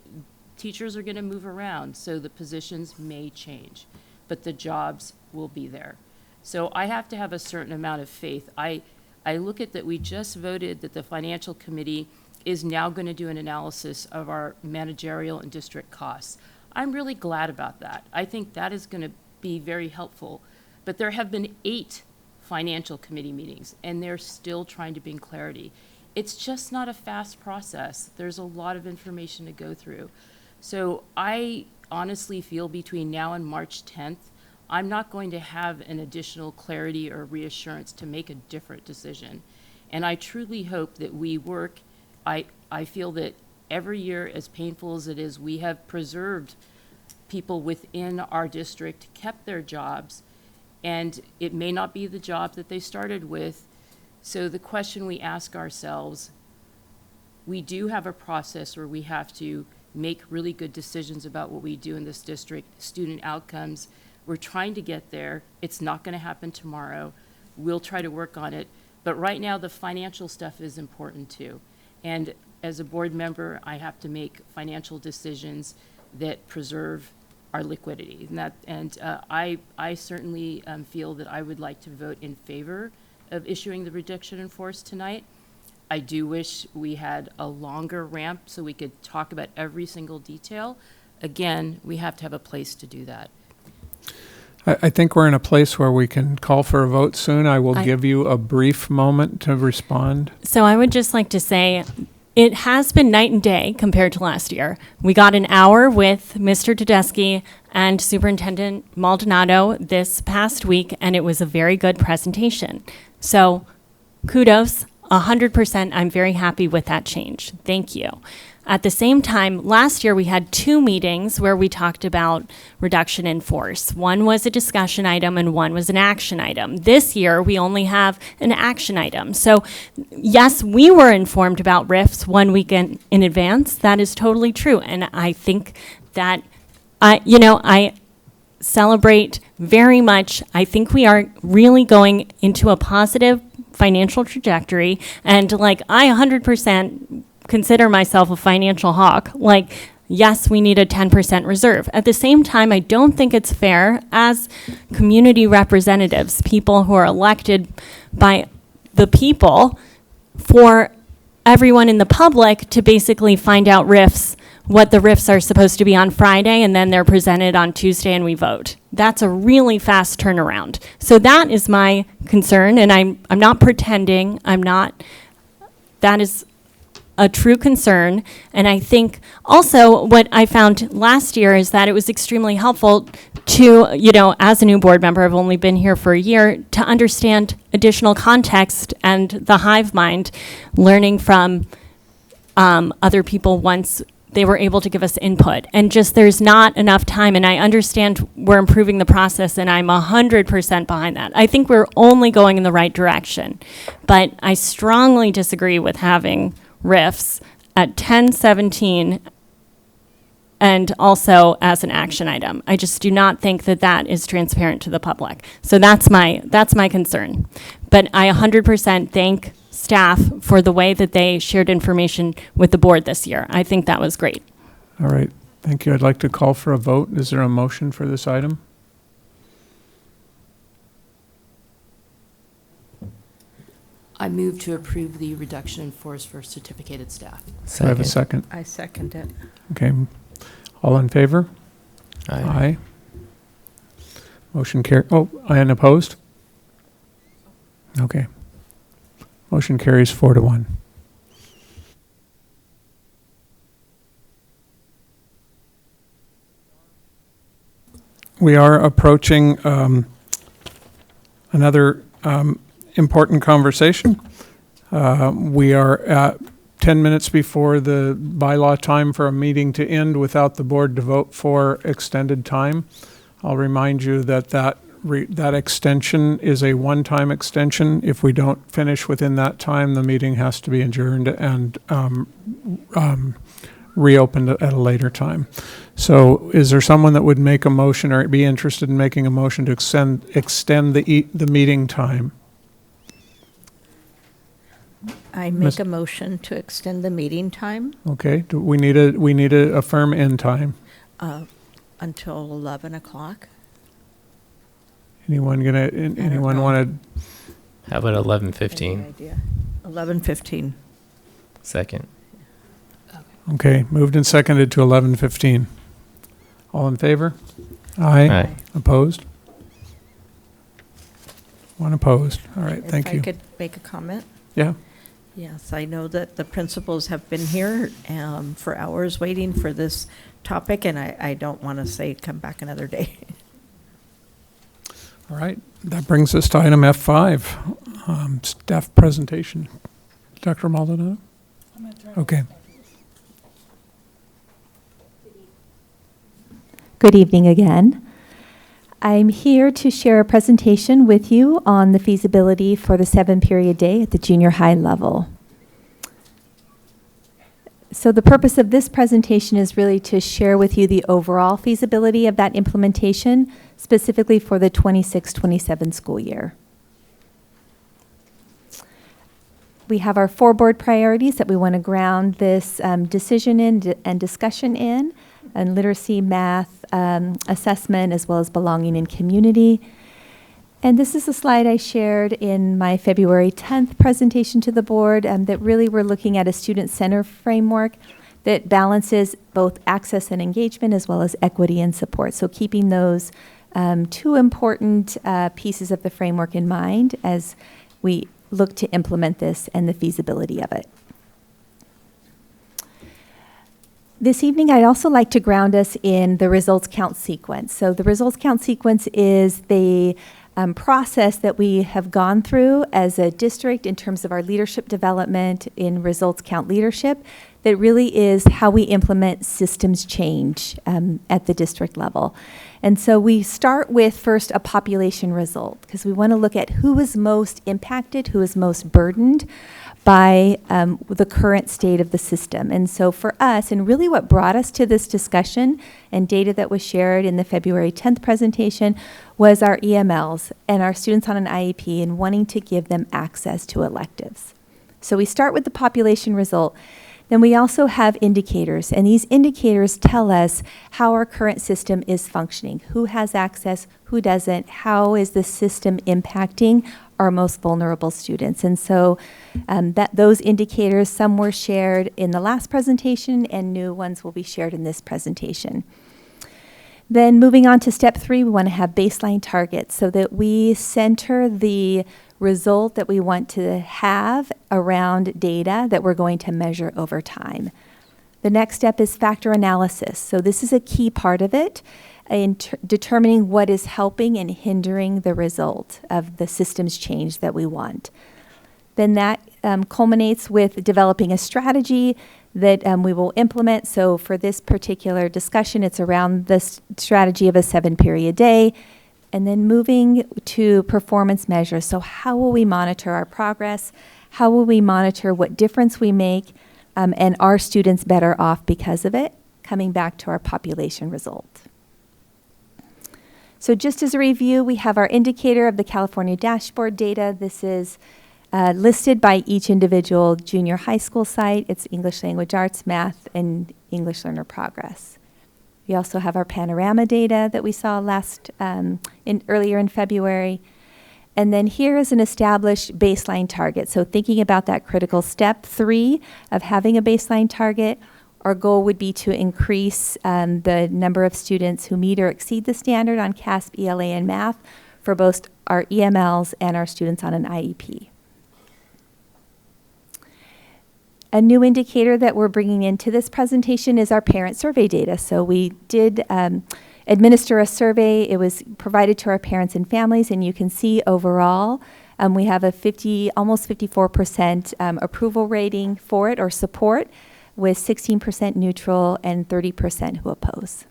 Teachers are going to move around, so the positions may change, but the jobs will be there. So I have to have a certain amount of faith. I look at that we just voted that the financial committee is now going to do an analysis of our managerial and district costs. I'm really glad about that. I think that is going to be very helpful. But there have been 8 financial committee meetings, and they're still trying to bring clarity. It's just not a fast process. There's a lot of information to go through. So I honestly feel between now and March 10th, I'm not going to have an additional clarity or reassurance to make a different decision. And I truly hope that we work. I feel that every year, as painful as it is, we have preserved people within our district, kept their jobs, and it may not be the job that they started with. So the question we ask ourselves, we do have a process where we have to make really good decisions about what we do in this district, student outcomes. We're trying to get there. It's not going to happen tomorrow. We'll try to work on it. But right now, the financial stuff is important too. And as a board member, I have to make financial decisions that preserve our liquidity. And I certainly feel that I would like to vote in favor of issuing the reduction in force tonight. I do wish we had a longer ramp so we could talk about every single detail. Again, we have to have a place to do that. I think we're in a place where we can call for a vote soon. I will give you a brief moment to respond. So I would just like to say it has been night and day compared to last year. We got an hour with Mr. Tedeschi and Superintendent Maldonado this past week, and it was a very good presentation. So kudos, 100%. I'm very happy with that change. Thank you. At the same time, last year we had 2 meetings where we talked about reduction in force. One was a discussion item and one was an action item. This year we only have an action item. So yes, we were informed about RIFs 1 week in advance. That is totally true. And I think that, I celebrate very much. I think we are really going into a positive financial trajectory. And I 100% consider myself a financial hawk. Yes, we need a 10% reserve. At the same time, I don't think it's fair as community representatives, people who are elected by the people, for everyone in the public to basically find out RIFs, what the RIFs are supposed to be on Friday, and then they're presented on Tuesday and we vote. That's a really fast turnaround. So that is my concern, and I'm not pretending. That is a true concern. And I think also what I found last year is that it was extremely helpful to, as a new board member, I've only been here for a year, to understand additional context and the hive mind, learning from other people once they were able to give us input. And just there's not enough time, and I understand we're improving the process, and I'm 100% behind that. I think we're only going in the right direction. But I strongly disagree with having RIFs at 10:17 and also as an action item. I just do not think that that is transparent to the public. So that's my concern. But I 100% thank staff for the way that they shared information with the board this year. I think that was great. All right. Thank you. I'd like to call for a vote. Is there a motion for this item? I move to approve the reduction in force for certificated staff. Do I have a second? I second it. Okay. All in favor? Aye. Motion and opposed? Okay. Motion carries 4-1. We are approaching another important conversation. We are at 10 minutes before the bylaw time for a meeting to end without the board to vote for extended time. I'll remind you that that extension is a one-time extension. If we don't finish within that time, the meeting has to be adjourned and reopened at a later time. So is there someone that would make a motion or be interested in making a motion to extend the meeting time? I make a motion to extend the meeting time Okay, we need a firm end time. until 11 o'clock. Anyone want How about 11:15? Idea. 11:15. Second. to, okay, moved and seconded to 11:15. All in favor? Aye. Aye. Opposed? One opposed. All right, thank you. If I could make a comment? Yeah. Yes, I know that the principals have been here for hours waiting for this topic, and I don't want to say come back another day. All right, that brings us to item F5, staff presentation. Dr. Maldonado? Okay. Good evening again. I'm here to share a presentation with you on the feasibility for the 7-period day at the junior high level. So the purpose of this presentation is really to share with you the overall feasibility of that implementation, specifically for the 26-27 school year. We have our 4 board priorities that we want to ground this decision in and discussion in, and literacy, math, assessment, as well as belonging in community. And this is a slide I shared in my February 10th presentation to the board, that really we're looking at a student-centered framework that balances both access and engagement as well as equity and support. So keeping those 2 important pieces of the framework in mind as we look to implement this and the feasibility of it. This evening, I'd also like to ground us in the results count sequence. So the results count sequence is the process that we have gone through as a district in terms of our leadership development in results count leadership that really is how we implement systems change at the district level. And so we start with first a population result because we want to look at who is most impacted, who is most burdened by the current state of the system. And so for us, and really what brought us to this discussion and data that was shared in the February 10th presentation was our EMLs and our students on an IEP and wanting to give them access to electives. So we start with the population result. Then we also have indicators, and these indicators tell us how our current system is functioning, who has access, who doesn't, how is the system impacting our most vulnerable students. And so those indicators, some were shared in the last presentation and new ones will be shared in this presentation. Then moving on to step 3, we want to have baseline targets so that we center the result that we want to have around data that we're going to measure over time. The next step is factor analysis. So this is a key part of it in determining what is helping and hindering the result of the systems change that we want. Then that culminates with developing a strategy that we will implement. So for this particular discussion, it's around the strategy of a 7-period day. And then moving to performance measures. So how will we monitor our progress? How will we monitor what difference we make? And are students better off because of it? Coming back to our population result. So just as a review, we have our indicator of the California dashboard data. This is listed by each individual junior high school site. It's English language arts, math, and English learner progress. We also have our panorama data that we saw earlier in February. And then here is an established baseline target. So thinking about that critical step 3 of having a baseline target, Our goal would be to increase the number of students who meet or exceed the standard on CASP, ELA, and math for both our EMLs and our students on an IEP. A new indicator that we're bringing into this presentation is our parent survey data. So we did administer a survey. It was provided to our parents and families, and you can see overall we have a almost 54% approval rating for it or support, with 16% neutral and 30% who oppose.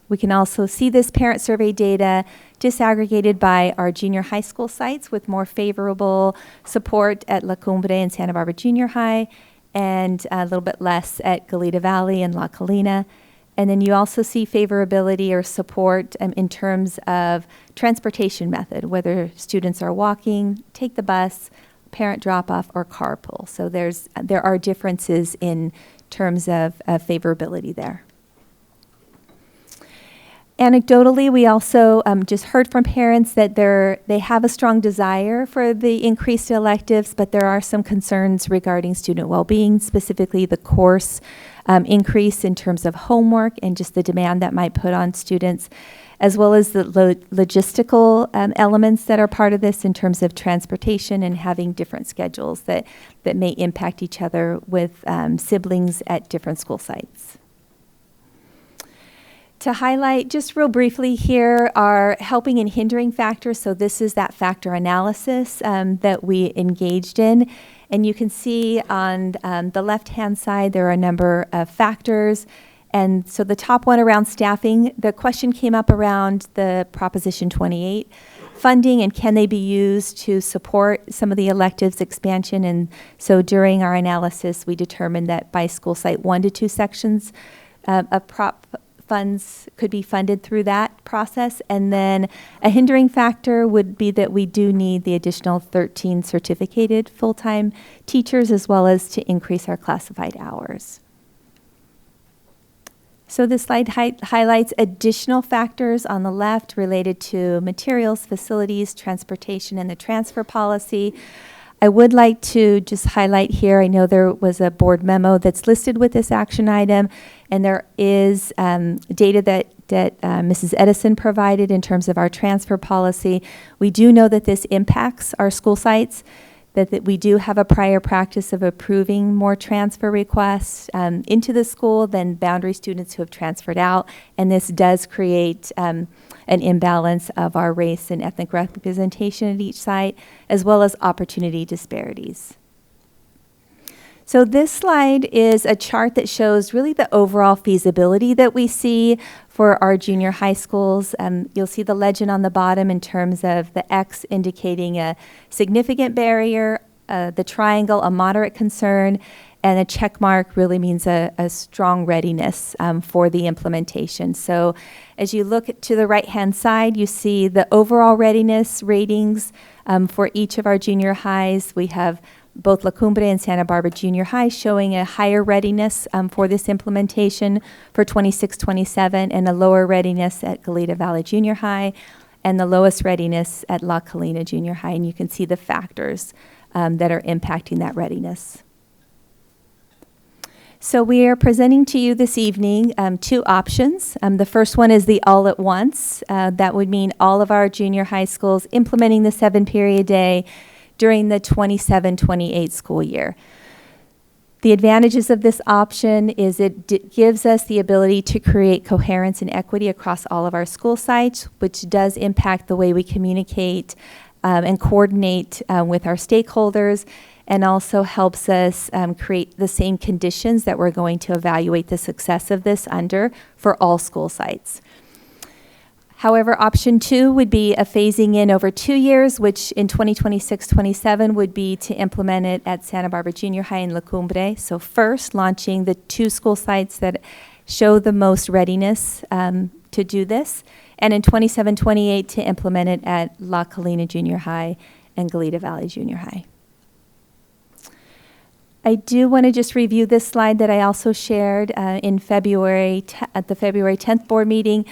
We can also see this parent survey data disaggregated by our junior high school sites with more favorable support at La Cumbre and Santa Barbara Junior High, and a little bit less at Goleta Valley and La Colina. And then you also see favorability or support in terms of transportation method, whether students are walking, take the bus, parent drop-off, or carpool. So there are differences in terms of favorability there. Anecdotally, we also just heard from parents that they have a strong desire for the increased electives, but there are some concerns regarding student well-being, specifically the course increase in terms of homework and just the demand that might put on students, as well as the logistical elements that are part of this in terms of transportation and having different schedules that may impact each other with siblings at different school sites. To highlight just real briefly here are helping and hindering factors. So this is that factor analysis that we engaged in. And you can see on the left-hand side, there are a number of factors. And so the top one around staffing, the question came up around the Proposition 28 funding and can they be used to support some of the electives expansion. And so during our analysis, we determined that by school site 1 to 2 sections of prop funds could be funded through that process. And then a hindering factor would be that we do need the additional 13 certificated full-time teachers, as well as to increase our classified hours. So this slide highlights additional factors on the left related to materials, facilities, transportation, and the transfer policy. I would like to just highlight here, I know there was a board memo that's listed with this action item, and there is data that Mrs. Edison provided in terms of our transfer policy. We do know that this impacts our school sites, that we do have a prior practice of approving more transfer requests into the school than boundary students who have transferred out, and this does create an imbalance of our race and ethnic representation at each site, as well as opportunity disparities. So this slide is a chart that shows really the overall feasibility that we see for our junior high schools. You'll see the legend on the bottom in terms of the X indicating a significant barrier, the triangle, a moderate concern, and a check mark really means a strong readiness for the implementation. So as you look to the right-hand side, you see the overall readiness ratings for each of our junior highs. We have both La Cumbre and Santa Barbara Junior High showing a higher readiness for this implementation for 26-27, and a lower readiness at Goleta Valley Junior High, and the lowest readiness at La Colina Junior High. And you can see the factors that are impacting that readiness. So we are presenting to you this evening 2 options. The first one is the all at once. That would mean all of our junior high schools implementing the 7-period day during the 27-28 school year. The advantages of this option is it gives us the ability to create coherence and equity across all of our school sites, which does impact the way we communicate and coordinate with our stakeholders, and also helps us create the same conditions that we're going to evaluate the success of this under for all school sites. However, option 2 would be a phasing in over 2 years, which in 2026-27 would be to implement it at Santa Barbara Junior High and La Cumbre. So first, launching the 2 school sites that show the most readiness to do this, and in 27-28 to implement it at La Colina Junior High and Goleta Valley Junior High. I do want to just review this slide that I also shared in February at the February 10th board meeting.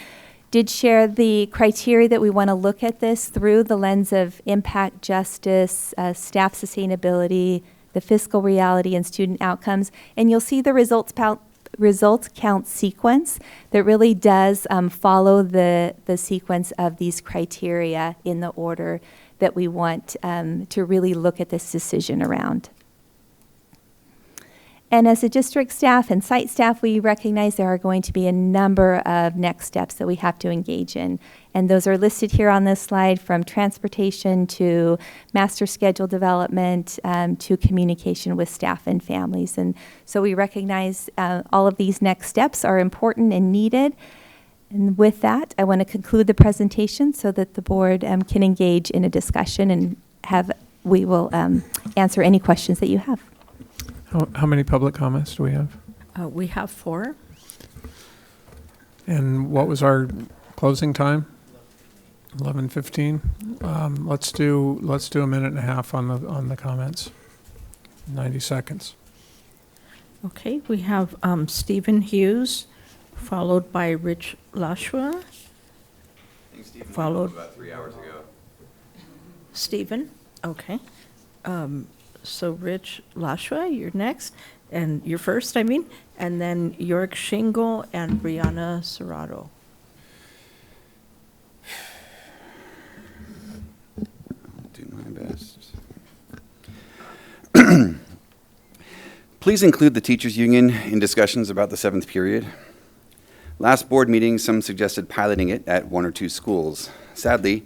Did share the criteria that we want to look at this through the lens of impact, justice, staff sustainability, the fiscal reality, and student outcomes. And you'll see the results count sequence that really does follow the sequence of these criteria in the order that we want to really look at this decision around. And as a district staff and site staff, we recognize there are going to be a number of next steps that we have to engage in. And those are listed here on this slide, from transportation to master schedule development to communication with staff and families. And so we recognize all of these next steps are important and needed. And with that, I want to conclude the presentation so that the board can engage in a discussion, and we will answer any questions that you have. How many public comments do we have? We have 4. And what was our closing time? 11:15. Let's do a minute and a half on the comments. 90 seconds. Okay, we have Stephen Hughes, followed by Rich Lashua. Followed about 3 hours ago. Stephen, okay. So Rich Lashua, you're next, and you're first, and then York Shingle and Brianna Serrato. I'll do my best. Please include the teachers union in discussions about the 7th period. Last board meeting, some suggested piloting it at 1 or 2 schools. Sadly,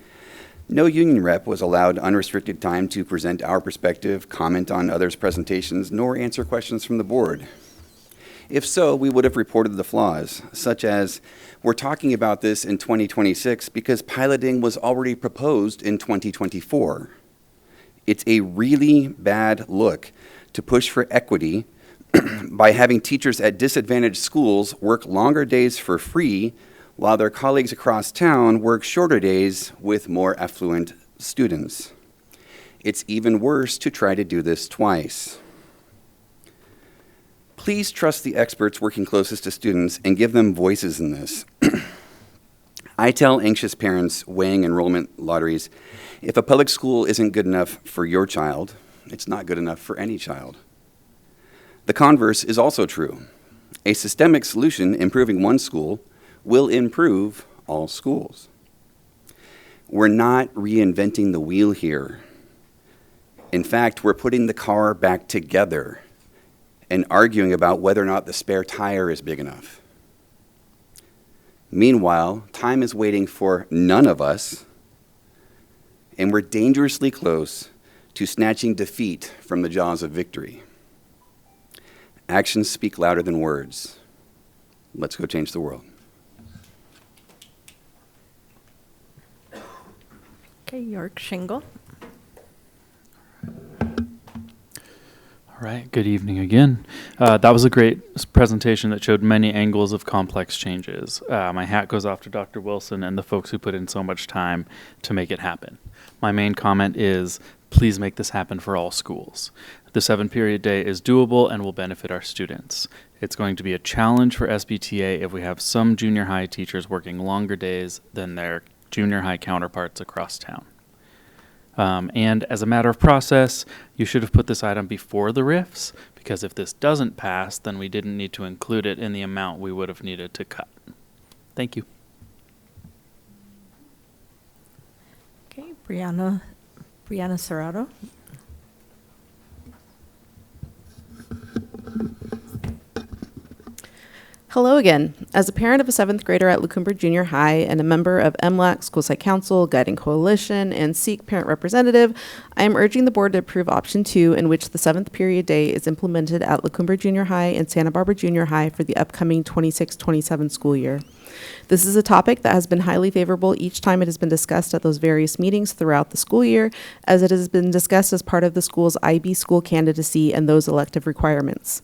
no union rep was allowed unrestricted time to present our perspective, comment on others' presentations, nor answer questions from the board. If so, we would have reported the flaws, such as, we're talking about this in 2026 because piloting was already proposed in 2024. It's a really bad look to push for equity by having teachers at disadvantaged schools work longer days for free while their colleagues across town work shorter days with more affluent students. It's even worse to try to do this twice. Please trust the experts working closest to students and give them voices in this. I tell anxious parents weighing enrollment lotteries, if a public school isn't good enough for your child, it's not good enough for any child. The converse is also true. A systemic solution improving one school will improve all schools. We're not reinventing the wheel here. In fact, we're putting the car back together and arguing about whether or not the spare tire is big enough. Meanwhile, time is waiting for none of us, and we're dangerously close to snatching defeat from the jaws of victory. Actions speak louder than words. Let's go change the world. Okay, York Shingle. All right, good evening again. That was a great presentation that showed many angles of complex changes. My hat goes off to Dr. Wilson and the folks who put in so much time to make it happen. My main comment is, please make this happen for all schools. The 7-period day is doable and will benefit our students. It's going to be a challenge for SBTA if we have some junior high teachers working longer days than their junior high counterparts across town. And as a matter of process, you should have put this item before the RIFs, because if this doesn't pass, then we didn't need to include it in the amount we would have needed to cut. Thank you. Okay, Brianna Serrato. Hello again. As a parent of a 7th grader at Lacumber Junior High and a member of MLAC, School Site Council, Guiding Coalition, and SEEK Parent Representative, I am urging the board to approve option 2, in which the 7th period day is implemented at Lacumber Junior High and Santa Barbara Junior High for the upcoming 26-27 school year. This is a topic that has been highly favorable each time it has been discussed at those various meetings throughout the school year, as it has been discussed as part of the school's IB school candidacy and those elective requirements.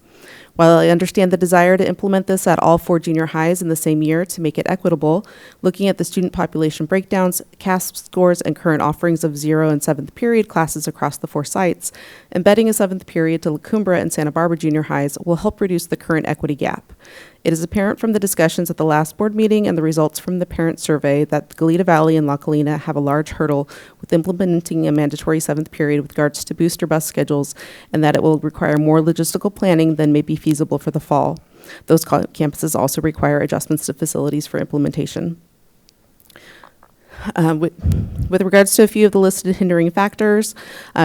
While I understand the desire to implement this at all 4 junior highs in the same year to make it equitable, looking at the student population breakdowns, CASP scores, and current offerings of 0 and 7th period classes across the 4 sites, embedding a 7th period to La Cumbre and Santa Barbara junior highs will help reduce the current equity gap. It is apparent from the discussions at the last board meeting and the results from the parent survey that Goleta Valley and La Colina have a large hurdle with implementing a mandatory 7th period with regards to booster bus schedules, and that it will require more logistical planning than may be feasible for the fall. Those campuses also require adjustments to facilities for implementation. With regards to a few of the listed hindering factors,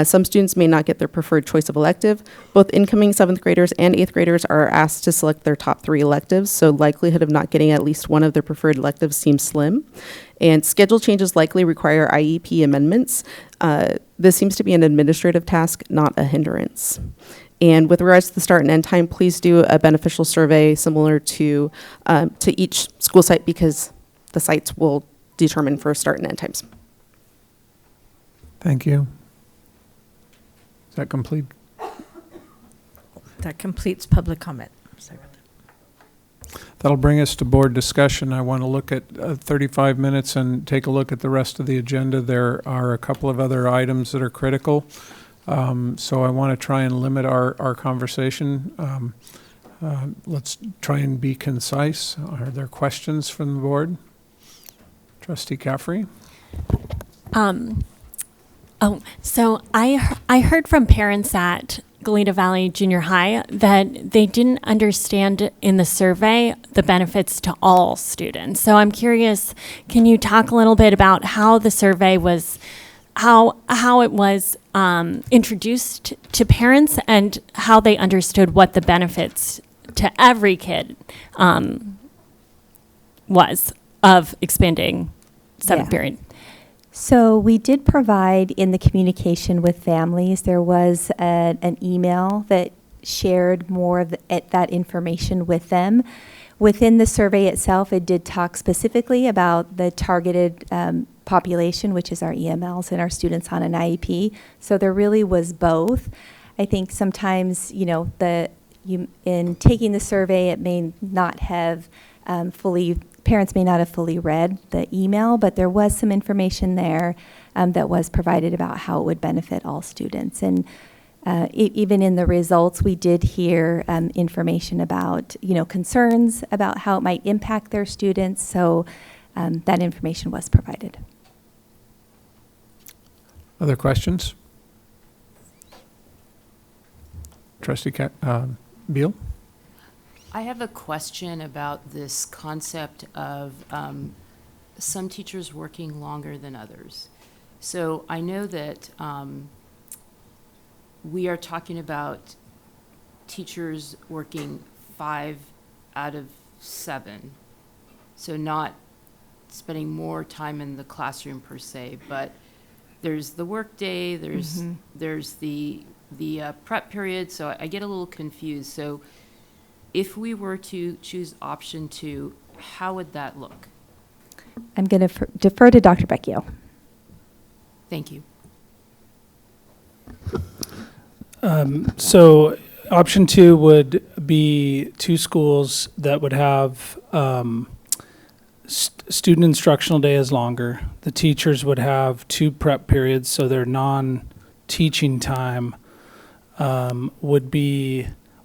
some students may not get their preferred choice of elective. Both incoming 7th graders and 8th graders are asked to select their top 3 electives, so likelihood of not getting at least one of their preferred electives seems slim. And schedule changes likely require IEP amendments. This seems to be an administrative task, not a hindrance. And with regards to the start and end time, please do a beneficial survey similar to each school site, because the sites will determine for start and end times. Thank you. Is that complete? That completes public comment. That'll bring us to board discussion. I want to look at 35 minutes and take a look at the rest of the agenda. There are a couple of other items that are critical. So I want to try and limit our conversation. Let's try and be concise. Are there questions from the board? Trustee Caffrey? So I heard from parents at Goleta Valley Junior High that they didn't understand in the survey the benefits to all students. So I'm curious, can you talk a little bit about how the survey was, how it was introduced to parents and how they understood what the benefits to every kid was of expanding 7th period? So we did provide in the communication with families, there was an email that shared more of that information with them. Within the survey itself, it did talk specifically about the targeted population, which is our EMLs and our students on an IEP. So there really was both. I think sometimes, in taking the survey, it may not have parents may not have fully read the email, but there was some information there that was provided about how it would benefit all students. And even in the results, we did hear information about, concerns about how it might impact their students. So that information was provided. Other questions? Trustee Beal? I have a question about this concept of some teachers working longer than others. So I know that we are talking about teachers working 5 out of 7, so not spending more time in the classroom per se, but there's the work day, there's the prep period, so I get a little confused. So if we were to choose option 2, how would that look? I'm going to defer to Dr. Becchio. Thank you. So option 2 would be 2 schools that would have student instructional day is longer. The teachers would have 2 prep periods, so their non-teaching time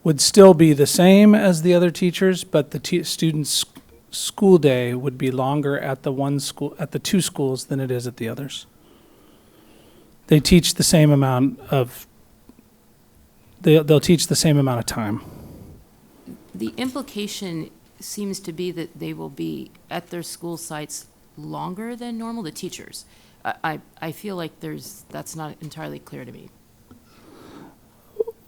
would still be the same as the other teachers, but the students' school day would be longer at the 2 schools than it is at the others. They teach the same amount of. They'll teach the same amount of time. The implication seems to be that they will be at their school sites longer than normal, the teachers. I feel like that's not entirely clear to me.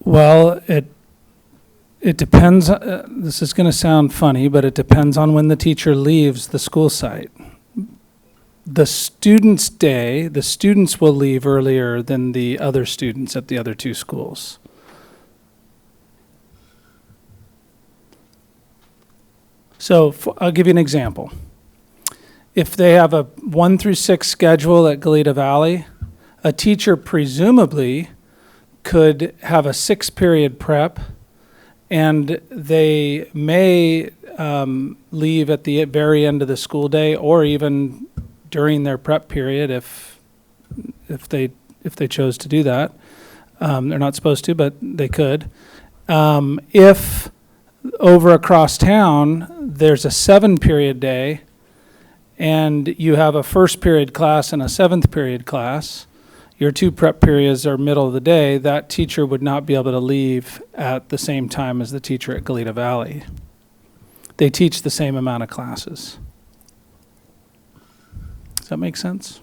Well, it depends. This is going to sound funny, but it depends on when the teacher leaves the school site. The students' day, the students will leave earlier than the other students at the other 2 schools. So I'll give you an example. If they have a 1 through 6 schedule at Goleta Valley, a teacher presumably could have a 6-period prep And they may leave at the very end of the school day, or even during their prep period if they chose to do that. They're not supposed to, but they could. If over across town there's a 7-period day, and you have a first period class and a 7th period class, your 2 prep periods are middle of the day, that teacher would not be able to leave at the same time as the teacher at Goleta Valley. They teach the same amount of classes. Does that make sense?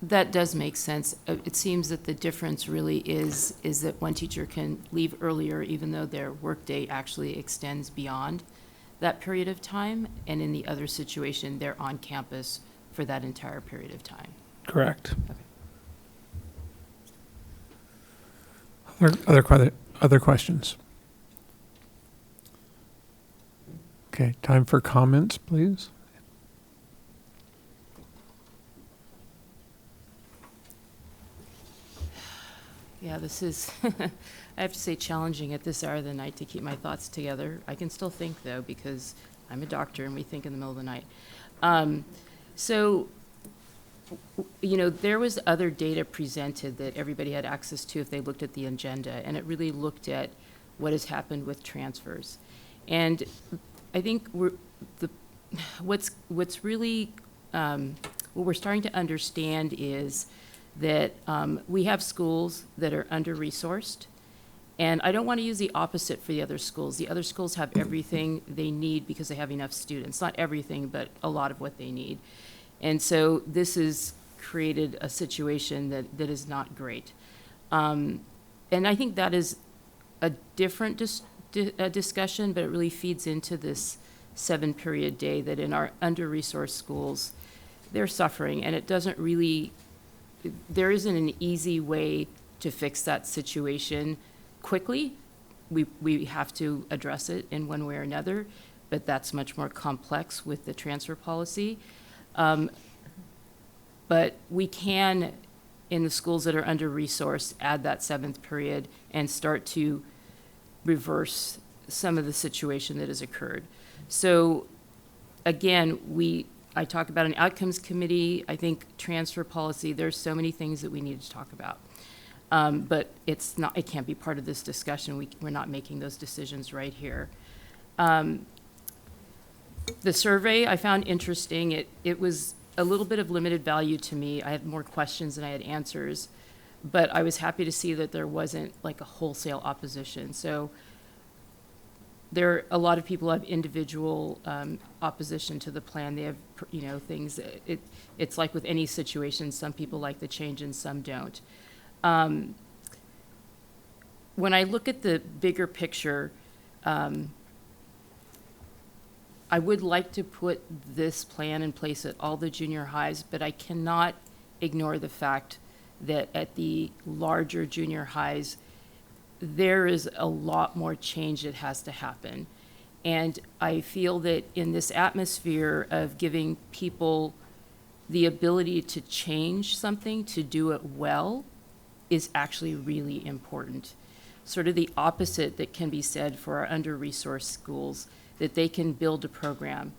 That does make sense. It seems that the difference really is that one teacher can leave earlier even though their workday actually extends beyond that period of time, and in the other situation, they're on campus for that entire period of time. Correct. Other questions? Okay, time for comments, please. Yeah, this is, I have to say, challenging at this hour of the night to keep my thoughts together. I can still think, though, because I'm a doctor and we think in the middle of the night. There was other data presented that everybody had access to if they looked at the agenda, and it really looked at what has happened with transfers. And I think what's really, what we're starting to understand is that we have schools that are under-resourced, and I don't want to use the opposite for the other schools. The other schools have everything they need because they have enough students. Not everything, but a lot of what they need. And so this has created a situation that is not great. And I think that is a different discussion, but it really feeds into this 7-period day that in our under-resourced schools, they're suffering, and it doesn't really, there isn't an easy way to fix that situation quickly. We have to address it in one way or another, but that's much more complex with the transfer policy. But we can, in the schools that are under-resourced, add that 7th period and start to reverse some of the situation that has occurred. So again, I talk about an outcomes committee. I think transfer policy, there's so many things that we need to talk about. But it can't be part of this discussion. We're not making those decisions right here. The survey I found interesting. It was a little bit of limited value to me. I had more questions than I had answers, but I was happy to see that there wasn't like a wholesale opposition. So a lot of people have individual opposition to the plan. They have, things. It's like with any situation, some people like the change and some don't. When I look at the bigger picture, I would like to put this plan in place at all the junior highs, but I cannot ignore the fact that at the larger junior highs, there is a lot more change that has to happen. And I feel that in this atmosphere of giving people the ability to change something, to do it well, is actually really important. Sort of the opposite that can be said for our under-resourced schools, that they can build a program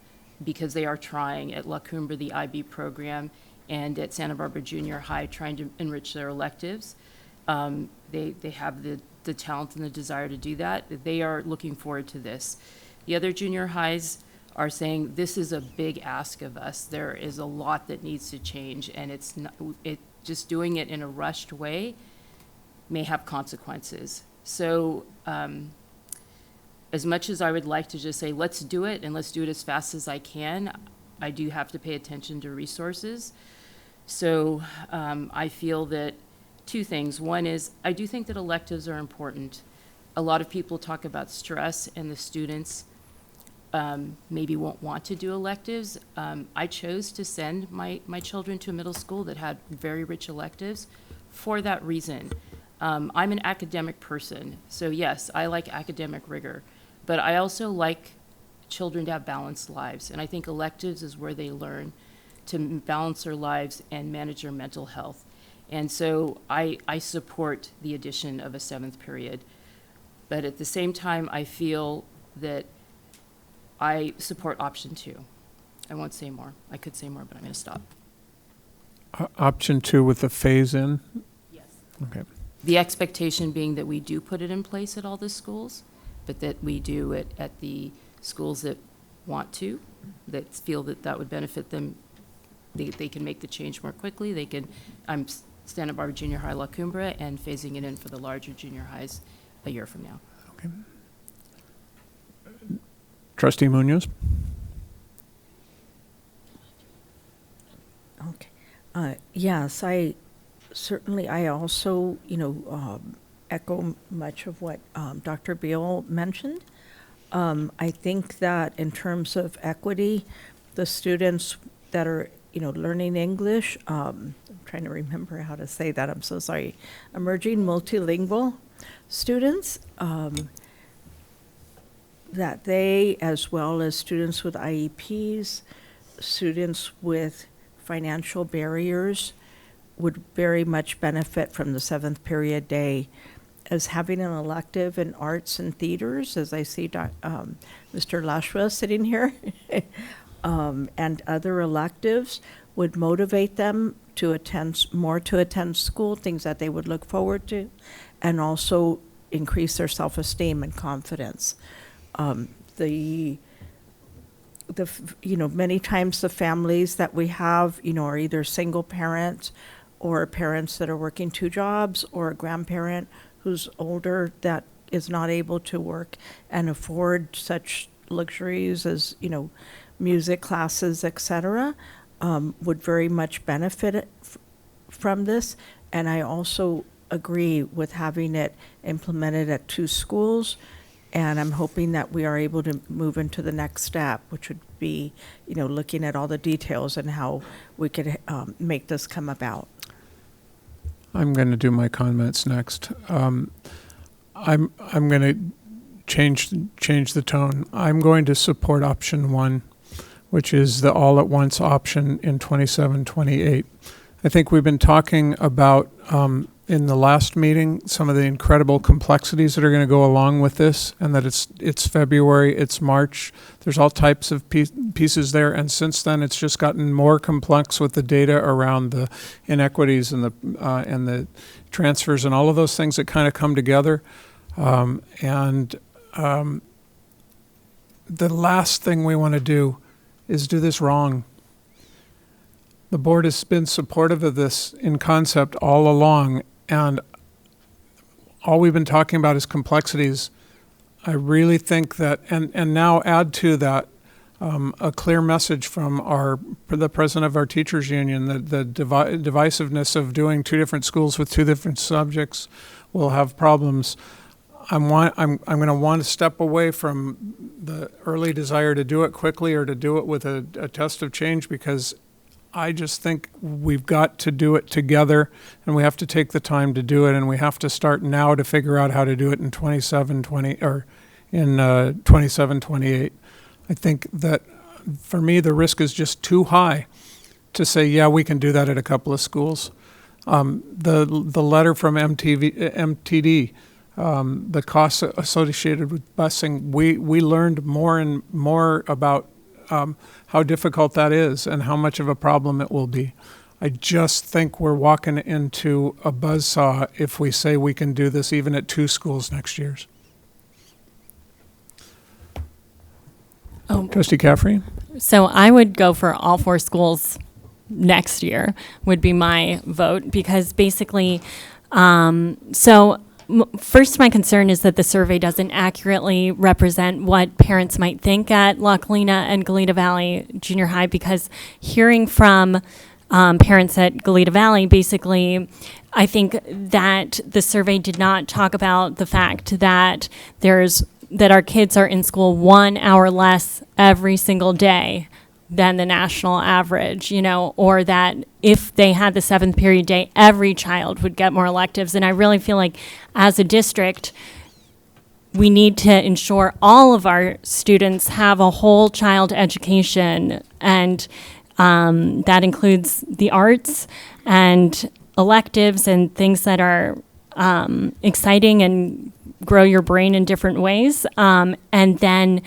because they are trying at La Cumbre, the IB program, and at Santa Barbara Junior High trying to enrich their electives. They have the talent and the desire to do that. They are looking forward to this. The other junior highs are saying this is a big ask of us. There is a lot that needs to change, and just doing it in a rushed way may have consequences. So as much as I would like to just say, let's do it and let's do it as fast as I can, I do have to pay attention to resources. So I feel that 2 things. One is, I do think that electives are important. A lot of people talk about stress, and the students maybe won't want to do electives. I chose to send my children to a middle school that had very rich electives for that reason. I'm an academic person, so yes, I like academic rigor, but I also like children to have balanced lives, and I think electives is where they learn to balance their lives and manage their mental health. And so I support the addition of a 7th period. But at the same time, I feel that I support option 2. I won't say more. I could say more, but I'm going to stop. Option 2 with the phase-in? Yes. Okay. The expectation being that we do put it in place at all the schools, but that we do it at the schools that want to, that feel that that would benefit them. They can make the change more quickly. They can, I'm Santa Barbara Junior High La Cumbre and phasing it in for the larger junior highs a year from now. Okay. Trustee Munoz? Okay. Yes, I also, echo much of what Dr. Beal mentioned. I think that in terms of equity, the students that are, learning English, I'm trying to remember how to say that, I'm so sorry, emerging multilingual students, that they, as well as students with IEPs, students with financial barriers, would very much benefit from the 7th period day as having an elective in arts and theaters, as I see Mr. Lashwa sitting here, and other electives would motivate them to attend school, things that they would look forward to, and also increase their self-esteem and confidence. Many times the families that we have, are either single parents or parents that are working 2 jobs, or a grandparent who's older that is not able to work and afford such luxuries as, music classes, etc., would very much benefit from this. And I also agree with having it implemented at 2 schools. And I'm hoping that we are able to move into the next step, which would be, looking at all the details and how we could make this come about. I'm going to do my comments next. I'm going to change the tone. I'm going to support option 1, which is the all-at-once option in 27-28. I think we've been talking about in the last meeting some of the incredible complexities that are going to go along with this, and that it's February, it's March. There's all types of pieces there, and since then it's just gotten more complex with the data around the inequities and the transfers and all of those things that kind of come together. The last thing we want to do is do this wrong. The board has been supportive of this in concept all along, and all we've been talking about is complexities. I really think that, and now add to that a clear message from the president of our teachers union, that the divisiveness of doing 2 different schools with 2 different subjects will have problems. I'm going to want to step away from the early desire to do it quickly or to do it with a test of change, because I just think we've got to do it together, and we have to take the time to do it, and we have to start now to figure out how to do it in 27-28. I think that for me the risk is just too high to say, yeah, we can do that at a couple of schools. The letter from MTD, the costs associated with busing, we learned more and more about how difficult that is and how much of a problem it will be. I just think we're walking into a buzzsaw if we say we can do this even at 2 schools next year. Trustee Caffrey? So I would go for all 4 schools next year would be my vote, because basically, first, my concern is that the survey doesn't accurately represent what parents might think at La Colina and Goleta Valley Junior High, because hearing from parents at Goleta Valley, basically, I think that the survey did not talk about the fact that our kids are in school 1 hour less every single day than the national average, or that if they had the 7th period day, every child would get more electives. And I really feel like as a district, we need to ensure all of our students have a whole child education, and that includes the arts and electives and things that are exciting and grow your brain in different ways. And then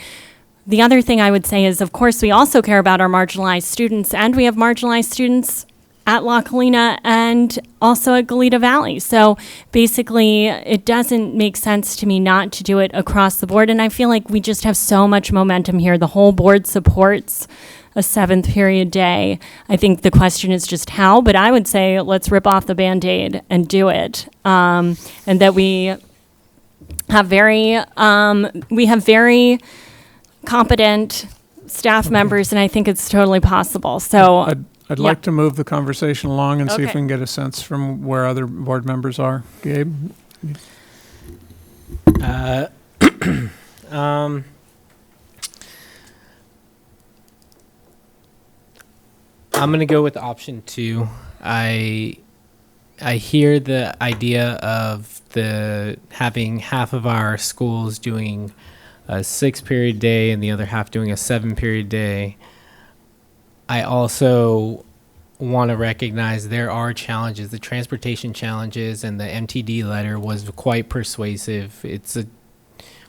the other thing I would say is, of course, we also care about our marginalized students, and we have marginalized students at La Colina and also at Goleta Valley. So basically, it doesn't make sense to me not to do it across the board. And I feel like we just have so much momentum here. The whole board supports a 7th period day. I think the question is just how, but I would say let's rip off the Band-Aid and do it. And that we have very competent staff members, and I think it's totally possible. So I'd like to move the conversation along and see if Okay. we can get a sense from where other board members are. Gabe? I'm gonna go with option 2. I hear the idea of having half of our schools doing a 6-period day and the other half doing a 7-period day. I also want to recognize there are challenges. The transportation challenges and the MTD letter was quite persuasive.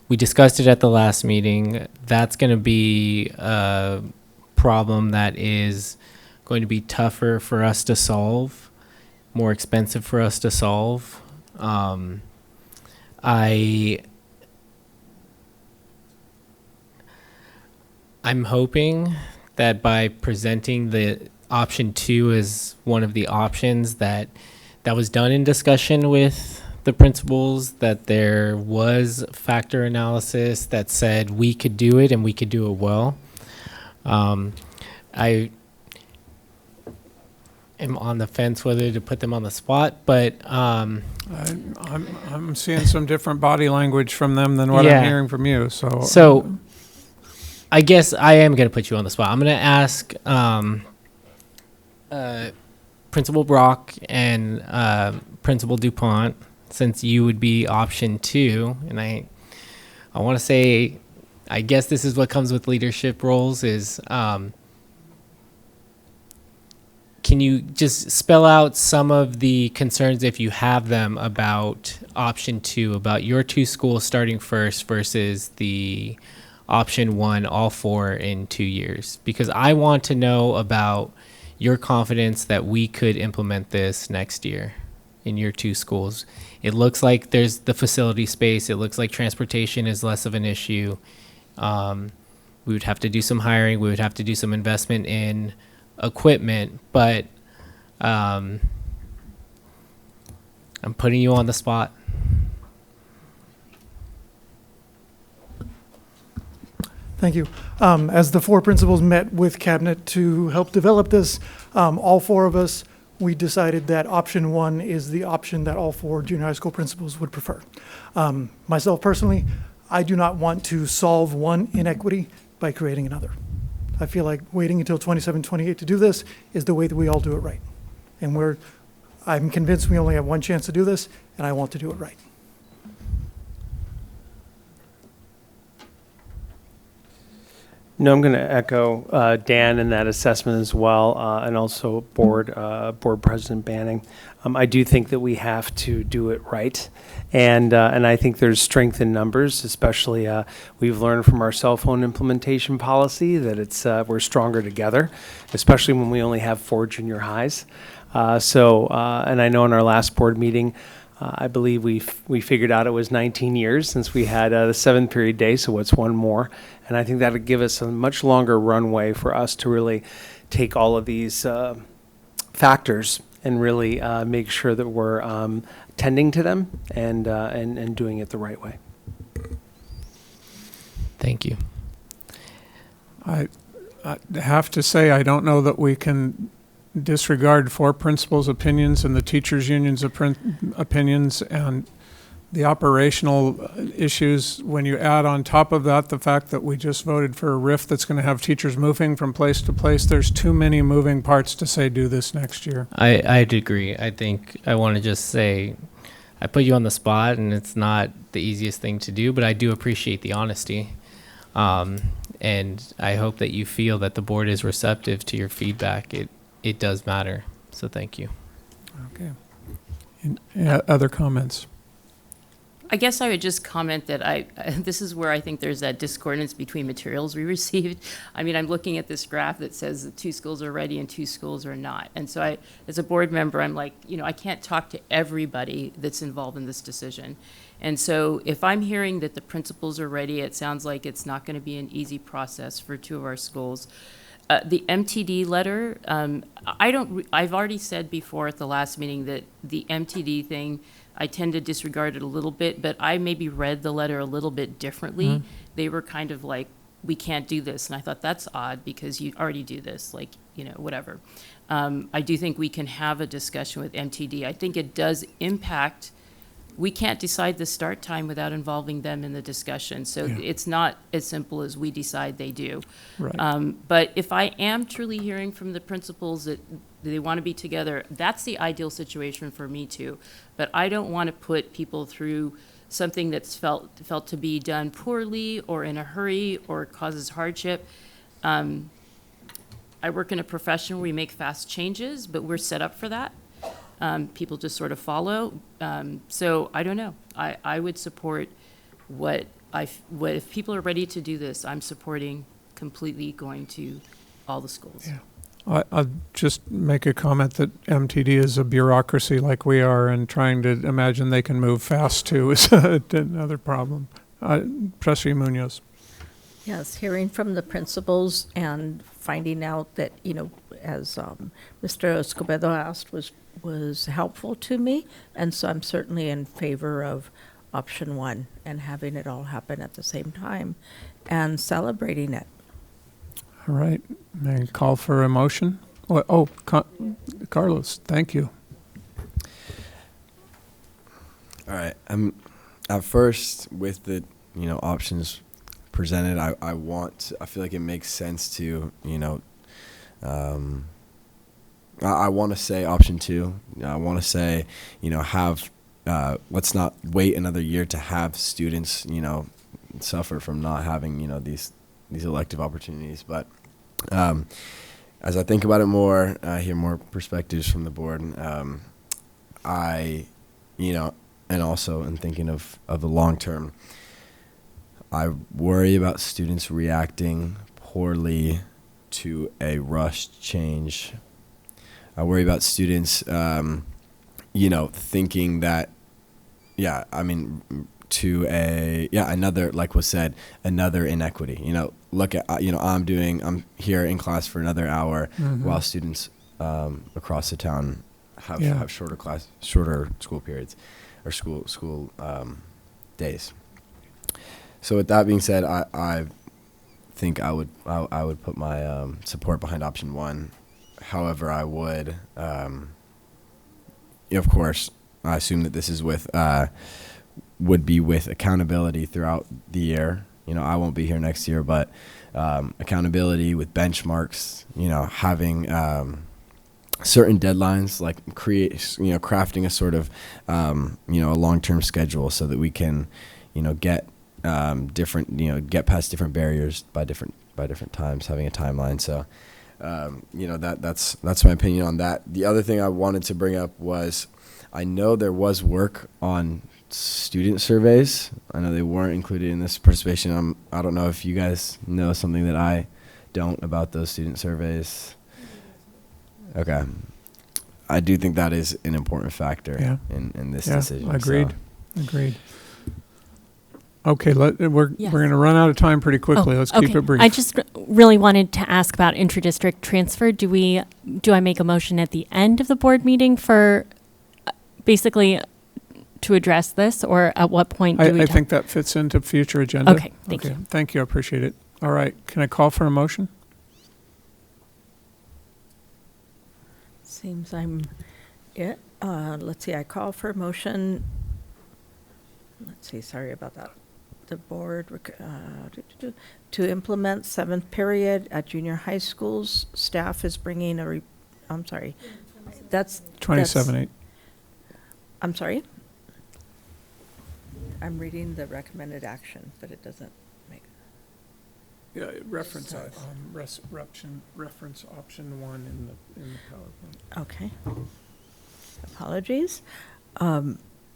We discussed it at the last meeting. That's going to be a problem that is going to be tougher for us to solve, more expensive for us to solve. I'm hoping that by presenting the option 2 as one of the options that was done in discussion with the principals, that there was factor analysis that said we could do it and we could do it well. I am on the fence whether to put them on the spot, but I'm seeing some different body language from them than what I'm hearing from you. So I guess I am going to put you on the spot. I'm going to ask Principal Brock and Principal DuPont, since you would be option 2, and I want to say, I guess this is what comes with leadership roles is, can you just spell out some of the concerns, if you have them, about option 2, about your 2 schools starting first versus the option 1, all 4 in 2 years? Because I want to know about your confidence that we could implement this next year in your 2 schools. It looks like there's the facility space. It looks like transportation is less of an issue. We would have to do some hiring. We would have to do some investment in equipment, but I'm putting you on the spot. Thank you. As the 4 principals met with Cabinet to help develop this, all 4 of us, we decided that option 1 is the option that all 4 junior high school principals would prefer. Myself personally, I do not want to solve one inequity by creating another. I feel like waiting until 27, 28 to do this is the way that we all do it right. And I'm convinced we only have one chance to do this, and I want to do it right. No, I'm going to echo Dan in that assessment as well, and also Board President Banning. I do think that we have to do it right, and I think there's strength in numbers. Especially, we've learned from our cell phone implementation policy that we're stronger together, especially when we only have 4 junior highs. And I know in our last board meeting, I believe we figured out it was 19 years since we had the 7th period day, so what's one more? And I think that would give us a much longer runway for us to really take all of these factors and really make sure that we're tending to them and doing it the right way. Thank you. I have to say, I don't know that we can disregard 4 principals' opinions and the teachers' unions' opinions and the operational issues. When you add on top of that the fact that we just voted for a RIF that's going to have teachers moving from place to place, there's too many moving parts to say do this next year. I'd agree. I think I want to just say I put you on the spot, and it's not the easiest thing to do, but I do appreciate the honesty. And I hope that you feel that the board is receptive to your feedback. It does matter. So thank you. Okay. Other comments? I guess I would just comment that this is where I think there's that discordance between materials we received. I mean, I'm looking at this graph that says that 2 schools are ready and 2 schools are not. And so as a board member, I'm like, I can't talk to everybody that's involved in this decision. And so if I'm hearing that the principals are ready, it sounds like it's not going to be an easy process for 2 of our schools. The MTD letter, I've already said before at the last meeting that the MTD thing, I tend to disregard it a little bit, but I maybe read the letter a little bit differently. Mhm. They were kind of like, we can't do this. And I thought, that's odd because you already do this, like, whatever. I do think we can have a discussion with MTD. I think it does impact, we can't decide the start time without involving them in the discussion. So Yeah. it's not as simple as we decide they do. Right. But if I am truly hearing from the principals that they want to be together, that's the ideal situation for me too. But I don't want to put people through something that's felt to be done poorly or in a hurry or causes hardship. I work in a profession where we make fast changes, but we're set up for that. People just sort of follow. So I don't know. I would support what if people are ready to do this, I'm supporting completely going to all the schools. Yeah. I'll just make a comment that MTD is a bureaucracy like we are, and trying to imagine they can move fast too is another problem. Trustee Munoz. Yes, hearing from the principals and finding out that, as Mr. Escobedo asked, was helpful to me. And so I'm certainly in favor of option 1 and having it all happen at the same time and celebrating it. All right. May I call for a motion? Carlos, thank you. All right. At first, with the options presented, I feel like it makes sense to I want to say option 2. I want to say have let's not wait another year to have students suffer from not having these elective opportunities. But as I think about it more, I hear more perspectives from the board. And also in thinking of the long term, I worry about students reacting poorly to a rushed change. I worry about students, thinking that, another, like was said, another inequity. Look at, I'm here in class for another hour while students across the town have shorter school periods or school days. So with that being said, I think I would put my support behind option 1. However, I would, of course, I assume that this is would be with accountability throughout the year. I won't be here next year, but accountability with benchmarks, having certain deadlines, like crafting a sort of, a long-term schedule so that we can, get get past different barriers by different times, having a timeline. So, that's my opinion on that. The other thing I wanted to bring up was, I know there was work on student surveys. I know they weren't included in this participation. I don't know if you guys know something that I don't about those student surveys. Okay. I do think that is an important factor in this decision. Agreed. Agreed. Okay, we're going to run out of time pretty quickly. Let's keep it brief. I just really wanted to ask about inter-district transfer. Do I make a motion at the end of the board meeting for basically to address this, or at what point do we? I think that fits into future agenda. Okay, thank you. Thank you, I appreciate it. All right, can I call for a motion? Seems let's see, I call for a motion. Let's see, sorry about that. The board to implement 7th period at junior high schools. Staff is bringing I'm sorry. That's 27-8. I'm sorry. I'm reading the recommended action, but it doesn't make. Yeah, reference option 1 in the PowerPoint. Okay. Apologies.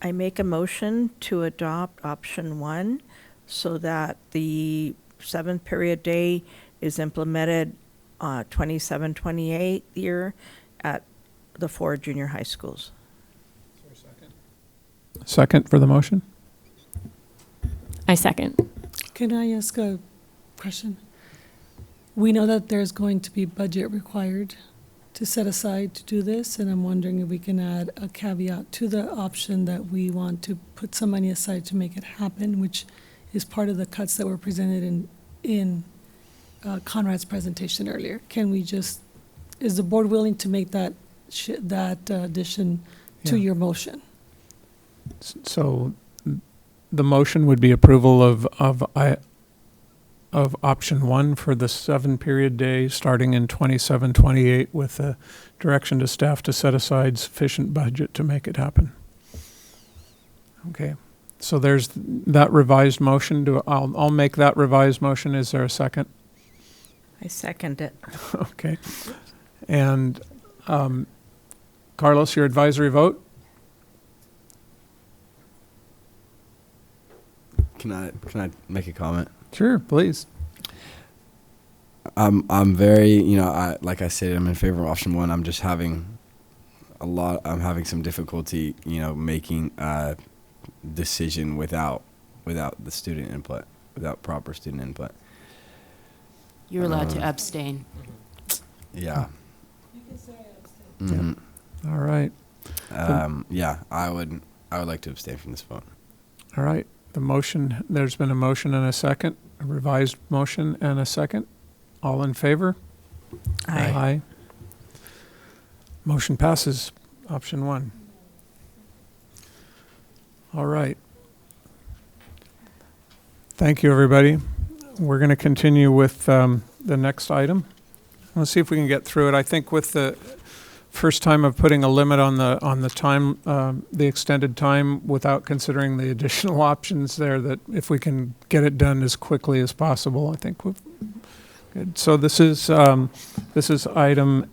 I make a motion to adopt option 1 so that the 7th period day is implemented 27-28 year at the 4 junior high schools. Second for the motion? I second. Can I ask a question? We know that there's going to be budget required to set aside to do this, and I'm wondering if we can add a caveat to the option that we want to put some money aside to make it happen, which is part of the cuts that were presented in Conrad's presentation earlier. Can we just, is the board willing to make that addition to your motion? So the motion would be approval of option 1 for the 7 period day starting in 27-28 with a direction to staff to set aside sufficient budget to make it happen. Okay. So there's that revised motion. I'll make that revised motion. Is there a second? I second it. Okay. And Carlos, your advisory vote? Can I make a comment? Sure, please. I'm very, like I said, I'm in favor of option 1. I'm just having having some difficulty, making a decision without the student input, without proper student input. You're allowed to abstain. Yeah. You can say abstain. Mhm. All right. Yeah, I would like to abstain from this vote. All right. The motion, there's been a motion and a second, a revised motion and a second. All in favor? Aye. Aye. Motion passes. Option 1. All right. Thank you, everybody. We're going to continue with the next item. Let's see if we can get through it. I think with the first time of putting a limit on the time, the extended time without considering the additional options there, that if we can get it done as quickly as possible, I think we've good. So this is item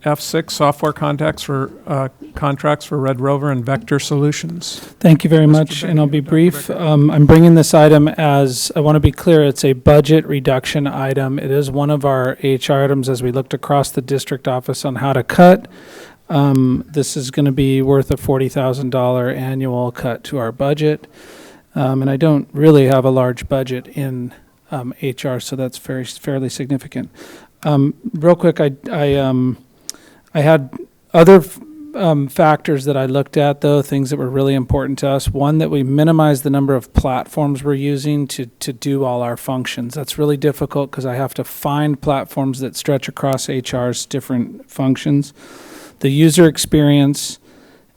F6, software contracts for Red Rover and Vector Solutions. Thank you very much, and I'll be brief. I'm bringing this item as, I want to be clear, it's a budget reduction item. It is one of our HR items as we looked across the district office on how to cut. This is going to be worth a $40,000 annual cut to our budget. And I don't really have a large budget in HR, so that's fairly significant. Real quick, I had other factors that I looked at, though, things that were really important to us. One, that we minimize the number of platforms we're using to do all our functions. That's really difficult because I have to find platforms that stretch across HR's different functions. The user experience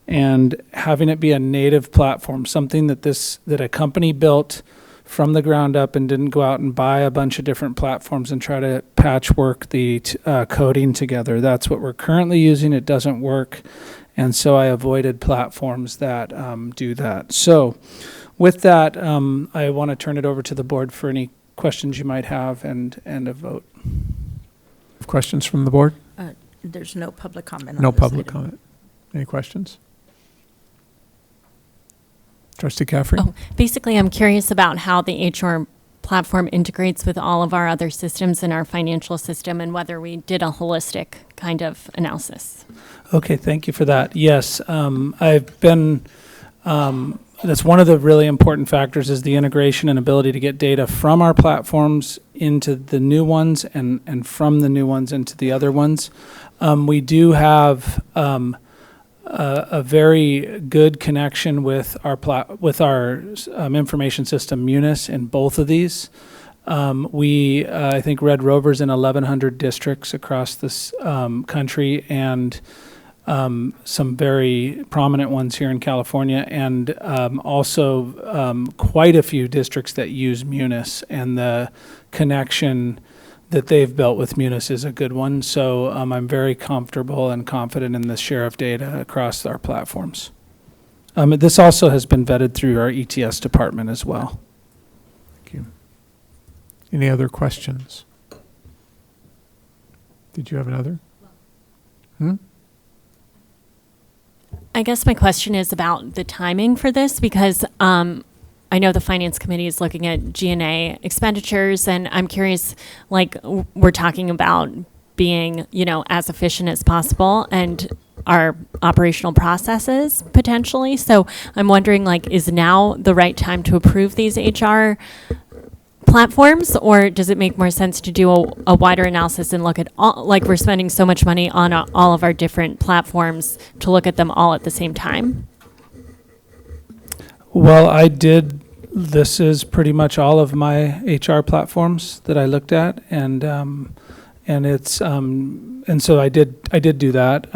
and having it be a native platform, something that a company built from the ground up and didn't go out and buy a bunch of different platforms and try to patchwork the coding together. That's what we're currently using. It doesn't work. And so I avoided platforms that do that. So with that, I want to turn it over to the board for any questions you might have and a vote. Questions from the board? There's no public comment on No this public item. comment. Any questions? Trustee Caffrey? Oh, basically, I'm curious about how the HR platform integrates with all of our other systems in our financial system and whether we did a holistic kind of analysis. Okay, thank you for that. Yes, I've been, that's one of the really important factors is the integration and ability to get data from our platforms into the new ones and from the new ones into the other ones. We do have a very good connection with our information system Munis in both of these. I think Red Rover's in 1,100 districts across this country, and some very prominent ones here in California, and also quite a few districts that use Munis, and the connection that they've built with Munis is a good one. So I'm very comfortable and confident in the share of data across our platforms. This also has been vetted through our ETS department as well. Thank you. Any other questions? Did you have another? I guess my question is about the timing for this, because I know the Finance Committee is looking at G&A expenditures, and I'm curious, like, we're talking about being, as efficient as possible and our operational processes potentially. So I'm wondering, like, is now the right time to approve these HR platforms, or does it make more sense to do a wider analysis and look at all, like, we're spending so much money on all of our different platforms, to look at them all at the same time? Well, this is pretty much all of my HR platforms that I looked at, and it's, and so I did do that.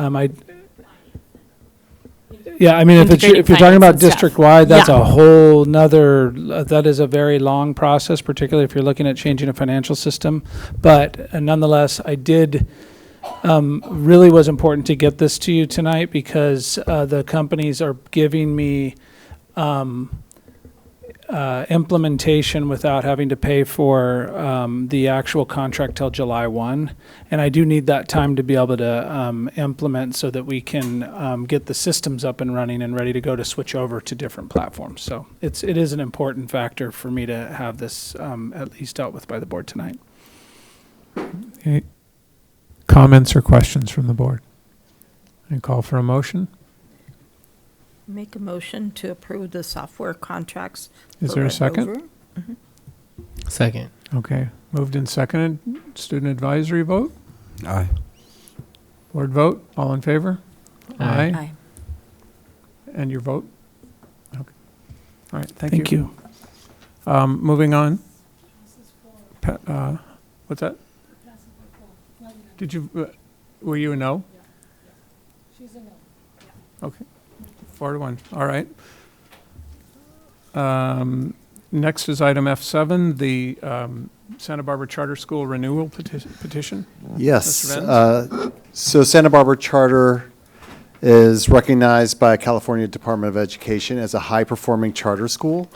Yeah, I mean, if you're talking about district-wide, that's a whole nother, that is a very long process, particularly if you're looking at changing a financial system. But nonetheless, I did, really was important to get this to you tonight, because the companies are giving me implementation without having to pay for the actual contract till July 1. And I do need that time to be able to implement, so that we can get the systems up and running and ready to go to switch over to different platforms. So it is an important factor for me to have this at least dealt with by the board tonight. Any comments or questions from the board? I call for a motion. Make a motion to approve the software contracts. Is for there a Red second? Rover. Mhm. Second. Okay, moved and seconded. Student advisory vote? Aye. Board vote? All in favor? Aye. Aye. And your vote? Okay. All right, thank Thank you. Moving on. What's that? Did you, were you a no? She's a no. Okay. 4-1. All right. Next is item F7, the Santa Barbara Charter School renewal petition. Yes. Mr. Venz? So Santa Barbara Charter is recognized by California Department of Education as a high-performing charter school.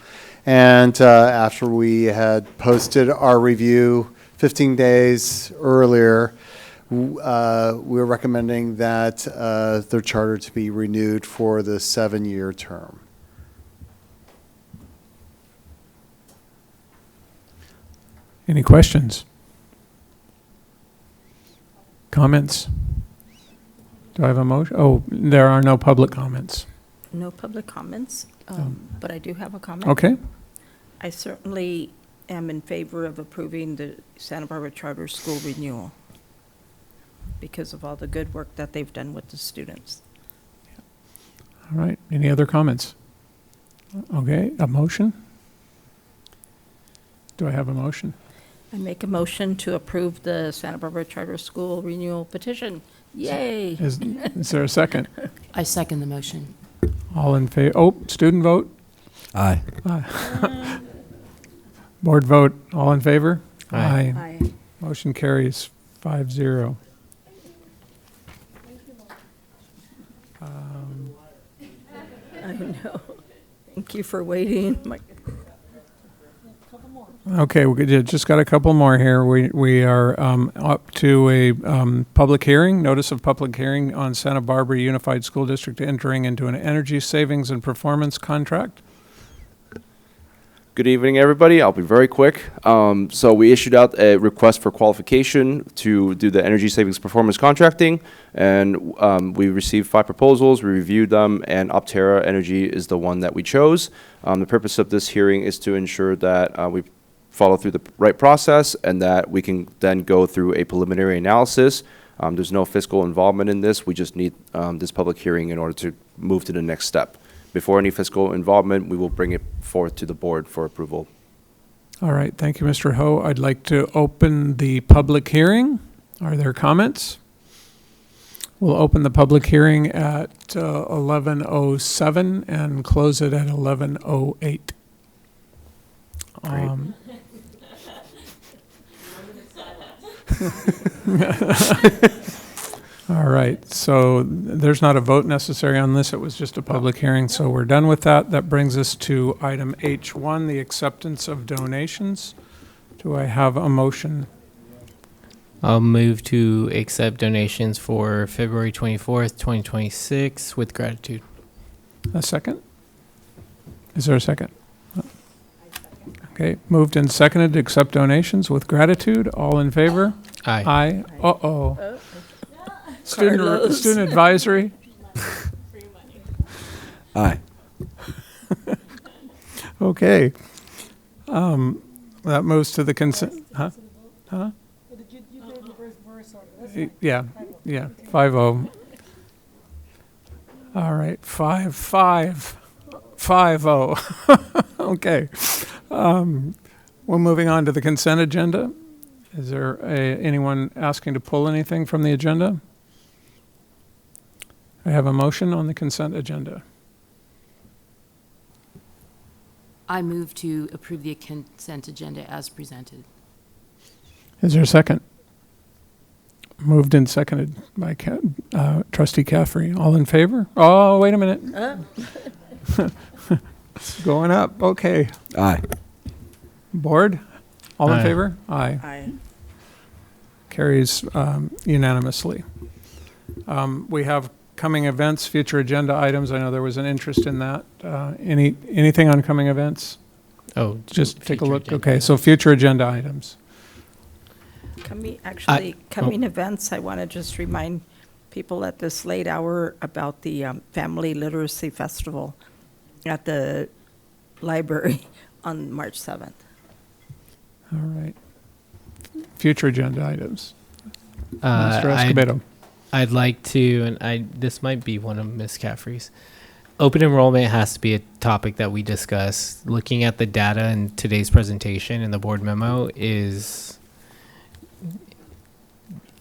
And after we had posted our review 15 days earlier, we're recommending that their charter to be renewed for the 7-year term. Any questions? Comments? Do I have a motion? Oh, there are no public comments. No public comments, but I do have a comment. Okay. I certainly am in favor of approving the Santa Barbara Charter School renewal because of all the good work that they've done with the students. All right. Any other comments? Okay. A motion? Do I have a motion? I make a motion to approve the Santa Barbara Charter School renewal petition. Yay! Is there a second? I second the motion. All in favor? Oh, student vote? Aye. Aye. Board vote? All in favor? Aye. Aye. Motion carries 5-0. I know. Thank you for waiting. Okay, we just got a couple more here. We are up to a public hearing, notice of public hearing on Santa Barbara Unified School District entering into an energy savings and performance contract. Good evening, everybody. I'll be very quick. So we issued out a request for qualification to do the energy savings performance contracting, and we received 5 proposals. We reviewed them, and Optera Energy is the one that we chose. The purpose of this hearing is to ensure that we follow through the right process and that we can then go through a preliminary analysis. There's no fiscal involvement in this. We just need this public hearing in order to move to the next step. Before any fiscal involvement, we will bring it forth to the board for approval. All right, thank you, Mr. Ho. I'd like to open the public hearing. Are there comments? We'll open the public hearing at 11:07 and close it at 11:08. All right, so there's not a vote necessary on this. It was just a public hearing, so we're done with that. That brings us to item H1, the acceptance of donations. Do I have a motion? I'll move to accept donations for February 24th, 2026 with gratitude. A second? Is there a second? Okay, moved and seconded to accept donations with gratitude. All in favor? Aye. Aye. Uh-oh. Carlos. Student advisory? Aye. Okay. That moves to the consent, huh? Huh? Yeah, 5-0. All right, 5-0. Okay. We're moving on to the consent agenda. Is there anyone asking to pull anything from the agenda? I have a motion on the consent agenda. I move to approve the consent agenda as presented. Is there a second? Moved and seconded by Trustee Caffrey. All in favor? Oh, wait a minute. Going up. Okay. Aye. Board? All in Aye. favor? Aye. Aye. Carries unanimously. We have coming events, future agenda items. I know there was an interest in that. Anything on coming events? Oh, Just take a future look. agenda Okay, so future agenda items. Coming events, I want to just remind people at this late hour about the Family Literacy Festival at the library on March 7th. All right. Future agenda items. Mr. I'd Escobedo. like to, and this might be one of Ms. Caffrey's. Open enrollment has to be a topic that we discuss. Looking at the data in today's presentation in the board memo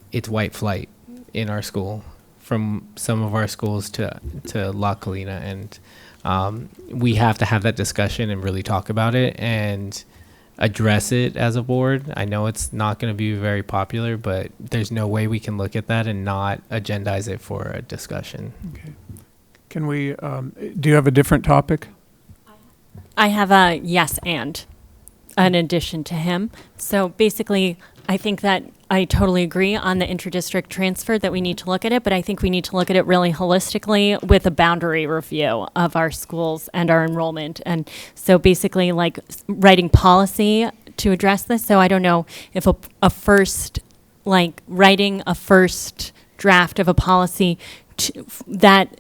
it's white flight in our school, from some of our schools to La Colina, and we have to have that discussion and really talk about it and address it as a board. I know it's not going to be very popular, but there's no way we can look at that and not agendize it for a discussion. Okay. Can we, do you have a different topic? I have a yes and an addition to him. So basically, I think that I totally agree on the interdistrict transfer that we need to look at it, but I think we need to look at it really holistically with a boundary review of our schools and our enrollment. And so basically like writing policy to address this. So I don't know if writing a first draft of a policy that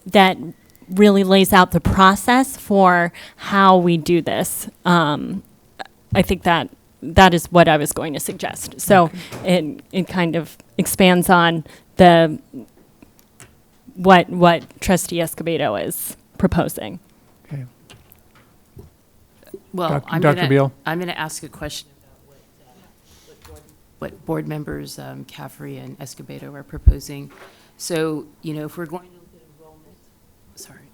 really lays out the process for how we do this. I think that is what I was going to suggest. So it kind of expands on what Trustee Escobedo is proposing. Okay. Well, Dr. Beal? I'm going to ask a question about what board members Caffrey and Escobedo are proposing. So, if we're going to look at enrollment,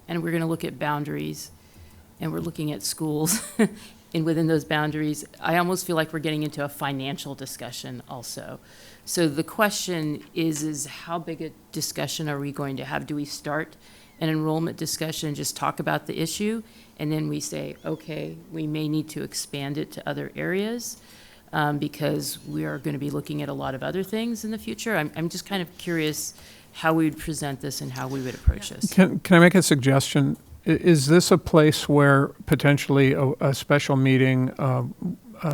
and we're going to look at boundaries, and we're looking at schools, and within those boundaries, I almost feel like we're getting into a financial discussion also. So the question is how big a discussion are we going to have? Do we start an enrollment discussion, just talk about the issue, and then we say, okay, we may need to expand it to other areas because we are going to be looking at a lot of other things in the future? I'm just kind of curious how we would present this and how we would approach this. Can I make a suggestion? Is this a place where potentially a special meeting,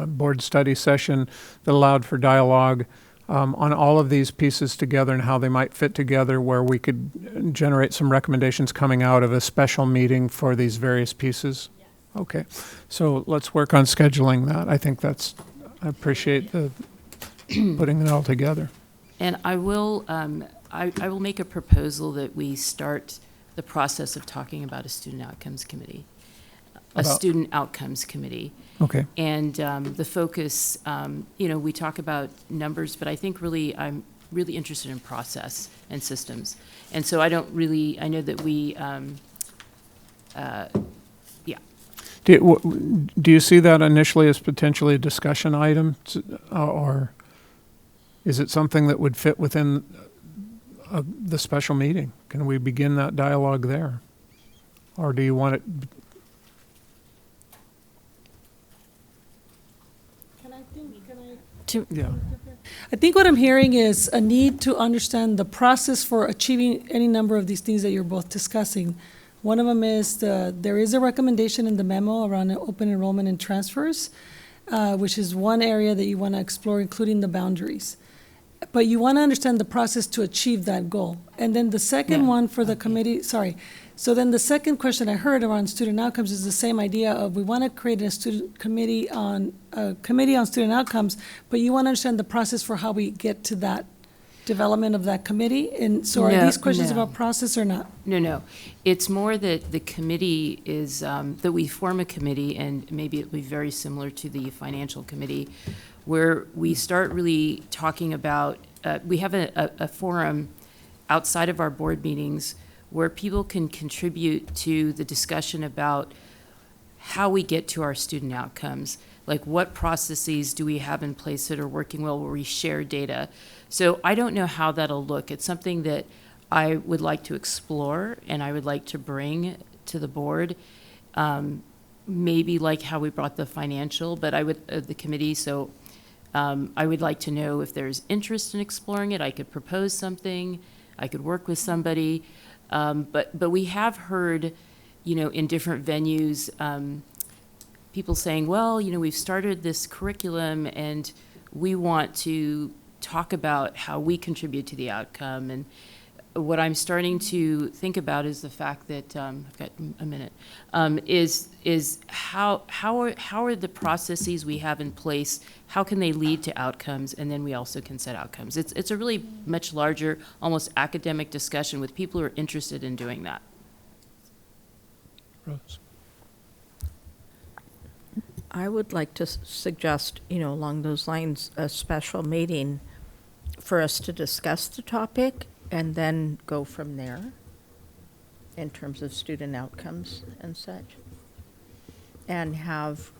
board study session that allowed for dialogue on all of these pieces together and how they might fit together, where we could generate some recommendations coming out of a special meeting for these various pieces? Yes. Okay. So let's work on scheduling that. I think I appreciate the putting it all together. And I will make a proposal that we start the process of talking about a student outcomes committee. Okay. And the focus, we talk about numbers, but I think really I'm really interested in process and systems. And so I know that we, Do you see that initially as potentially a discussion item, or is it something that would fit within the special meeting? Can we begin that dialogue there? Or do you want it? Yeah. I think what I'm hearing is a need to understand the process for achieving any number of these things that you're both discussing. One of them is there is a recommendation in the memo around open enrollment and transfers, which is one area that you want to explore, including the boundaries. But you want to understand the process to achieve that goal. And then the second one for the committee, so then the second question I heard around student outcomes is the same idea of we want to create a committee on student outcomes, but you want to understand the process for how we get to that development of that committee. And so are these questions about process or not? No. It's more that the committee is, that we form a committee, and maybe it'll be very similar to the financial committee, where we start really talking about, we have a forum outside of our board meetings where people can contribute to the discussion about how we get to our student outcomes. Like, what processes do we have in place that are working well, where we share data? So I don't know how that'll look. It's something that I would like to explore and I would like to bring to the board. Maybe like how we brought the financial, but the committee, so I would like to know if there's interest in exploring it. I could propose something, I could work with somebody. But we have heard, in different venues, people saying, well, we've started this curriculum and we want to talk about how we contribute to the outcome. And what I'm starting to think about is the fact that, I've got a minute, is how are the processes we have in place, how can they lead to outcomes, and then we also can set outcomes. It's a really much larger, almost academic discussion with people who are interested in doing that. Rose. I would like to suggest, along those lines, a special meeting for us to discuss the topic and then go from there in terms of student outcomes and such. And have,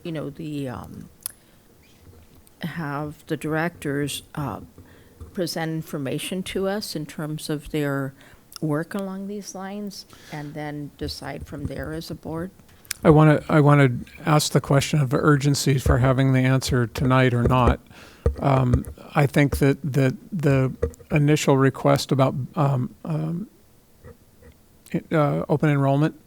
have the directors present information to us in terms of their work along these lines, and then decide from there as a board. I want to ask the question of urgency for having the answer tonight or not. I think that the initial request about open enrollment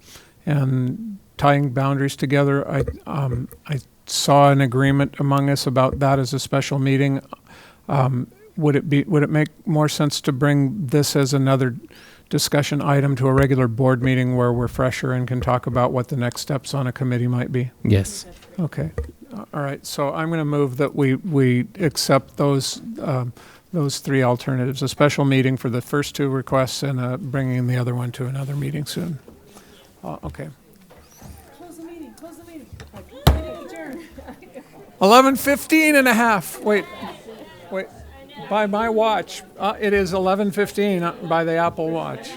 and tying boundaries together, I saw an agreement among us about that as a special meeting. Would it make more sense to bring this as another discussion item to a regular board meeting where we're fresher and can talk about what the next steps on a committee might be? Yes. Okay. All right. So I'm going to move that we accept those three alternatives: a special meeting for the first two requests and bringing the other one to another meeting soon. Okay. Close the meeting. 11:15 and a half. Wait. By my watch, it is 11:15 by the Apple Watch.